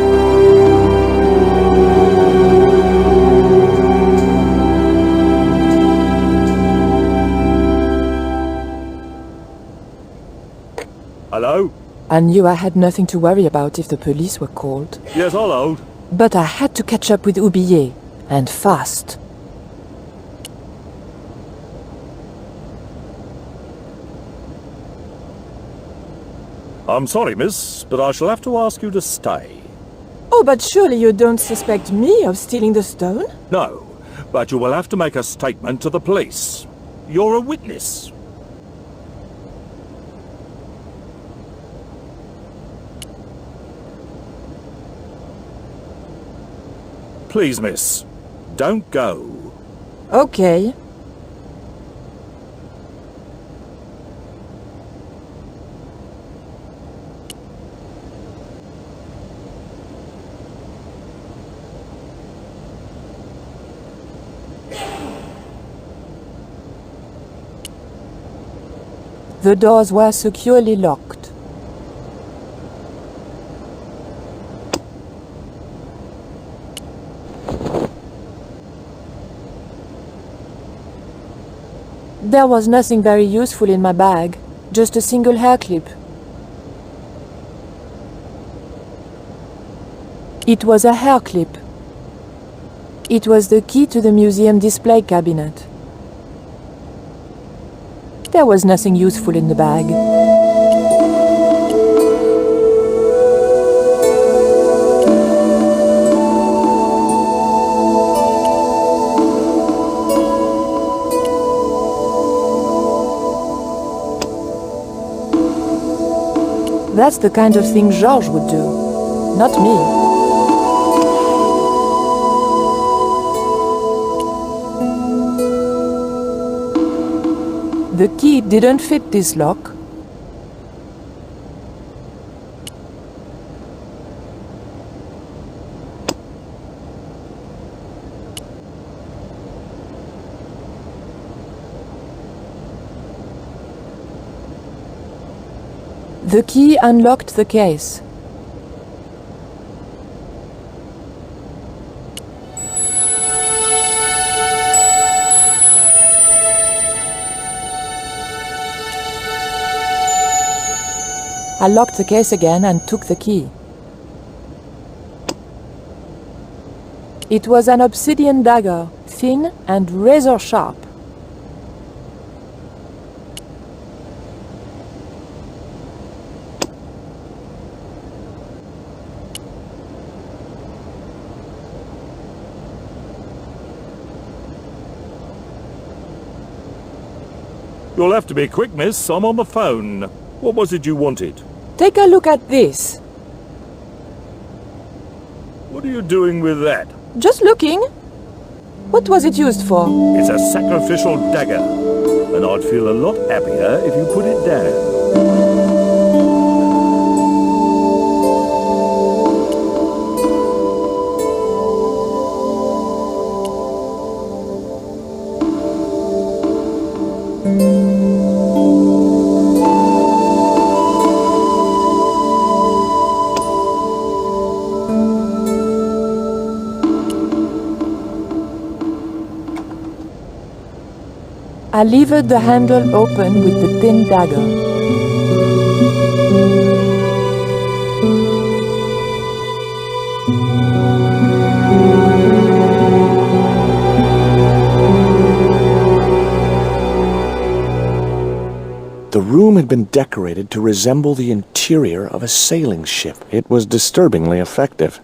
Hello? I knew I had nothing to worry about if the police were called. Yes, I'll hold. But I had to catch up with Hubillier, and fast. I'm sorry, miss, but I shall have to ask you to stay. Oh, but surely you don't suspect me of stealing the stone? No, but you will have to make a statement to the police. You're a witness. Please, miss, don't go. Okay. The doors were securely locked. There was nothing very useful in my bag, just a single hair clip. It was a hair clip. It was the key to the museum display cabinet. There was nothing useful in the bag. That's the kind of thing Georges would do, not me. The key didn't fit this lock. The key unlocked the case. I locked the case again and took the key. It was an obsidian dagger, thin and razor sharp. You'll have to be quick, miss. I'm on the phone. What was it you wanted? Take a look at this. What are you doing with that? Just looking. What was it used for? It's a sacrificial dagger, and I'd feel a lot happier if you put it down. I levered the handle open with the thin dagger. The room had been decorated to resemble the interior of a sailing ship. It was disturbingly effective.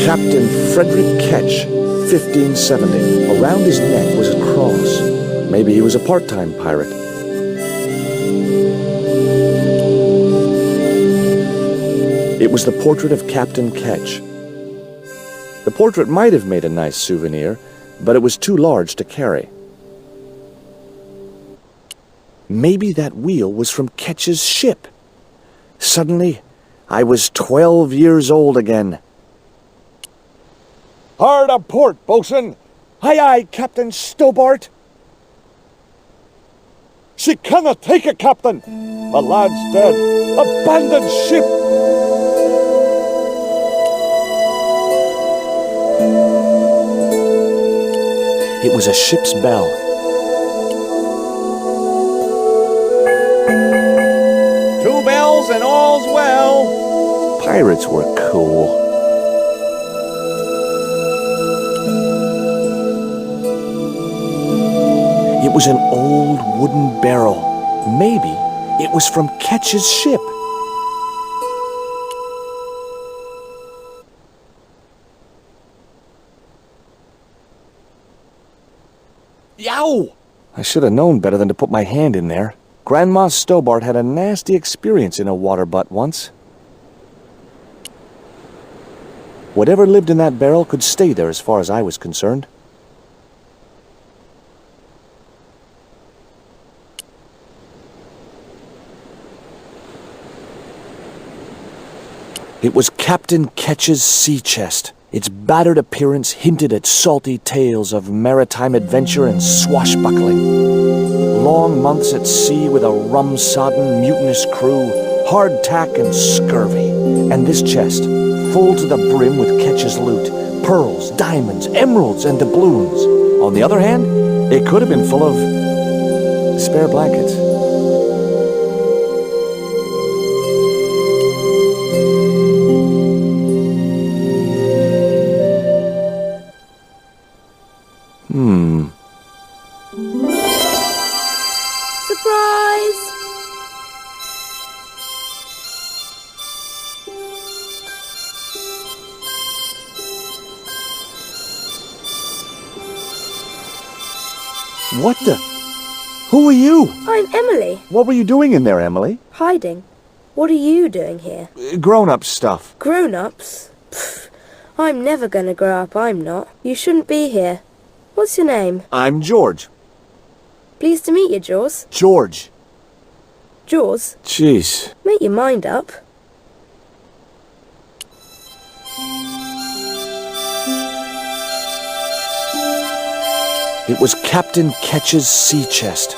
Captain Frederick Ketch, 1570. Around his neck was a cross. Maybe he was a part-time pirate. It was the portrait of Captain Ketch. The portrait might have made a nice souvenir, but it was too large to carry. Maybe that wheel was from Ketch's ship. Suddenly, I was 12 years old again. Hard a port, bosun! Aye, aye, Captain Stobart! She cannot take it, Captain! The lad's dead! Abandoned ship! It was a ship's bell. Two bells and all's well! Pirates were cool. It was an old wooden barrel. Maybe it was from Ketch's ship. Yow! I should have known better than to put my hand in there. Grandma Stobart had a nasty experience in a water butt once. Whatever lived in that barrel could stay there as far as I was concerned. It was Captain Ketch's sea chest. Its battered appearance hinted at salty tales of maritime adventure and swashbuckling. Long months at sea with a rum-sodden, mutinous crew, hardtack and scurvy. And this chest, full to the brim with Ketch's loot, pearls, diamonds, emeralds, and doubloons. On the other hand, it could have been full of spare blankets. Surprise! What the? Who are you? I'm Emily. What were you doing in there, Emily? Hiding. What are you doing here? Grown-up stuff. Grown-ups? Pfft. I'm never gonna grow up, I'm not. You shouldn't be here. What's your name? I'm George. Pleased to meet you, Jaws. George. Jaws? Jeez. Make your mind up. It was Captain Ketch's sea chest.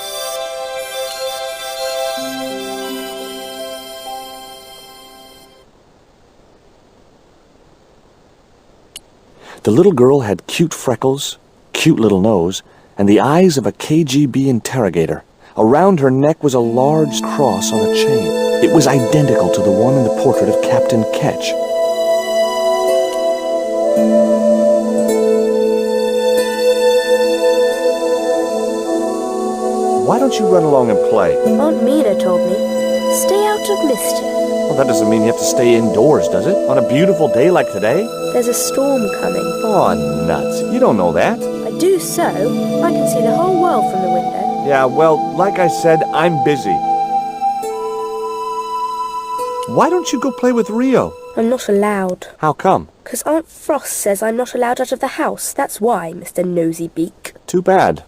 The little girl had cute freckles, cute little nose, and the eyes of a KGB interrogator. Around her neck was a large cross on a chain. It was identical to the one in the portrait of Captain Ketch. Why don't you run along and play? Aunt Mina told me, stay out of mischief. Well, that doesn't mean you have to stay indoors, does it? On a beautiful day like today? There's a storm coming. Oh, nuts. You don't know that. I do so. I can see the whole world from the window. Yeah, well, like I said, I'm busy. Why don't you go play with Rio? I'm not allowed. How come? 'Cause Aunt Frost says I'm not allowed out of the house. That's why, Mr. Nosy Beak. Too bad.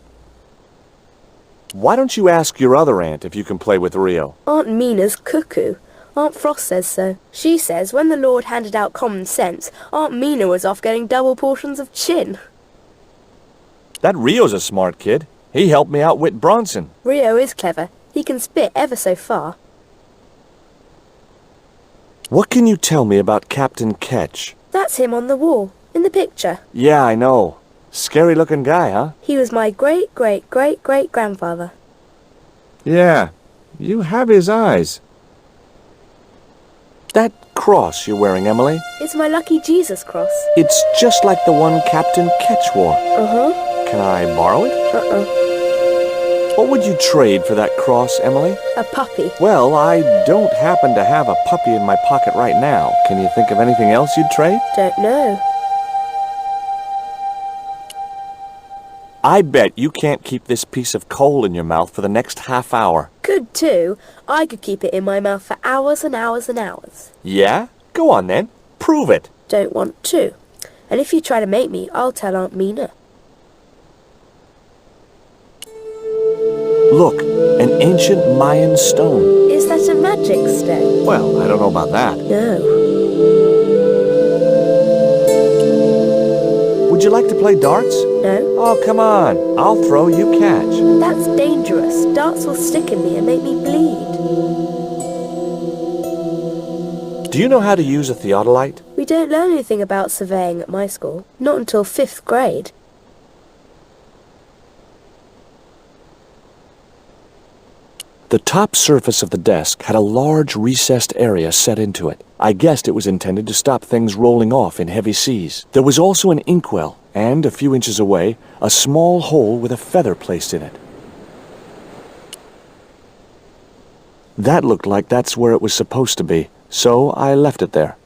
Why don't you ask your other aunt if you can play with Rio? Aunt Mina's cuckoo. Aunt Frost says so. She says when the Lord handed out common sense, Aunt Mina was off getting double portions of chin. That Rio's a smart kid. He helped me outwit Bronson. Rio is clever. He can spit ever so far. What can you tell me about Captain Ketch? That's him on the wall, in the picture. Yeah, I know. Scary-looking guy, huh? He was my great-great-great-great-grandfather. Yeah, you have his eyes. That cross you're wearing, Emily? It's my lucky Jesus cross. It's just like the one Captain Ketch wore. Uh-huh. Can I borrow it? Uh-uh. What would you trade for that cross, Emily? A puppy. Well, I don't happen to have a puppy in my pocket right now. Can you think of anything else you'd trade? Don't know. I bet you can't keep this piece of coal in your mouth for the next half hour. Could too. I could keep it in my mouth for hours and hours and hours. Yeah? Go on then. Prove it. Don't want to. And if you try to make me, I'll tell Aunt Mina. Look, an ancient Mayan stone. Is that a magic stone? Well, I don't know about that. No. Would you like to play darts? No. Oh, come on. I'll throw, you catch. That's dangerous. Darts will stick in me and make me bleed. Do you know how to use a theodolite? We don't learn anything about surveying at my school. Not until 5th grade. The top surface of the desk had a large recessed area set into it. I guessed it was intended to stop things rolling off in heavy seas. There was also an inkwell, and, a few inches away, a small hole with a feather placed in it. That looked like that's where it was supposed to be, so I left it there.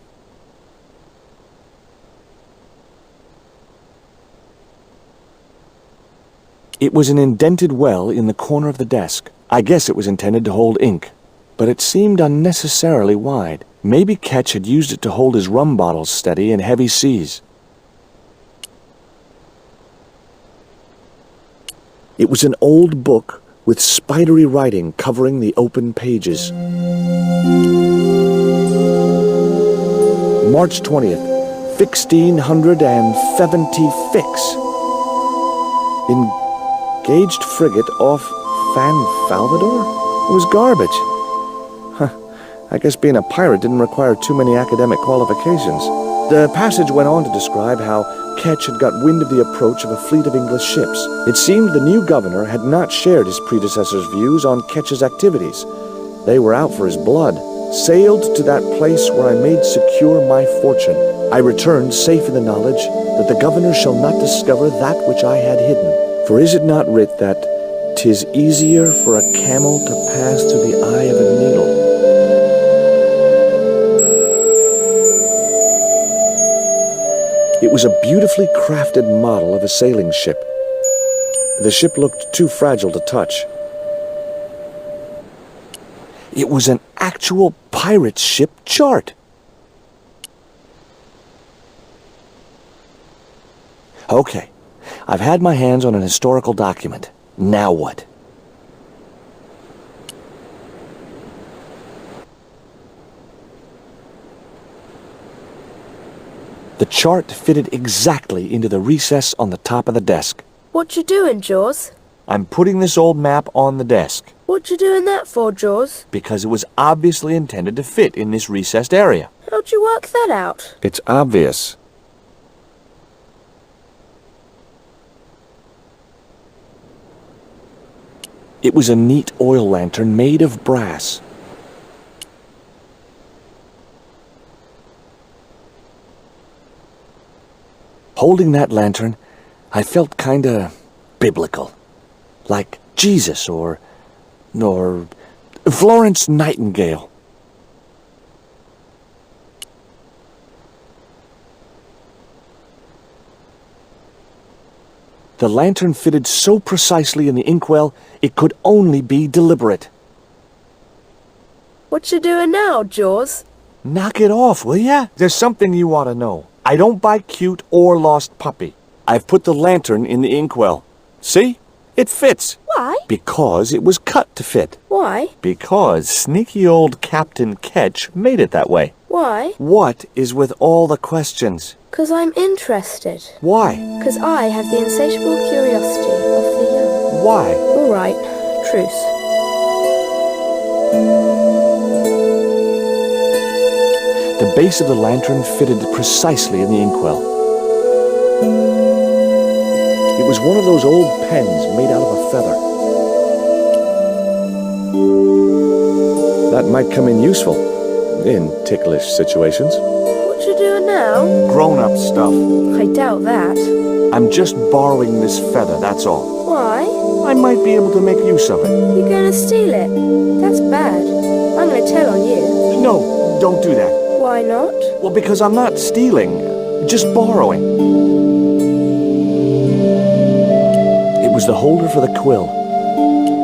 It was an indented well in the corner of the desk. I guess it was intended to hold ink, but it seemed unnecessarily wide. Maybe Ketch had used it to hold his rum bottles steady in heavy seas. It was an old book with spidery writing covering the open pages. March 20th, 1670 fix. Engaged frigate off Fan Falvador? It was garbage. Huh. I guess being a pirate didn't require too many academic qualifications. The passage went on to describe how Ketch had got wind of the approach of a fleet of English ships. It seemed the new governor had not shared his predecessor's views on Ketch's activities. They were out for his blood. Sailed to that place where I made secure my fortune. I returned safe in the knowledge that the governor shall not discover that which I had hidden. For is it not writ that 'tis easier for a camel to pass through the eye of a needle? It was a beautifully crafted model of a sailing ship. The ship looked too fragile to touch. It was an actual pirate ship chart. Okay, I've had my hands on an historical document. Now what? The chart fitted exactly into the recess on the top of the desk. What you doing, Jaws? I'm putting this old map on the desk. What you doing that for, Jaws? Because it was obviously intended to fit in this recessed area. How'd you work that out? It's obvious. It was a neat oil lantern made of brass. Holding that lantern, I felt kinda biblical. Like Jesus or Florence Nightingale. The lantern fitted so precisely in the inkwell, it could only be deliberate. What you doing now, Jaws? Knock it off, will ya? There's something you ought to know. I don't buy cute or lost puppy. I've put the lantern in the inkwell. See? It fits. Why? Because it was cut to fit. Why? Because sneaky old Captain Ketch made it that way. Why? What is with all the questions? 'Cause I'm interested. Why? 'Cause I have the insatiable curiosity of the young. Why? All right. Truce. The base of the lantern fitted precisely in the inkwell. It was one of those old pens made out of a feather. That might come in useful in ticklish situations. What you doing now? Grown-up stuff. I doubt that. I'm just borrowing this feather, that's all. Why? I might be able to make use of it. You're gonna steal it? That's bad. I'm gonna tell on you. No, don't do that. Why not? Well, because I'm not stealing, just borrowing. was the holder for the quill.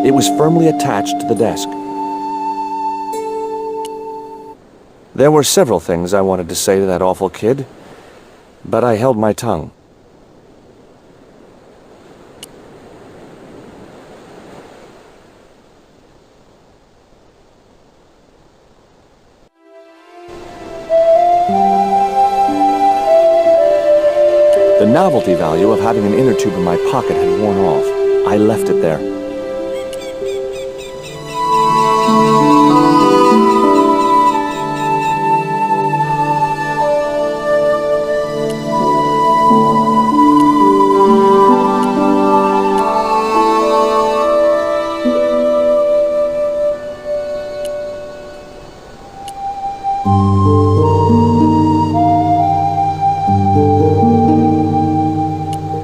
It was firmly attached to the desk. There were several things I wanted to say to that awful kid, but I held my tongue. The novelty value of having an inner tube in my pocket had worn off. I left it there.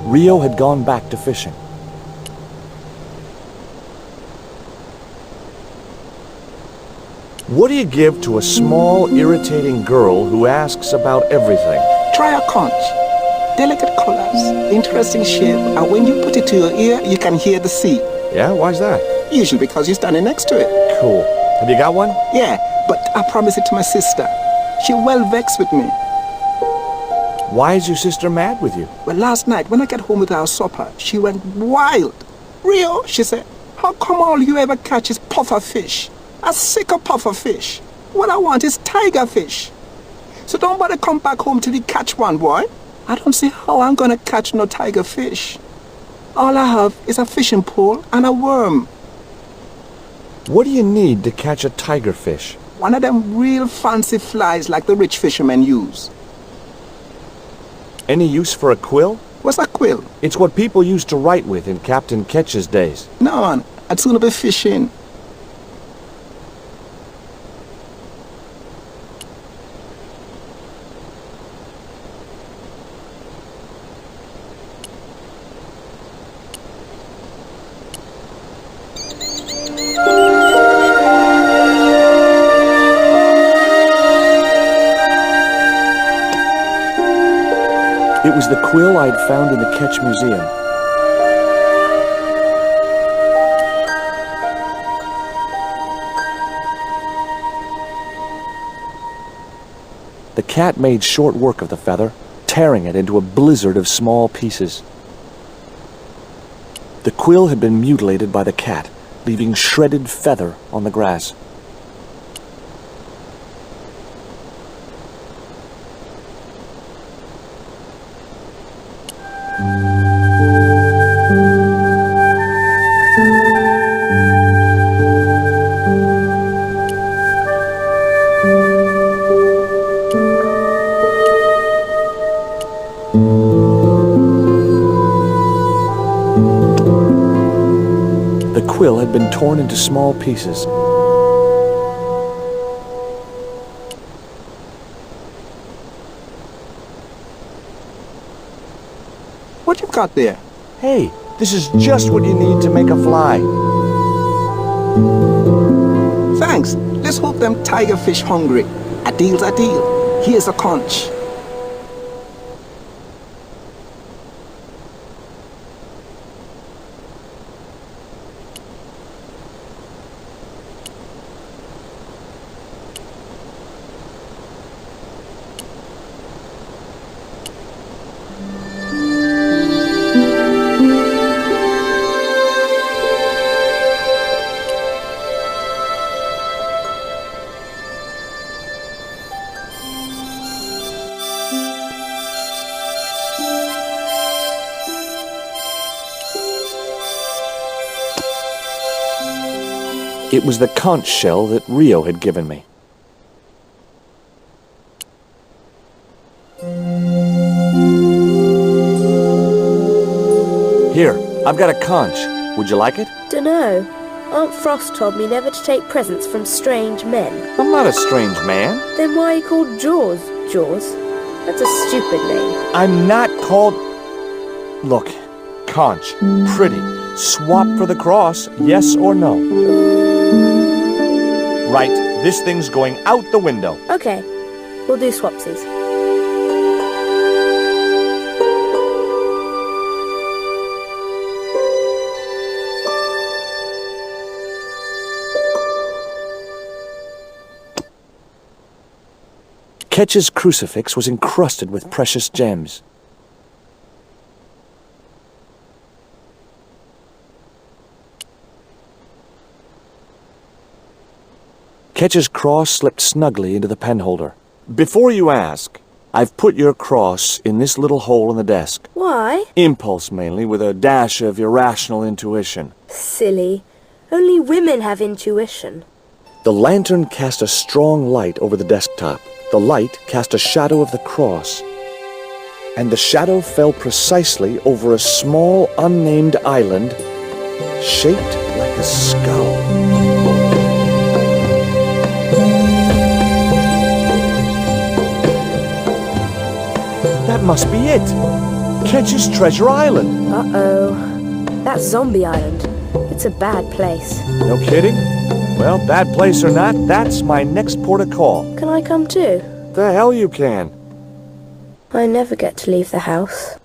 Rio had gone back to fishing. What do you give to a small, irritating girl who asks about everything? Try a conch. Delicate colors, interesting shape, and when you put it to your ear, you can hear the sea. Yeah? Why's that? Usually because you're standing next to it. Cool. Have you got one? Yeah, but I promised it to my sister. She well vexed with me. Why is your sister mad with you? Well, last night when I got home with our supper, she went wild. Rio, she said, how come all you ever catch is puffer fish? A sicker puffer fish. What I want is tiger fish. So don't bother come back home till you catch one, boy. I don't see how I'm gonna catch no tiger fish. All I have is a fishing pole and a worm. What do you need to catch a tiger fish? One of them real fancy flies like the rich fishermen use. Any use for a quill? What's a quill? It's what people used to write with in Captain Ketch's days. No, man. I'd sooner be fishing. It was the quill I'd found in the Ketch Museum. The cat made short work of the feather, tearing it into a blizzard of small pieces. The quill had been mutilated by the cat, leaving shredded feather on the grass. The quill had been torn into small pieces. What you got there? Hey, this is just what you need to make a fly. Thanks. Let's hope them tiger fish hungry. A deal's a deal. Here's a conch. It was the conch shell that Rio had given me. Here, I've got a conch. Would you like it? Dunno. Aunt Frost told me never to take presents from strange men. I'm not a strange man. Then why are you called Jaws, Jaws? That's a stupid name. I'm not called... Look, conch, pretty. Swap for the cross, yes or no? Right, this thing's going out the window. Okay, we'll do swapsies. Ketch's crucifix was encrusted with precious gems. Ketch's cross slipped snugly into the penholder. Before you ask, I've put your cross in this little hole in the desk. Why? Impulse mainly, with a dash of irrational intuition. Silly. Only women have intuition. The lantern cast a strong light over the desktop. The light cast a shadow of the cross. And the shadow fell precisely over a small, unnamed island shaped like a skull. That must be it. Ketch's Treasure Island. Uh-oh. That's Zombie Island. It's a bad place. No kidding? Well, bad place or not, that's my next port of call. Can I come too? The hell you can. I never get to leave the house.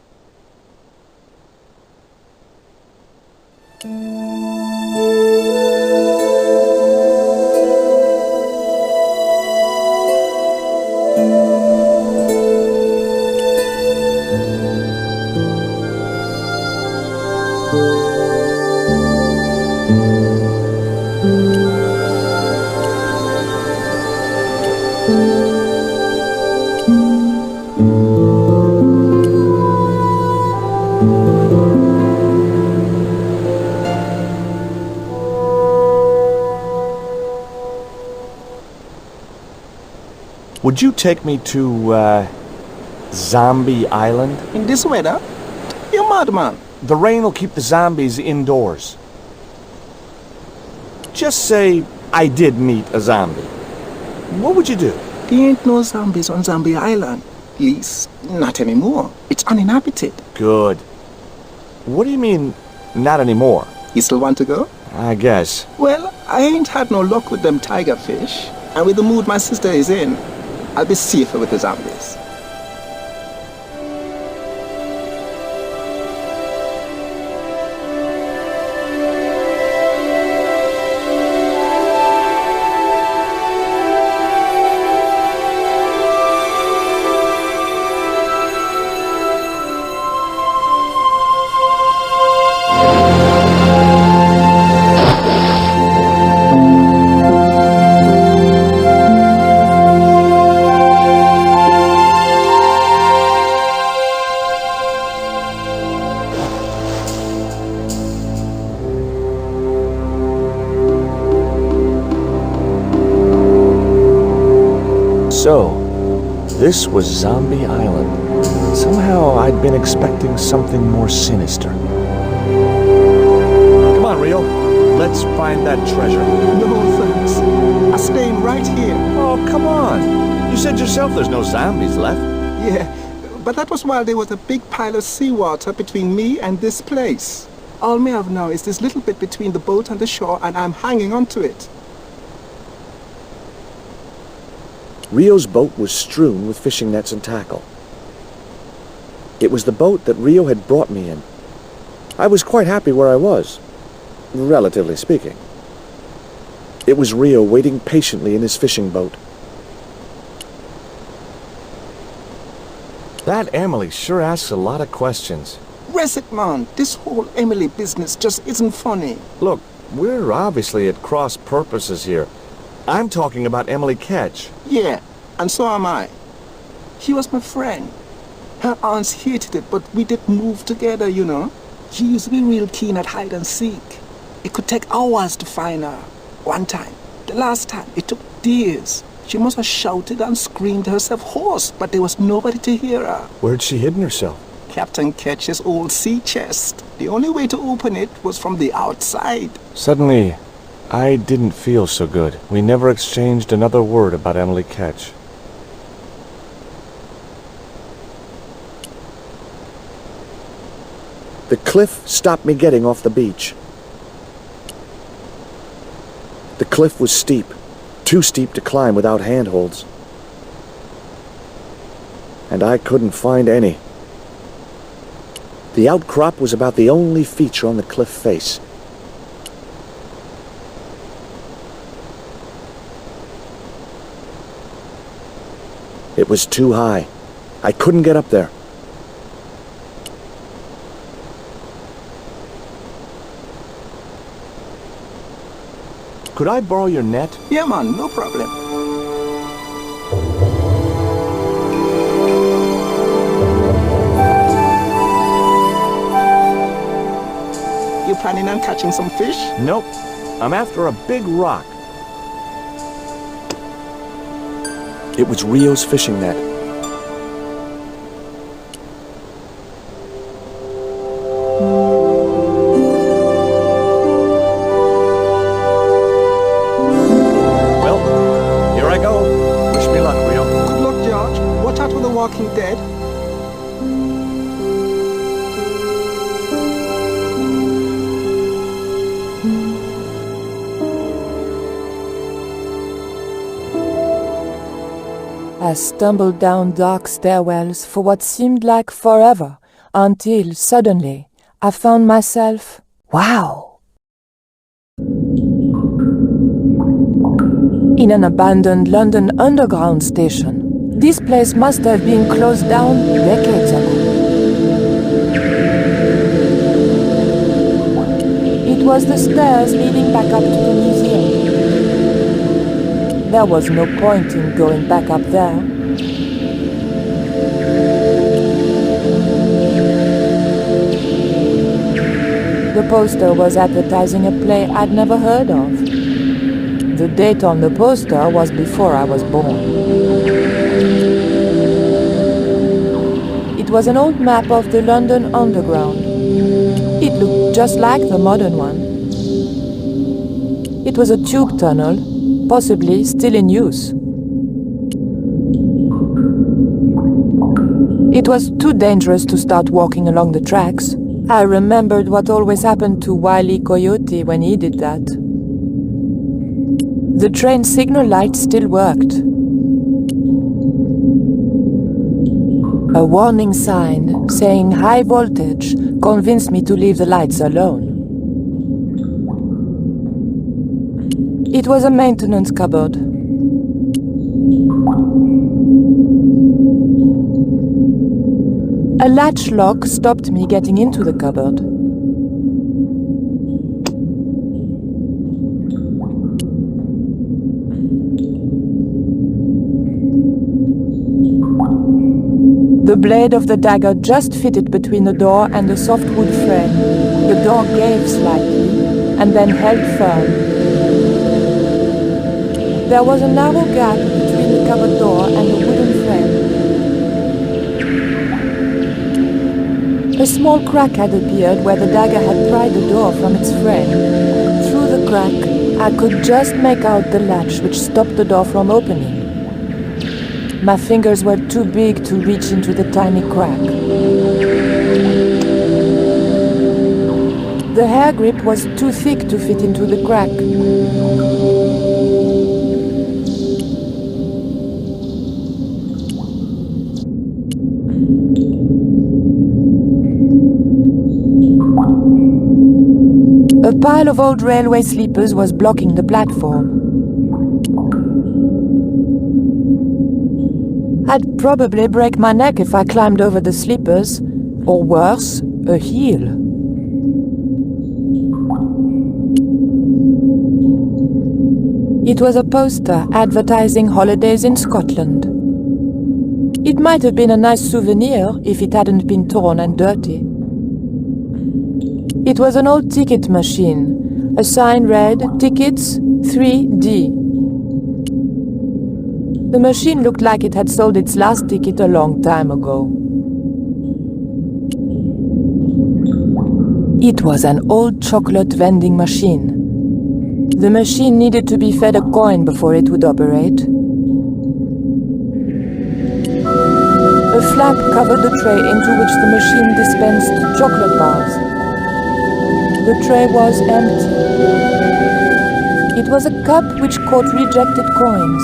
Would you take me to, Zombie Island? In this weather? You madman. The rain will keep the zombies indoors. Just say I did meet a zombie. What would you do? There ain't no zombies on Zombie Island. At least, not anymore. It's uninhabited. Good. What do you mean, not anymore? You still want to go? I guess. Well, I ain't had no luck with them tiger fish. And with the mood my sister is in, I'll be safer with the zombies. So, this was Zombie Island. Somehow I'd been expecting something more sinister. Come on, Rio. Let's find that treasure. No, thanks. I'm staying right here. Oh, come on. You said yourself there's no zombies left. Yeah, but that was while there was a big pile of seawater between me and this place. All me have now is this little bit between the boat and the shore, and I'm hanging on to it. Rio's boat was strewn with fishing nets and tackle. It was the boat that Rio had brought me in. I was quite happy where I was, relatively speaking. It was Rio waiting patiently in his fishing boat. That Emily sure asks a lot of questions. Rest it, man. This whole Emily business just isn't funny. Look, we're obviously at cross purposes here. I'm talking about Emily Ketch. Yeah, and so am I. She was my friend. Her aunts hated it, but we did move together, you know. She used to be real keen at hide and seek. It could take hours to find her. One time, the last time, it took days. She must have shouted and screamed herself hoarse, but there was nobody to hear her. Where'd she hidden herself? Captain Ketch's old sea chest. The only way to open it was from the outside. Suddenly, I didn't feel so good. We never exchanged another word about Emily Ketch. The cliff stopped me getting off the beach. The cliff was steep, too steep to climb without handholds. And I couldn't find any. The outcrop was about the only feature on the cliff face. It was too high. I couldn't get up there. Could I borrow your net? Yeah, man, no problem. You planning on catching some fish? Nope. I'm after a big rock. It was Rio's fishing net. Well, here I go. Wish me luck, Rio. Good luck, George. Watch out for the Walking Dead. I stumbled down dark stairwells for what seemed like forever, until suddenly I found myself, wow, in an abandoned London Underground station. This place must have been closed down decades ago. It was the stairs leading back up to the museum. There was no point in going back up there. The poster was advertising a play I'd never heard of. The date on the poster was before I was born. It was an old map of the London Underground. It looked just like the modern one. It was a tube tunnel, possibly still in use. It was too dangerous to start walking along the tracks. I remembered what always happened to Wile E. Coyote when he did that. The train signal light still worked. A warning sign saying high voltage convinced me to leave the lights alone. It was a maintenance cupboard. A latch lock stopped me getting into the cupboard. The blade of the dagger just fitted between the door and the softwood frame. The door gave slightly, and then held firm. There was a narrow gap between the cupboard door and the wooden frame. A small crack had appeared where the dagger had pried the door from its frame. Through the crack, I could just make out the latch which stopped the door from opening. My fingers were too big to reach into the tiny crack. The hair grip was too thick to fit into the crack. A pile of old railway sleepers was blocking the platform. I'd probably break my neck if I climbed over the sleepers, or worse, a heel. It was a poster advertising holidays in Scotland. It might have been a nice souvenir if it hadn't been torn and dirty. It was an old ticket machine. A sign read, "Tickets 3D." The machine looked like it had sold its last ticket a long time ago. It was an old chocolate vending machine. The machine needed to be fed a coin before it would operate. A flap covered the tray into which the machine dispensed chocolate bars. The tray was empty. It was a cup which caught rejected coins.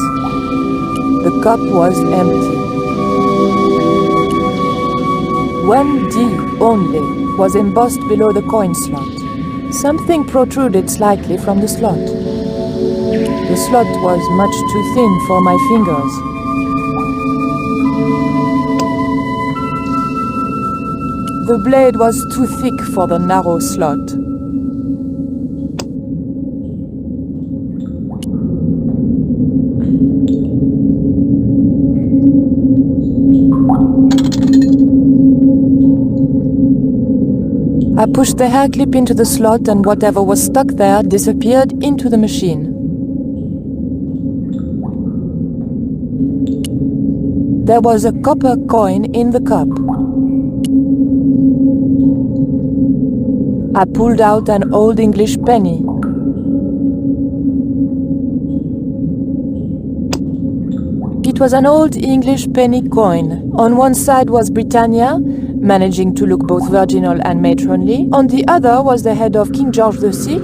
The cup was empty. 1D only was embossed below the coin slot. Something protruded slightly from the slot. The slot was much too thin for my fingers. The blade was too thick for the narrow slot. I pushed the hair clip into the slot and whatever was stuck there disappeared into the machine. There was a copper coin in the cup. I pulled out an old English penny. It was an old English penny coin. On one side was Britannia, managing to look both virginal and matronly. On the other was the head of King George VI,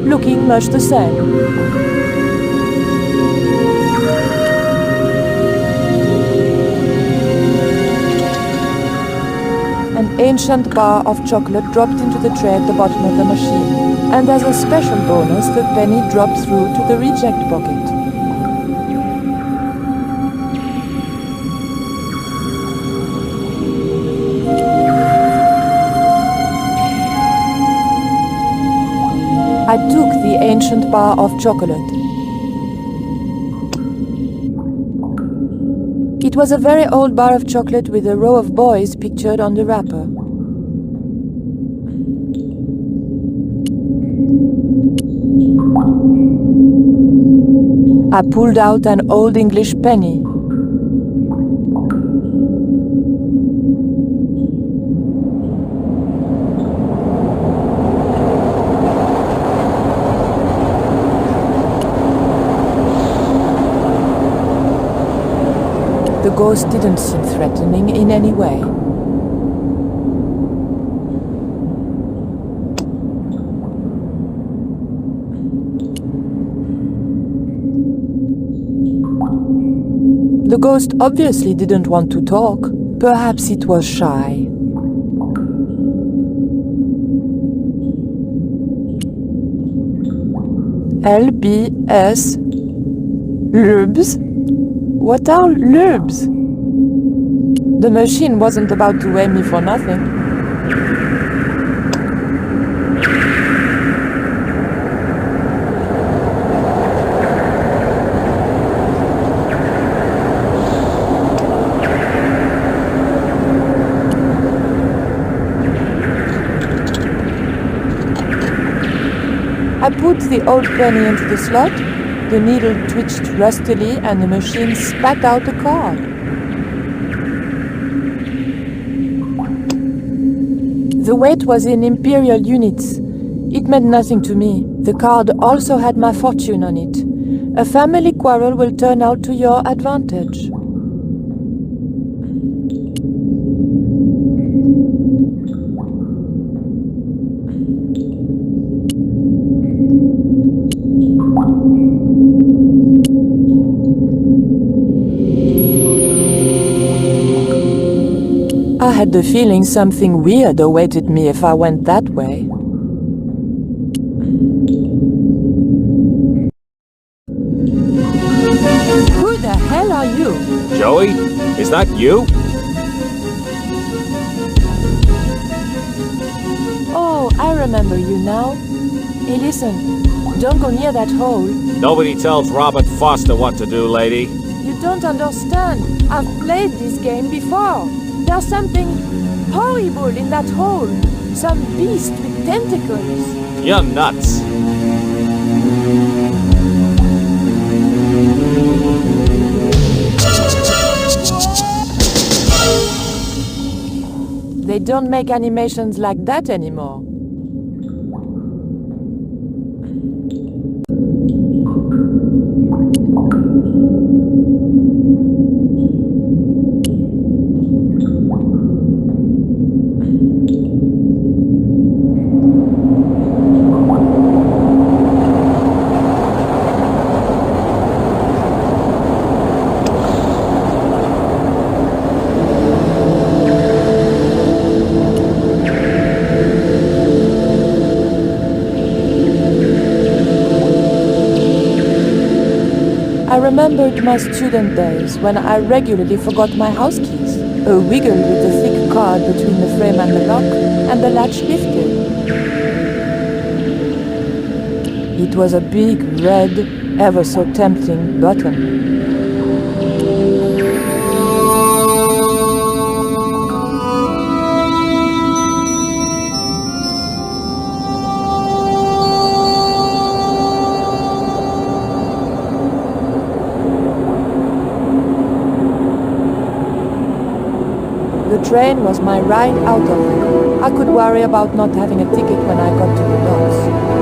looking much the same. An ancient bar of chocolate dropped into the tray at the bottom of the machine. And as a special bonus, the penny dropped through to the reject pocket. I took the ancient bar of chocolate. It was a very old bar of chocolate with a row of boys pictured on the wrapper. I pulled out an old English penny. The ghost didn't seem threatening in any way. The ghost obviously didn't want to talk. Perhaps it was shy. LBS Lubs? What are lubes? The machine wasn't about to weigh me for nothing. I put the old penny into the slot. The needle twitched rustily and the machine spat out a card. The weight was in imperial units. It meant nothing to me. The card also had my fortune on it. A family quarrel will turn out to your advantage. I had the feeling something weird awaited me if I went that way. Who the hell are you? Joey, is that you? Oh, I remember you now. Hey, listen, don't go near that hole. Nobody tells Robert Foster what to do, lady. You don't understand. I've played this game before. There's something horrible in that hole. Some beast with tentacles. You're nuts. They don't make animations like that anymore. I remembered my student days when I regularly forgot my house keys. A wiggle with the thick cord between the frame and the lock, and the latch lifted. It was a big, red, ever so tempting button. The train was my ride out of it. I could worry about not having a ticket when I got to the docks.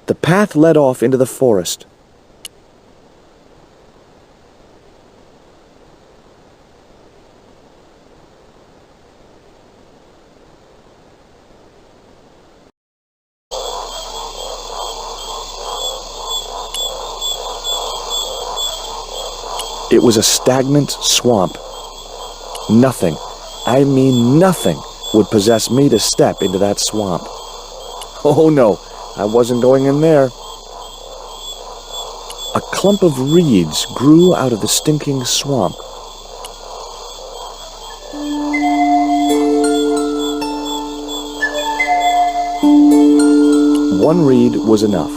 The path led off into the forest. It was a stagnant swamp. Nothing, I mean nothing, would possess me to step into that swamp. Oh no, I wasn't going in there. A clump of reeds grew out of the stinking swamp. One reed was enough.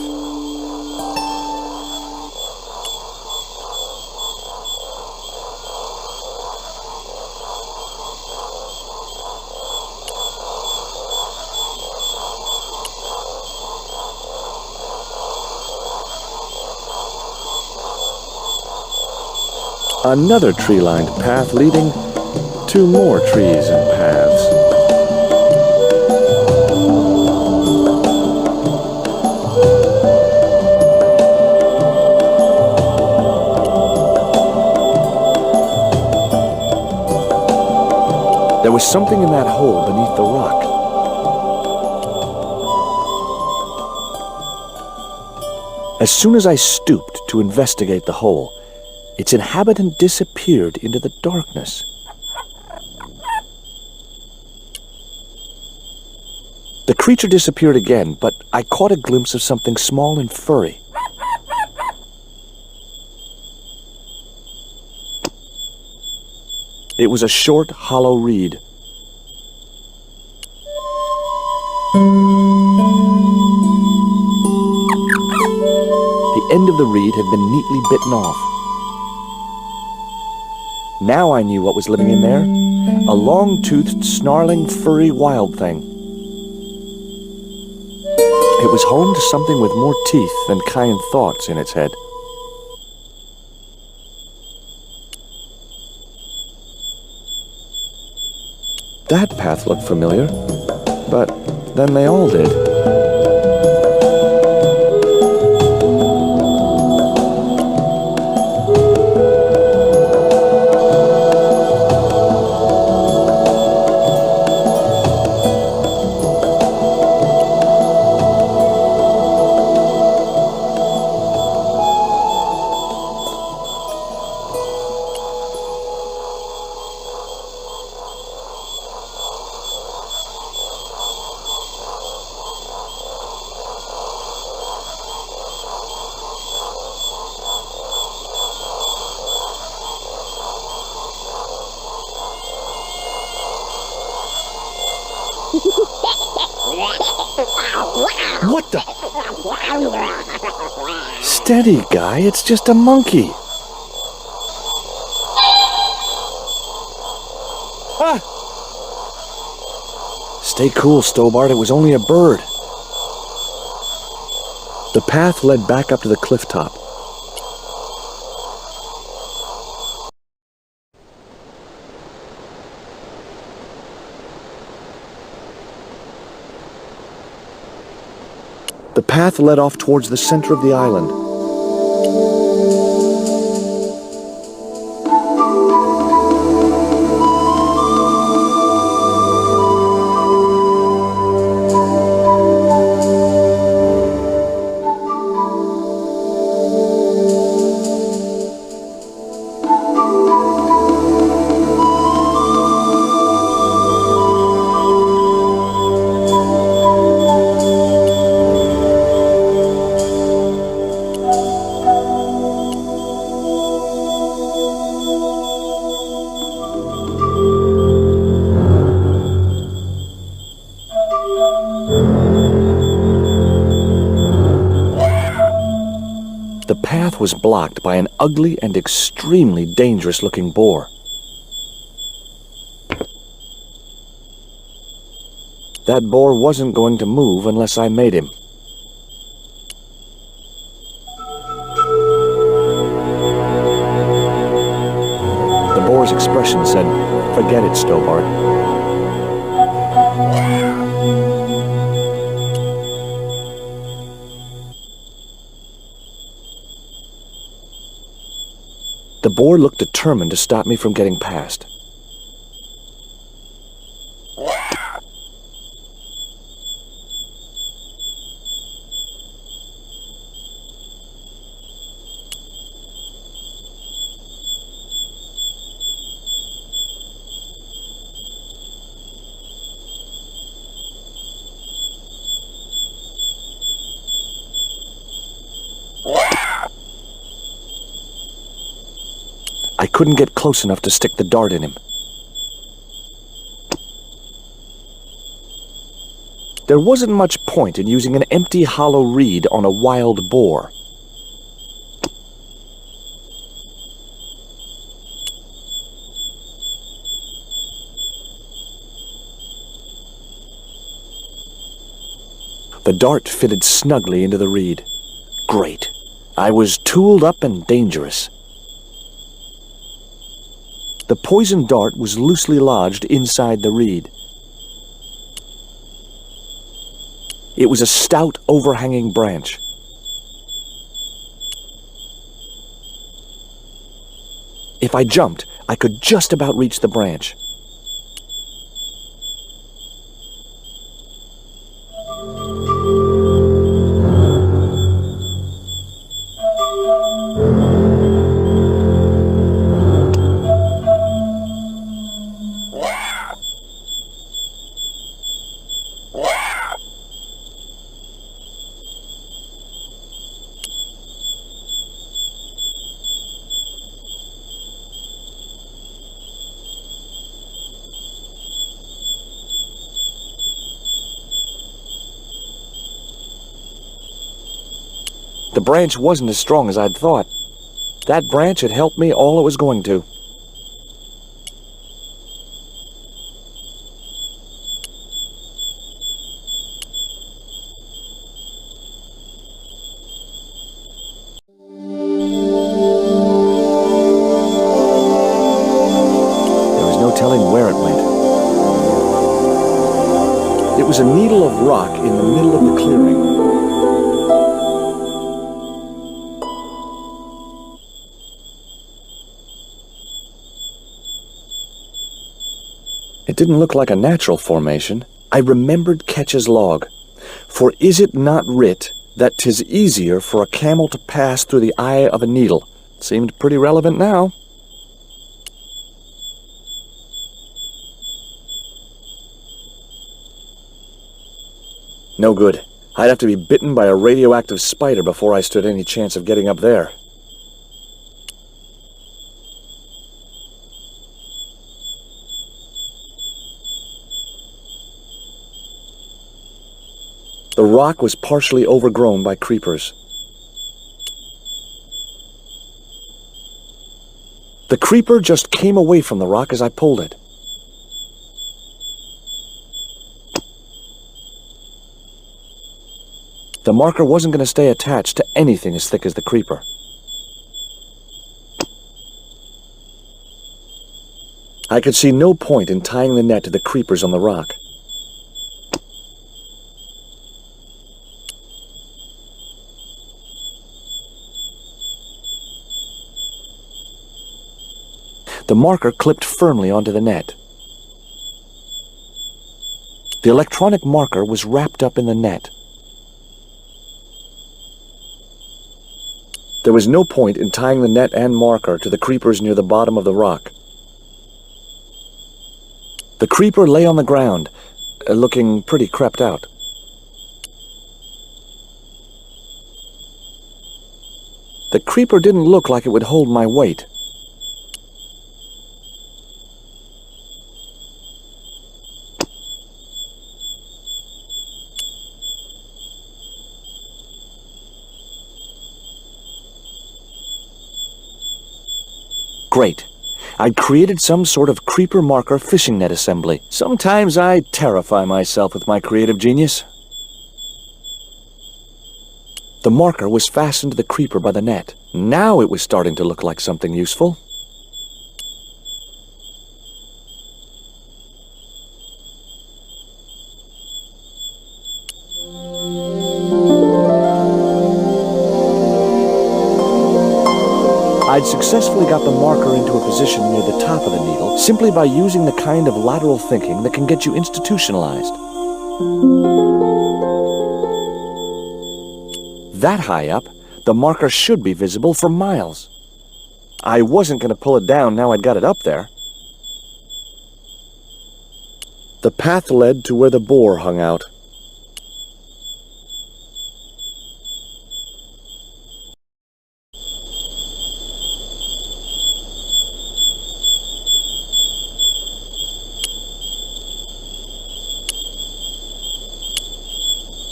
Another tree-lined path leading to more trees and paths. There was something in that hole beneath the rock. As soon as I stooped to investigate the hole, its inhabitant disappeared into the darkness. The creature disappeared again, but I caught a glimpse of something small and furry. It was a short, hollow reed. The end of the reed had been neatly bitten off. Now I knew what was living in there. A long-toothed, snarling, furry wild thing. It was home to something with more teeth than kind thoughts in its head. That path looked familiar, but then they all did. What the? Steady, guy. It's just a monkey. Ah! Stay cool, Stobart. It was only a bird. The path led back up to the cliff top. The path led off towards the center of the island. The path was blocked by an ugly and extremely dangerous-looking boar. That boar wasn't going to move unless I made him. The boar's expression said, "Forget it, Stobart." The boar looked determined to stop me from getting past. I couldn't get close enough to stick the dart in him. There wasn't much point in using an empty hollow reed on a wild boar. The dart fitted snugly into the reed. Great. I was tooled up and dangerous. The poisoned dart was loosely lodged inside the reed. It was a stout, overhanging branch. If I jumped, I could just about reach the branch. The branch wasn't as strong as I'd thought. That branch had helped me all it was going to. There was no telling where it went. It was a needle of rock in the middle of the clearing. It didn't look like a natural formation. I remembered Ketch's log. For is it not writ that 'tis easier for a camel to pass through the eye of a needle? Seemed pretty relevant now. No good. I'd have to be bitten by a radioactive spider before I stood any chance of getting up there. The rock was partially overgrown by creepers. The creeper just came away from the rock as I pulled it. The marker wasn't going to stay attached to anything as thick as the creeper. I could see no point in tying the net to the creepers on the rock. The marker clipped firmly onto the net. The electronic marker was wrapped up in the net. There was no point in tying the net and marker to the creepers near the bottom of the rock. The creeper lay on the ground, looking pretty crept out. The creeper didn't look like it would hold my weight. Great. I'd created some sort of creeper marker fishing net assembly. Sometimes I terrify myself with my creative genius. The marker was fastened to the creeper by the net. Now it was starting to look like something useful. I'd successfully got the marker into a position near the top of the needle simply by using the kind of lateral thinking that can get you institutionalized. That high up, the marker should be visible for miles. I wasn't going to pull it down now I'd got it up there. The path led to where the boar hung out.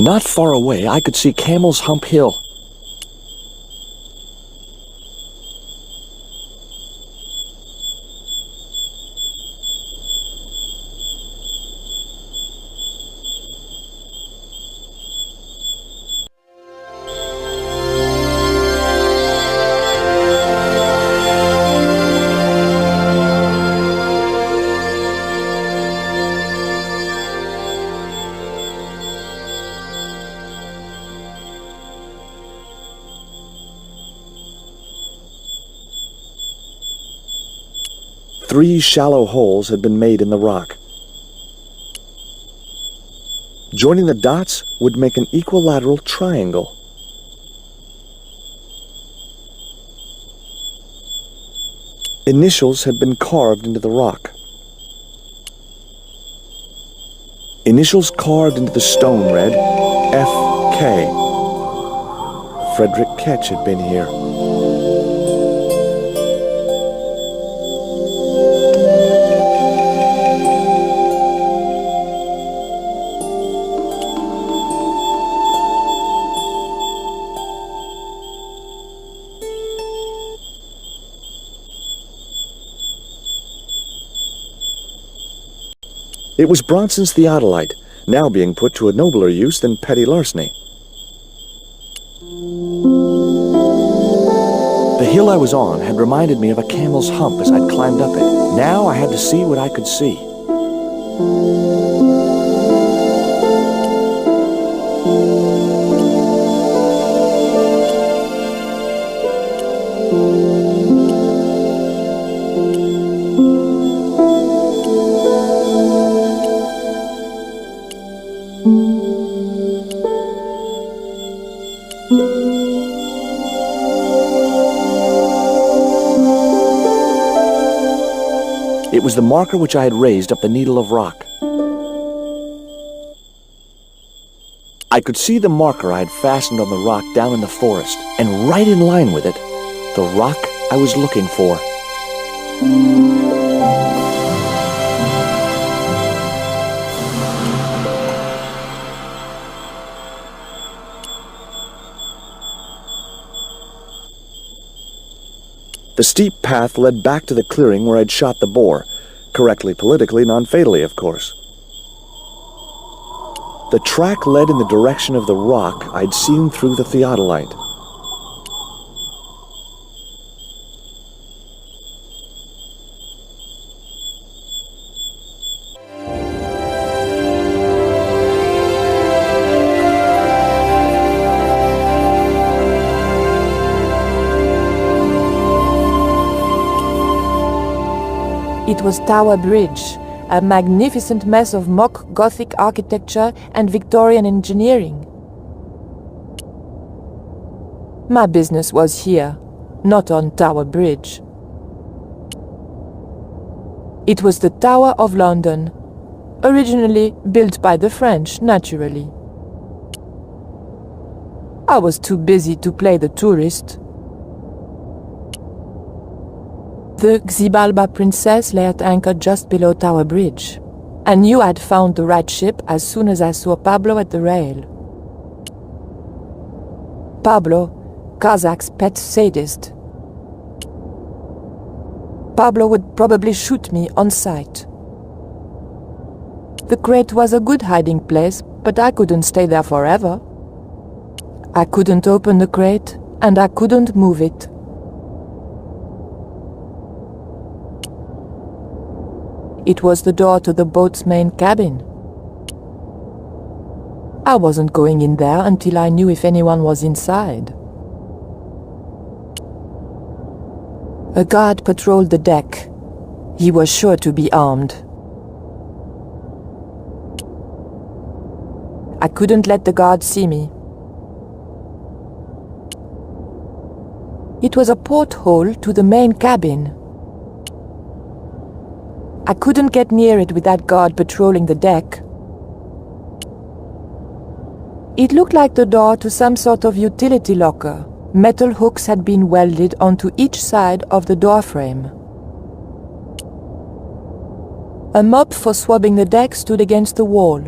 Not far away, I could see Camel's Hump Hill. Three shallow holes had been made in the rock. Joining the dots would make an equilateral triangle. Initials had been carved into the rock. Initials carved into the stone read F.K. Frederick Ketch had been here. It was Bronson's theodolite, now being put to a nobler use than petty larceny. The hill I was on had reminded me of a camel's hump as I'd climbed up it. Now I had to see what I could see. It was the marker which I had raised up the needle of rock. I could see the marker I had fastened on the rock down in the forest, and right in line with it, the rock I was looking for. The steep path led back to the clearing where I'd shot the boar, correctly politically, non-fatally, of course. The track led in the direction of the rock I'd seen through the theodolite. It was Tower Bridge, a magnificent mess of mock Gothic architecture and Victorian engineering. My business was here, not on Tower Bridge. It was the Tower of London, originally built by the French, naturally. I was too busy to play the tourist. The Xibalba Princess lay at anchor just below Tower Bridge. I knew I'd found the right ship as soon as I saw Pablo at the rail. Pablo, Kazak's pet sadist. Pablo would probably shoot me on sight. The crate was a good hiding place, but I couldn't stay there forever. I couldn't open the crate, and I couldn't move it. It was the door to the boat's main cabin. I wasn't going in there until I knew if anyone was inside. A guard patrolled the deck. He was sure to be armed. I couldn't let the guard see me. It was a porthole to the main cabin. I couldn't get near it with that guard patrolling the deck. It looked like the door to some sort of utility locker. Metal hooks had been welded onto each side of the doorframe. A mop for swabbing the deck stood against the wall.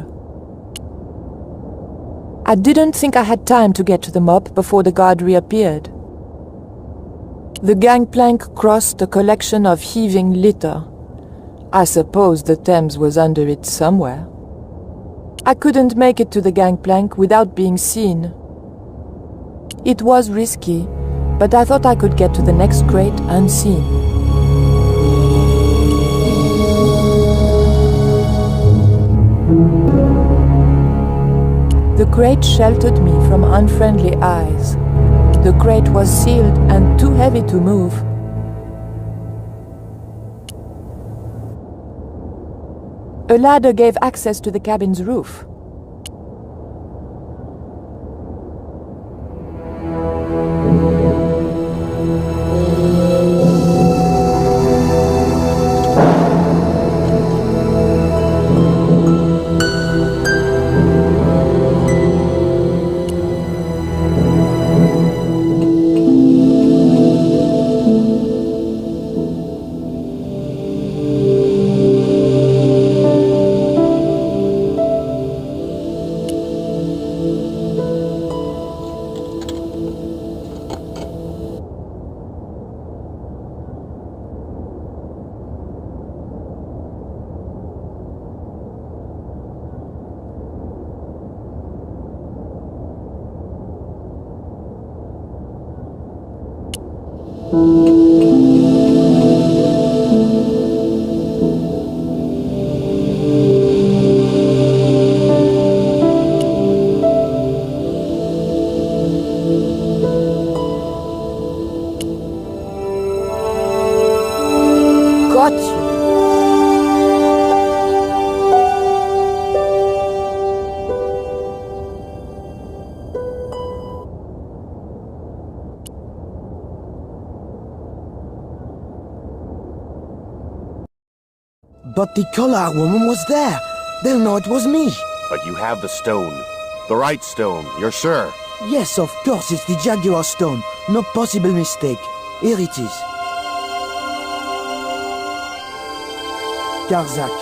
I didn't think I had time to get to the mop before the guard reappeared. The gangplank crossed a collection of heaving litter. I suppose the Thames was under it somewhere. I couldn't make it to the gangplank without being seen. It was risky, but I thought I could get to the next crate unseen. The crate sheltered me from unfriendly eyes. The crate was sealed and too heavy to move. A ladder gave access to the cabin's roof. Got you. But the collar woman was there. They'll know it was me. But you have the stone. The right stone, you're sure? Yes, of course, it's the Jaguar stone. No possible mistake. Here it is. Karzak,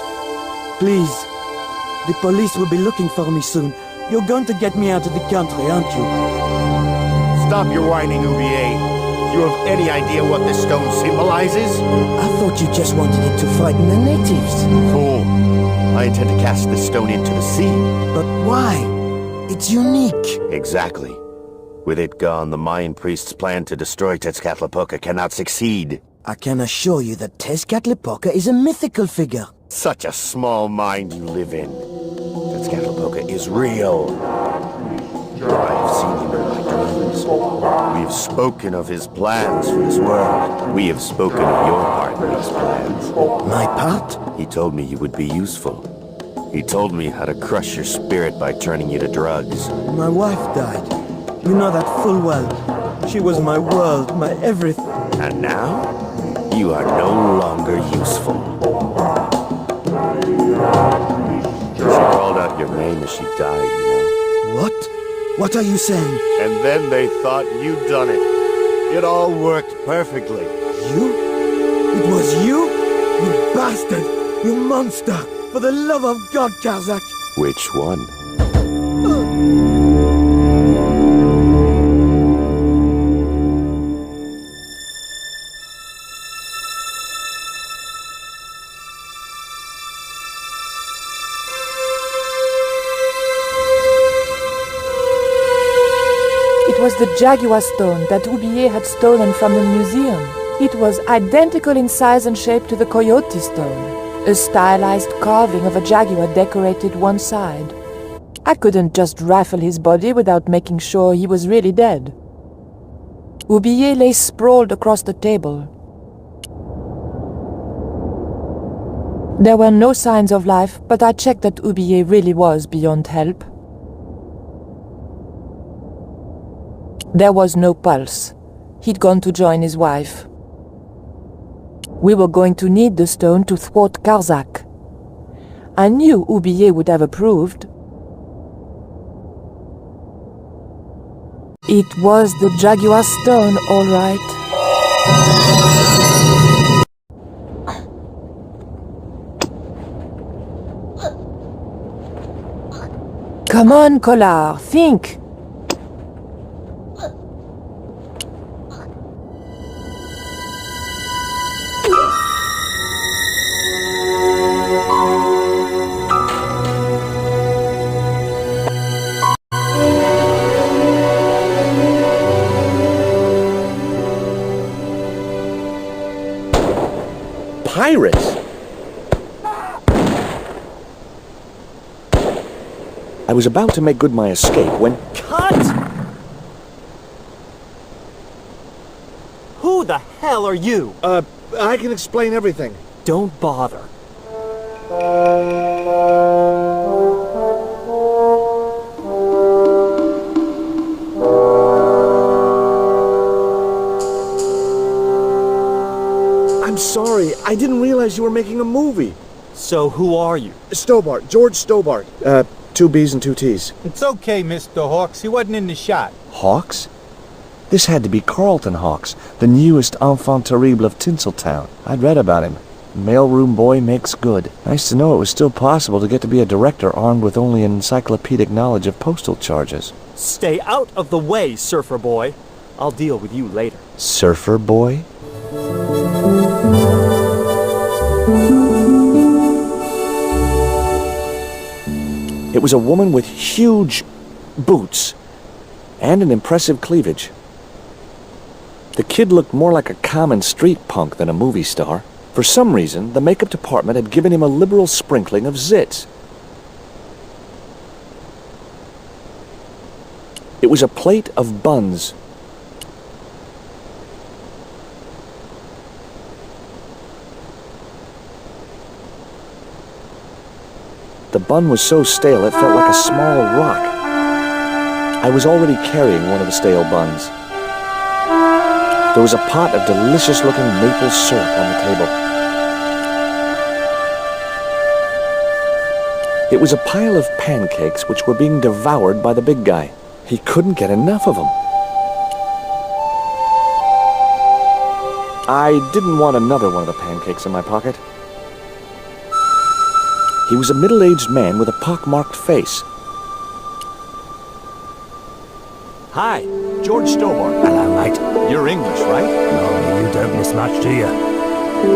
please. The police will be looking for me soon. You're going to get me out of the country, aren't you? Stop your whining, Oublier. Do you have any idea what this stone symbolizes? I thought you just wanted it to frighten the natives. Fool. I intend to cast this stone into the sea. But why? It's unique. Exactly. With it gone, the Mayan priest's plan to destroy Tezcatlipoca cannot succeed. I can assure you that Tezcatlipoca is a mythical figure. Such a small mind you live in. Tezcatlipoca is real. I have seen him in my dreams. We have spoken of his plans for this world. We have spoken of your part in these plans. My part? He told me you would be useful. He told me how to crush your spirit by turning you to drugs. My wife died. You know that full well. She was my world, my everything. And now, you are no longer useful. She called out your name as she died, you know. What? What are you saying? And then they thought you'd done it. It all worked perfectly. You? It was you? You bastard! You monster! For the love of God, Karzak! Which one? was the jaguar stone that Oublier had stolen from the museum. It was identical in size and shape to the coyote stone. A stylized carving of a jaguar decorated one side. I couldn't just rifle his body without making sure he was really dead. Oublier lay sprawled across the table. There were no signs of life, but I checked that Oublier really was beyond help. There was no pulse. He'd gone to join his wife. We were going to need the stone to thwart Carzak. I knew Oublier would have approved. It was the jaguar stone, all right. Come on, Collard, think! Pirates? I was about to make good my escape when... Cut! Who the hell are you? I can explain everything. Don't bother. I'm sorry. I didn't realize you were making a movie. So who are you? Stobart. George Stobart. 2 B's and 2 T's. It's okay, Mr. Hawks. He wasn't in the shot. Hawks? This had to be Carlton Hawks, the newest enfant terrible of Tinseltown. I'd read about him. Mailroom boy makes good. Nice to know it was still possible to get to be a director armed with only an encyclopedic knowledge of postal charges. Stay out of the way, surfer boy. I'll deal with you later. Surfer boy? It was a woman with huge boots and an impressive cleavage. The kid looked more like a common street punk than a movie star. For some reason, the makeup department had given him a liberal sprinkling of zits. It was a plate of buns. The bun was so stale it felt like a small rock. I was already carrying one of the stale buns. There was a pot of delicious-looking maple syrup on the table. It was a pile of pancakes which were being devoured by the big guy. He couldn't get enough of them. I didn't want another one of the pancakes in my pocket. He was a middle-aged man with a pock-marked face. Hi, George Stobart. Hello, mate. You're English, right? No, you don't miss much, do you?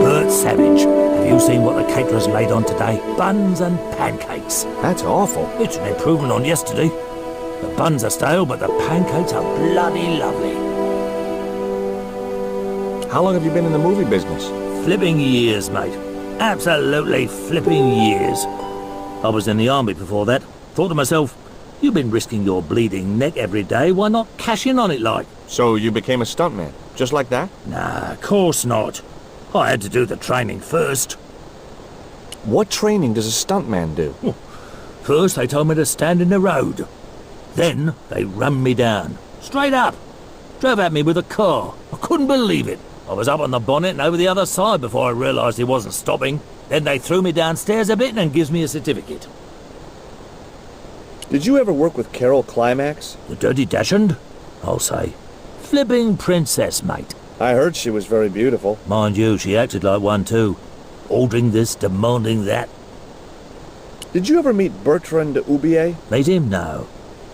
Bert Savage. Have you seen what the caterers laid on today? Buns and pancakes. That's awful. It's an improvement on yesterday. The buns are stale, but the pancakes are bloody lovely. How long have you been in the movie business? Flipping years, mate. Absolutely flipping years. I was in the army before that. Thought to myself, you've been risking your bleeding neck every day, why not cash in on it like? So you became a stuntman, just like that? Nah, of course not. I had to do the training first. What training does a stuntman do? First they told me to stand in the road. Then they run me down. Straight up. Drove at me with a car. I couldn't believe it. I was up on the bonnet and over the other side before I realised he wasn't stopping. Then they threw me downstairs a bit and gives me a certificate. Did you ever work with Carol Climax? The Dirty Dachshund? I'll say. Flipping princess, mate. I heard she was very beautiful. Mind you, she acted like one too. Ordering this, demanding that. Did you ever meet Bertrand Oublier? Meet him? No.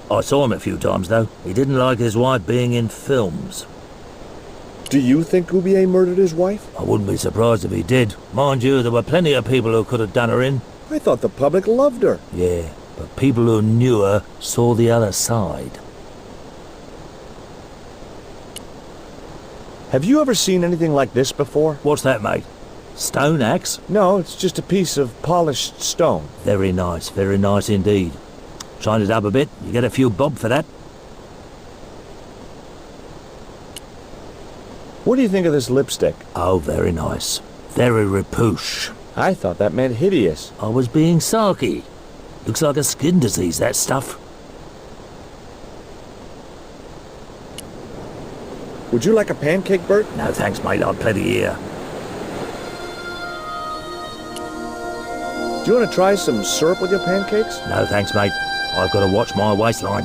I saw him a few times though. He didn't like his wife being in films. Do you think Oublier murdered his wife? I wouldn't be surprised if he did. Mind you, there were plenty of people who could have done her in. I thought the public loved her. Yeah, but people who knew her saw the other side. Have you ever seen anything like this before? What's that, mate? Stone axe? No, it's just a piece of polished stone. Very nice indeed. Shine it up a bit, you get a few bob for that. What do you think of this lipstick? Oh, very nice. Very repouche. I thought that meant hideous. I was being sulky. Looks like a skin disease, that stuff. Would you like a pancake, Bert? No thanks, mate, I've plenty here. Do you want to try some syrup with your pancakes? No thanks, mate. I've got to watch my waistline.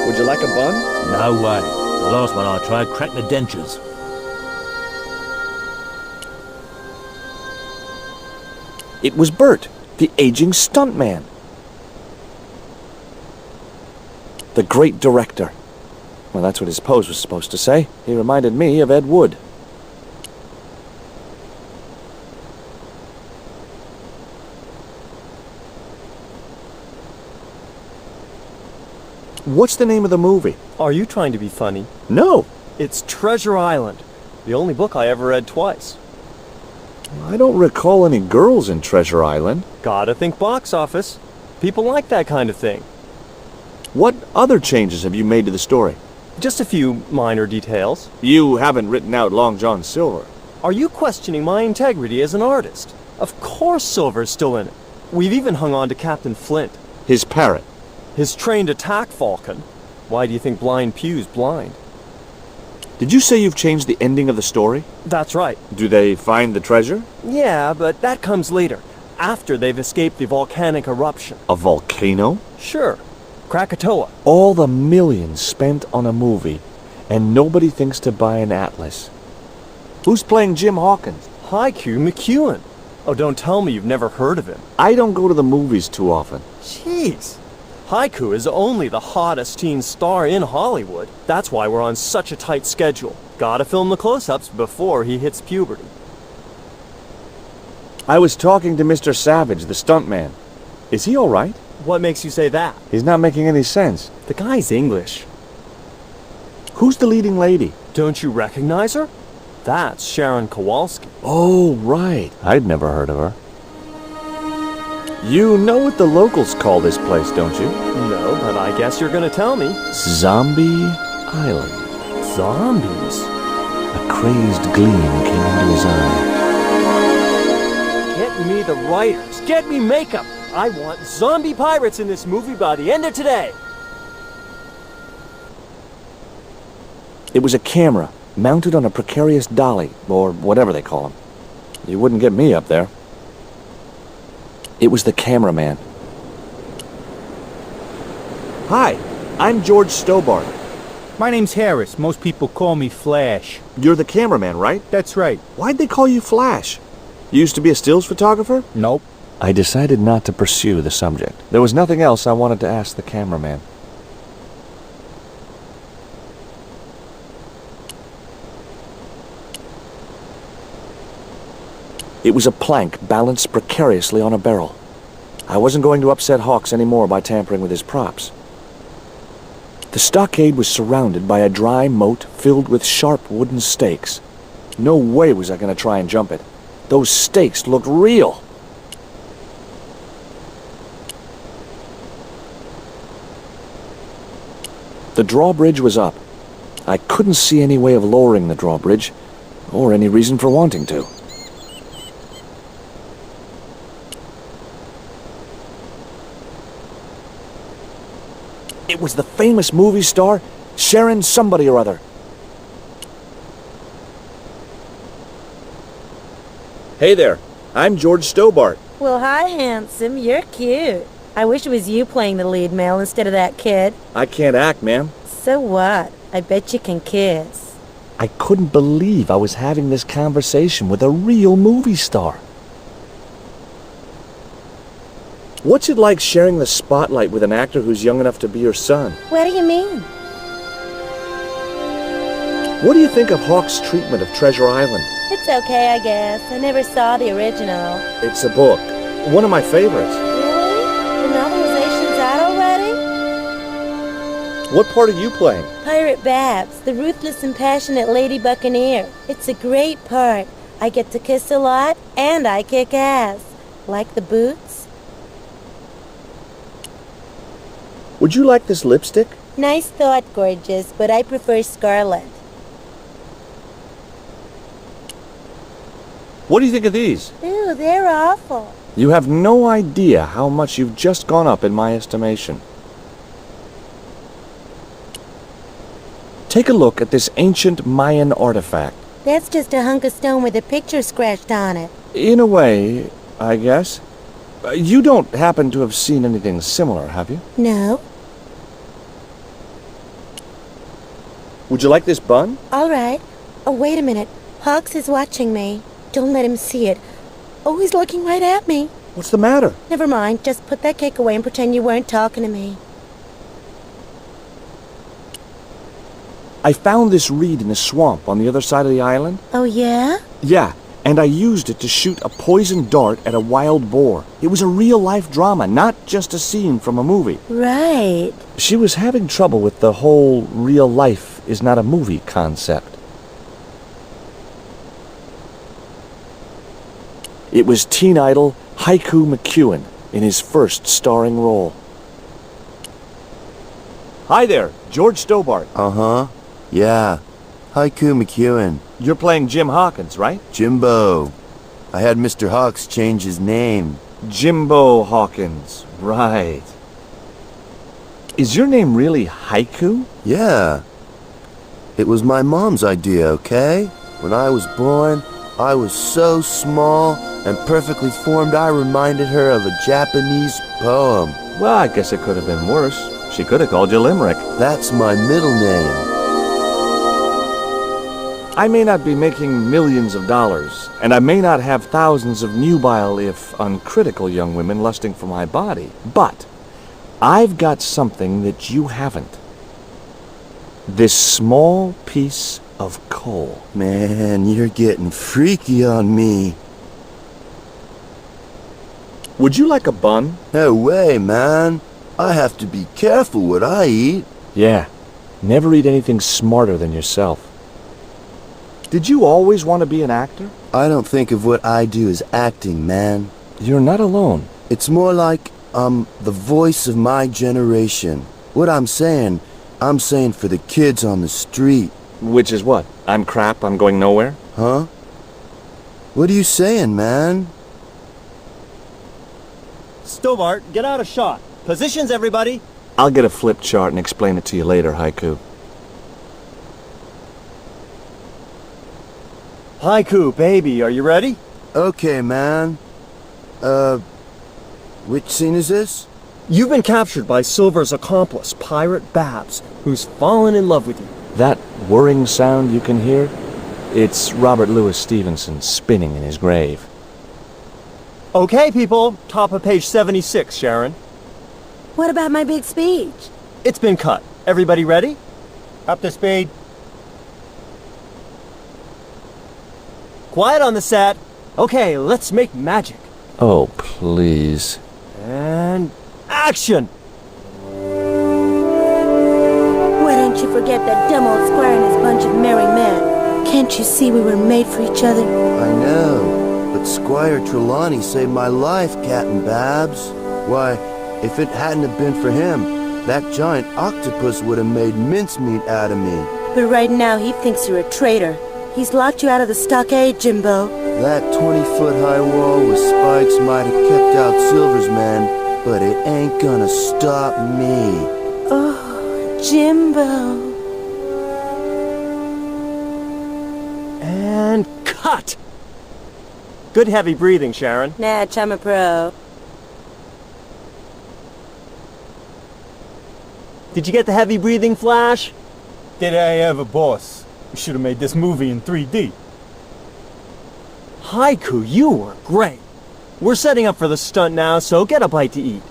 Would you like a bun? No way. The last one I tried cracked my dentures. It was Bert, the aging stuntman. The great director. Well, that's what his pose was supposed to say. He reminded me of Ed Wood. What's the name of the movie? Are you trying to be funny? No. It's Treasure Island, the only book I ever read twice. I don't recall any girls in Treasure Island. Gotta think box office. People like that kind of thing. What other changes have you made to the story? Just a few minor details. You haven't written out Long John Silver. Are you questioning my integrity as an artist? Of course Silver's still in it. We've even hung on to Captain Flint. His parrot. His trained attack falcon. Why do you think Blind Pew's blind? Did you say you've changed the ending of the story? That's right. Do they find the treasure? Yeah, but that comes later, after they've escaped the volcanic eruption. A volcano? Sure. Krakatoa. All the millions spent on a movie, and nobody thinks to buy an atlas. Who's playing Jim Hawkins? Haiku McEwen. Oh, don't tell me you've never heard of him. I don't go to the movies too often. Jeez. Haiku is only the hottest teen star in Hollywood. That's why we're on such a tight schedule. Gotta film the close-ups before he hits puberty. I was talking to Mr. Savage, the stuntman. Is he all right? What makes you say that? He's not making any sense. The guy's English. Who's the leading lady? Don't you recognize her? That's Sharon Kowalski. Oh, right. I'd never heard of her. You know what the locals call this place, don't you? No, but I guess you're gonna tell me. Zombie Island. Zombies? A crazed gleam came into his eye. Get me the writers. Get me makeup. I want zombie pirates in this movie by the end of today. It was a camera, mounted on a precarious dolly, or whatever they call them. You wouldn't get me up there. It was the cameraman. Hi, I'm George Stobart. My name's Harris. Most people call me Flash. You're the cameraman, right? That's right. Why'd they call you Flash? You used to be a stills photographer? Nope. I decided not to pursue the subject. There was nothing else I wanted to ask the cameraman. It was a plank balanced precariously on a barrel. I wasn't going to upset Hawks anymore by tampering with his props. The stockade was surrounded by a dry moat filled with sharp wooden stakes. No way was I going to try and jump it. Those stakes looked real. The drawbridge was up. I couldn't see any way of lowering the drawbridge, or any reason for wanting to. It was the famous movie star, Sharon somebody or other. Hey there, I'm George Stobart. Well, hi, handsome. You're cute. I wish it was you playing the lead male instead of that kid. I can't act, ma'am. So what? I bet you can kiss. I couldn't believe I was having this conversation with a real movie star. What's it like sharing the spotlight with an actor who's young enough to be your son? What do you mean? What do you think of Hawk's treatment of Treasure Island? It's okay, I guess. I never saw the original. It's a book. One of my favorites. Really? The novelization's out already? What part are you playing? Pirate Babs, the ruthless and passionate lady buccaneer. It's a great part. I get to kiss a lot, and I kick ass. Like the boots? Would you like this lipstick? Nice thought, gorgeous, but I prefer scarlet. What do you think of these? Ew, they're awful. You have no idea how much you've just gone up in my estimation. Take a look at this ancient Mayan artifact. That's just a hunk of stone with a picture scratched on it. In a way, I guess. You don't happen to have seen anything similar, have you? No. Would you like this bun? All right. Oh, wait a minute. Hawks is watching me. Don't let him see it. Oh, he's looking right at me. What's the matter? Never mind. Just put that cake away and pretend you weren't talking to me. I found this reed in the swamp on the other side of the island. Oh, yeah? Yeah, and I used it to shoot a poisoned dart at a wild boar. It was a real-life drama, not just a scene from a movie. Right. She was having trouble with the whole real life is not a movie concept. It was teen idol Haiku McEwen in his first starring role. Hi there, George Stobart. Uh-huh. Yeah. Haiku McEwen. You're playing Jim Hawkins, right? Jimbo. I had Mr. Hawks change his name. Jimbo Hawkins, right. Is your name really Haiku? Yeah. It was my mom's idea, okay? When I was born, I was so small and perfectly formed I reminded her of a Japanese poem. Well, I guess it could have been worse. She could have called you Limerick. That's my middle name. I may not be making millions of dollars, and I may not have thousands of nubile, if uncritical, young women lusting for my body, but I've got something that you haven't. This small piece of coal. Man, you're getting freaky on me. Would you like a bun? No way, man. I have to be careful what I eat. Yeah, never eat anything smarter than yourself. Did you always want to be an actor? I don't think of what I do as acting, man. You're not alone. It's more like I'm the voice of my generation. What I'm saying for the kids on the street. Which is what? I'm crap, I'm going nowhere? Huh? What are you saying, man? Stobart, get out of shot. Positions, everybody. I'll get a flip chart and explain it to you later, Haiku. Haiku, baby, are you ready? Okay, man. Which scene is this? You've been captured by Silver's accomplice, Pirate Babs, who's fallen in love with you. That whirring sound you can hear? It's Robert Louis Stevenson spinning in his grave. Okay, people, top of page 76, Sharon. What about my big speech? It's been cut. Everybody ready? Up to speed. Quiet on the set. Okay, let's make magic. Oh, please. And action! Why don't you forget that dumb old squire and his bunch of merry men? Can't you see we were made for each other? I know, but Squire Trelawney saved my life, Captain Babs. Why, if it hadn't have been for him, that giant octopus would have made mincemeat out of me. But right now he thinks you're a traitor. He's locked you out of the stockade, Jimbo. That 20-foot-high wall with spikes might have kept out Silver's men, but it ain't gonna stop me. Oh, Jimbo. And cut! Good heavy breathing, Sharon. Natch, I'm a pro. Did you get the heavy breathing, Flash? Did I ever, boss? We should have made this movie in 3D. Haiku, you were great. We're setting up for the stunt now, so get a bite to eat.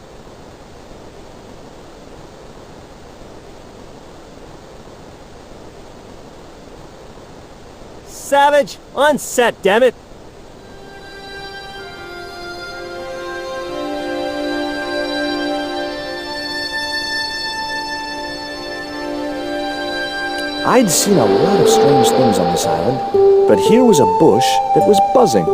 Savage, on set, damn it. I'd seen a lot of strange things on this island, but here was a bush that was buzzing.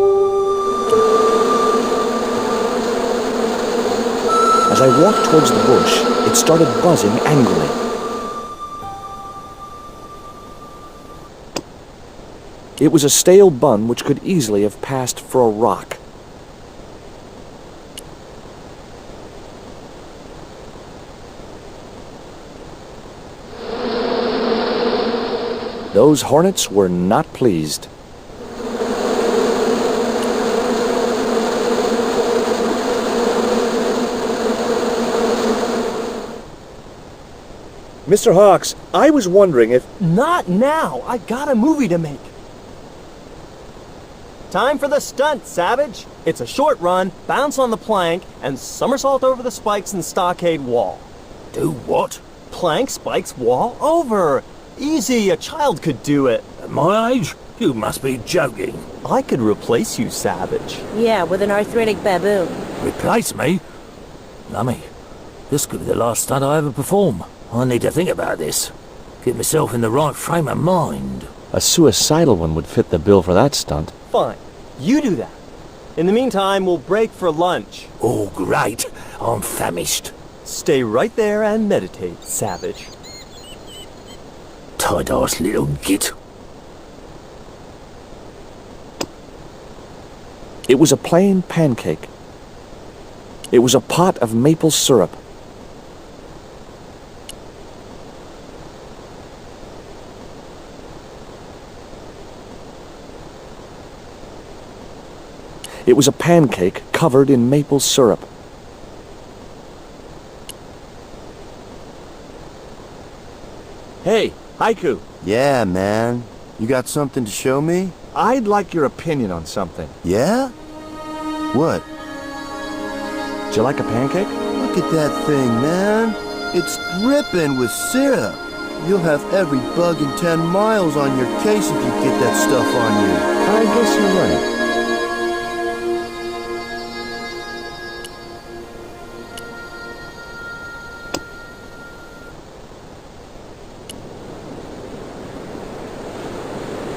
As I walked towards the bush, it started buzzing angrily. It was a stale bun which could easily have passed for a rock. Those hornets were not pleased. Mr. Hawks, I was wondering if... Not now! I got a movie to make. Time for the stunt, Savage! It's a short run, bounce on the plank, and somersault over the spikes and stockade wall. Do what? Plank, spikes, wall, over! Easy, a child could do it. At my age? You must be joking. I could replace you, Savage. Yeah, with an arthritic baboon. Replace me? Lummy, this could be the last stunt I ever perform. I need to think about this. Get myself in the right frame of mind. A suicidal one would fit the bill for that stunt. Fine. You do that. In the meantime, we'll break for lunch. Oh, great. I'm famished. Stay right there and meditate, Savage. Tight-ass little git. It was a plain pancake. It was a pot of maple syrup. It was a pancake covered in maple syrup. Hey, Haiku. Yeah, man. You got something to show me? I'd like your opinion on something. Yeah? What? Do you like a pancake? Look at that thing, man. It's dripping with syrup. You'll have every bug in 10 miles on your case if you get that stuff on you. I guess you're right.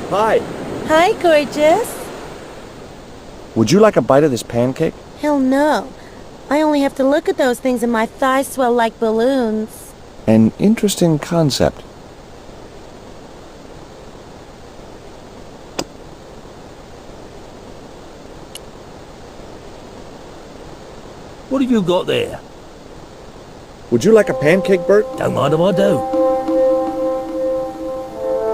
Hi. Hi, gorgeous. Would you like a bite of this pancake? Hell no. I only have to look at those things and my thighs swell like balloons. An interesting concept. What have you got there? Would you like a pancake, Bert? Don't mind if I do.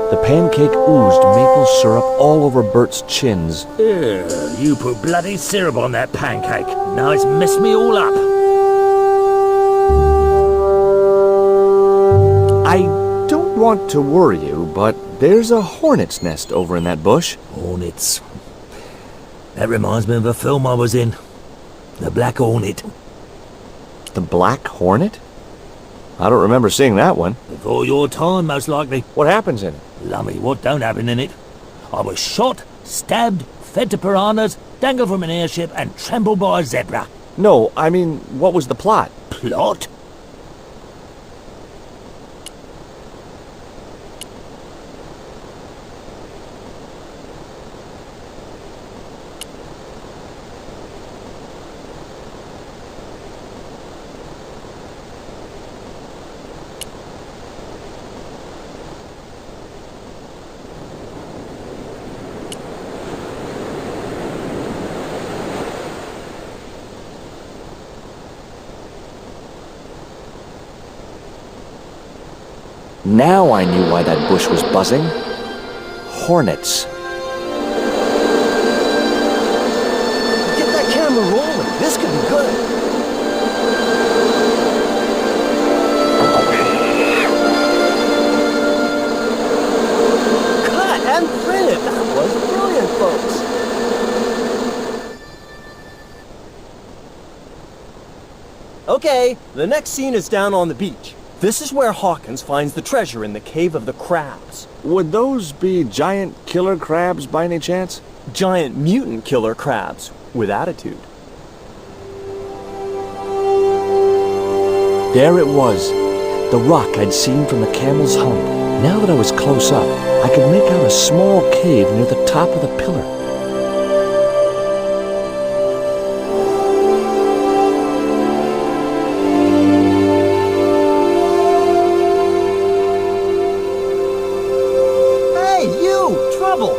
The pancake oozed maple syrup all over Bert's chins. You put bloody syrup on that pancake. Now it's messed me all up. I don't want to worry you, but there's a hornet's nest over in that bush. Hornets. That reminds me of a film I was in. The Black Hornet. The Black Hornet? I don't remember seeing that one. Before your time, most likely. What happens in it? Lummy, what don't happen in it? I was shot, stabbed, fed to piranhas, dangled from an airship, and trampled by a zebra. No, I mean, what was the plot? Plot? Now I knew why that bush was buzzing. Hornets. Get that camera rolling. This could be good. Cut and print it. That was brilliant, folks. Okay, the next scene is down on the beach. This is where Hawkins finds the treasure in the Cave of the Crabs. Would those be giant killer crabs by any chance? Giant mutant killer crabs, with attitude. There it was, the rock I'd seen from the camel's hump. Now that I was close up, I could make out a small cave near the top of the pillar. Hey, you! Trouble!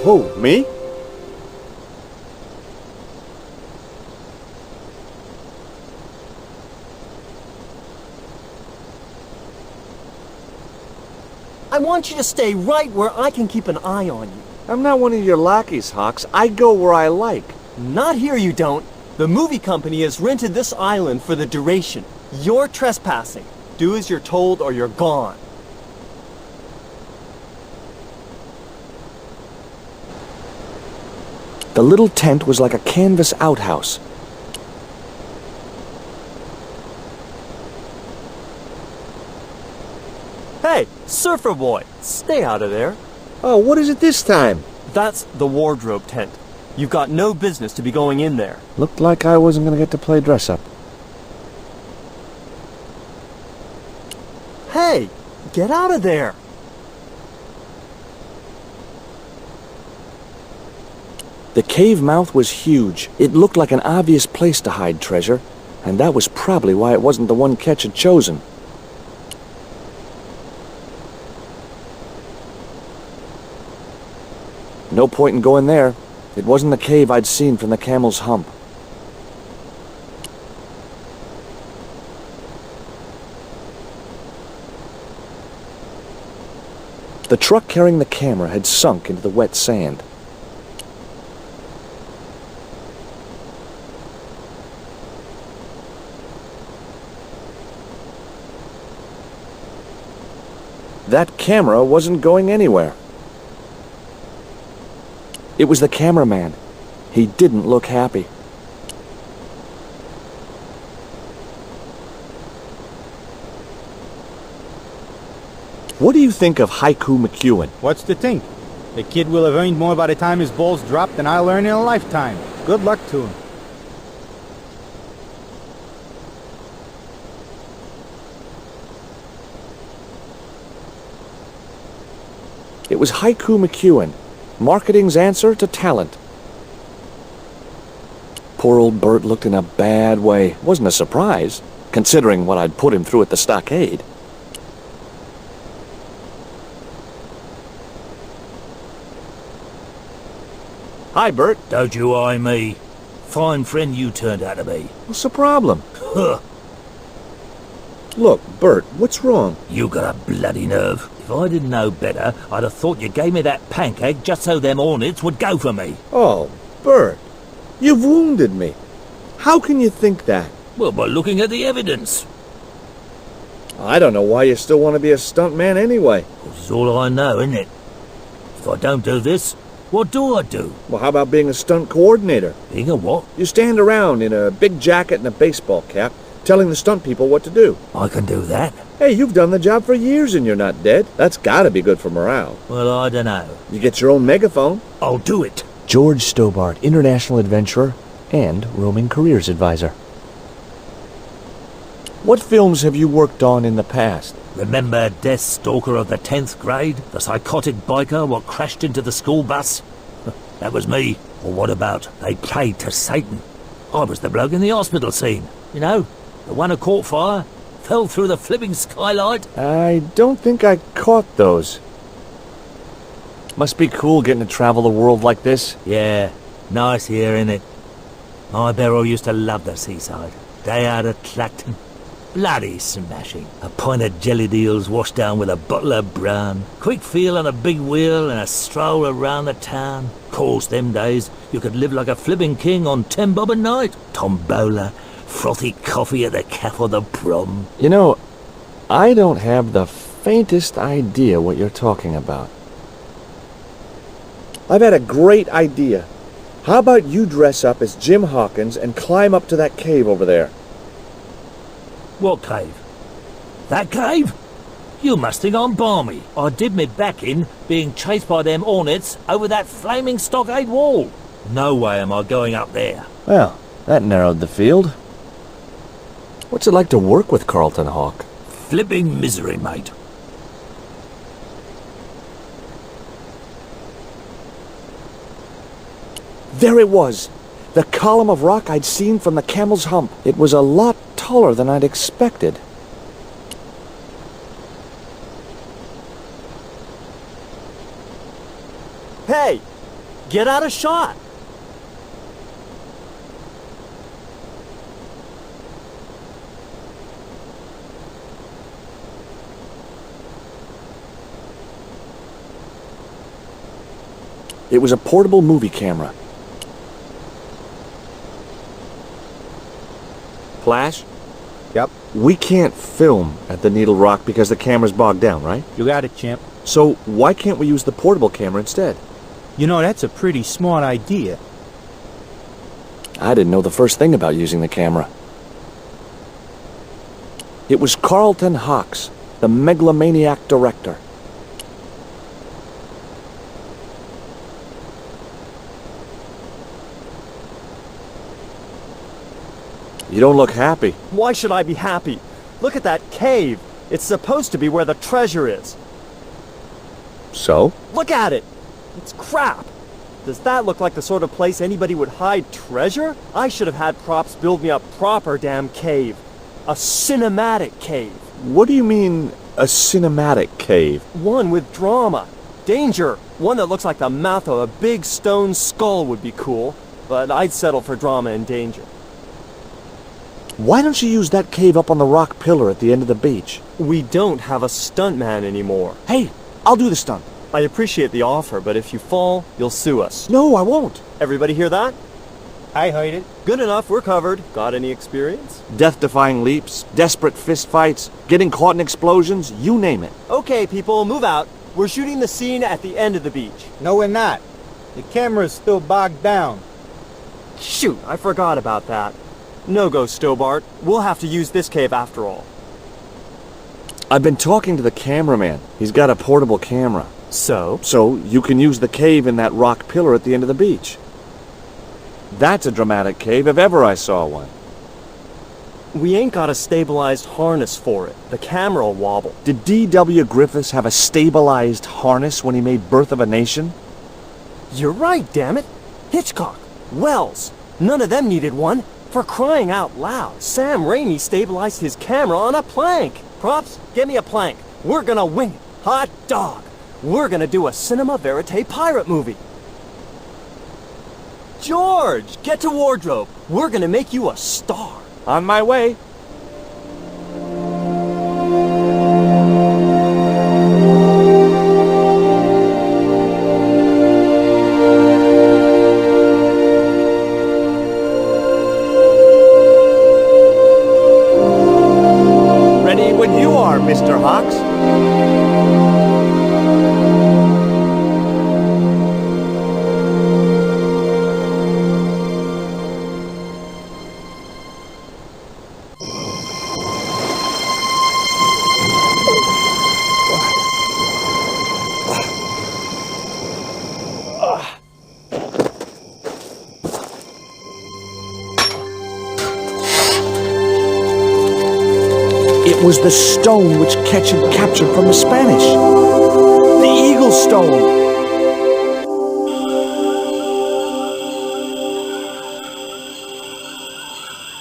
Who, me? I want you to stay right where I can keep an eye on you. I'm not one of your lackeys, Hawks. I go where I like. Not here, you don't. The movie company has rented this island for the duration. You're trespassing. Do as you're told or you're gone. The little tent was like a canvas outhouse. Hey, surfer boy, stay out of there. Oh, what is it this time? That's the wardrobe tent. You've got no business to be going in there. Looked like I wasn't going to get to play dress-up. Hey, get out of there. The cave mouth was huge. It looked like an obvious place to hide treasure, and that was probably why it wasn't the one Ketch had chosen. No point in going there. It wasn't the cave I'd seen from the Camel's Hump. The truck carrying the camera had sunk into the wet sand. That camera wasn't going anywhere. It was the cameraman. He didn't look happy. What do you think of Haiku McEwen? What's to think? The kid will have earned more by the time his balls drop than I'll earn in a lifetime. Good luck to him. It was Haiku McEwen, marketing's answer to talent. Poor old Bert looked in a bad way. Wasn't a surprise, considering what I'd put him through at the stockade. Hi, Bert. Don't you eye me. Fine friend you turned out to be. What's the problem? Huh. Look, Bert, what's wrong? You got a bloody nerve. If I didn't know better, I'd have thought you gave me that pancake just so them hornets would go for me. Oh, Bert, you've wounded me. How can you think that? Well, by looking at the evidence. I don't know why you still want to be a stuntman anyway. This is all I know, isn't it? If I don't do this, what do I do? Well, how about being a stunt coordinator? Being a what? You stand around in a big jacket and a baseball cap, telling the stunt people what to do. I can do that. Hey, you've done the job for years and you're not dead. That's gotta be good for morale. Well, I don't know. You get your own megaphone. I'll do it. George Stobart, international adventurer and roaming careers advisor. What films have you worked on in the past? Remember Death Stalker of the 10th grade? The psychotic biker what crashed into the school bus? That was me. Or what about They Prayed to Satan? I was the bloke in the hospital scene. You know, the one who caught fire, fell through the flipping skylight. I don't think I caught those. Must be cool getting to travel the world like this. Yeah, nice here, innit? My Beryl used to love the seaside. Day out at Clacton. Bloody smashing. A pint of jelly deals washed down with a bottle of brown. Quick feel on a big wheel and a stroll around the town. Course, them days, you could live like a flipping king on 10 bob a night. Tombola, frothy coffee at the cafe or the prom. You know, I don't have the faintest idea what you're talking about. I've had a great idea. How about you dress up as Jim Hawkins and climb up to that cave over there? What cave? That cave? You must think I'm balmy. I did me back in being chased by them hornets over that flaming stockade wall. No way am I going up there. Well, that narrowed the field. What's it like to work with Carlton Hawk? Flipping misery, mate. There it was! The column of rock I'd seen from the Camel's Hump. It was a lot taller than I'd expected. Hey! Get out of shot! It was a portable movie camera. Flash? Yep. We can't film at the Needle Rock because the camera's bogged down, right? You got it, champ. So why can't we use the portable camera instead? You know, that's a pretty smart idea. I didn't know the first thing about using the camera. It was Carlton Hawks, the megalomaniac director. You don't look happy. Why should I be happy? Look at that cave. It's supposed to be where the treasure is. So? Look at it. It's crap. Does that look like the sort of place anybody would hide treasure? I should have had props build me a proper damn cave. A cinematic cave. What do you mean, a cinematic cave? One with drama. Danger. One that looks like the mouth of a big stone skull would be cool, but I'd settle for drama and danger. Why don't you use that cave up on the rock pillar at the end of the beach? We don't have a stuntman anymore. Hey, I'll do the stunt. I appreciate the offer, but if you fall, you'll sue us. No, I won't. Everybody hear that? I heard it. Good enough, we're covered. Got any experience? Death-defying leaps, desperate fistfights, getting caught in explosions, you name it. Okay, people, move out. We're shooting the scene at the end of the beach. No, we're not. The camera's still bogged down. Shoot, I forgot about that. No-go, Stobart. We'll have to use this cave after all. I've been talking to the cameraman. He's got a portable camera. So? So you can use the cave in that rock pillar at the end of the beach. That's a dramatic cave if ever I saw one. We ain't got a stabilized harness for it. The camera'll wobble. Did D.W. Griffiths have a stabilized harness when he made Birth of a Nation? You're right, damn it. Hitchcock, Wells, none of them needed one. For crying out loud, Sam Raimi stabilized his camera on a plank. Props, get me a plank. We're gonna wing it. Hot dog. We're gonna do a cinema verite pirate movie. George, get to wardrobe. We're gonna make you a star. On my way. Ready when you are, Mr. Hawks. It was the stone which Ketch had captured from the Spanish. The Eagle Stone.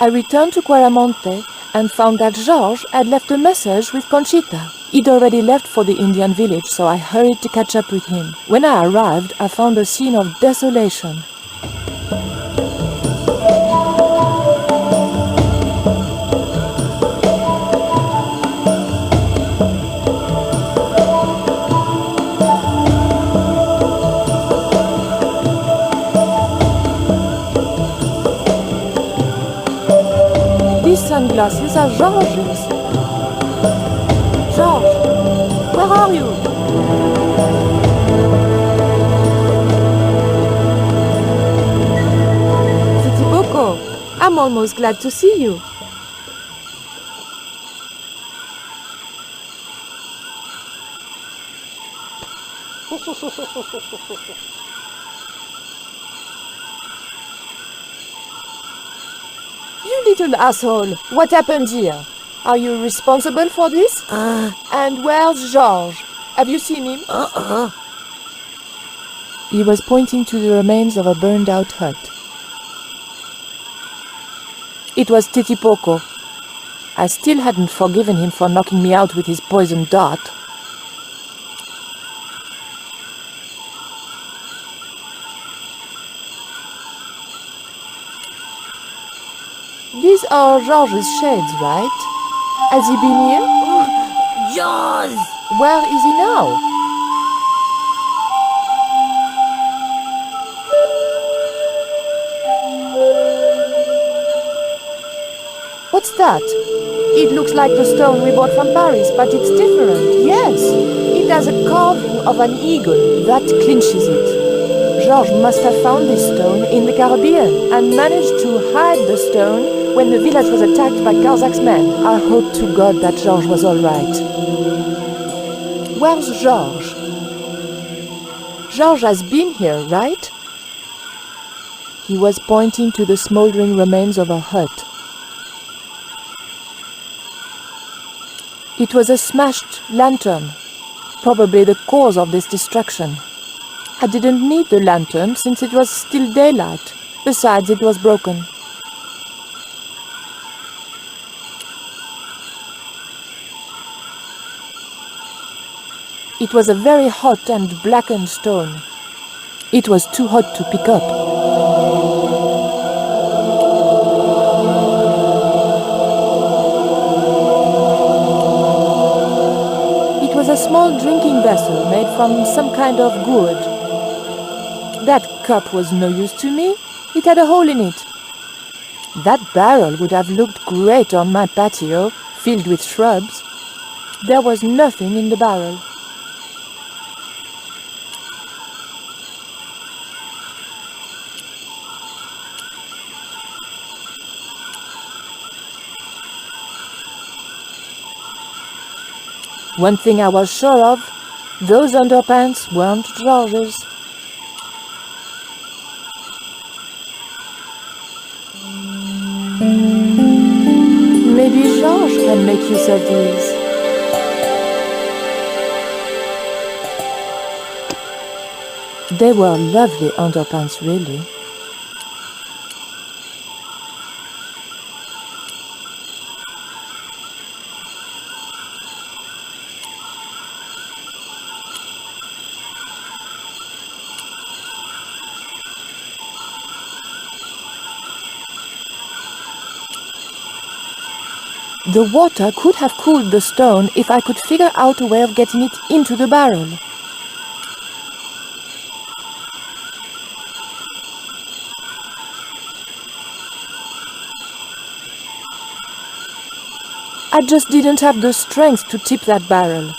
I returned to Quaramonte and found that Georges had left a message with Conchita. He'd already left for the Indian village, so I hurried to catch up with him. When I arrived, I found a scene of desolation. These sunglasses are Georges. Georges, where are you? Titi Boko, I'm almost glad to see you. You little asshole, what happened here? Are you responsible for this? And where's Georges? Have you seen him? He was pointing to the remains of a burned-out hut. It was Titipoco. I still hadn't forgiven him for knocking me out with his poisoned dart. These are Georges' shades, right? Has he been here? Jaws! Where is he now? What's that? It looks like the stone we bought from Paris, but it's different. Yes, it has a carving of an eagle. That clinches it. Georges must have found this stone in the Caribbean and managed to hide the stone when the village was attacked by Carzac's men. I hope to God that Georges was all right. Where's Georges? Georges has been here, right? He was pointing to the smoldering remains of a hut. It was a smashed lantern, probably the cause of this destruction. I didn't need the lantern since it was still daylight. Besides, it was broken. It was a very hot and blackened stone. It was too hot to pick up. It was a small drinking vessel made from some kind of gourd. That cup was no use to me. It had a hole in it. That barrel would have looked great on my patio, filled with shrubs. There was nothing in the barrel. One thing I was sure of, those underpants weren't Georges. Maybe Georges can make use of these. They were lovely underpants, really. The water could have cooled the stone if I could figure out a way of getting it into the barrel. I just didn't have the strength to tip that barrel.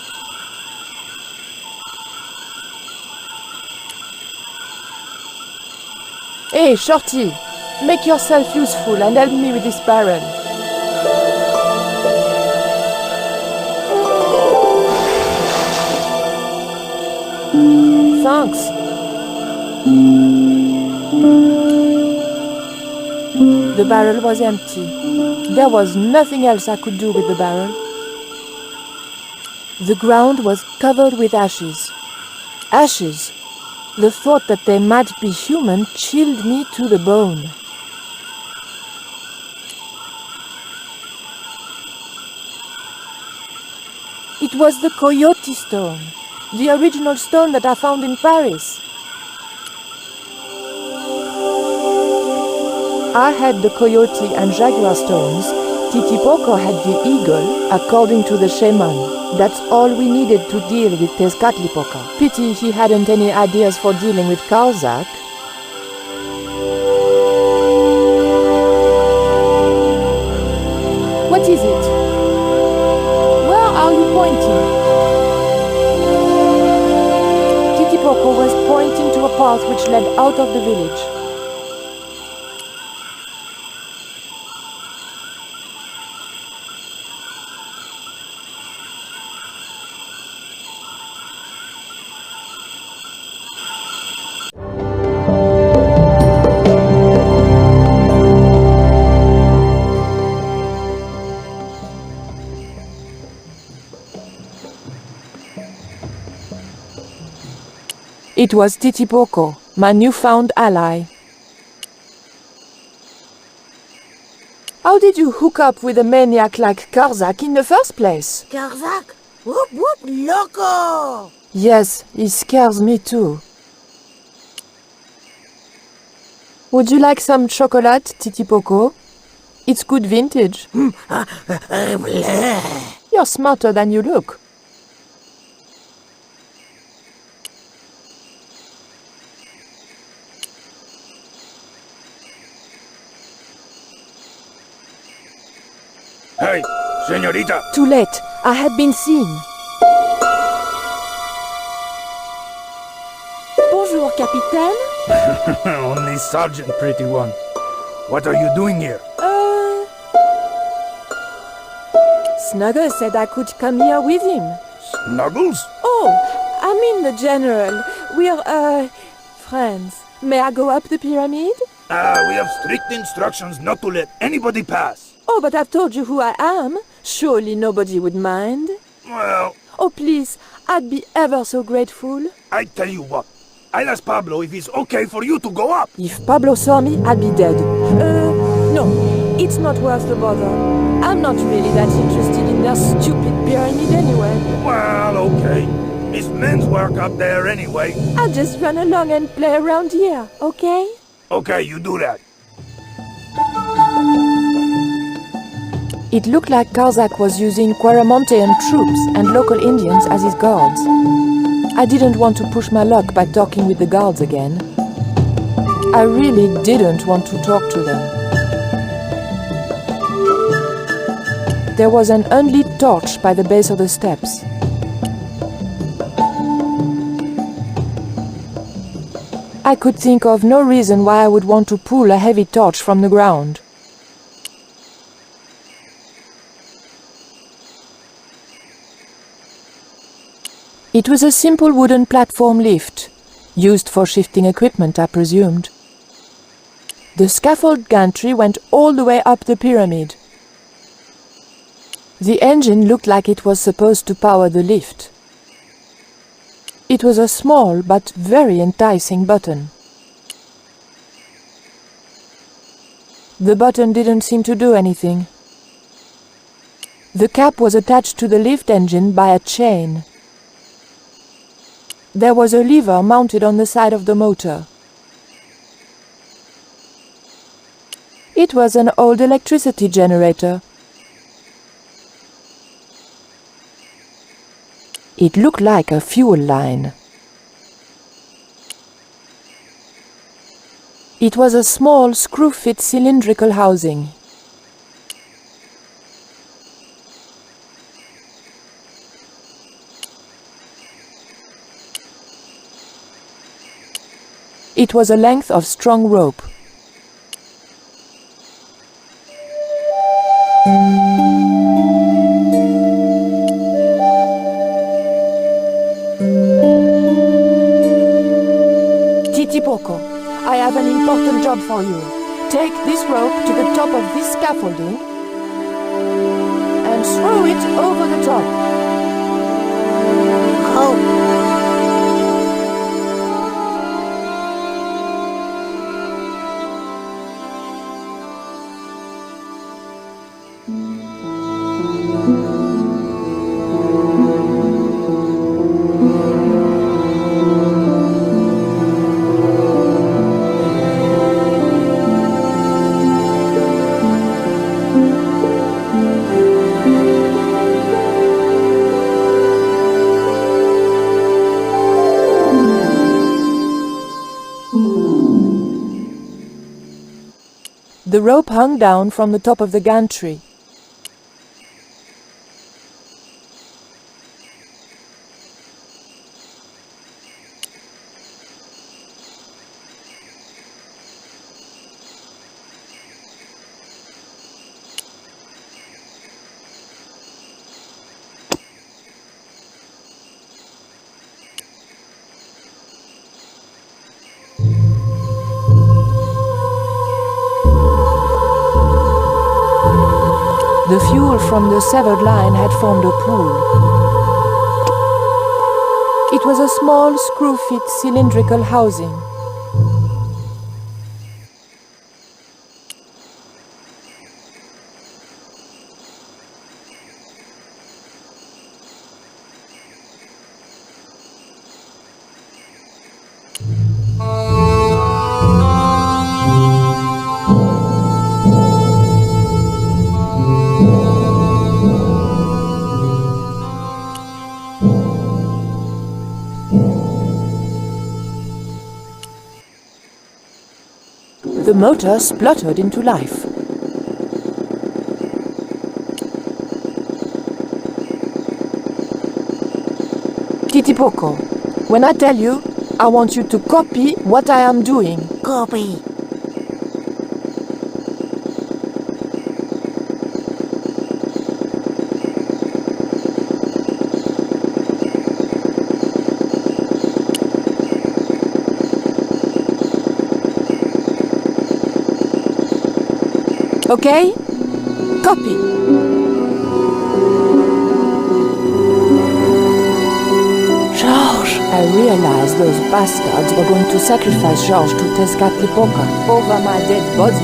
Hey, Shorty, make yourself useful and help me with this barrel. Thanks. The barrel was empty. There was nothing else I could do with the barrel. The ground was covered with ashes. Ashes! The thought that they might be human chilled me to the bone. It was the Coyote stone. The original stone that I found in Paris. I had the Coyote and Jaguar stones. Titipoco had the eagle, according to the shaman. That's all we needed to deal with Tezcatlipoca. Pity he hadn't any ideas for dealing with Carzak. What is it? Where are you pointing? Titipoco was pointing to a path which led out of the village. It was Titipoco, my newfound ally. How did you hook up with a maniac like Karzak in the first place? Karzak? Whoop whoop loco! Yes, he scares me too. Would you like some chocolate, Titipoco? It's good vintage. You're smarter than you look. Hey, señorita! Too late. I had been seen. Bonjour, Capitaine. Only Sergeant, pretty one. What are you doing here? Snuggles said I could come here with him. Snuggles? Oh, I mean the General. We're, friends. May I go up the pyramid? We have strict instructions not to let anybody pass. Oh, but I've told you who I am. Surely nobody would mind. Well... Oh, please, I'd be ever so grateful. I tell you what. I'll ask Pablo if it's okay for you to go up. If Pablo saw me, I'd be dead. No, it's not worth the bother. I'm not really that interested in their stupid pyramid anyway. Well, okay. It's men's work up there anyway. I'll just run along and play around here, okay? Okay, you do that. It looked like Karzak was using Quaramontean troops and local Indians as his guards. I didn't want to push my luck by talking with the guards again. I really didn't want to talk to them. There was an unlit torch by the base of the steps. I could think of no reason why I would want to pull a heavy torch from the ground. It was a simple wooden platform lift, used for shifting equipment, I presumed. The scaffold gantry went all the way up the pyramid. The engine looked like it was supposed to power the lift. It was a small but very enticing button. The button didn't seem to do anything. The cap was attached to the lift engine by a chain. There was a lever mounted on the side of the motor. It was an old electricity generator. It looked like a fuel line. It was a small screw-fit cylindrical housing. It was a length of strong rope. Titipoco, I have an important job for you. Take this rope to the top of this scaffolding and throw it over the top. Oh. The rope hung down from the top of the gantry. The fuel from the severed line had formed a pool. It was a small, screw-fit cylindrical housing. The motor spluttered into life. Titipoco, when I tell you, I want you to copy what I am doing. Copy. Okay? Copy. Georges! I realized those bastards were going to sacrifice Georges to Tezcatlipoca over my dead body.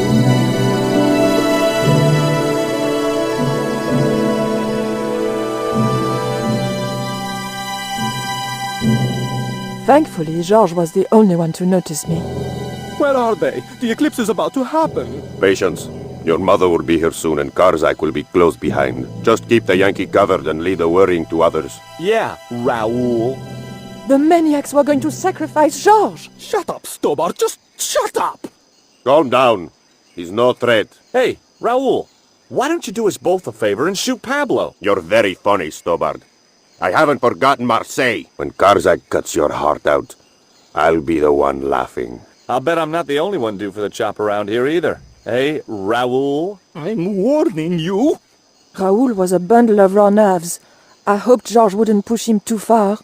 Thankfully, Georges was the only one to notice me. Where are they? The eclipse is about to happen. Patience. Your mother will be here soon and Karzak will be close behind. Just keep the Yankee covered and leave the worrying to others. Yeah, Raoul. The maniacs were going to sacrifice Georges! Shut up, Stobart! Just shut up! Calm down. He's no threat. Hey, Raoul, why don't you do us both a favor and shoot Pablo? You're very funny, Stobart. I haven't forgotten Marseille. When Karzak cuts your heart out, I'll be the one laughing. I'll bet I'm not the only one due for the chop around here either. Hey, Raoul? I'm warning you. Raoul was a bundle of raw nerves. I hoped Georges wouldn't push him too far.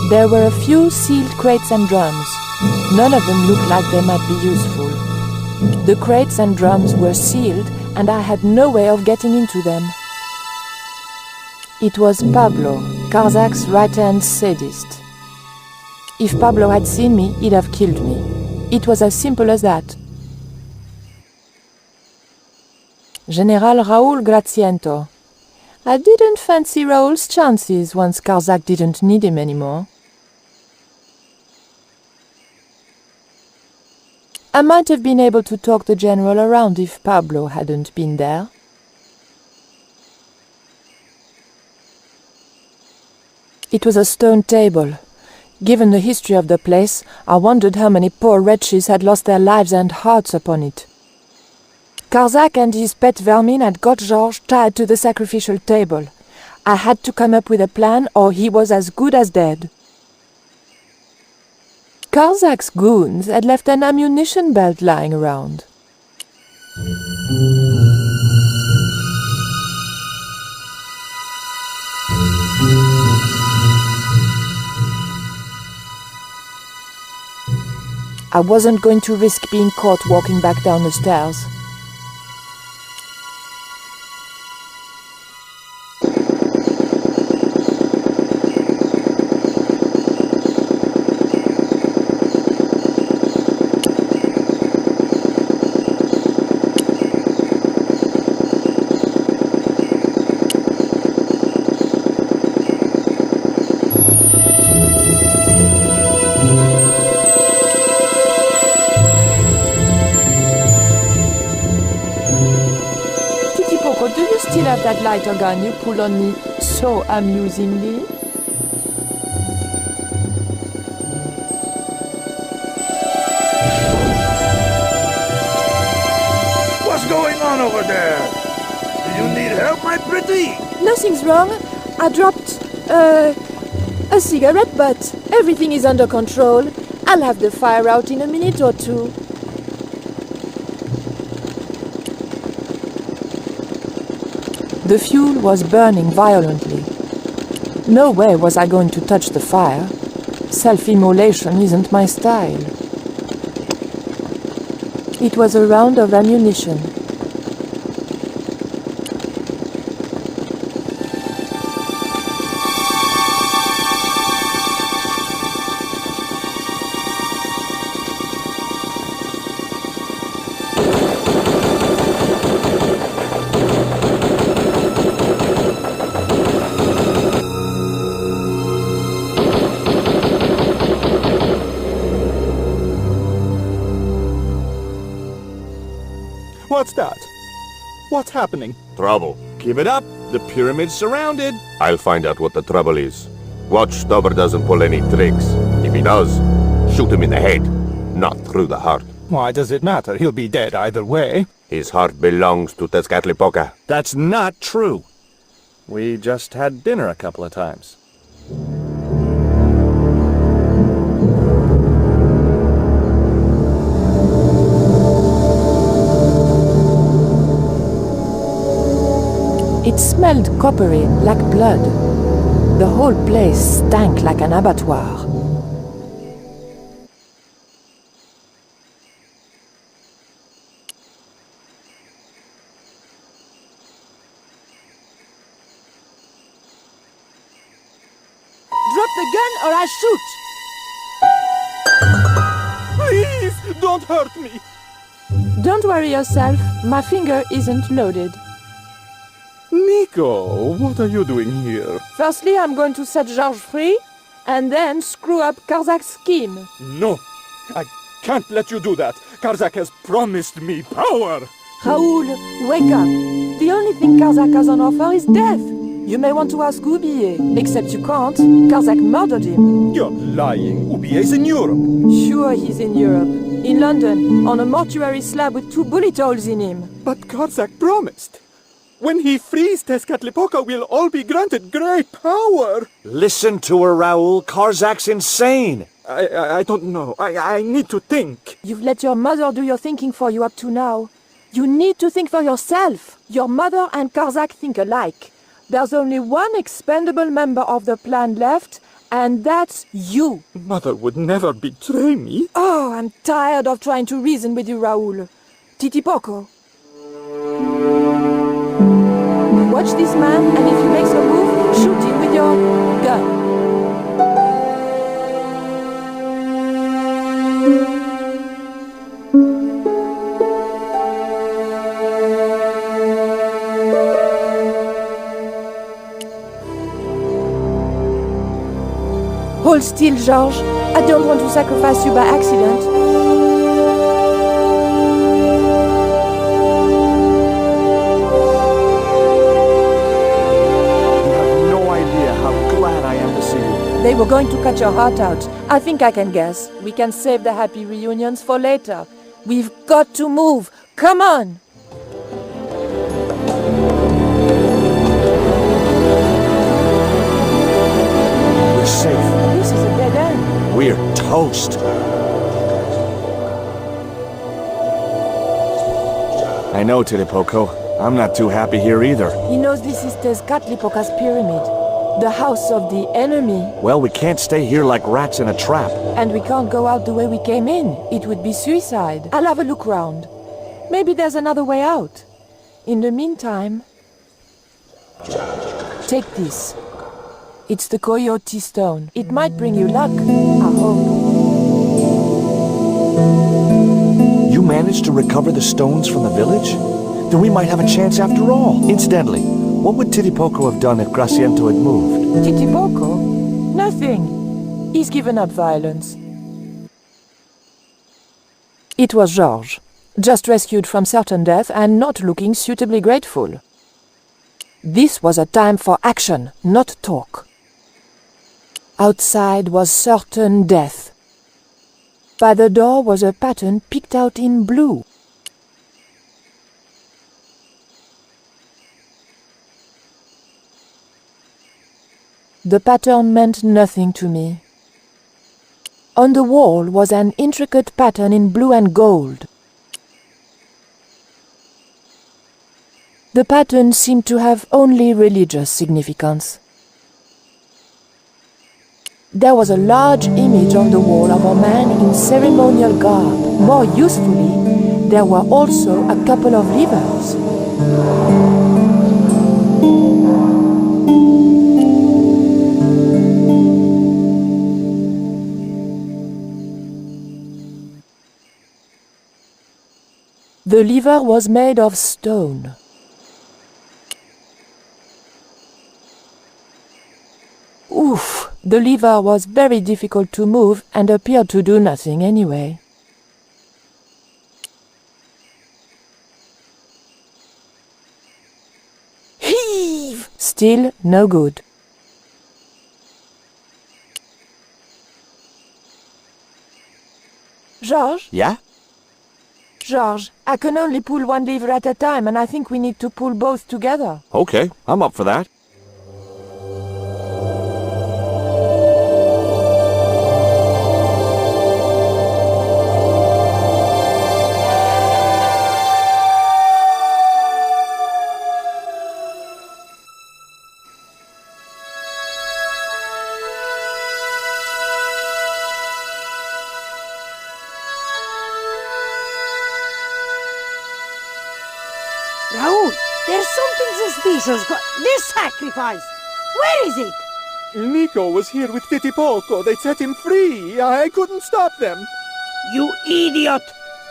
There were a few sealed crates and drums. None of them looked like they might be useful. The crates and drums were sealed, and I had no way of getting into them. It was Pablo, Karzak's right-hand sadist. If Pablo had seen me, he'd have killed me. It was as simple as that. General Raoul Graziento. I didn't fancy Raoul's chances once Karzak didn't need him anymore. I might have been able to talk the general around if Pablo hadn't been there. It was a stone table. Given the history of the place, I wondered how many poor wretches had lost their lives and hearts upon it. Karzak and his pet vermin had got Georges tied to the sacrificial table. I had to come up with a plan, or he was as good as dead. Karzak's goons had left an ammunition belt lying around. I wasn't going to risk being caught walking back down the stairs. Do you still have that lighter gun you pulled on me so amusingly? What's going on over there? Do you need help, my pretty? Nothing's wrong. I dropped, a cigarette butt. Everything is under control. I'll have the fire out in a minute or two. The fuel was burning violently. No way was I going to touch the fire. Self-immolation isn't my style. It was a round of ammunition. What's that? What's happening? Trouble. Keep it up. The pyramid's surrounded. I'll find out what the trouble is. Watch Stubber doesn't pull any tricks. If he does, shoot him in the head, not through the heart. Why does it matter? He'll be dead either way. His heart belongs to Tezcatlipoca. That's not true. We just had dinner a couple of times. It smelled coppery, like blood. The whole place stank like an abattoir. Drop the gun or I shoot! Please, don't hurt me! Don't worry yourself, my finger isn't loaded. Nico, what are you doing here? Firstly, I'm going to set Georges free, and then screw up Karzak's scheme. No, I can't let you do that. Karzak has promised me power. Raoul, wake up. The only thing Karzak has on offer is death. You may want to ask Oublier, except you can't. Karzak murdered him. You're lying. Oubier's in Europe. Sure, he's in Europe. In London, on a mortuary slab with 2 bullet holes in him. But Karzak promised. When he frees Tezcatlipoca, we'll all be granted great power. Listen to her, Raoul. Karzak's insane. I don't know. I need to think. You've let your mother do your thinking for you up to now. You need to think for yourself. Your mother and Karzak think alike. There's only one expendable member of the plan left, and that's you. Mother would never betray me. Oh, I'm tired of trying to reason with you, Raoul. Titipoco. Watch this man, and if he makes a move, shoot him with your gun. Hold still, Georges. I don't want to sacrifice you by accident. They were going to cut your heart out. I think I can guess. We can save the happy reunions for later. We've got to move. Come on! We're safe. This is a dead end. We're toast. I know, Titipoco. I'm not too happy here either. He knows this is Tezcatlipoca's pyramid. The house of the enemy. Well, we can't stay here like rats in a trap. And we can't go out the way we came in. It would be suicide. I'll have a look round. Maybe there's another way out. In the meantime... Take this. It's the Coyote Stone. It might bring you luck, I hope. You managed to recover the stones from the village? Then we might have a chance after all. Incidentally, what would Titipoco have done if Graciento had moved? Titipoco? Nothing. He's given up violence. It was Georges, just rescued from certain death and not looking suitably grateful. This was a time for action, not talk. Outside was certain death. By the door was a pattern picked out in blue. The pattern meant nothing to me. On the wall was an intricate pattern in blue and gold. The pattern seemed to have only religious significance. There was a large image on the wall of a man in ceremonial garb. More usefully, there were also a couple of livers. The lever was made of stone. Oof! The lever was very difficult to move and appeared to do nothing anyway. Still no good. Georges? Yeah? Georges, I can only pull one lever at a time, and I think we need to pull both together. Okay, I'm up for that. Raoul, there's something suspicious. This sacrifice! Where is it? Nico was here with Titipoco. They set him free. I couldn't stop them. You idiot!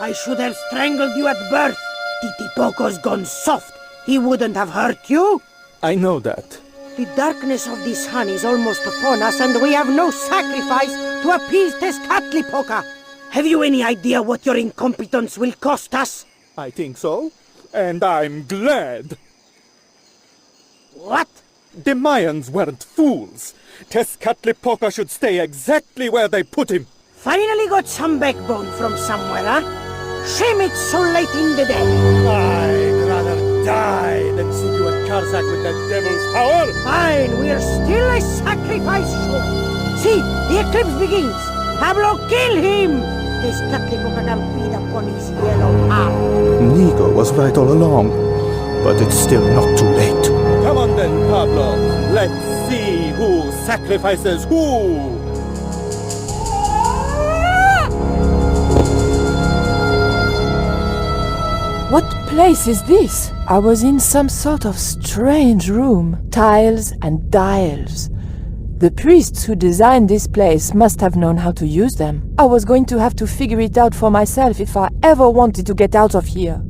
I should have strangled you at birth. Titipoco's gone soft. He wouldn't have hurt you. I know that. The darkness of this sun is almost upon us, and we have no sacrifice to appease Tezcatlipoca. Have you any idea what your incompetence will cost us? I think so. And I'm glad. What? The Mayans weren't fools. Tezcatlipoca should stay exactly where they put him. Finally got some backbone from somewhere, huh? Shame it's so late in the day. I'd rather die than see you and Karzak with that devil's power. Fine, we're still a sacrifice short. See, the eclipse begins. Pablo, kill him! Tezcatlipoca can feed upon his yellow heart. Nico was right all along, but it's still not too late. Come on then, Pablo. Let's see who sacrifices who. What place is this? I was in some sort of strange room. Tiles and dials. The priests who designed this place must have known how to use them. I was going to have to figure it out for myself if I ever wanted to get out of here.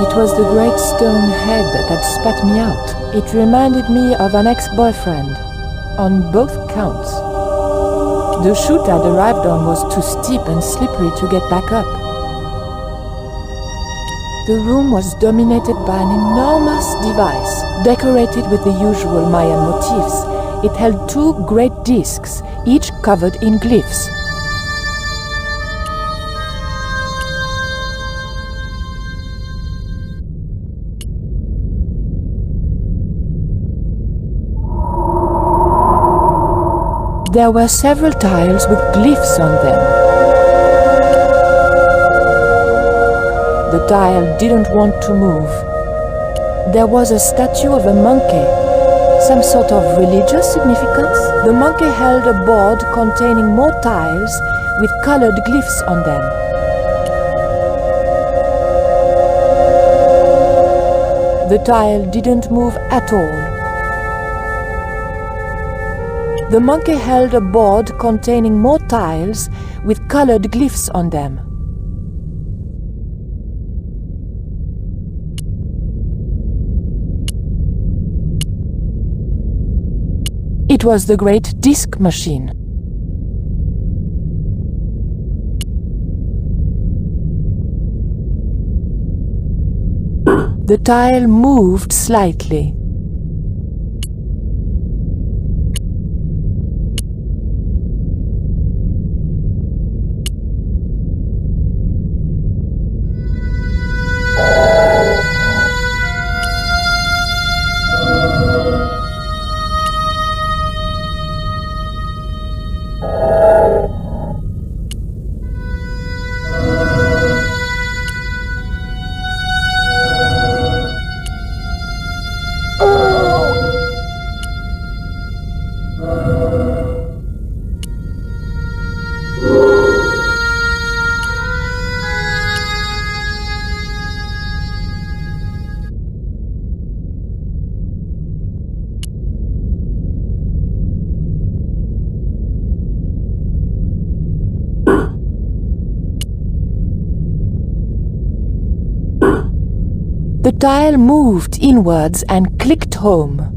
It was the great stone head that spat me out. It reminded me of an ex-boyfriend, on both counts. The chute I'd arrived on was too steep and slippery to get back up. The room was dominated by an enormous device, decorated with the usual Mayan motifs. It held two great discs, each covered in glyphs. There were several tiles with glyphs on them. The tile didn't want to move. There was a statue of a monkey, some sort of religious significance. The monkey held a board containing more tiles with colored glyphs on them. The tile didn't move at all. The monkey held a board containing more tiles with colored glyphs on them. It was the great disc machine. The tile moved slightly. The tile moved inwards and clicked home.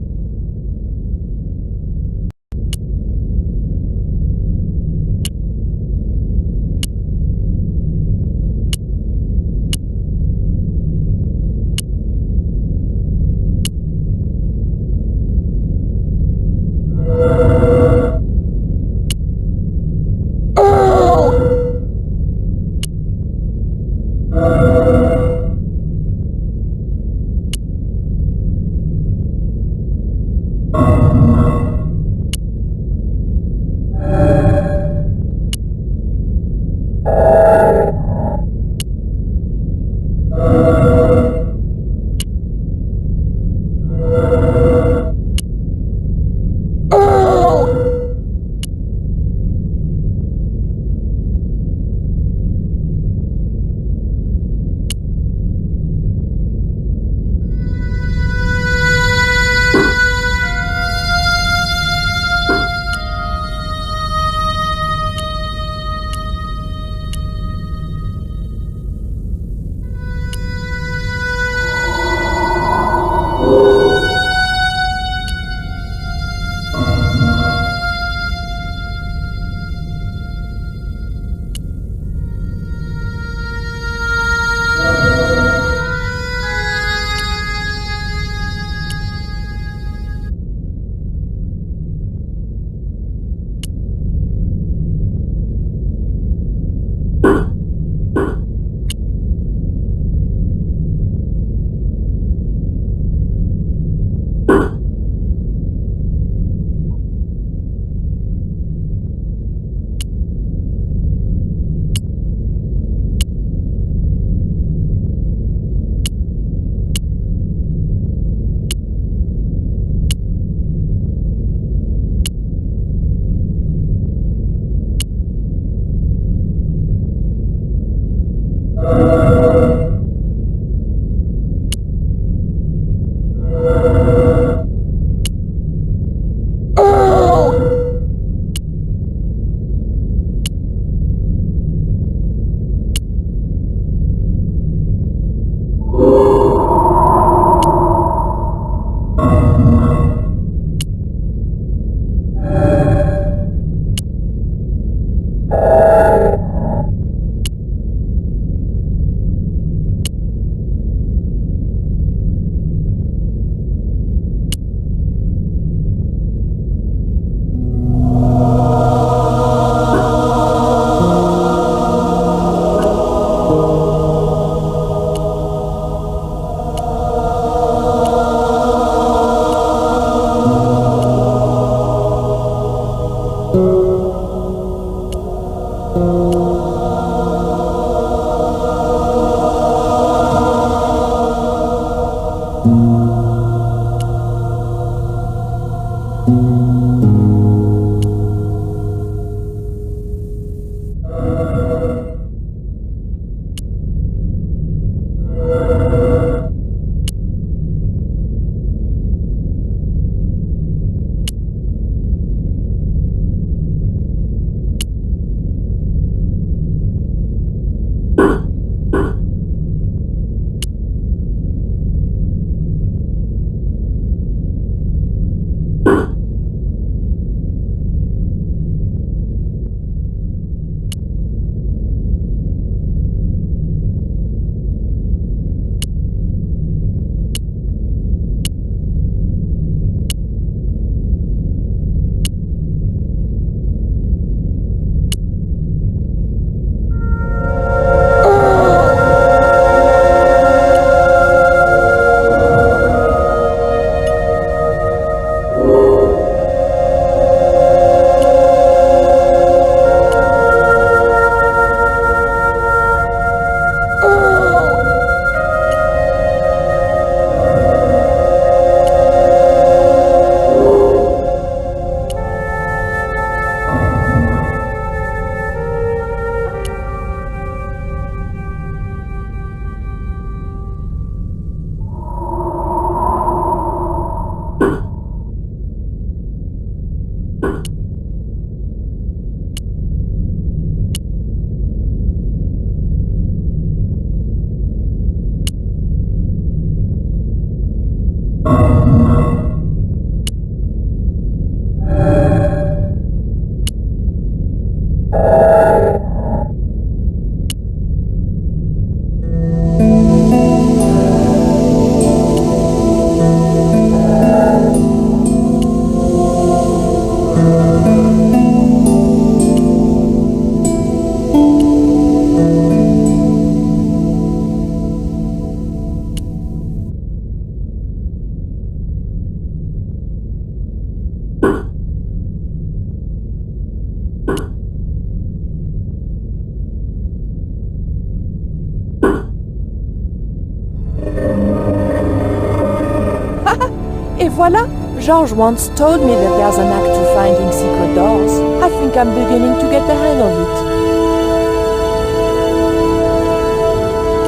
Voila! George once told me that there's an act to finding secret doors. I think I'm beginning to get the hang of it.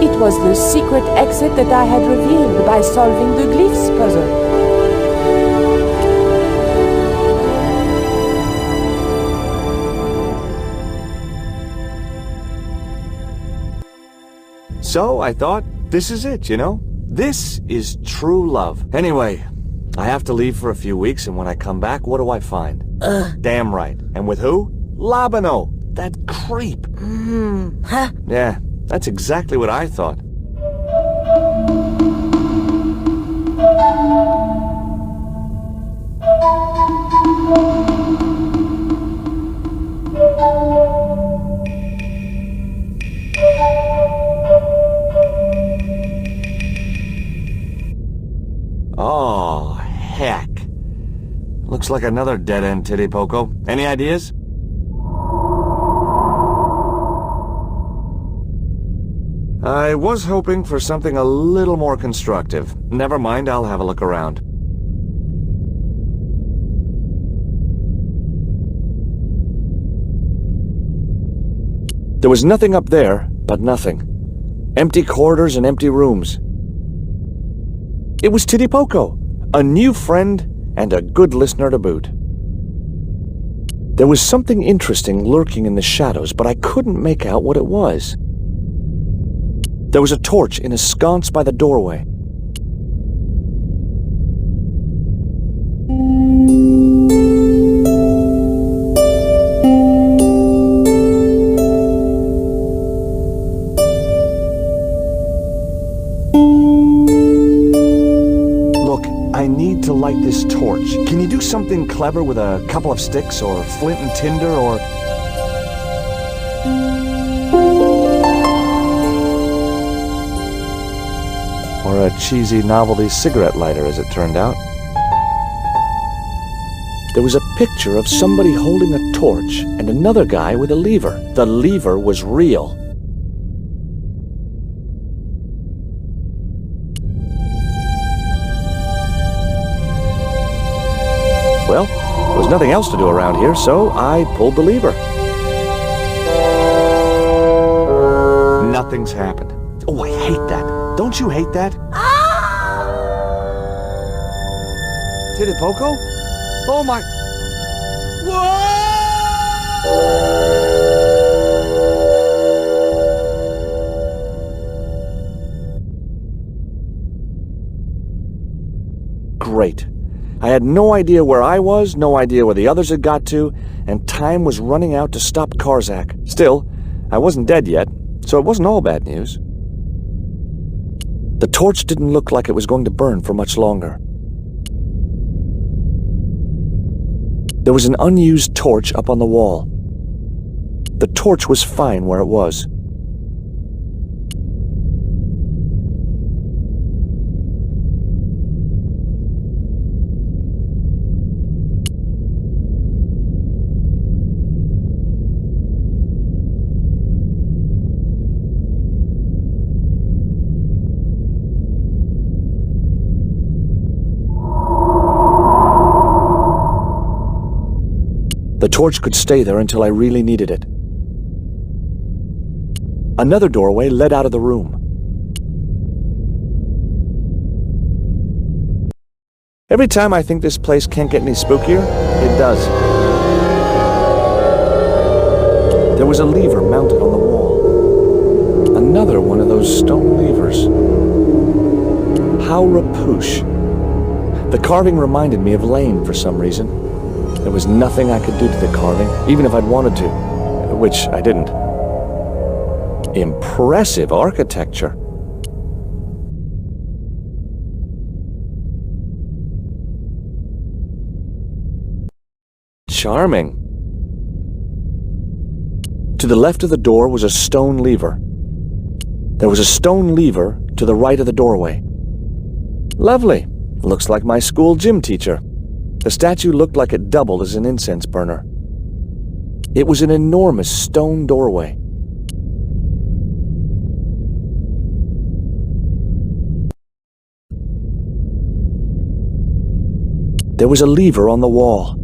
It was the secret exit that I had revealed by solving the glyphs puzzle. So I thought, this is it, you know? This is true love. Anyway, I have to leave for a few weeks, and when I come back, what do I find? Damn right. And with who? Labano, that creep. Huh? Yeah, that's exactly what I thought. Oh, heck. Looks like another dead-end Titty Poco. Any ideas? I was hoping for something a little more constructive. Never mind, I'll have a look around. There was nothing up there, but nothing. Empty corridors and empty rooms. It was Titty Poco, a new friend and a good listener to boot. There was something interesting lurking in the shadows, but I couldn't make out what it was. There was a torch in a sconce by the doorway. To light this torch. Can you do something clever with a couple of sticks or flint and tinder or... or a cheesy novelty cigarette lighter, as it turned out. There was a picture of somebody holding a torch and another guy with a lever. The lever was real. Well, there was nothing else to do around here, so I pulled the lever. Nothing's happened. Oh, I hate that. Don't you hate that? Titty Poco? Oh my... Great. I had no idea where I was, no idea where the others had got to, and time was running out to stop Karzak. Still, I wasn't dead yet, so it wasn't all bad news. The torch didn't look like it was going to burn for much longer. There was an unused torch up on the wall. The torch was fine where it was. The torch could stay there until I really needed it. Another doorway led out of the room. Every time I think this place can't get any spookier, it does. There was a lever mounted on the wall. Another one of those stone levers. How rapoosh. The carving reminded me of Lane for some reason. There was nothing I could do to the carving, even if I'd wanted to, which I didn't. Impressive architecture. Charming. To the left of the door was a stone lever. There was a stone lever to the right of the doorway. Lovely. Looks like my school gym teacher. The statue looked like it doubled as an incense burner. It was an enormous stone doorway. There was a lever on the wall.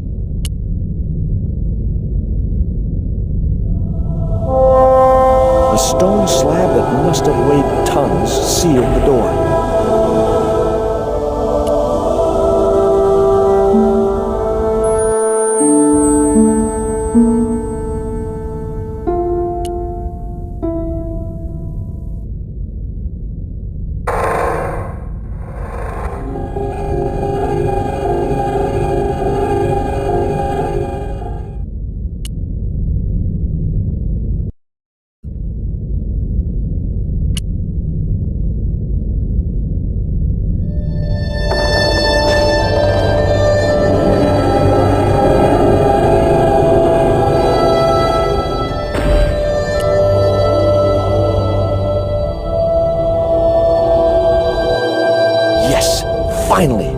A stone slab that must have weighed tons sealed the door. Finally,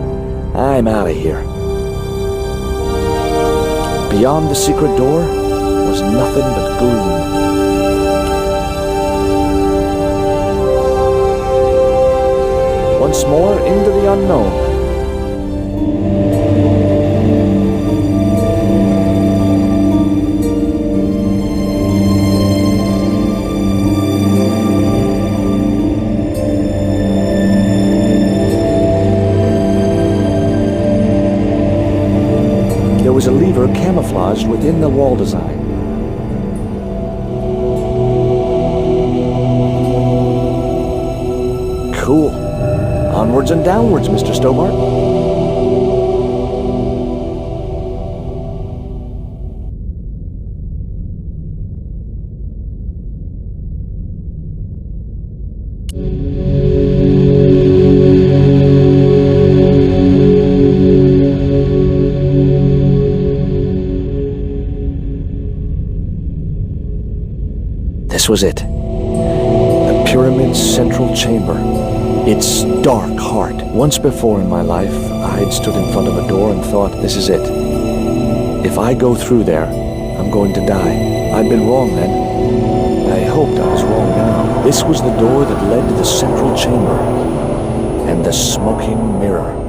I'm out of here. Beyond the secret door was nothing but gloom. Once more into the unknown. There was a lever camouflaged within the wall design. Cool. Onwards and downwards, Mr. Stobart. This was it. The pyramid's central chamber. Its dark heart. Once before in my life, I'd stood in front of a door and thought, this is it. If I go through there, I'm going to die. I'd been wrong then. I hoped I was wrong now. This was the door that led to the central chamber and the smoking mirror.